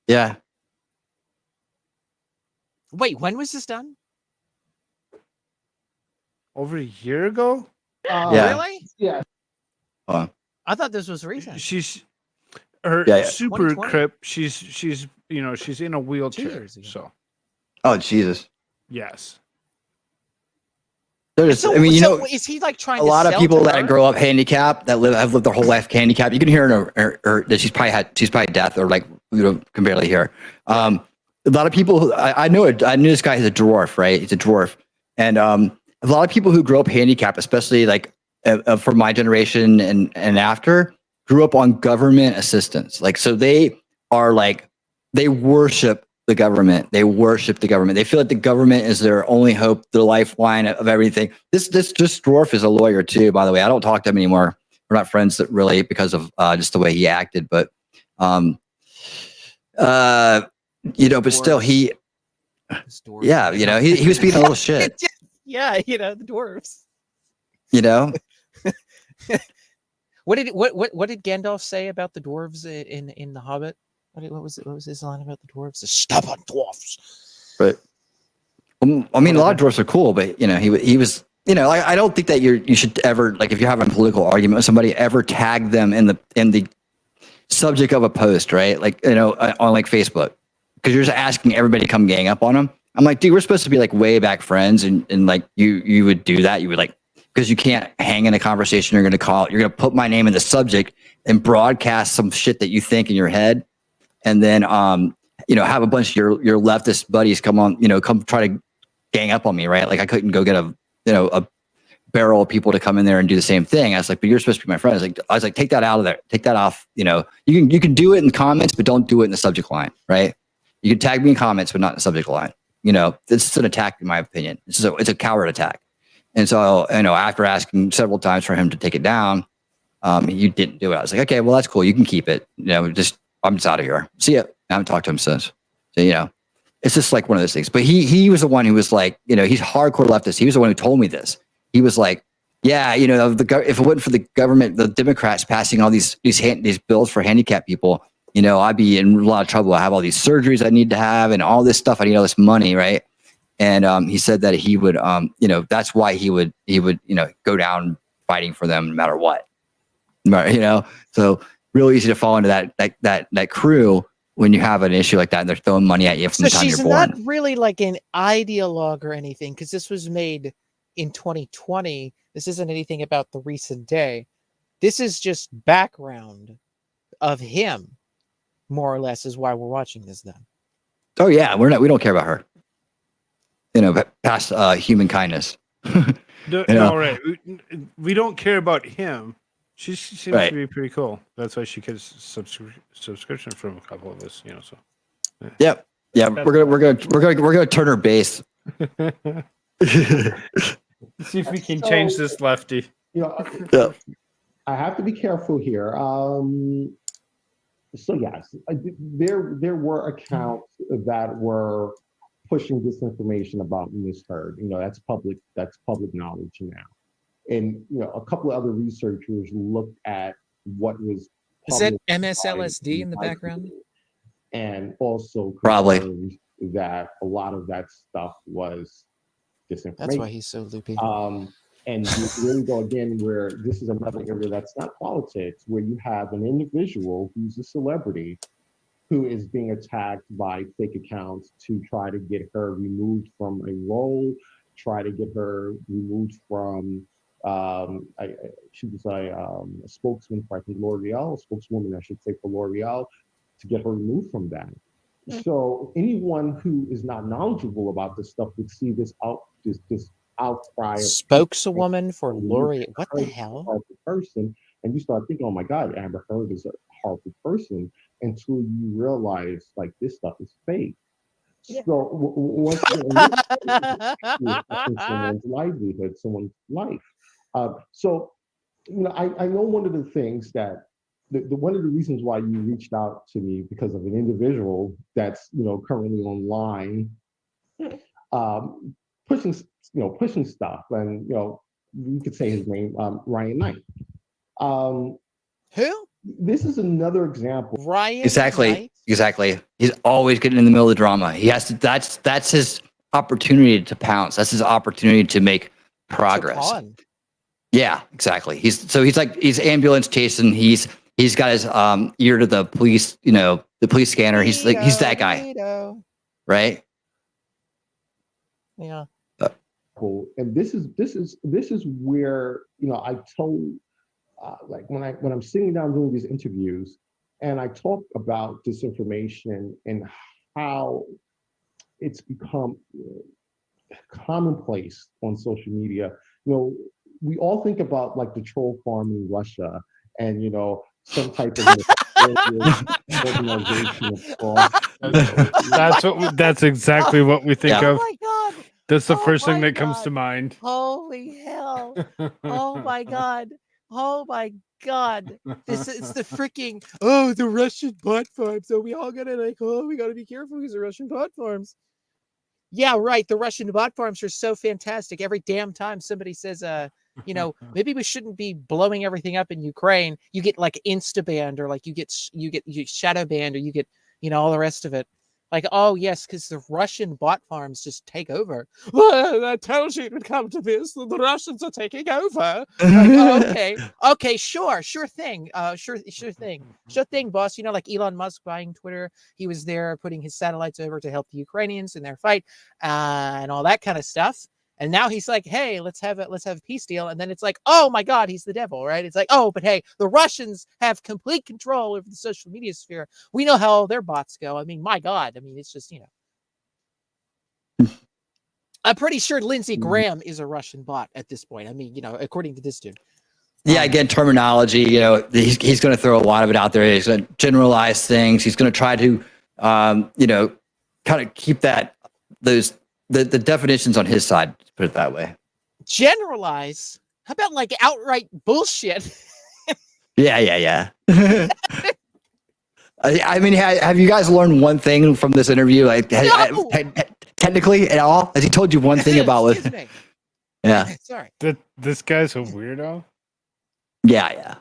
[SPEAKER 4] Yeah.
[SPEAKER 12] Wait, when was this done?
[SPEAKER 11] Over a year ago?
[SPEAKER 4] Yeah.
[SPEAKER 12] Really?
[SPEAKER 9] Yeah.
[SPEAKER 12] I thought this was recent.
[SPEAKER 11] She's her super
[SPEAKER 12] 2020?
[SPEAKER 11] crip. She's she's in a wheelchair. So
[SPEAKER 4] Oh Jesus.
[SPEAKER 11] yes.
[SPEAKER 4] There's, I mean,
[SPEAKER 12] is he like trying
[SPEAKER 4] a
[SPEAKER 12] to
[SPEAKER 4] lot of
[SPEAKER 12] sell
[SPEAKER 4] people
[SPEAKER 12] to
[SPEAKER 4] that
[SPEAKER 12] her?
[SPEAKER 4] grow up handicapped that have lived their whole life handicapped. You can hear in her that she's probably deaf or like can barely hear. A lot of people I knew this guy is a dwarf, right? He's a dwarf, and a lot of people who grow up handicapped, especially like for my generation and after, grew up on government assistance. Like so, they are like they worship the government. They worship the government. They feel like the government is their only hope, the lifeline of everything. This dwarf is a lawyer too, by the way. I don't talk to him anymore. We're not friends really because of just the way he acted. But but still he was being a little shit.
[SPEAKER 12] Yeah, the dwarves. What did Gandalf say about the dwarves in The Hobbit? What was his line about the dwarves? The stubborn dwarfs.
[SPEAKER 4] Right. I mean, a lot of dwarfs are cool, but he was. I don't think that you should ever, like, if you're having a political argument with somebody, ever tag them in the subject of a post, right? Like on like Facebook, because you're just asking everybody to come gang up on them. I'm like, dude, we're supposed to be like way back friends, and like you would do that. You would like. Because you can't hang in a conversation. You're going to put my name in the subject and broadcast some shit that you think in your head. And then, have a bunch of your leftist buddies come try to gang up on me. Right. Like I couldn't go get a barrel of people to come in there and do the same thing. I was like, but you're supposed to be my friend. I was like, take that out of there. Take that off. You can do it in comments, but don't do it in the subject line. Right. You can tag me in comments, but not in the subject line. This is an attack in my opinion. It's a coward attack. And so, after asking several times for him to take it down, you didn't do it. I was like, okay, well, that's cool. You can keep it. I'm just out of here. See ya. I haven't talked to him since. So, it's just like one of those things. But he was the one who was like, he's hardcore leftist. He was the one who told me this. He was like, yeah, if it wasn't for the government, the Democrats passing all these bills for handicapped people, I'd be in a lot of trouble. I have all these surgeries I need to have and all this stuff. I need all this money, right? And he said that he would, that's why he would, go down fighting for them no matter what. So real easy to fall into that crew when you have an issue like that and they're throwing money at you from the time you're born.
[SPEAKER 12] So she's not really like an ideologue or anything because this was made in 2020. This isn't anything about the recent day. This is just background of him, more or less, is why we're watching this then.
[SPEAKER 4] Oh yeah, we don't care about her. past human kindness.
[SPEAKER 11] No, right. We don't care about him. She seems
[SPEAKER 4] Right.
[SPEAKER 11] to be pretty cool. That's why she gets subscription from a couple of us. So.
[SPEAKER 4] Yep. Yeah, we're gonna turn her base.
[SPEAKER 11] See if we can change this lefty.
[SPEAKER 9] I have to be careful here. So yes, there were accounts that were pushing disinformation about Miss Heard. That's public knowledge now. And a couple of other researchers looked at what was
[SPEAKER 12] Is that MSLSD in the background?
[SPEAKER 9] And also
[SPEAKER 4] probably
[SPEAKER 9] confirmed that a lot of that stuff was disinformation.
[SPEAKER 12] That's why he's so loopy.
[SPEAKER 9] And you really go again where this is another area that's not politics, where you have an individual who's a celebrity who is being attacked by fake accounts to try to get her removed from a role, try to get her removed from, she was a spokesman for, I think, L'Oreal, a spokeswoman, I should say, for L'Oreal, to get her removed from that. So anyone who is not knowledgeable about this stuff would see this outcry.
[SPEAKER 12] Spokeswoman for L'Oreal. What the hell?
[SPEAKER 9] Person, and you start thinking, oh my God, Amber Heard is a horrible person, until you realize like this stuff is fake. Yeah. So once someone's livelihood, someone's life. So I know one of the things that one of the reasons why you reached out to me, because of an individual that's currently online pushing stuff, and you could say his name, Ryan Knight.
[SPEAKER 12] Who?
[SPEAKER 9] This is another example.
[SPEAKER 12] Ryan
[SPEAKER 4] Exactly. He's always getting in the middle of the drama. He has to. That's his opportunity to pounce. That's his opportunity to make progress. Yeah, exactly. He's ambulance chasing. He's got his ear to the police. The police scanner. He's that guy, right?
[SPEAKER 12] Yeah.
[SPEAKER 9] Cool. And this is where I told. Like when I'm sitting down doing these interviews and I talk about disinformation and how it's become commonplace on social media, we all think about like the troll farm in Russia and some type of organization of
[SPEAKER 11] that's exactly what we think of.
[SPEAKER 12] Oh my God.
[SPEAKER 11] That's the first thing that comes to mind.
[SPEAKER 12] Holy hell. Oh my God. Oh my God. It's the freaking, the Russian bot farms. So we all gotta we gotta be careful because the Russian bot farms. Yeah, right. The Russian bot farms are so fantastic. Every damn time somebody says, maybe we shouldn't be blowing everything up in Ukraine, you get like insta banned, or like you get shadow banned, or you get, all the rest of it. Like, oh yes, because the Russian bot farms just take over. Well, that tells you it would come to this. The Russians are taking over. Like, okay, sure thing. Sure thing, boss. Like Elon Musk buying Twitter. He was there putting his satellites over to help the Ukrainians in their fight, and all that kind of stuff. And now he's like, hey, let's have a peace deal. And then it's like, oh my God, he's the devil, right? It's like, oh, but hey, the Russians have complete control over the social media sphere. We know how all their bots go. I mean, my God. I mean, it's just, I'm pretty sure Lindsey Graham is a Russian bot at this point. I mean, according to this dude.
[SPEAKER 4] Yeah, again, terminology, he's going to throw a lot of it out there. He's going to generalize things. He's going to try to, kind of keep the definitions on his side, put it that way.
[SPEAKER 12] Generalize? How about like outright bullshit?
[SPEAKER 4] Yeah. I mean, have you guys learned one thing from this interview? Like,
[SPEAKER 12] No!
[SPEAKER 4] Technically at all? Has he told you one thing about
[SPEAKER 12] Excuse me.
[SPEAKER 4] Yeah.
[SPEAKER 12] Sorry.
[SPEAKER 11] This guy's a weirdo.
[SPEAKER 4] Yeah.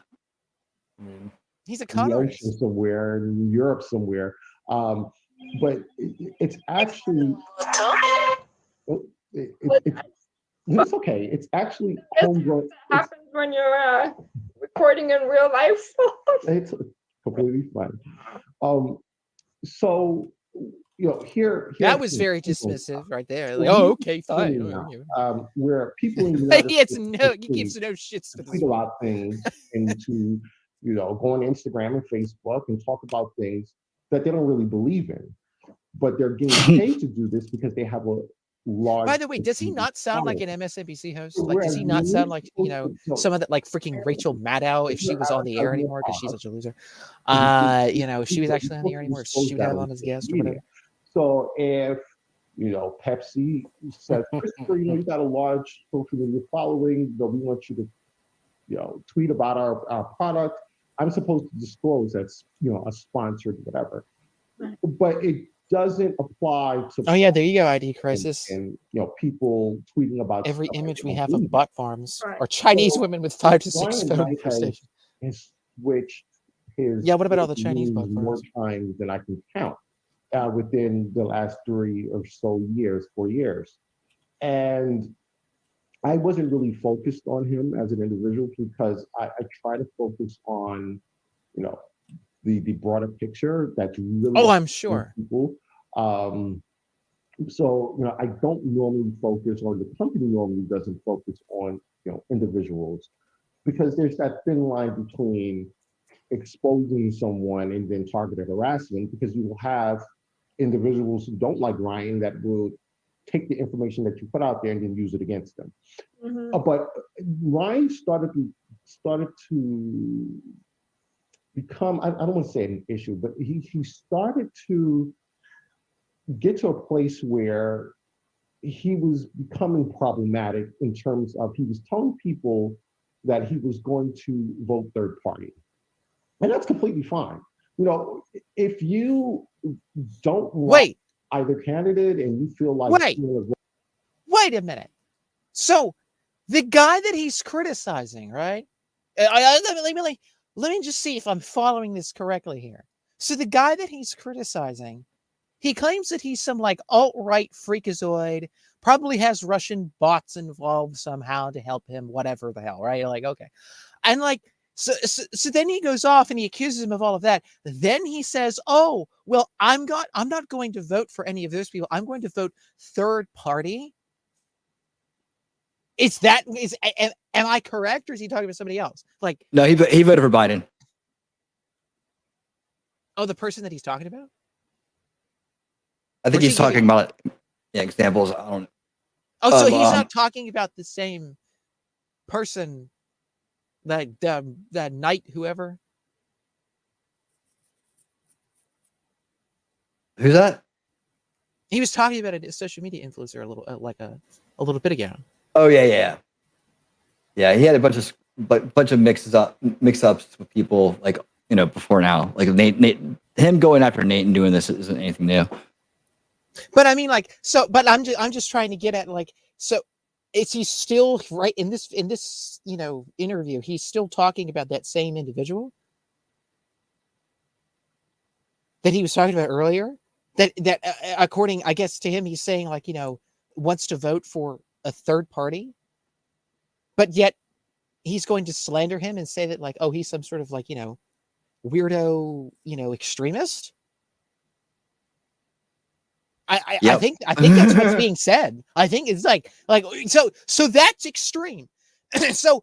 [SPEAKER 12] He's a con artist.
[SPEAKER 9] Somewhere in Europe somewhere. But it's actually it's okay. It's actually homegrown.
[SPEAKER 3] It happens when you're recording in real life.
[SPEAKER 9] It's completely fine. So here
[SPEAKER 12] that was very dismissive right there. Like, okay, fine.
[SPEAKER 9] Where people in
[SPEAKER 12] he gives no shits for this.
[SPEAKER 9] Tweet about things into go on Instagram and Facebook and talk about things that they don't really believe in, but they're getting paid to do this because they have large.
[SPEAKER 12] By the way, does he not sound like an MSNBC host? Like, does
[SPEAKER 9] Whereas
[SPEAKER 12] he not sound like, you know,
[SPEAKER 9] so-
[SPEAKER 12] someone that like freaking Rachel Maddow, if she was on the air anymore because she's such a loser? You know, if she was actually on the air anymore, she would have on as a guest or whatever.
[SPEAKER 9] So if, you know, Pepsi says, Christopher, you know, you got a large social media following, but we want you to, you know, tweet about our product. I'm supposed to disclose that's, you know, a sponsored whatever. But it doesn't apply to.
[SPEAKER 12] Oh yeah, there you go, ID crisis.
[SPEAKER 9] And you know, people tweeting about
[SPEAKER 12] every
[SPEAKER 9] stuff
[SPEAKER 12] image
[SPEAKER 9] like
[SPEAKER 12] we
[SPEAKER 9] they
[SPEAKER 12] have
[SPEAKER 9] don't
[SPEAKER 12] of
[SPEAKER 9] believe.
[SPEAKER 12] butt farms or Chinese women with 5 to 6
[SPEAKER 9] Brian
[SPEAKER 12] phone
[SPEAKER 9] Knight has
[SPEAKER 12] stations.
[SPEAKER 9] switched his.
[SPEAKER 12] Yeah, what about all the Chinese butt
[SPEAKER 9] more
[SPEAKER 12] farms?
[SPEAKER 9] times than I can count within the last 3 or so years, 4 years, and I wasn't really focused on him as an individual because I try to focus on, you know, the broader picture that's really.
[SPEAKER 12] Oh, I'm sure.
[SPEAKER 9] People. So, you know, I don't normally focus, or the company normally doesn't focus on, you know, individuals, because there's that thin line between exposing someone and then targeted harassment, because you will have individuals who don't like Ryan that will take the information that you put out there and then use it against them. But Ryan started to become, I don't want to say an issue, but he started to get to a place where he was becoming problematic in terms of he was telling people that he was going to vote third party. And that's completely fine. You know, if you don't like either candidate and you feel like
[SPEAKER 12] wait a minute. So the guy that he's criticizing, right? Let me just see if I'm following this correctly here. So the guy that he's criticizing, he claims that he's some like alt-right freakazoid, probably has Russian bots involved somehow to help him, whatever the hell, right? You're like, okay. And like, so then he goes off and he accuses him of all of that. Then he says, oh, well, I'm not going to vote for any of those people. I'm going to vote third party. Am I correct, or is he talking about somebody else? Like,
[SPEAKER 4] no, he voted for Biden.
[SPEAKER 12] Oh, the person that he's talking about?
[SPEAKER 4] I think he's talking about examples. I don't.
[SPEAKER 12] Oh, so he's not talking about the same person, that knight, whoever.
[SPEAKER 4] Who's that?
[SPEAKER 12] He was talking about a social media influencer a little bit ago.
[SPEAKER 4] Oh yeah. He had a bunch of mix-ups with people, like, you know, before now. Like Nate, him going after Nate and doing this isn't anything new.
[SPEAKER 12] But I mean, like, so, but I'm just trying to get at, like, so is he still right in this you know, interview? He's still talking about that same individual that he was talking about earlier. That according, I guess, to him, he's saying, like, you know, wants to vote for a third party, but yet he's going to slander him and say that, like, oh, he's some sort of, like, you know, weirdo, you know, extremist. I think that's what's being said. I think it's like so that's extreme. so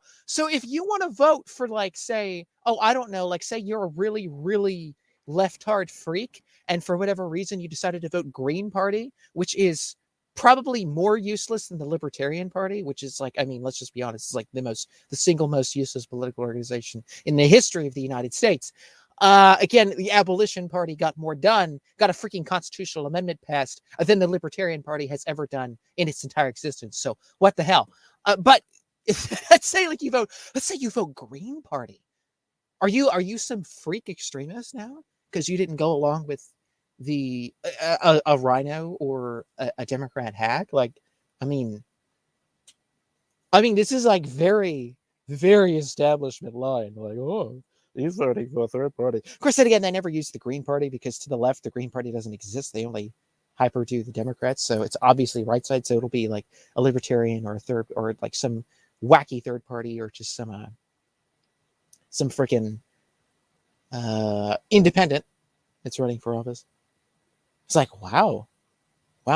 [SPEAKER 12] if you want to vote for, like, say, oh, I don't know, like, say you're a really, really left-hard freak, and for whatever reason you decided to vote Green Party, which is probably more useless than the Libertarian Party, which is, like, I mean, let's just be honest, it's like the single most useless political organization in the history of the United States. Again, the Abolition Party got more done, got a freaking constitutional amendment passed than the Libertarian Party has ever done in its entire existence. So what the hell? But let's say you vote Green Party. Are you some freak extremist now because you didn't go along with the a rhino or a Democrat hack? Like, I mean, this is like very, very establishment line. Like, oh, he's voting for a third party. Of course, then again, they never use the Green Party because to the left, the Green Party doesn't exist. They only hyper do the Democrats. So it's obviously right side. So it'll be like a libertarian or a third, or like some wacky third party, or just some freaking independent that's running for office. It's like, wow.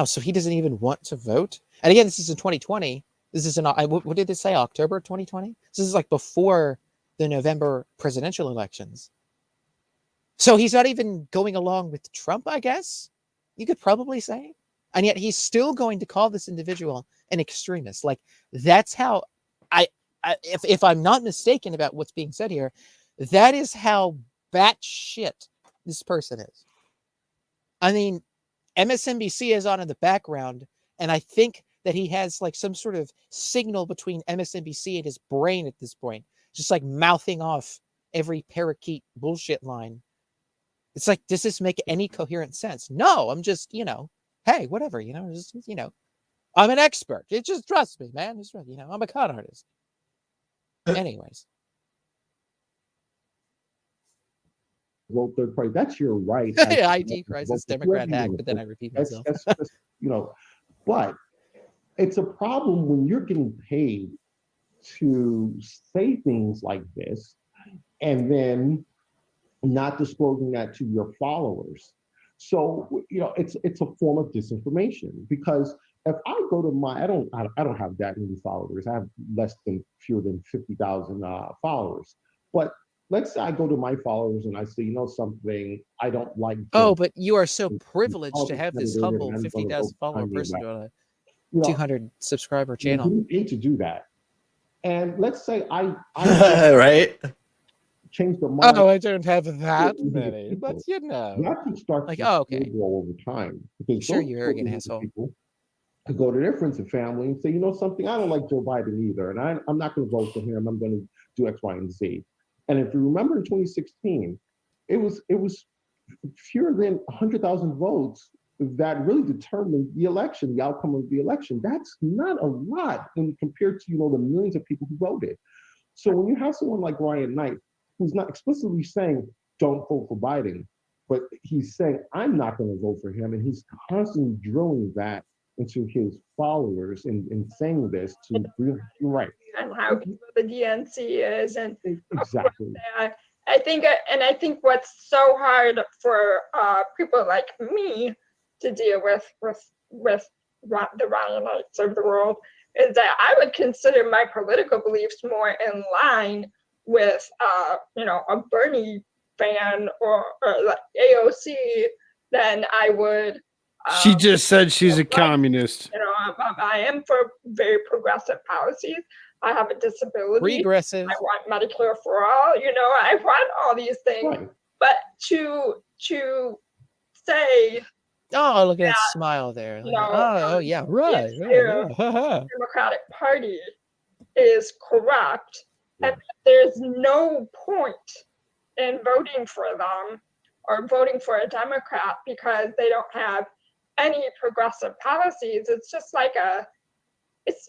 [SPEAKER 12] So he doesn't even want to vote. And again, this is in 2020. This is what did it say? October 2020. This is like before the November presidential elections. So he's not even going along with Trump, I guess you could probably say. And yet he's still going to call this individual an extremist. Like, that's how if I'm not mistaken about what's being said here, that is how batshit this person is. I mean, MSNBC is on in the background, and I think that he has like some sort of signal between MSNBC and his brain at this point, just like mouthing off every parakeet bullshit line. It's like, does this make any coherent sense? No, I'm just, hey, whatever, just, I'm an expert. It just trust me, man. Just, I'm a con artist. Anyways.
[SPEAKER 9] Vote third party. That's your right.
[SPEAKER 12] ID crisis, Democrat hack, but then I repeat myself.
[SPEAKER 9] That's, but it's a problem when you're getting paid to say things like this and then not disclosing that to your followers. So, it's a form of disinformation, because if I go to I don't have that many followers. I have fewer than 50,000 followers. But let's say I go to my followers and I say, something, I don't like.
[SPEAKER 12] Oh, but you are so privileged to have this humble 50,000 follower person on a 200 subscriber channel.
[SPEAKER 9] You need to do that. And let's say I
[SPEAKER 14] right.
[SPEAKER 9] change the mind.
[SPEAKER 12] Oh, I don't have that many, but
[SPEAKER 9] that can start
[SPEAKER 12] like,
[SPEAKER 9] to
[SPEAKER 12] okay,
[SPEAKER 9] over time. Because
[SPEAKER 12] sure, you arrogant asshole.
[SPEAKER 9] To go to their friends and family and say, something, I don't like Joe Biden either, and I'm not going to vote for him. I'm going to do X, Y, and Z. And if you remember in 2016, it was fewer than 100,000 votes that really determined the election, the outcome of the election. That's not a lot when compared to the millions of people who voted. So when you have someone like Ryan Knight, who's not explicitly saying don't vote for Biden, but he's saying I'm not going to vote for him, and he's constantly drilling that into his followers and saying this to you're right.
[SPEAKER 3] And how people the DNC is, and
[SPEAKER 9] exactly.
[SPEAKER 3] I think what's so hard for people like me to deal with the Ryanites of the world is that I would consider my political beliefs more in line with a Bernie fan or like AOC than I would.
[SPEAKER 11] She just said she's a communist.
[SPEAKER 3] I am for very progressive policies. I have a disability.
[SPEAKER 12] Regressive.
[SPEAKER 3] I want Medicare for all. I want all these things.
[SPEAKER 9] Right.
[SPEAKER 3] But to say,
[SPEAKER 12] oh, look at that smile there. Oh, yeah, right.
[SPEAKER 3] The Democratic Party is corrupt, and there's no point in voting for them or voting for a Democrat because they don't have any progressive policies. It's just like it's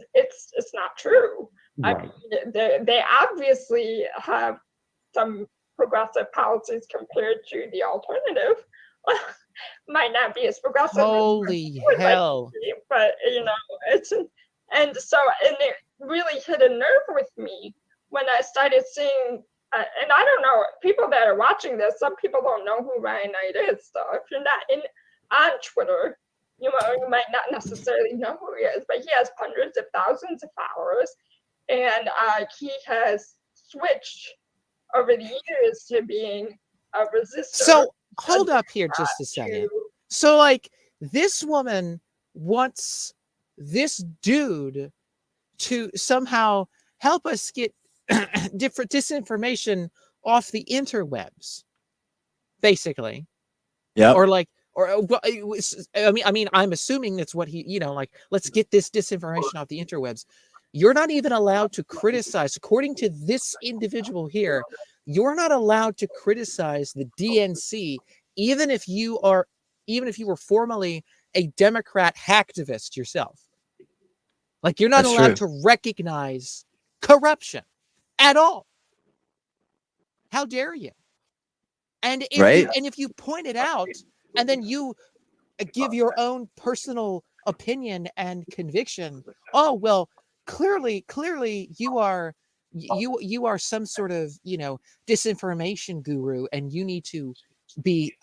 [SPEAKER 3] not true.
[SPEAKER 9] Right.
[SPEAKER 3] I mean, they obviously have some progressive policies compared to the alternative. Might not be as progressive.
[SPEAKER 12] Holy hell!
[SPEAKER 3] But it's and it really hit a nerve with me when I started seeing. And I don't know, people that are watching this, some people don't know who Ryan Knight is. So if you're not on Twitter, you might not necessarily know who he is, but he has hundreds of thousands of followers, and he has switched over the years to being a resistor.
[SPEAKER 12] So hold up here just a second. So like this woman wants this dude to somehow help us get different disinformation off the interwebs, basically.
[SPEAKER 14] Yeah.
[SPEAKER 12] Or like, I mean, I'm assuming that's what he, like, let's get this disinformation off the interwebs. You're not even allowed to criticize, according to this individual here, you're not allowed to criticize the DNC, even if you were formerly a Democrat hacktivist yourself. Like, you're not allowed to recognize corruption at all. How dare you? And if you point it out and then you give your own personal opinion and conviction, oh well, clearly you are some sort of disinformation guru, and you need to be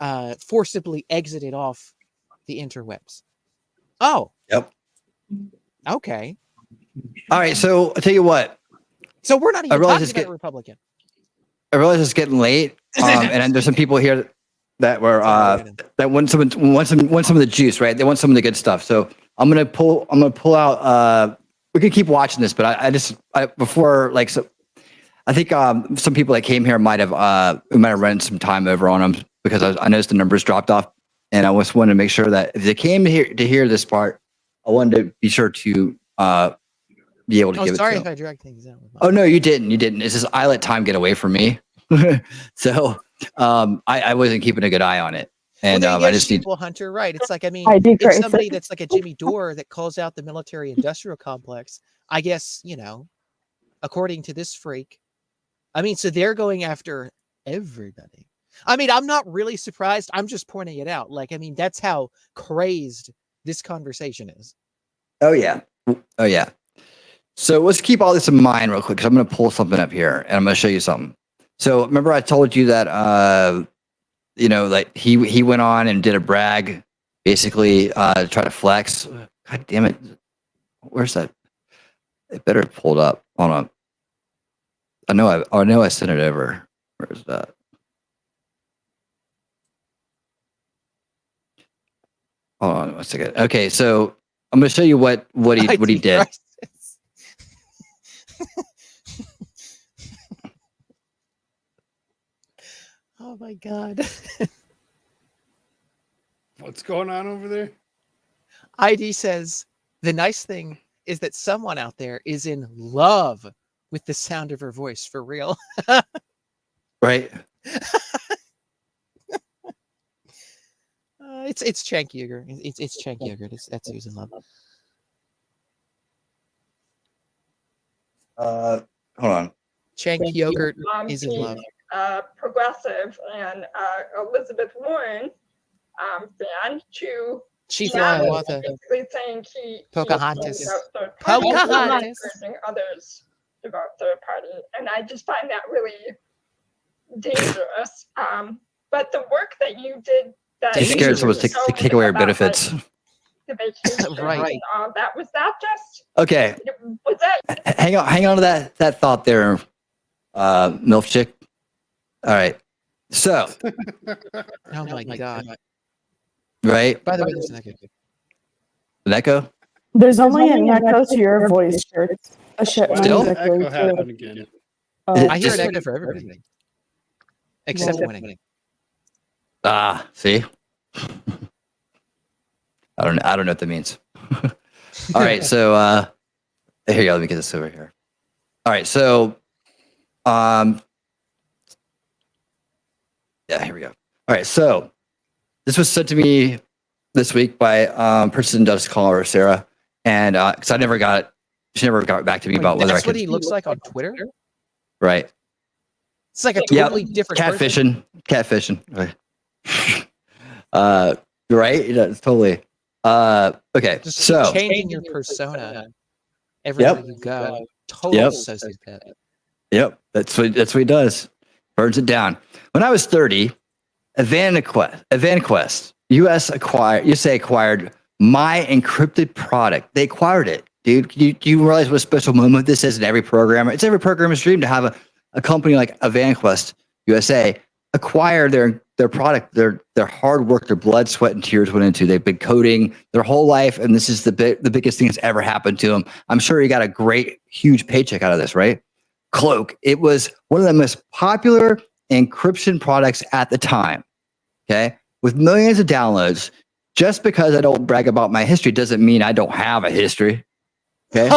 [SPEAKER 12] forcibly exited off the interwebs. Oh.
[SPEAKER 14] Yep.
[SPEAKER 12] Okay.
[SPEAKER 14] All right. So I'll tell you what.
[SPEAKER 12] So we're not even talking about a Republican.
[SPEAKER 14] I realize it's getting late, and there's some people here
[SPEAKER 4] that were that want some of the juice, right? They want some of the good stuff. So I'm gonna pull out. We could keep watching this, but I think some people that came here might have run some time over on them because I noticed the numbers dropped off, and I just wanted to make sure that if they came here to hear this part, I wanted to be sure to be able to give it to
[SPEAKER 12] sorry
[SPEAKER 4] them.
[SPEAKER 12] if I dragged things out.
[SPEAKER 4] Oh no, you didn't. It's just I let time get away from me, so I wasn't keeping a good eye on it, and
[SPEAKER 12] well,
[SPEAKER 4] I just need.
[SPEAKER 12] well, Hunter, right? It's like, I mean,
[SPEAKER 10] ID
[SPEAKER 12] if somebody
[SPEAKER 10] crisis.
[SPEAKER 12] that's like a Jimmy Dore that calls out the military-industrial complex, I guess, you know, according to this freak, I mean, so they're going after everybody. I mean, I'm not really surprised. I'm just pointing it out. Like, I mean, that's how crazed this conversation is.
[SPEAKER 4] Oh yeah. So let's keep all this in mind real quick because I'm going to pull something up here and I'm going to show you something. So remember I told you that like he went on and did a brag, basically to try to flex. God damn it! Where's that? It better pulled up. Hold on. I know I sent it over. Where's that? Hold on 1 second. Okay, so I'm going to show you what he did.
[SPEAKER 12] Oh my God.
[SPEAKER 11] What's going on over there?
[SPEAKER 12] ID says, the nice thing is that someone out there is in love with the sound of her voice for real.
[SPEAKER 4] Right.
[SPEAKER 12] It's Chank Yeager. It's Chank Yeager. That's who's in love.
[SPEAKER 4] Hold on.
[SPEAKER 12] Chank Yogurt is in love.
[SPEAKER 3] Progressive and Elizabeth Warren fan to
[SPEAKER 12] Chief Hiawatha.
[SPEAKER 3] basically saying he
[SPEAKER 12] Pocahontas.
[SPEAKER 3] Pocahontas. Encouraging others to vote third party, and I just find that really dangerous. But the work that you did, that
[SPEAKER 4] He's scared someone to take away our benefits.
[SPEAKER 3] The vacation
[SPEAKER 12] Right.
[SPEAKER 3] and all that, was that just
[SPEAKER 4] Okay.
[SPEAKER 3] was that
[SPEAKER 4] Hang on to that thought there, MILF chick. All right. So.
[SPEAKER 12] Oh my God.
[SPEAKER 4] Right.
[SPEAKER 12] By the way, there's an echo.
[SPEAKER 4] An echo?
[SPEAKER 10] There's only an echo to your voice, Shirt. A shit.
[SPEAKER 4] Still?
[SPEAKER 11] Echo happened again.
[SPEAKER 12] I hear an echo for everybody. Except winning.
[SPEAKER 4] See? I don't know what that means. All right, so here you go. Let me get this over here. All right, so yeah, here we go. All right, so this was sent to me this week by person does call her Sarah, and because she never got back to me about whether I could.
[SPEAKER 12] That's what he looks like on Twitter.
[SPEAKER 4] Right.
[SPEAKER 12] It's like a totally different
[SPEAKER 4] catfishing. Right. Right. Yeah, it's totally. Okay.
[SPEAKER 12] Just
[SPEAKER 4] so
[SPEAKER 12] changing your persona everywhere you go. Total sociopath.
[SPEAKER 4] Yep. That's what he does. Burns it down. When I was 30, AdvanQuest USA acquired my encrypted product. They acquired it, dude. Do you realize what a special moment this is in every programmer? It's every programmer's dream to have a company like AdvanQuest USA acquire their product, their hard work, their blood, sweat, and tears went into. They've been coding their whole life, and this is the biggest thing that's ever happened to them. I'm sure he got a great, huge paycheck out of this, right? Cloak. It was one of the most popular encryption products at the time. Okay, with millions of downloads. Just because I don't brag about my history doesn't mean I don't have a history. Okay.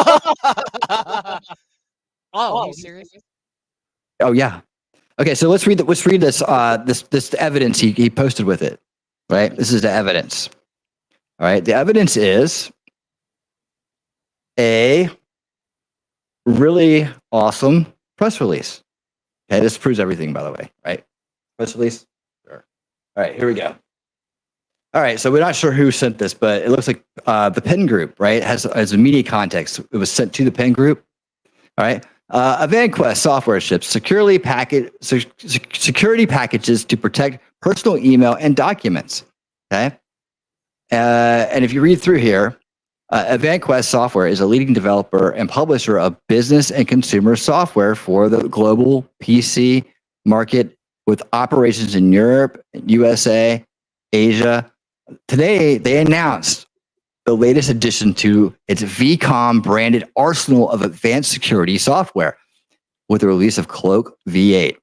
[SPEAKER 12] Oh, are you serious?
[SPEAKER 4] Oh yeah. Okay, so let's read this this evidence he posted with it. Right? This is the evidence. All right. The evidence is a really awesome press release. Okay, this proves everything, by the way, right? Press release. Sure. All right, here we go. All right, so we're not sure who sent this, but it looks like the Penn Group, right? Has a media context. It was sent to the Penn Group. All right. AdvanQuest software ships security packages to protect personal email and documents. Okay. And if you read through here, AdvanQuest software is a leading developer and publisher of business and consumer software for the global PC market with operations in Europe, USA, Asia. Today, they announced the latest addition to its VCOM branded arsenal of advanced security software with the release of Cloak V8,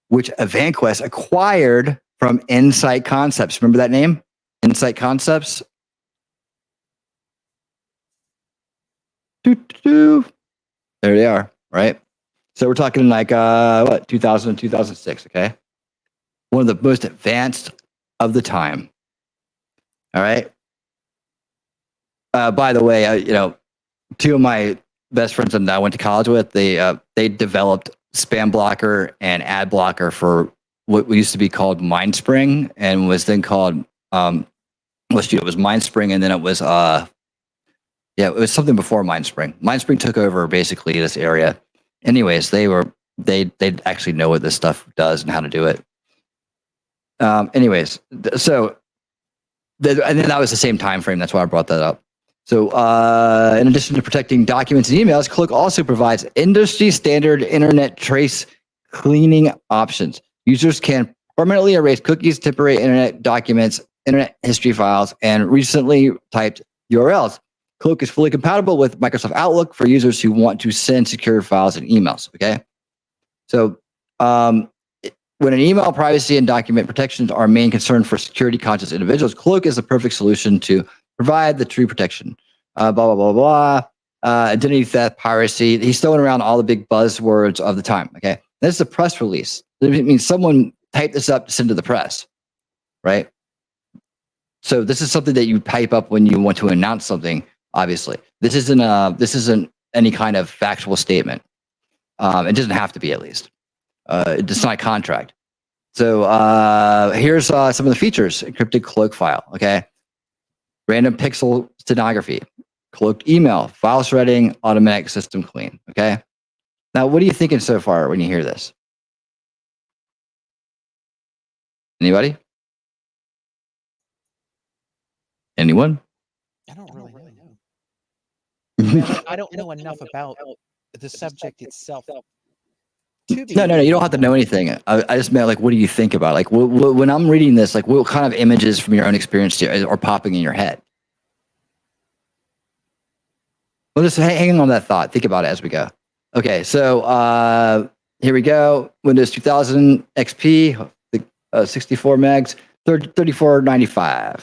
[SPEAKER 4] which AvantQuest acquired from Insight Concepts. Remember that name? Insight Concepts? There they are, right? So we're talking like, 2000, 2006, okay? One of the most advanced of the time. All right? By the way, two of my best friends that I went to college with, they developed spam blocker and ad blocker for what used to be called MindSpring and was then called, it was MindSpring and then it was, it was something before MindSpring. MindSpring took over basically this area. Anyways, they actually know what this stuff does and how to do it. And then that was the same time frame. That's why I brought that up. So, in addition to protecting documents and emails, Cloak also provides industry standard internet trace cleaning options. Users can permanently erase cookies, temporary internet documents, internet history files, and recently typed URLs. Cloak is fully compatible with Microsoft Outlook for users who want to send secure files and emails. Okay. So, when an email privacy and document protections are main concern for security conscious individuals, Cloak is the perfect solution to provide the true protection. Blah, blah, blah, blah. Identity theft, piracy. He's throwing around all the big buzzwords of the time. Okay. This is a press release. It means someone typed this up to send to the press, right? So this is something that you type up when you want to announce something. Obviously, this isn't any kind of factual statement. It doesn't have to be, at least. It's not a contract. So here's some of the features: encrypted Cloak file. Okay, random pixel stenography, cloaked email, file shredding, automatic system clean. Okay. Now, what are you thinking so far when you hear this? Anybody? Anyone?
[SPEAKER 12] I don't really know. I don't know enough about the subject itself.
[SPEAKER 4] No. You don't have to know anything. I just meant, like, what do you think about it? Like, when I'm reading this, like, what kind of images from your own experience are popping in your head? Well, just hang on that thought. Think about it as we go. Okay, so here we go. Windows 2000 XP, 64 megs, $34.95.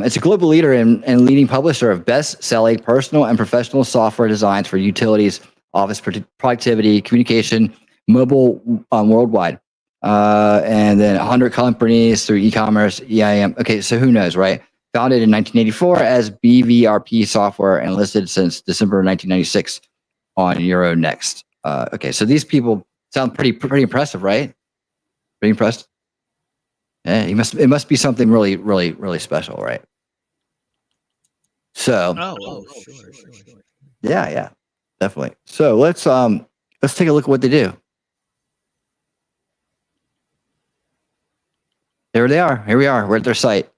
[SPEAKER 4] It's a global leader and leading publisher of best-selling personal and professional software designs for utilities, office productivity, communication, mobile worldwide, and then 100 companies through e-commerce, EIM. Okay, so who knows, right? Founded in 1984 as BVRP Software and listed since December 1996 on Euronext. Okay, so these people sound pretty impressive, right? Pretty impressed. Yeah, it must be something really, really, really special, right? So,
[SPEAKER 12] sure.
[SPEAKER 4] yeah, definitely. So let's take a look at what they do. There they are. Here we are. We're at their site.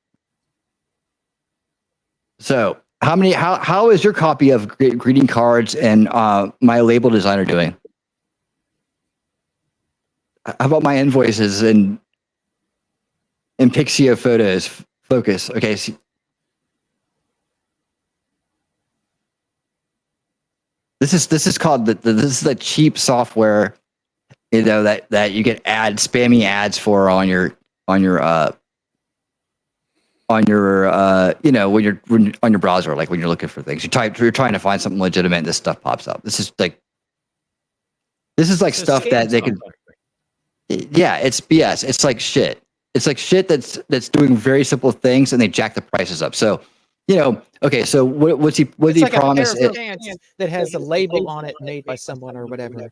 [SPEAKER 4] So, how is your copy of greeting cards and my label designer doing? How about my invoices and Pixio photos? Focus. Okay. So this is called this is the cheap software, that you get spammy ads for on your when you're on your browser, like when you're looking for things. You're trying to find something legitimate, and this stuff pops up. This is like stuff that they could. Yeah, it's BS. It's like shit. It's like shit that's doing very simple things, and they jack the prices up. So, okay. So what's he promise?
[SPEAKER 12] A pair of pants that has a label on it made by someone or whatever,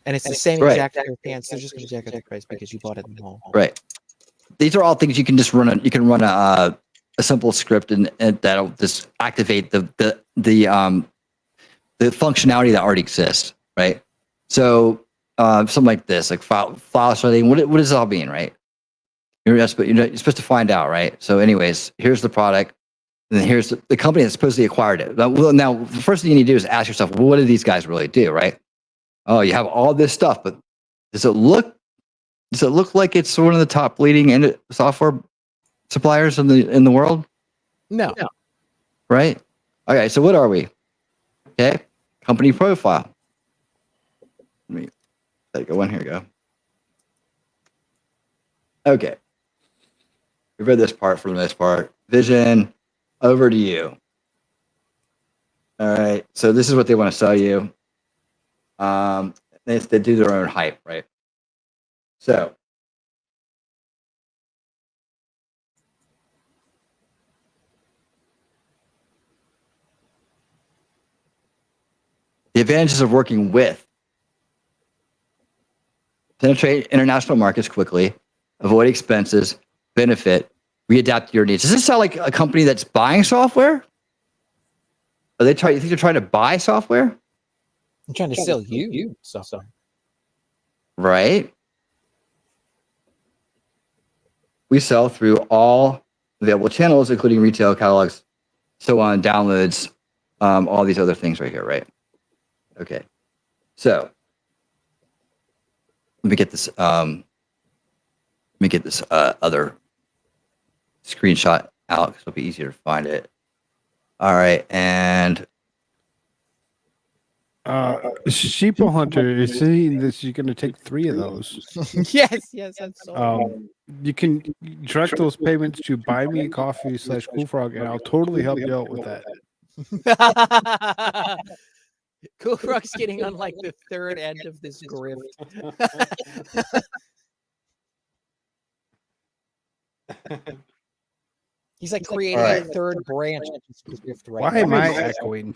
[SPEAKER 12] and it's the same exact pair of pants. They're just going to jack up the price because you bought it in the mall.
[SPEAKER 4] Right. These are all things you can just run. You can run a simple script and that'll just activate the functionality that already exists. Right. So something like this, like file shredding. What does it all mean, right? You're supposed to find out, right? So, anyways, here's the product, and then here's the company that supposedly acquired it. Now, the first thing you need to do is ask yourself, well, what do these guys really do, right? Oh, you have all this stuff, but does it look Does it look like it's one of the top leading software suppliers in the world?
[SPEAKER 12] No.
[SPEAKER 4] Right? Okay, so what are we? Okay, company profile. Let me take one. Here we go. Okay. We've read this part for the most part. Vision, over to you. All right, so this is what they want to sell you. They do their own hype, right? So the advantages of working with: penetrate international markets quickly, avoid expenses, benefit, readapt to your needs. Does this sound like a company that's buying software? You think they're trying to buy software?
[SPEAKER 12] I'm trying to sell you software.
[SPEAKER 4] Right. We sell through all available channels, including retail catalogs, so on, downloads, all these other things right here, right? Okay. So let me get this. Other screenshot out because it'll be easier to find it. All right, and
[SPEAKER 11] Sheeple Hunter is saying that you're going to take 3 of those.
[SPEAKER 12] yes, that's so.
[SPEAKER 11] You can direct those payments to buymeacoffee/Coolfrog, and I'll totally help you out with that.
[SPEAKER 12] Cool Frog's getting on like the 3rd end of this grift. He's like creating a 3rd branch of this grift right
[SPEAKER 11] Why
[SPEAKER 12] now.
[SPEAKER 11] am I echoing?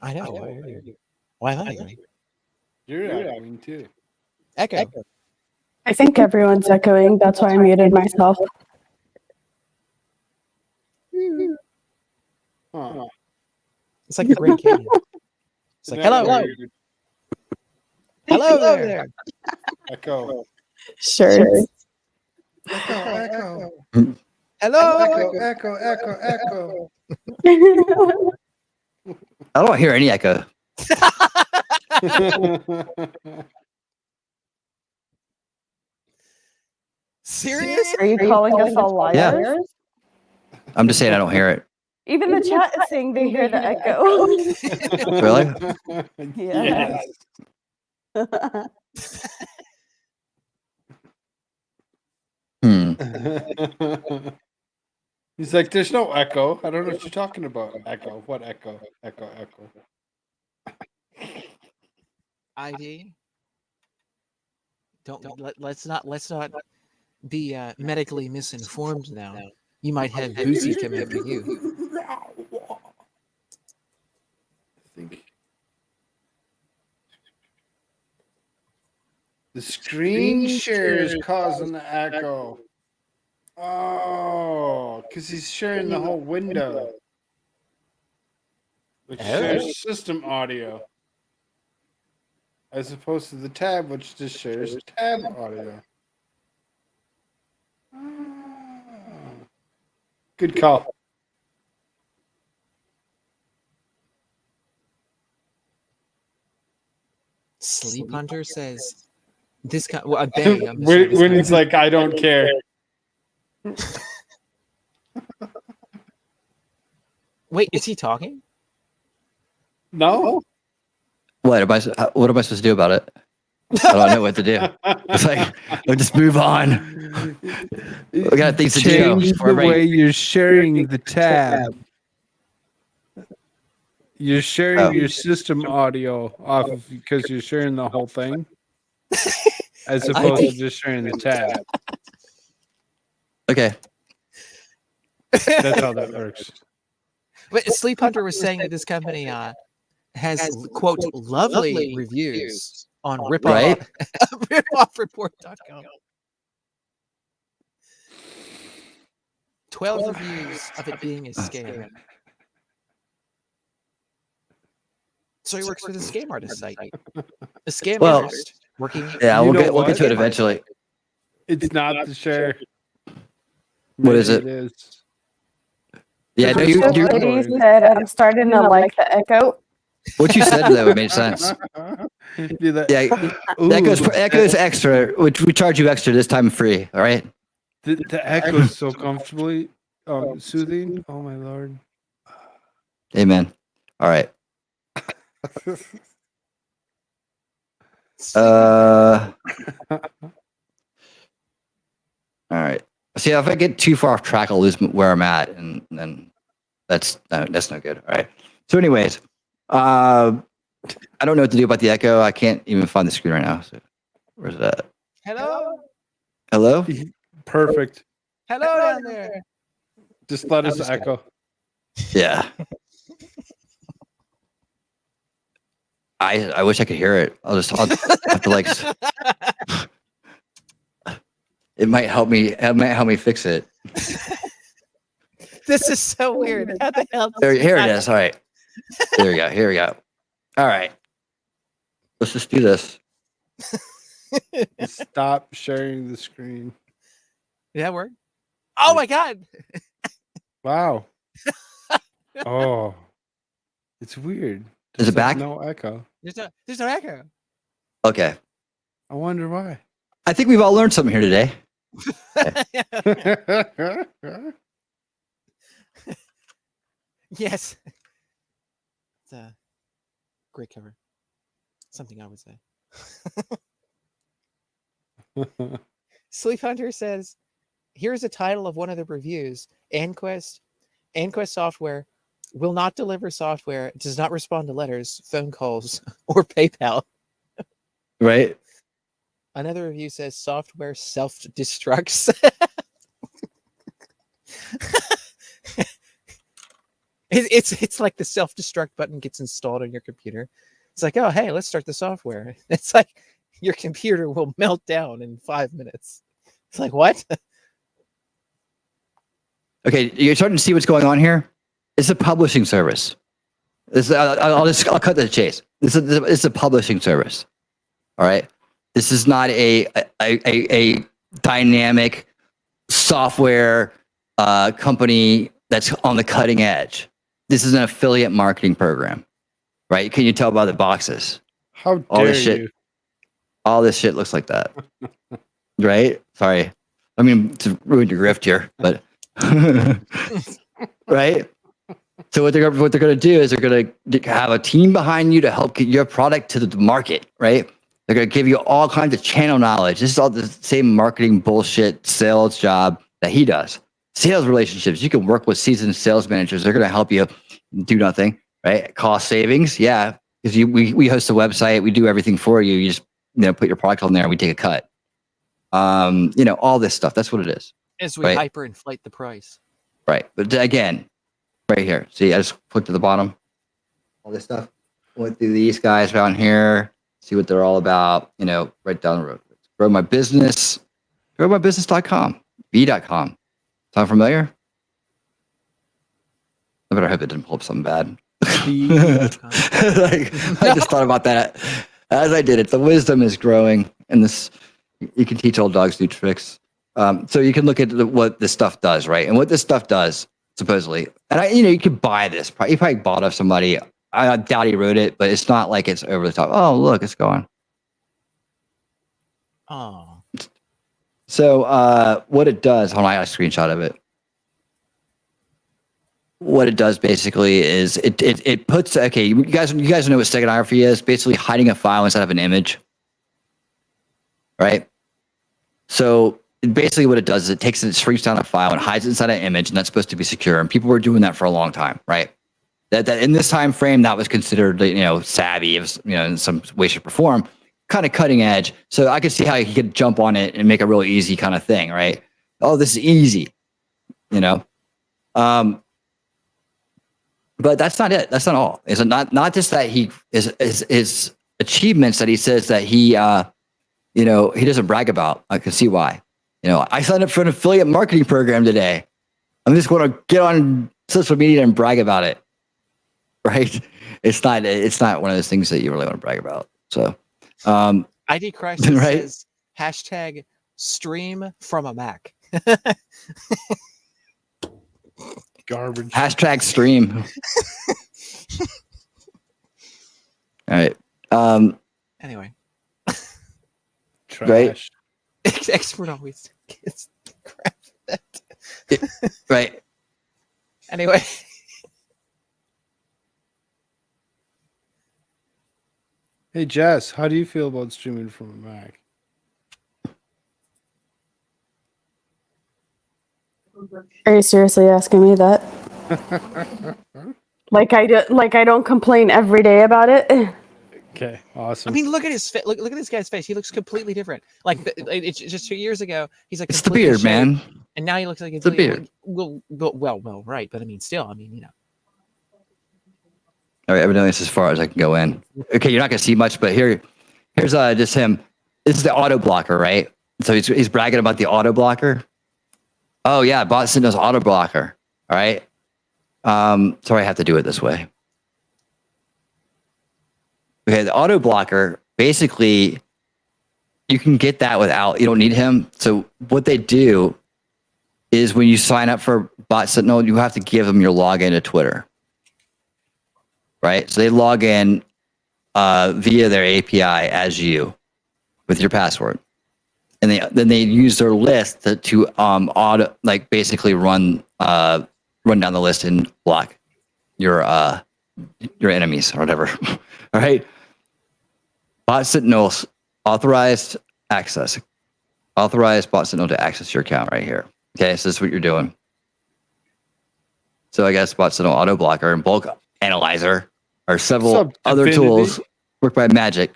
[SPEAKER 12] I know. Why am I echoing?
[SPEAKER 11] You're echoing too.
[SPEAKER 12] Echo.
[SPEAKER 10] I think everyone's echoing. That's why I muted myself.
[SPEAKER 11] Huh.
[SPEAKER 12] It's like the Grand Canyon. It's like, hello. Hello there.
[SPEAKER 11] Echo.
[SPEAKER 10] Sure.
[SPEAKER 11] Echo.
[SPEAKER 12] Hello.
[SPEAKER 11] Echo.
[SPEAKER 4] I don't hear any echo.
[SPEAKER 12] Serious?
[SPEAKER 10] Are you calling us all liars?
[SPEAKER 4] Yeah. I'm just saying I don't hear it.
[SPEAKER 10] Even the chat is saying they hear the echo.
[SPEAKER 4] Really?
[SPEAKER 10] Yeah.
[SPEAKER 11] He's like, there's no echo. I don't know what you're talking about. Echo. What echo? Echo.
[SPEAKER 12] ID. Let's not be medically misinformed now. You might have Bouzy come after you.
[SPEAKER 11] The screen share is causing the echo. Oh, because he's sharing the whole window, which shares system audio, as opposed to the tab, which just shares tab audio. Good call.
[SPEAKER 12] Sleep Hunter says this guy. Well,
[SPEAKER 11] when he's like, I don't care.
[SPEAKER 12] Wait, is he talking?
[SPEAKER 11] No.
[SPEAKER 4] What am I supposed to do about it? I don't know what to do. It's like, just move on. We got things to do.
[SPEAKER 11] Change the way you're sharing the tab. You're sharing your system audio off of because you're sharing the whole thing, as opposed to just sharing the tab.
[SPEAKER 4] Okay.
[SPEAKER 11] That's how that works.
[SPEAKER 12] But Sleep Hunter was saying that this company has quote lovely reviews on ripoffreport.com. 12 reviews of it being a scam. So he works for the scam artist site. A scam artist working.
[SPEAKER 4] Yeah, we'll get to it eventually.
[SPEAKER 11] It's not the share.
[SPEAKER 4] What is it?
[SPEAKER 11] It is.
[SPEAKER 4] Yeah, no,
[SPEAKER 10] Lady said, I'm starting to like the echo.
[SPEAKER 4] What you said though made sense.
[SPEAKER 11] Do that.
[SPEAKER 4] Yeah, that goes extra, which we charge you extra this time free. All right.
[SPEAKER 11] The echo is so comfortably soothing. Oh my lord.
[SPEAKER 4] Amen. All right. All right. See, if I get too far off track, I'll lose where I'm at, and then that's no good. All right. So, anyways, I don't know what to do about the echo. I can't even find the screen right now. So, where's that?
[SPEAKER 12] Hello.
[SPEAKER 4] Hello.
[SPEAKER 11] Perfect.
[SPEAKER 12] Hello down there.
[SPEAKER 11] Just let us echo.
[SPEAKER 4] Yeah. I wish I could hear it. I'll have to like. It might help me. It might help me fix it.
[SPEAKER 12] This is so weird. How the hell?
[SPEAKER 4] Here it is. All right. Here we go. Here we go. All right. Let's just do this.
[SPEAKER 11] Stop sharing the screen.
[SPEAKER 12] Did that work? Oh my god!
[SPEAKER 11] Wow. Oh, it's weird.
[SPEAKER 4] Is it back?
[SPEAKER 11] No echo.
[SPEAKER 12] There's no echo.
[SPEAKER 4] Okay.
[SPEAKER 11] I wonder why.
[SPEAKER 4] I think we've all learned something here today.
[SPEAKER 12] Yes. It's a great cover. Something I would say. Sleep Hunter says, here's a title of one of the reviews. Anquest software will not deliver software, does not respond to letters, phone calls, or PayPal.
[SPEAKER 4] Right.
[SPEAKER 12] Another review says software self-destructs. It's like the self-destruct button gets installed on your computer. It's like, oh, hey, let's start the software. It's like your computer will melt down in 5 minutes. It's like, what?
[SPEAKER 4] Okay, you're starting to see what's going on here. It's a publishing service. I'll cut to the chase. It's a publishing service. All right. This is not a dynamic software company that's on the cutting edge. This is an affiliate marketing program, right? Can you tell by the boxes?
[SPEAKER 11] How dare you?
[SPEAKER 4] All this shit looks like that, right? Sorry, I mean to ruin your grift here, but right. So what they're going to do is they're going to have a team behind you to help get your product to the market, right? They're going to give you all kinds of channel knowledge. This is all the same marketing bullshit sales job that he does. Sales relationships. You can work with seasoned sales managers. They're going to help you do nothing, right? Cost savings. Yeah. Because we host a website. We do everything for you. You just, put your product on there and we take a cut. All this stuff. That's what it is.
[SPEAKER 12] As we
[SPEAKER 4] right?
[SPEAKER 12] hyperinflate the price.
[SPEAKER 4] Right. But again, right here. See, I just clicked to the bottom. All this stuff. Went through these guys down here. See what they're all about. Right down the road. Grow my business. Growmybusiness.com. B.com. Sound familiar? I better hope it didn't pull up something bad. I just thought about that as I did it. The wisdom is growing, and this you can teach old dogs new tricks. So you can look at what this stuff does, right? And what this stuff does, supposedly, and you could buy this. You probably bought off somebody. I doubt he wrote it, but it's not like it's over the top. Oh, look, it's going.
[SPEAKER 12] Oh.
[SPEAKER 4] So what it does, hold on, I got a screenshot of it. What it does basically is it puts, okay, you guys know what steganography is? Basically hiding a file instead of an image. Right? So basically what it does is it shrinks down a file and hides it inside an image, and that's supposed to be secure. And people were doing that for a long time, right? That in this time frame, that was considered, savvy, in some way, shape, or form. Kind of cutting edge. So I could see how he could jump on it and make a real easy kind of thing, right? Oh, this is easy, But that's not it. That's not all. It's not just that he his achievements that he says that he doesn't brag about. I can see why. I signed up for an affiliate marketing program today. I'm just going to get on social media and brag about it, right? It's not one of those things that you really want to brag about. So.
[SPEAKER 12] ID Crisis
[SPEAKER 4] right?
[SPEAKER 12] says hashtag stream from a Mac.
[SPEAKER 11] Garbage.
[SPEAKER 4] Hashtag stream.
[SPEAKER 12] Anyway,
[SPEAKER 11] Trash.
[SPEAKER 12] Expert always gets crap for that.
[SPEAKER 4] Right.
[SPEAKER 12] Anyway.
[SPEAKER 11] Hey Jess, how do you feel about streaming from a Mac?
[SPEAKER 10] Are you seriously asking me that? Like I don't complain every day about it.
[SPEAKER 11] Okay, awesome.
[SPEAKER 12] I mean, look at his look at this guy's face. He looks completely different. Like it's just 2 years ago, he's like
[SPEAKER 4] It's the beard, man.
[SPEAKER 12] and now he looks like
[SPEAKER 4] It's the beard.
[SPEAKER 12] Well, right. But I mean, still, I mean,
[SPEAKER 4] All right, evidently it's as far as I can go in. Okay, you're not gonna see much, but here's just him. This is the auto blocker, right? So he's bragging about the auto blocker. Oh yeah, bot Sentinel's auto blocker. All right. Sorry, I have to do it this way. Okay, the auto blocker, basically, you can get that without, you don't need him. So what they do is when you sign up for bot Sentinel, you have to give them your login to Twitter. Right? So they log in via their API as you with your password. And then they use their list to auto, like basically run down the list and block your enemies or whatever. All right. Bot Sentinel authorized access. Authorized bot Sentinel to access your account right here. Okay, so this is what you're doing. So I guess bot Sentinel auto blocker and bulk analyzer are several other tools work by magic.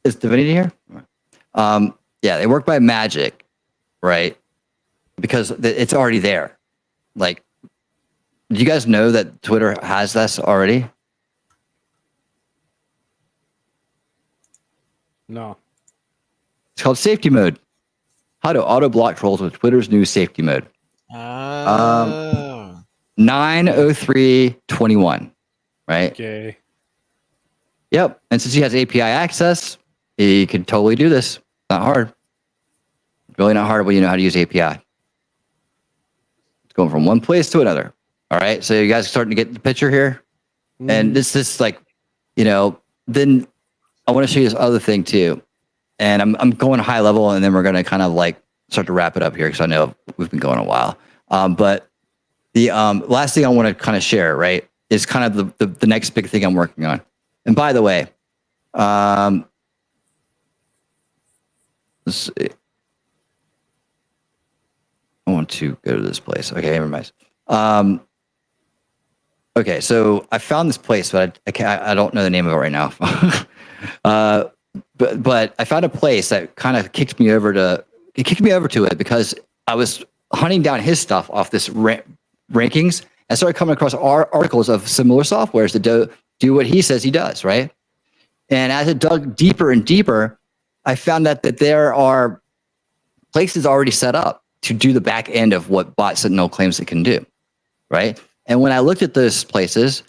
[SPEAKER 4] Is Divinity here? Yeah, they work by magic, right? Because it's already there. Like, do you guys know that Twitter has this already?
[SPEAKER 11] No.
[SPEAKER 4] It's called safety mode. How to auto block trolls with Twitter's new safety mode. 90321, right?
[SPEAKER 11] Okay.
[SPEAKER 4] Yep. And since he has API access, he can totally do this. Not hard. Really not hard when you know how to use API. It's going from one place to another. All right. So you guys are starting to get the picture here. And this is like, then I want to show you this other thing too. And I'm going high level, and then we're going to kind of like start to wrap it up here because I know we've been going a while. But the last thing I want to kind of share, right, is kind of the next big thing I'm working on. And by the way, let's see. I want to go to this place. Okay, never mind. Okay, so I found this place, but I don't know the name of it right now. But I found a place that kind of kicked me over to it because I was hunting down his stuff off this rankings and started coming across articles of similar softwares that do what he says he does, right? And as it dug deeper and deeper, I found that there are places already set up to do the back end of what Bot Sentinel claims it can do, right? And when I looked at those places,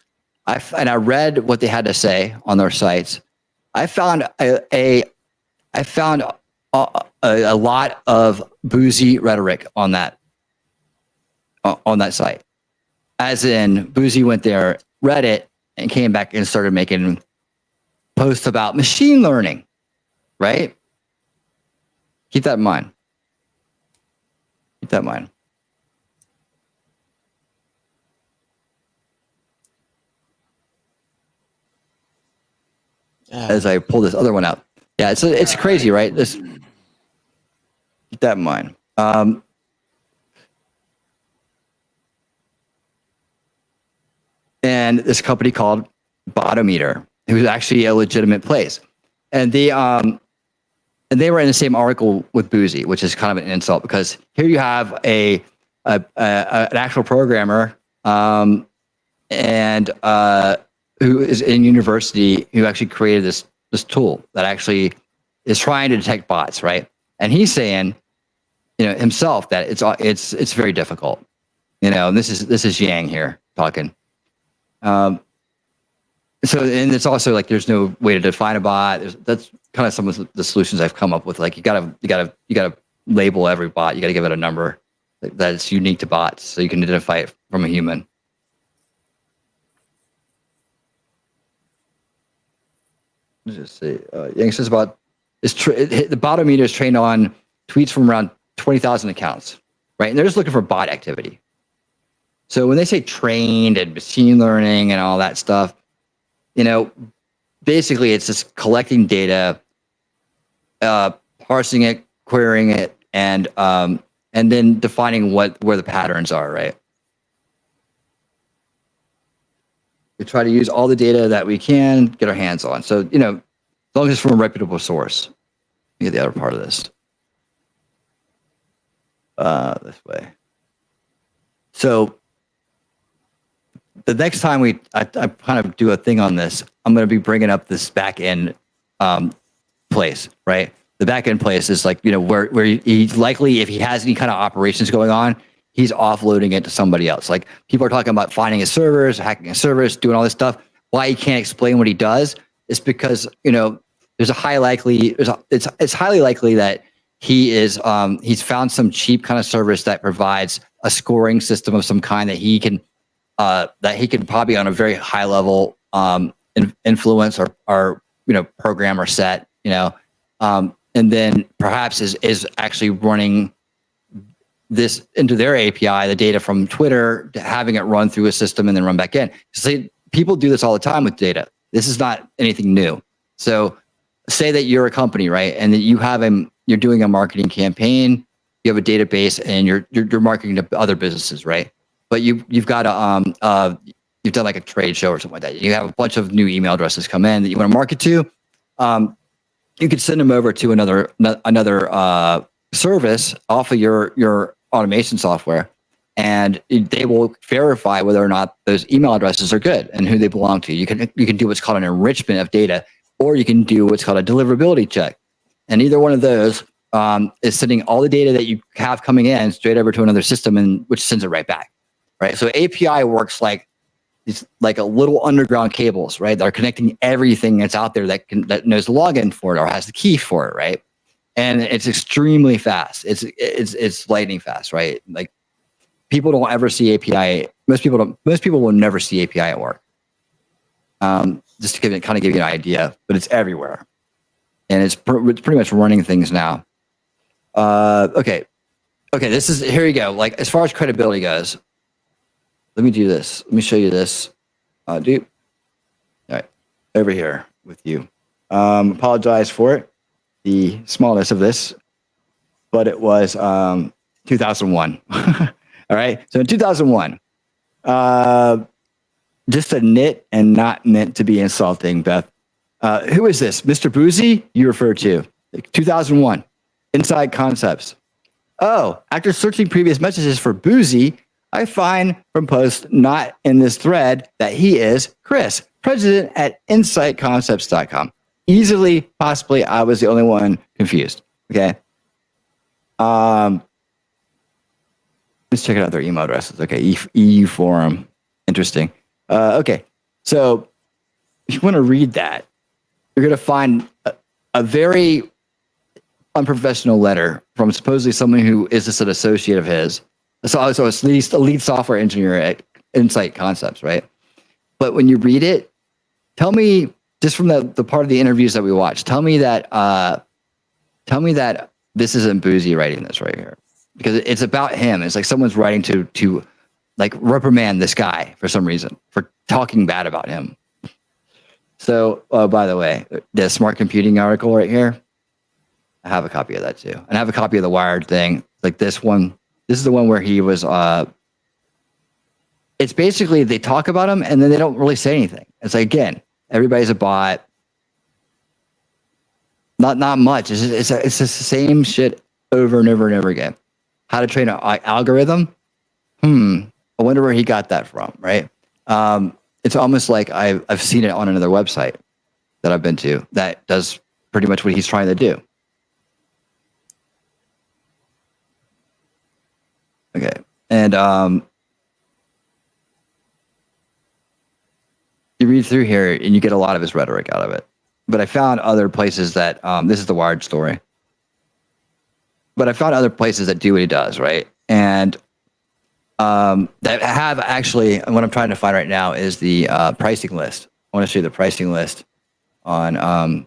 [SPEAKER 4] I read what they had to say on their sites, I found a lot of Bouzy rhetoric on that site. As in, Bouzy went there, read it, and came back and started making posts about machine learning, right? Keep that in mind. Keep that in mind. As I pull this other one out. Yeah, it's crazy, right? Keep that in mind. And this company called Botometer, it was actually a legitimate place. And they were in the same article with Bouzy, which is kind of an insult because here you have an actual programmer and who is in university who actually created this tool that actually is trying to detect bots, right? And he's saying, himself that it's very difficult, And this is Yang here talking. So and it's also like there's no way to define a bot. That's kind of some of the solutions I've come up with. Like you gotta label every bot. You gotta give it a number that it's unique to bots, so you can identify it from a human. let's just see. Yang says about the botometer is trained on tweets from around 20,000 accounts, right? And they're just looking for bot activity. So when they say trained and machine learning and all that stuff, basically it's just collecting data, parsing it, querying it, and then defining where the patterns are, right? We try to use all the data that we can get our hands on. So, as long as it's from a reputable source. Let me get the other part of this. This way. So the next time I kind of do a thing on this, I'm going to be bringing up this back end place, right? The back end place is like, where he's likely, if he has any kind of operations going on, he's offloading it to somebody else. Like people are talking about finding his servers, hacking his servers, doing all this stuff. Why he can't explain what he does is because, there's a high likely, it's highly likely that he's found some cheap kind of service that provides a scoring system of some kind that he can probably on a very high level influence or program or set, and then perhaps is actually running this into their API, the data from Twitter, having it run through a system and then run back in. So people do this all the time with data. This is not anything new. So say that you're a company, right? And that you're doing a marketing campaign, you have a database and you're marketing to other businesses, right? But you've got you've done like a trade show or something like that. You have a bunch of new email addresses come in that you want to market to. You could send them over to another service off of your automation software, and they will verify whether or not those email addresses are good and who they belong to. You can do what's called an enrichment of data, or you can do what's called a deliverability check. And either one of those is sending all the data that you have coming in straight over to another system, and which sends it right back, right? So API works like it's like a little underground cables, right? That are connecting everything that's out there that knows the login for it or has the key for it, right? And it's extremely fast. It's lightning fast, right? Like people don't ever see API. Most people will never see API at work. Just to give you an idea, but it's everywhere, and it's pretty much running things now. Okay, here you go. Like as far as credibility goes, let me do this. Let me show you this. All right, over here with you. Apologize for it, the smallness of this, but it was 2001. All right, so in 2001, just a nit and not meant to be insulting, Beth. Who is this? Mr. Bouzy, you refer to. 2001, Inside Concepts. Oh, after searching previous messages for Bouzy, I find from posts not in this thread that he is Chris, president at insightconcepts.com. Easily, possibly, I was the only one confused. Okay. Let's check out their email addresses. Okay, EU forum. Interesting. Okay, so if you want to read that, you're going to find a very unprofessional letter from supposedly someone who is just an associate of his. So it's at least a lead software engineer at Insight Concepts, right? But when you read it, tell me, just from the part of the interviews that we watched, tell me that this isn't Bouzy writing this right here, because it's about him. It's like someone's writing to like reprimand this guy for some reason for talking bad about him. So, by the way, the smart computing article right here, I have a copy of that too. And I have a copy of the Wired thing. Like this one, this is the one where he was, it's basically they talk about him and then they don't really say anything. It's like, again, everybody's a bot. Not much. It's the same shit over and over and over again. How to train an algorithm? I wonder where he got that from, right? It's almost like I've seen it on another website that I've been to that does pretty much what he's trying to do. Okay, and you read through here and you get a lot of his rhetoric out of it. But I found other places that this is the Wired story. But I found other places that do what he does, right? And that have actually, what I'm trying to find right now is the pricing list. I want to show you the pricing list on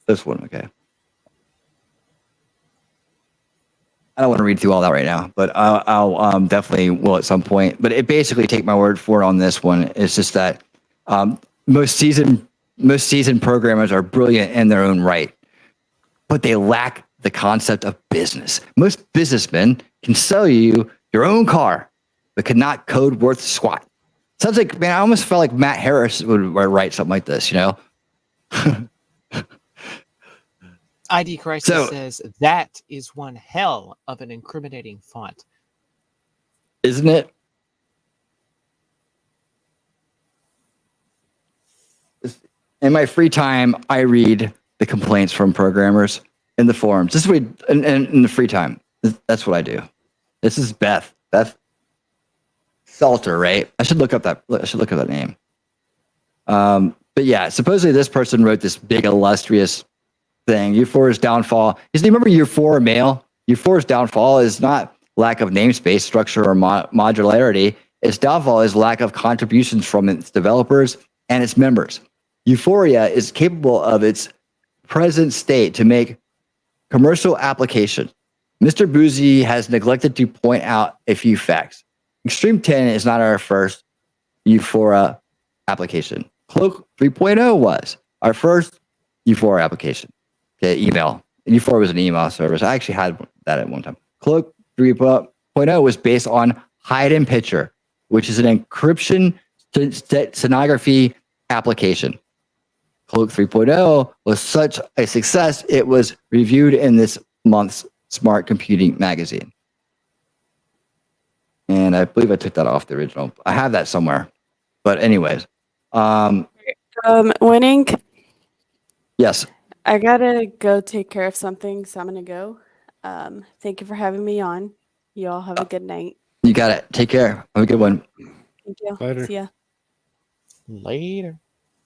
[SPEAKER 4] this one. Okay. I don't want to read through all that right now, but I'll definitely will at some point. But it basically, take my word for it on this one. It's just that most seasoned programmers are brilliant in their own right, but they lack the concept of business. Most businessmen can sell you your own car, but could not code worth squat. Sounds like, man, I almost felt like Matt Harris would write something like this, you know?
[SPEAKER 12] ID Crisis says that is one hell of an incriminating font.
[SPEAKER 4] Isn't it? In my free time, I read the complaints from programmers in the forums. This is what in the free time. That's what I do. This is Beth Salter, right? I should look up that name. But yeah, supposedly this person wrote this big illustrious thing. Euphoria's downfall. You remember Euphoria Mail? Euphoria's downfall is not lack of namespace, structure, or modularity. Its downfall is lack of contributions from its developers and its members. Euphoria is capable of its present state to make commercial application. Mr. Bouzy has neglected to point out a few facts. Extreme 10 is not our first Euphoria application. Cloak 3.0 was our first Euphoria application. Okay, email. Euphoria was an email service. I actually had that at one time. Cloak 3.0 was based on hide-in picture, which is an encryption stenography application. Cloak 3.0 was such a success, it was reviewed in this month's Smart Computing magazine. And I believe I took that off the original. I have that somewhere. But anyways.
[SPEAKER 10] Winning.
[SPEAKER 4] Yes.
[SPEAKER 10] I gotta go take care of something, so I'm gonna go. Thank you for having me on. You all have a good night.
[SPEAKER 4] You got it. Take care. Have a good one.
[SPEAKER 10] Thank you.
[SPEAKER 11] Later.
[SPEAKER 10] See ya.
[SPEAKER 12] Later.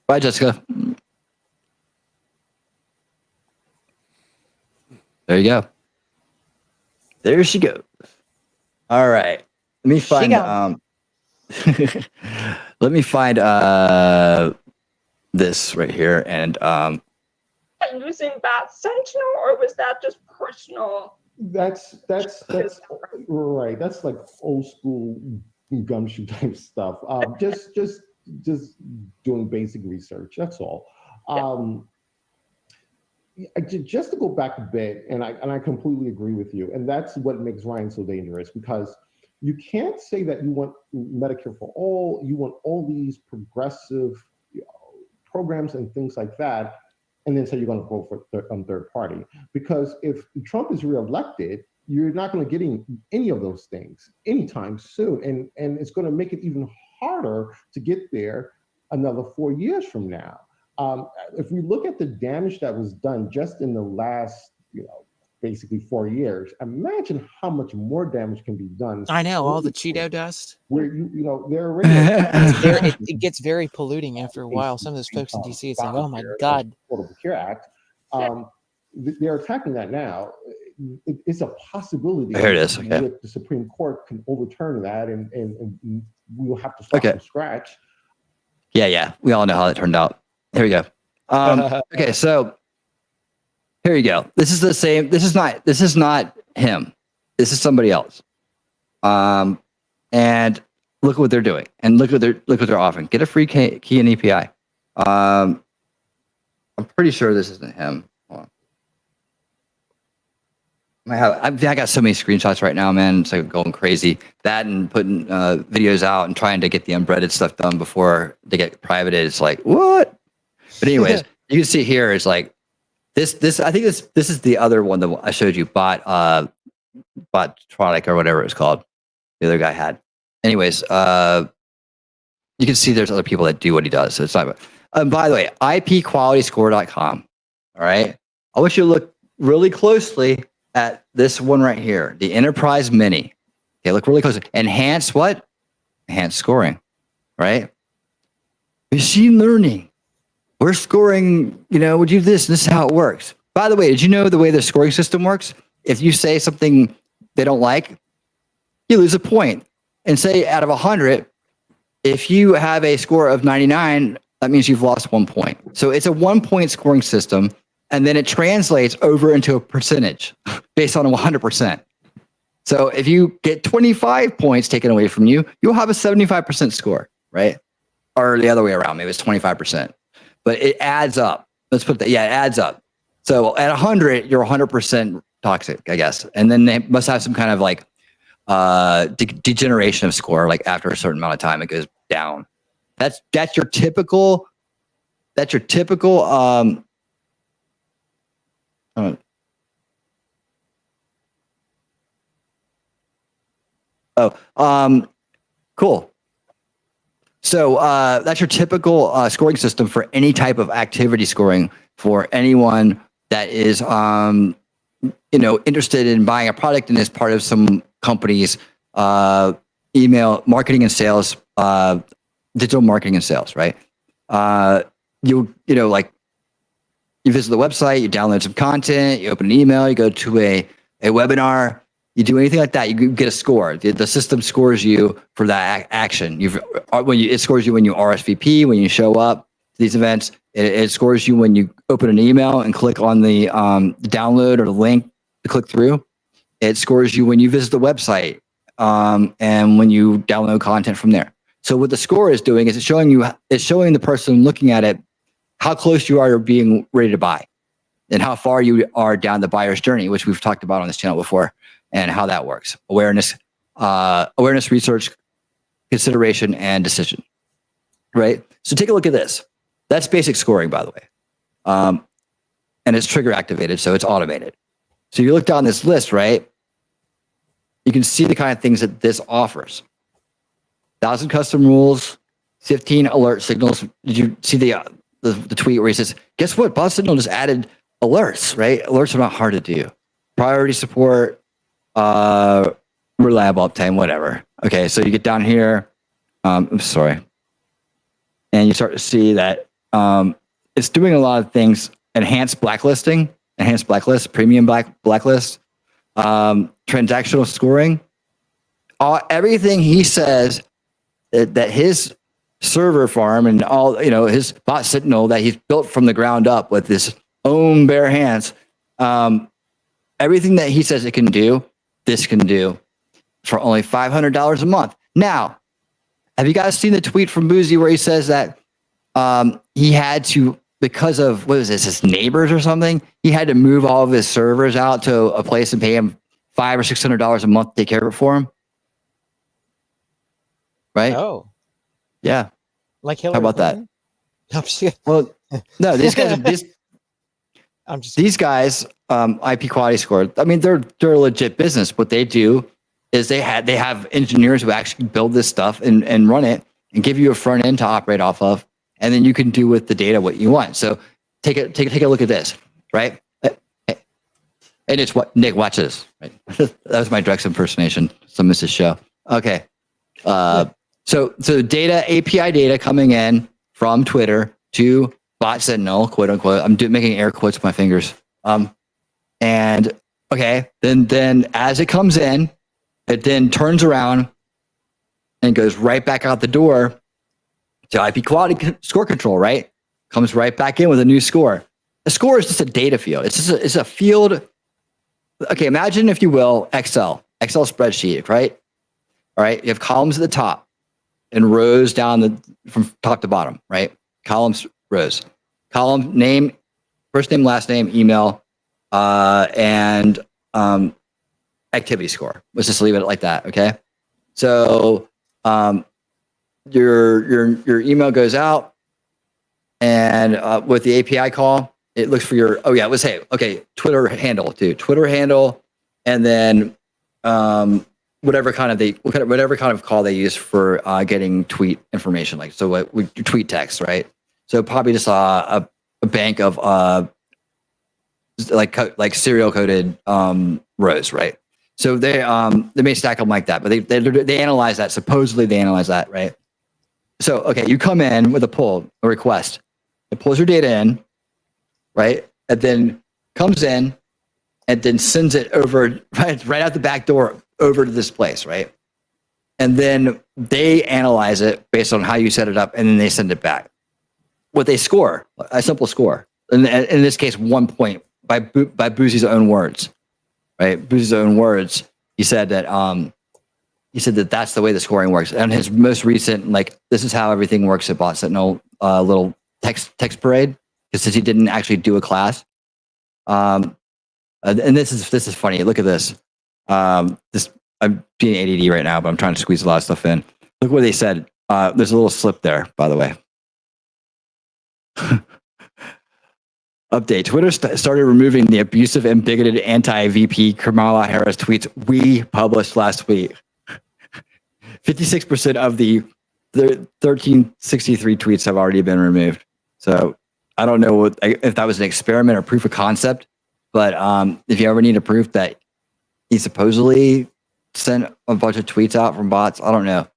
[SPEAKER 4] Bye, Jessica. There you go. There she goes. All right. Let me find let me find this right here. And
[SPEAKER 3] using Bat Sentinel, or was that just personal?
[SPEAKER 9] That's right. That's like old school gumshoe type stuff. Just doing basic research. That's all. Just to go back a bit, and I completely agree with you, and that's what makes Ryan so dangerous, because you can't say that you want Medicare for all, you want all these progressive programs and things like that, and then say you're going to vote for third party. Because if Trump is reelected, you're not going to get any of those things anytime soon, and it's going to make it even harder to get there another 4 years from now. If we look at the damage that was done just in the last, basically 4 years, imagine how much more damage can be done.
[SPEAKER 12] I know, all the Cheeto dust.
[SPEAKER 9] Where they're already
[SPEAKER 12] it gets very polluting after a while. Some of those folks in DC, it's like, oh my God.
[SPEAKER 9] Affordable Care Act. They're attacking that now. It's a possibility.
[SPEAKER 4] Here it is. Okay.
[SPEAKER 9] That the Supreme Court can overturn that, and we will have to start from scratch.
[SPEAKER 4] Yeah. We all know how that turned out. Here we go. Okay, so here you go. This is the same. This is not him. This is somebody else. And look what they're doing. And look what they're offering. Get a free key and API. I'm pretty sure this isn't him. Hold on. I got so many screenshots right now, man. It's like going crazy. That and putting videos out and trying to get the unbreaded stuff done before they get privated. It's like, what? But anyways, you can see here is like this. I think this is the other one that I showed you, Botronic or whatever it's called. The other guy had. Anyways, you can see there's other people that do what he does. So it's not. By the way, IPQualityScore.com. All right, I want you to look really closely at this one right here, the Enterprise Mini. Okay, look really closely. Enhanced what? Enhanced scoring, right? Machine learning. We're scoring, we do this, and this is how it works. By the way, did you know the way the scoring system works? If you say something they don't like, you lose a point. And say out of 100, if you have a score of 99, that means you've lost 1 point. So it's a 1 point scoring system, and then it translates over into a percentage based on 100%. So if you get 25 points taken away from you, you'll have a 75% score, right? Or the other way around, maybe it's 25%. But it adds up. Let's put that, yeah, it adds up. So at 100, you're 100% toxic, I guess. And then they must have some kind of like degeneration of score, like after a certain amount of time, it goes down. That's your typical, cool. So that's your typical scoring system for any type of activity scoring for anyone that is, interested in buying a product and is part of some company's email marketing and sales, digital marketing and sales, right? You visit the website, you download some content, you open an email, you go to a webinar, you do anything like that, you get a score. The system scores you for that action. It scores you when you RSVP, when you show up to these events. It scores you when you open an email and click on the download or the link to click through. It scores you when you visit the website and when you download content from there. So what the score is doing is it's showing the person looking at it how close you are to being ready to buy and how far you are down the buyer's journey, which we've talked about on this channel before, and how that works. Awareness, research, consideration, and decision, right? So take a look at this. That's basic scoring, by the way. And it's trigger activated, so it's automated. So you look down this list, right? You can see the kind of things that this offers. 1,000 custom rules, 15 alert signals. Did you see the tweet where he says, guess what? Bot Signal just added alerts, right? Alerts are not hard to do. Priority support, reliable uptime, whatever. Okay, so you get down here. I'm sorry. And you start to see that it's doing a lot of things. Enhanced blacklisting, enhanced blacklist, premium blacklist, transactional scoring. Everything he says that his server farm and all, his bot signal that he's built from the ground up with his own bare hands, everything that he says it can do, this can do for only $500 a month. Now, have you guys seen the tweet from Bouzy where he says that he had to, because of, his neighbors or something, he had to move all of his servers out to a place and pay him $500 or $600 a month to take care of it for him? Right?
[SPEAKER 12] Oh. Yeah. Like Hillary
[SPEAKER 4] How about
[SPEAKER 12] Clinton?
[SPEAKER 4] that? Well, no, these guys, IP quality score. I mean, they're a legit business. What they do is they have engineers who actually build this stuff and run it and give you a front end to operate off of, and then you can do with the data what you want. So take a look at this, right? And it's what Nick watches. Right? That was my Drex impersonation. So miss his show. Okay. So data, API data coming in from Twitter to Bot Sentinel, quote unquote. I'm making air quotes with my fingers. And okay, then as it comes in, it then turns around and goes right back out the door to IP quality score control, right? Comes right back in with a new score. A score is just a data field. It's a field. Okay, imagine, if you will, Excel spreadsheet, right? All right, you have columns at the top and rows down from top to bottom, right? Columns, rows. Column name, first name, last name, email, and activity score. Let's just leave it like that, okay? So your email goes out, and with the API call, it looks for your, let's say, okay, Twitter handle, and then whatever kind of call they use for getting tweet information, like so what we tweet text, right? So probably just a bank of like serial coded rows, right? So they may stack them like that, but they analyze that. Supposedly they analyze that, right? So okay, you come in with a request. It pulls your data in, right? And then comes in and then sends it over right out the back door over to this place, right? And then they analyze it based on how you set it up, and then they send it back. what they score, a simple score. In this case, 1 point by Bouzy's own words, right? Bouzy's own words. He said that that's the way the scoring works. And his most recent, like, this is how everything works at Bot Sentinel, little text parade, because since he didn't actually do a class. And this is funny. Look at this. I'm being ADD right now, but I'm trying to squeeze a lot of stuff in. Look what they said. There's a little slip there, by the way. Update. Twitter started removing the abusive and bigoted anti-VP Kamala Harris tweets we published last week. 56% of the 1363 tweets have already been removed. So I don't know if that was an experiment or proof of concept, but if you ever need a proof that he supposedly sent a bunch of tweets out from bots, I don't know.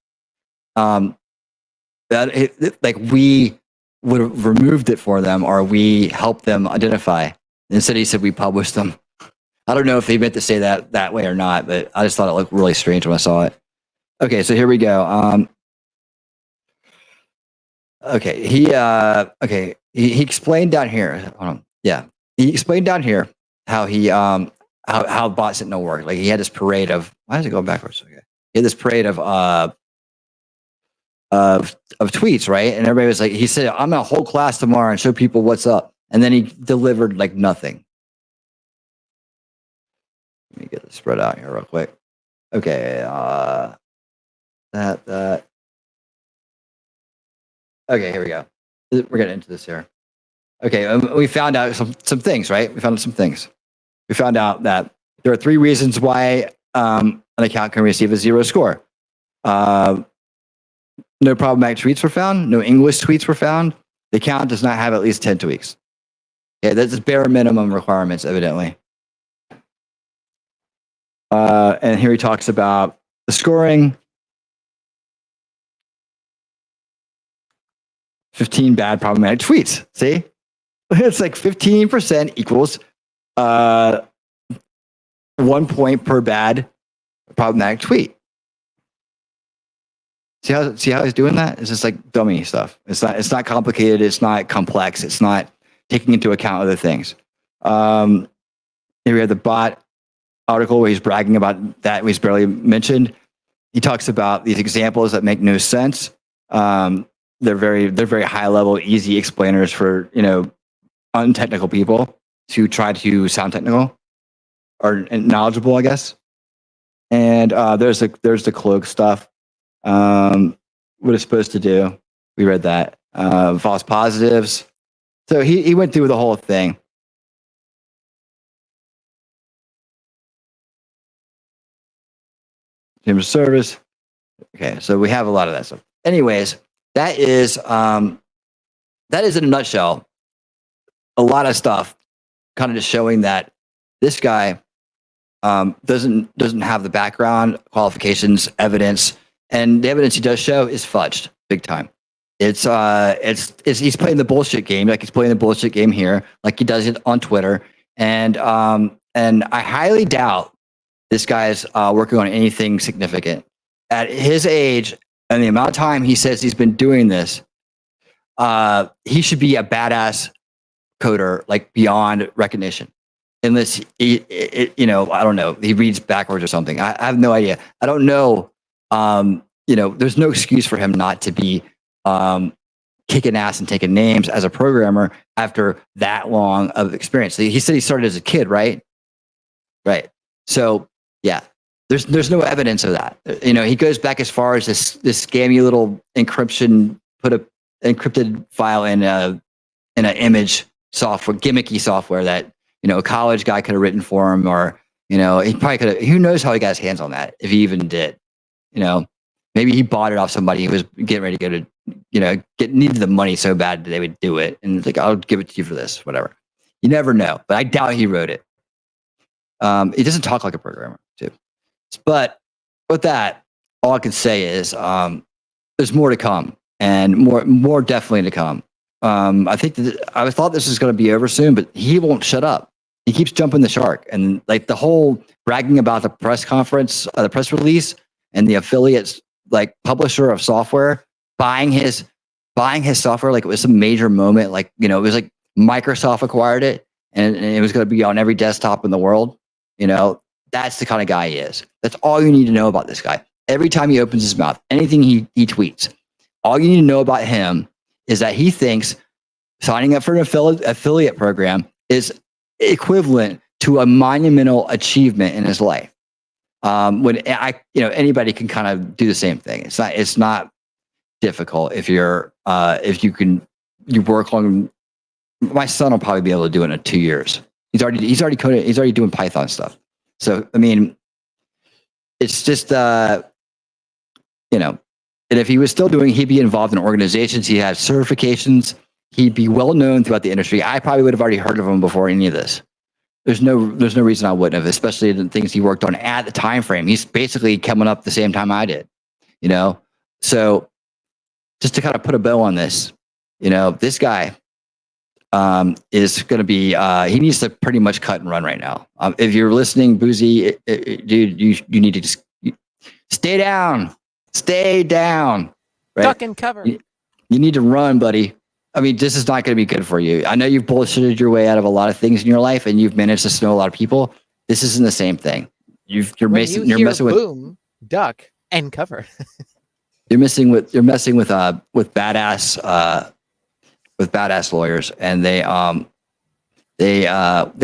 [SPEAKER 4] Like we would have removed it for them, or we helped them identify. Instead, he said we published them. I don't know if he meant to say that way or not, but I just thought it looked really strange when I saw it. Okay, so here we go. Okay, he explained down here. Hold on. Yeah, he explained down here how he how Bot Sentinel worked. Like he had this parade of, why is it going backwards? Okay, he had this parade of tweets, right? And everybody was like, he said, I'm gonna hold class tomorrow and show people what's up. And then he delivered like nothing. Let me get this spread out here real quick. Okay, that. Okay, here we go. We're getting into this here. Okay, we found out some things, right? We found out some things. We found out that there are 3 reasons why an account can receive a 0 score. No problematic tweets were found. No English tweets were found. The account does not have at least 10 tweets. Yeah, that's bare minimum requirements, evidently. And here he talks about the scoring. 15 bad problematic tweets. See? It's like 15% equals 1 point per bad problematic tweet. See how he's doing that? It's just like dummy stuff. It's not complicated. It's not complex. It's not taking into account other things. Here we have the bot article where he's bragging about that he's barely mentioned. He talks about these examples that make no sense. They're very high level, easy explainers for untechnical people to try to sound technical or knowledgeable, I guess. And there's the cloak stuff. What it's supposed to do. We read that. False positives. So he went through the whole thing. Terms of service. Okay, so we have a lot of that stuff. Anyways, that is in a nutshell a lot of stuff, kind of just showing that this guy doesn't have the background, qualifications, evidence, and the evidence he does show is fudged big time. It's he's playing the bullshit game, like he's playing the bullshit game here, like he does it on Twitter, and I highly doubt this guy's working on anything significant at his age and the amount of time he says he's been doing this. He should be a badass coder, like beyond recognition. Unless I don't know, he reads backwards or something. I have no idea. I don't know. There's no excuse for him not to be kicking ass and taking names as a programmer after that long of experience. He said he started as a kid, right? Right. So yeah, there's no evidence of that. He goes back as far as this scammy little encryption, put a encrypted file in an image software, gimmicky software that a college guy could have written for him, or he probably could have. Who knows how he got his hands on that, if he even did. Maybe he bought it off somebody who was getting ready to go to, needed the money so bad that they would do it, and it's like, I'll give it to you for this, whatever. You never know, but I doubt he wrote it. He doesn't talk like a programmer, too. But with that, all I can say is there's more to come, and more definitely to come. I think I thought this was going to be over soon, but he won't shut up. He keeps jumping the shark, and like the whole bragging about the press conference, the press release, and the affiliates, like publisher of software, buying his buying his software like it was some major moment. Like, you know, it was like Microsoft acquired it and it was going to be on every desktop in the world. You know, that's the kind of guy he is. That's all you need to know about this guy. Every time he opens his mouth, anything he tweets, all you need to know about him is that he thinks signing up for an affiliate program is equivalent to a monumental achievement in his life. When anybody can kind of do the same thing. It's not difficult if you work on. My son will probably be able to do it in 2 years. He's already coding. He's already doing Python stuff. So I mean, it's just and if he was still doing, he'd be involved in organizations. He has certifications. He'd be well known throughout the industry. I probably would have already heard of him before any of this. There's no reason I wouldn't have, especially the things he worked on at the time frame. He's basically coming up the same time I did, you know? So just to kind of put a bow on this, you know, this guy is going to be, he needs to pretty much cut and run right now. If you're listening, Bouzy, dude, you need to just stay down, right?
[SPEAKER 12] Duck and cover.
[SPEAKER 4] You need to run, buddy. I mean, this is not going to be good for you. I know you've bullshitted your way out of a lot of things in your life, and you've managed to snow a lot of people. This isn't the same thing. You're messing with
[SPEAKER 12] boom, duck, and cover.
[SPEAKER 4] you're messing with badass lawyers, and they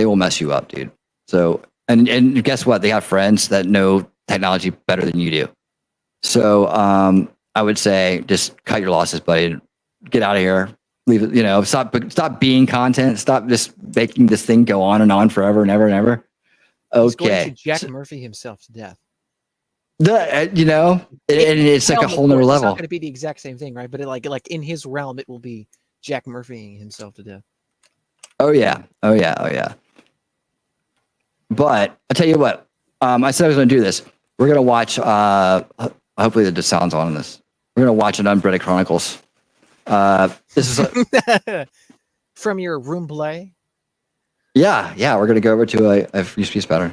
[SPEAKER 4] will mess you up, dude. So and guess what? They have friends that know technology better than you do. So I would say just cut your losses, buddy. Get out of here. Leave it, you know, stop being content. Stop just making this thing go on and on forever and ever and ever. Okay.
[SPEAKER 12] He's going to Jack Murphy himself to death.
[SPEAKER 4] And it's like a whole nother
[SPEAKER 12] It's
[SPEAKER 4] level.
[SPEAKER 12] not going to be the exact same thing, right? But like in his realm, it will be Jack Murphying himself to death.
[SPEAKER 4] Oh yeah. But I'll tell you what, I said I was going to do this. We're going to watch, hopefully the sound's on this. We're going to watch an Unbreaded Chronicles. This is
[SPEAKER 12] from your room play.
[SPEAKER 4] Yeah. We're going to go over to a free speech pattern.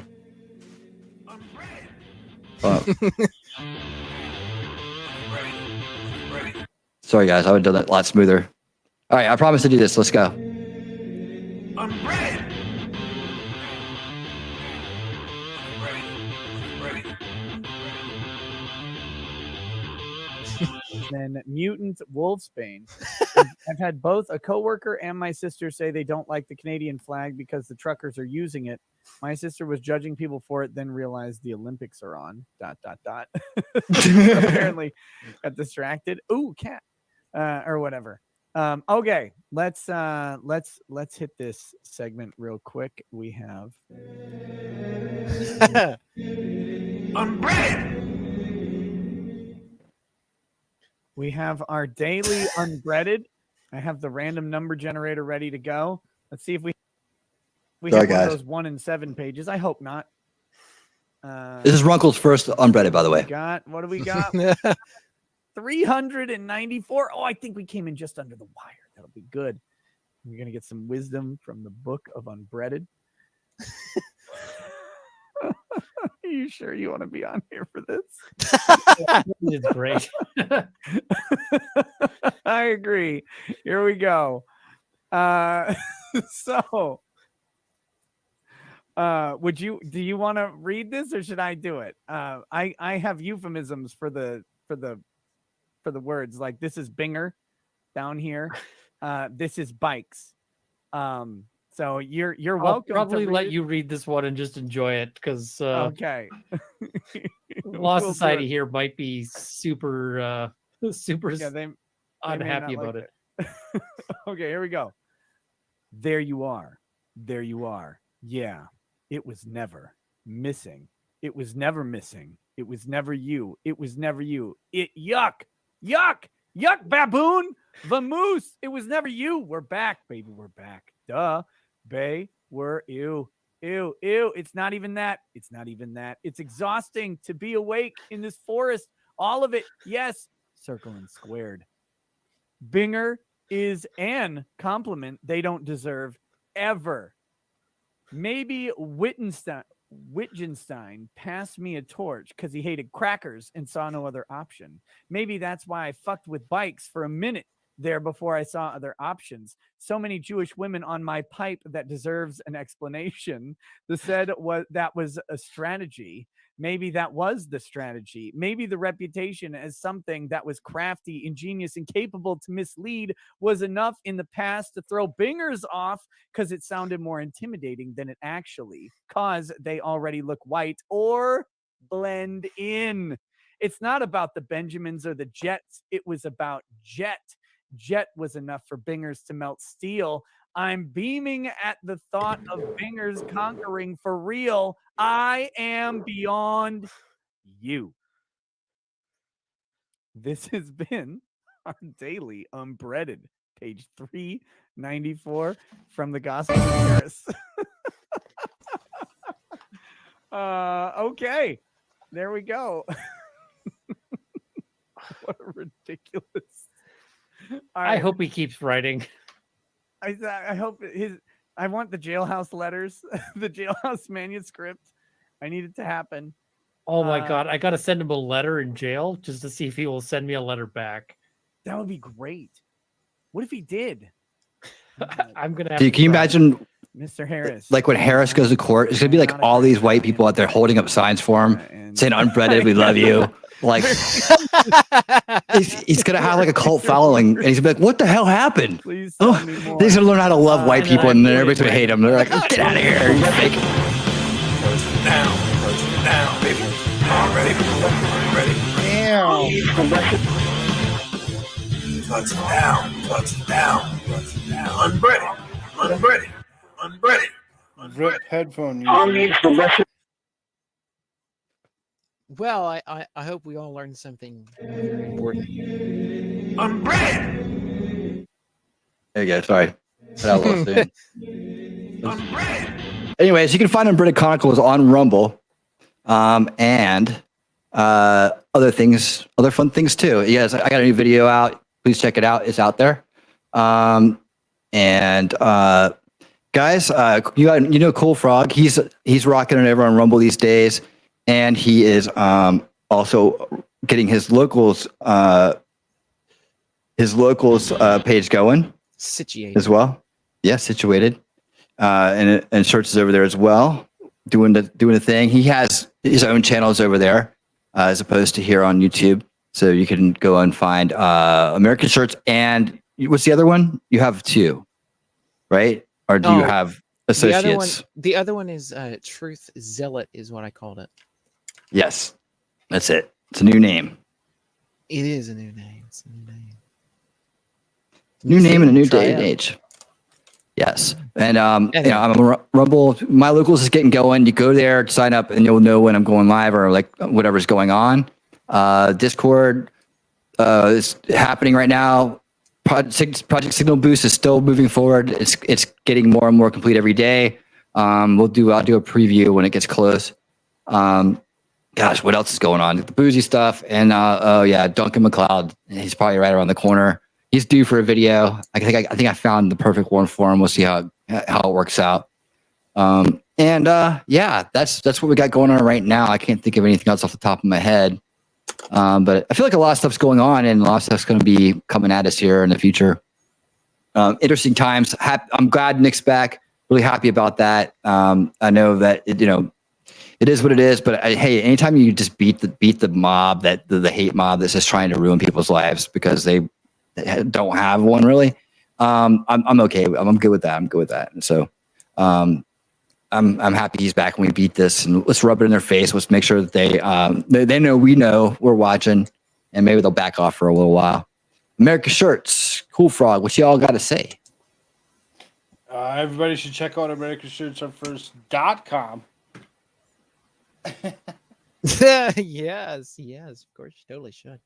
[SPEAKER 4] Sorry guys, I would have done that a lot smoother. All right, I promise to do this. Let's go.
[SPEAKER 15] Then mutant wolfsbane. I've had both a coworker and my sister say they don't like the Canadian flag because the truckers are using it. My sister was judging people for it, then realized the Olympics are on. ... Apparently got distracted. Ooh, cat. Or whatever. Okay, let's hit this segment real quick. We have Unbreaded. We have our daily Unbreaded. I have the random number generator ready to go. Let's see if we have one of those 1 in 7 pages. I hope not.
[SPEAKER 4] This is Runkle's first Unbreaded, by the way.
[SPEAKER 15] What do we got? 394. Oh, I think we came in just under the wire. That'll be good. We're going to get some wisdom from the book of Unbreaded. Are you sure you want to be on here for this?
[SPEAKER 17] It's great.
[SPEAKER 15] I agree. Here we go. So, do you want to read this or should I do it? I have euphemisms for the words, like this is Binger down here. This is bikes. So you're welcome.
[SPEAKER 17] I'll probably
[SPEAKER 15] to
[SPEAKER 17] let you read this one and just enjoy it because
[SPEAKER 15] okay.
[SPEAKER 17] Law
[SPEAKER 15] We'll
[SPEAKER 17] Society
[SPEAKER 15] do it.
[SPEAKER 17] here might be super
[SPEAKER 15] they
[SPEAKER 17] unhappy
[SPEAKER 15] not
[SPEAKER 17] about
[SPEAKER 15] like
[SPEAKER 17] it.
[SPEAKER 15] Okay, here we go. There you are. There you are. Yeah, it was never missing. It was never missing. It was never you. It was never you. Yuck, baboon. The moose. It was never you. We're back, baby. We're back. Duh. Bay, we're ew. It's not even that. It's not even that. It's exhausting to be awake in this forest. All of it. Yes. Circle and squared. Binger is an compliment they don't deserve ever. Maybe Wittgenstein passed me a torch because he hated crackers and saw no other option. Maybe that's why I fucked with bikes for a minute. there before I saw other options. So many Jewish women on my pipe that deserves an explanation. That was a strategy. Maybe that was the strategy. Maybe the reputation as something that was crafty, ingenious, and capable to mislead was enough in the past to throw bingers off because it sounded more intimidating than it actually, cause they already look white or blend in. It's not about the Benjamins or the Jets. It was about Jet. Jet was enough for bingers to melt steel. I'm beaming at the thought of bingers conquering for real. I am beyond you. This has been our daily Unbreaded, page 394 from the Gospel of Harris. Okay, there we go. What a ridiculous.
[SPEAKER 17] I hope he keeps writing.
[SPEAKER 15] I hope I want the jailhouse letters, the jailhouse manuscript. I need it to happen.
[SPEAKER 17] Oh my God. I got to send him a letter in jail just to see if he will send me a letter back.
[SPEAKER 15] That would be great. What if he did?
[SPEAKER 17] I'm going to have
[SPEAKER 4] Dude, can you imagine,
[SPEAKER 15] Mr. Harris?
[SPEAKER 4] like when Harris goes to court, it's going to be like all these white people out there holding up signs for him saying, "Unbreaded, we love you." Like, he's going to have like a cult following, and he's going to be like, "What the hell happened?"
[SPEAKER 15] Please
[SPEAKER 4] oh, he's going to learn how to love white people, and then everybody's going to hate him. They're like, oh, "Get out of here, you fake."
[SPEAKER 13] Now, baby. Ready? Touchdown. Unbreaded.
[SPEAKER 11] Rip headphone user.
[SPEAKER 12] Well, I hope we all learned something important.
[SPEAKER 13] Unbreaded.
[SPEAKER 4] There you go. Sorry. Anyways, you can find Unbreaded Chronicles on Rumble, and other fun things too. Yes, I got a new video out. Please check it out. It's out there. Guys, you know Cool Frog. He's rocking it over on Rumble these days, and he is also getting his locals page going.
[SPEAKER 12] Situated
[SPEAKER 4] as well. Yeah, situated. And Church is over there as well, doing the thing. He has his own channels over there, as opposed to here on YouTube. So you can go and find American Shirts, and what's the other one? You have two, right? Or do you have associates?
[SPEAKER 12] The other one is Truth Zealot, is what I called it.
[SPEAKER 4] Yes, that's it. It's a new name.
[SPEAKER 12] It is a new name. It's a new name.
[SPEAKER 4] New name and a new day and age. Yes. And I'm a Rumble. My locals is getting going. You go there, sign up, and you'll know when I'm going live or like whatever's going on. Discord is happening right now. Project Signal Boost is still moving forward. It's getting more and more complete every day. I'll do a preview when it gets close. Gosh, what else is going on? The Bouzy stuff, and Duncan McLeod. He's probably right around the corner. He's due for a video. I think I found the perfect one for him. We'll see how it works out. That's what we got going on right now. I can't think of anything else off the top of my head. But I feel like a lot of stuff's going on, and a lot of stuff's going to be coming at us here in the future. Interesting times. I'm glad Nick's back. Really happy about that. I know that it is what it is. But hey, anytime you just beat the mob, the hate mob that's just trying to ruin people's lives because they don't have one really. I'm okay. I'm good with that. And so, I'm happy he's back when we beat this, and let's rub it in their face. Let's make sure that they know we know we're watching, and maybe they'll back off for a little while. America Shirts, Cool Frog. What y'all got to say?
[SPEAKER 11] Everybody should check out AmericanShirtsAreFirst.com.
[SPEAKER 12] Yes, of course, you totally should.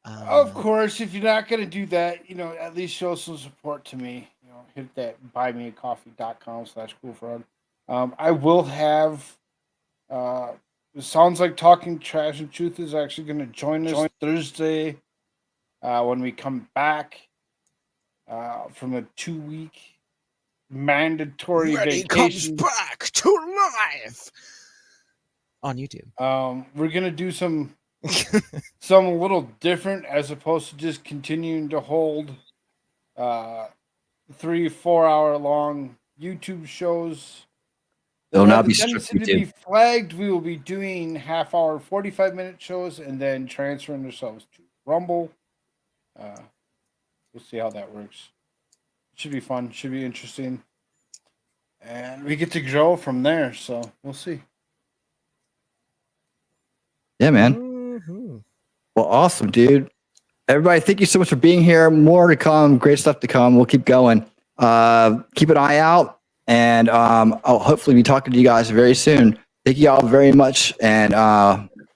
[SPEAKER 11] Of course, if you're not going to do that, at least show some support to me. Hit that buymeacoffee.com/coolfrog. I will have, it sounds like Talking Trash and Truth is actually going to join us Thursday when we come back from a 2-week mandatory
[SPEAKER 12] Ready
[SPEAKER 11] vacation.
[SPEAKER 12] comes back to life on YouTube.
[SPEAKER 11] We're going to do some
[SPEAKER 7] Some a little different as opposed to just continuing to hold 3-4 hour long YouTube shows.
[SPEAKER 4] It will
[SPEAKER 7] They'll
[SPEAKER 4] now
[SPEAKER 7] have
[SPEAKER 4] be
[SPEAKER 7] a tendency
[SPEAKER 4] strict
[SPEAKER 7] to be
[SPEAKER 4] YouTube.
[SPEAKER 7] flagged. We will be doing half-hour, 45-minute shows, and then transferring ourselves to Rumble. We'll see how that works. Should be fun. Should be interesting, and we get to grow from there. So we'll see.
[SPEAKER 4] Yeah, man. Well, awesome, dude. Everybody, thank you so much for being here. More to come. Great stuff to come. We'll keep going. Keep an eye out, and I'll hopefully be talking to you guys very soon. Thank you all very much. And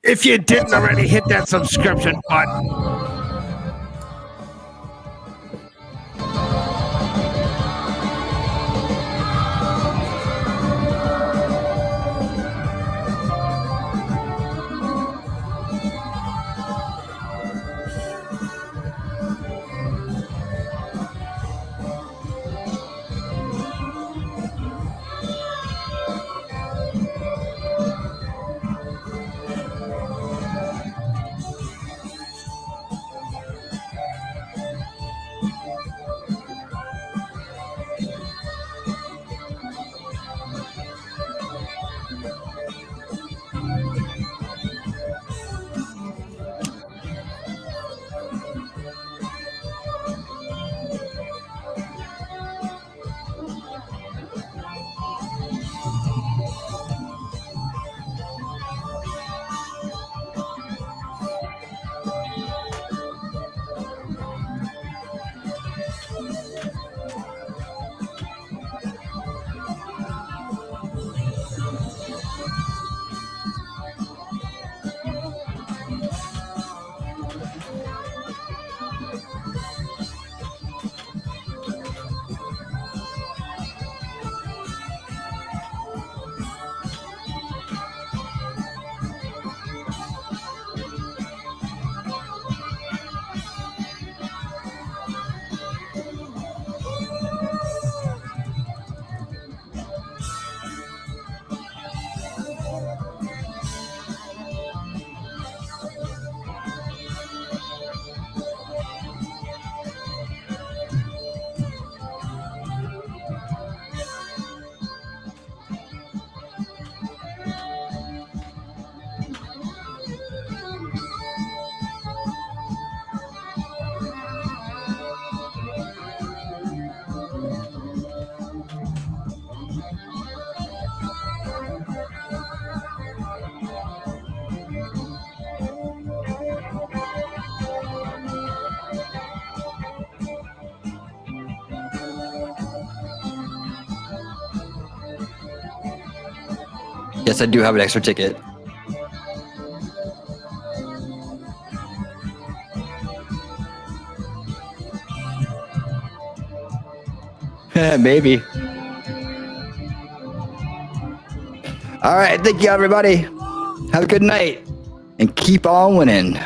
[SPEAKER 11] if you didn't already, hit that subscription button.
[SPEAKER 4] yes, I do have an extra ticket. Maybe. All right. Thank you, everybody. Have a good night and keep on winning.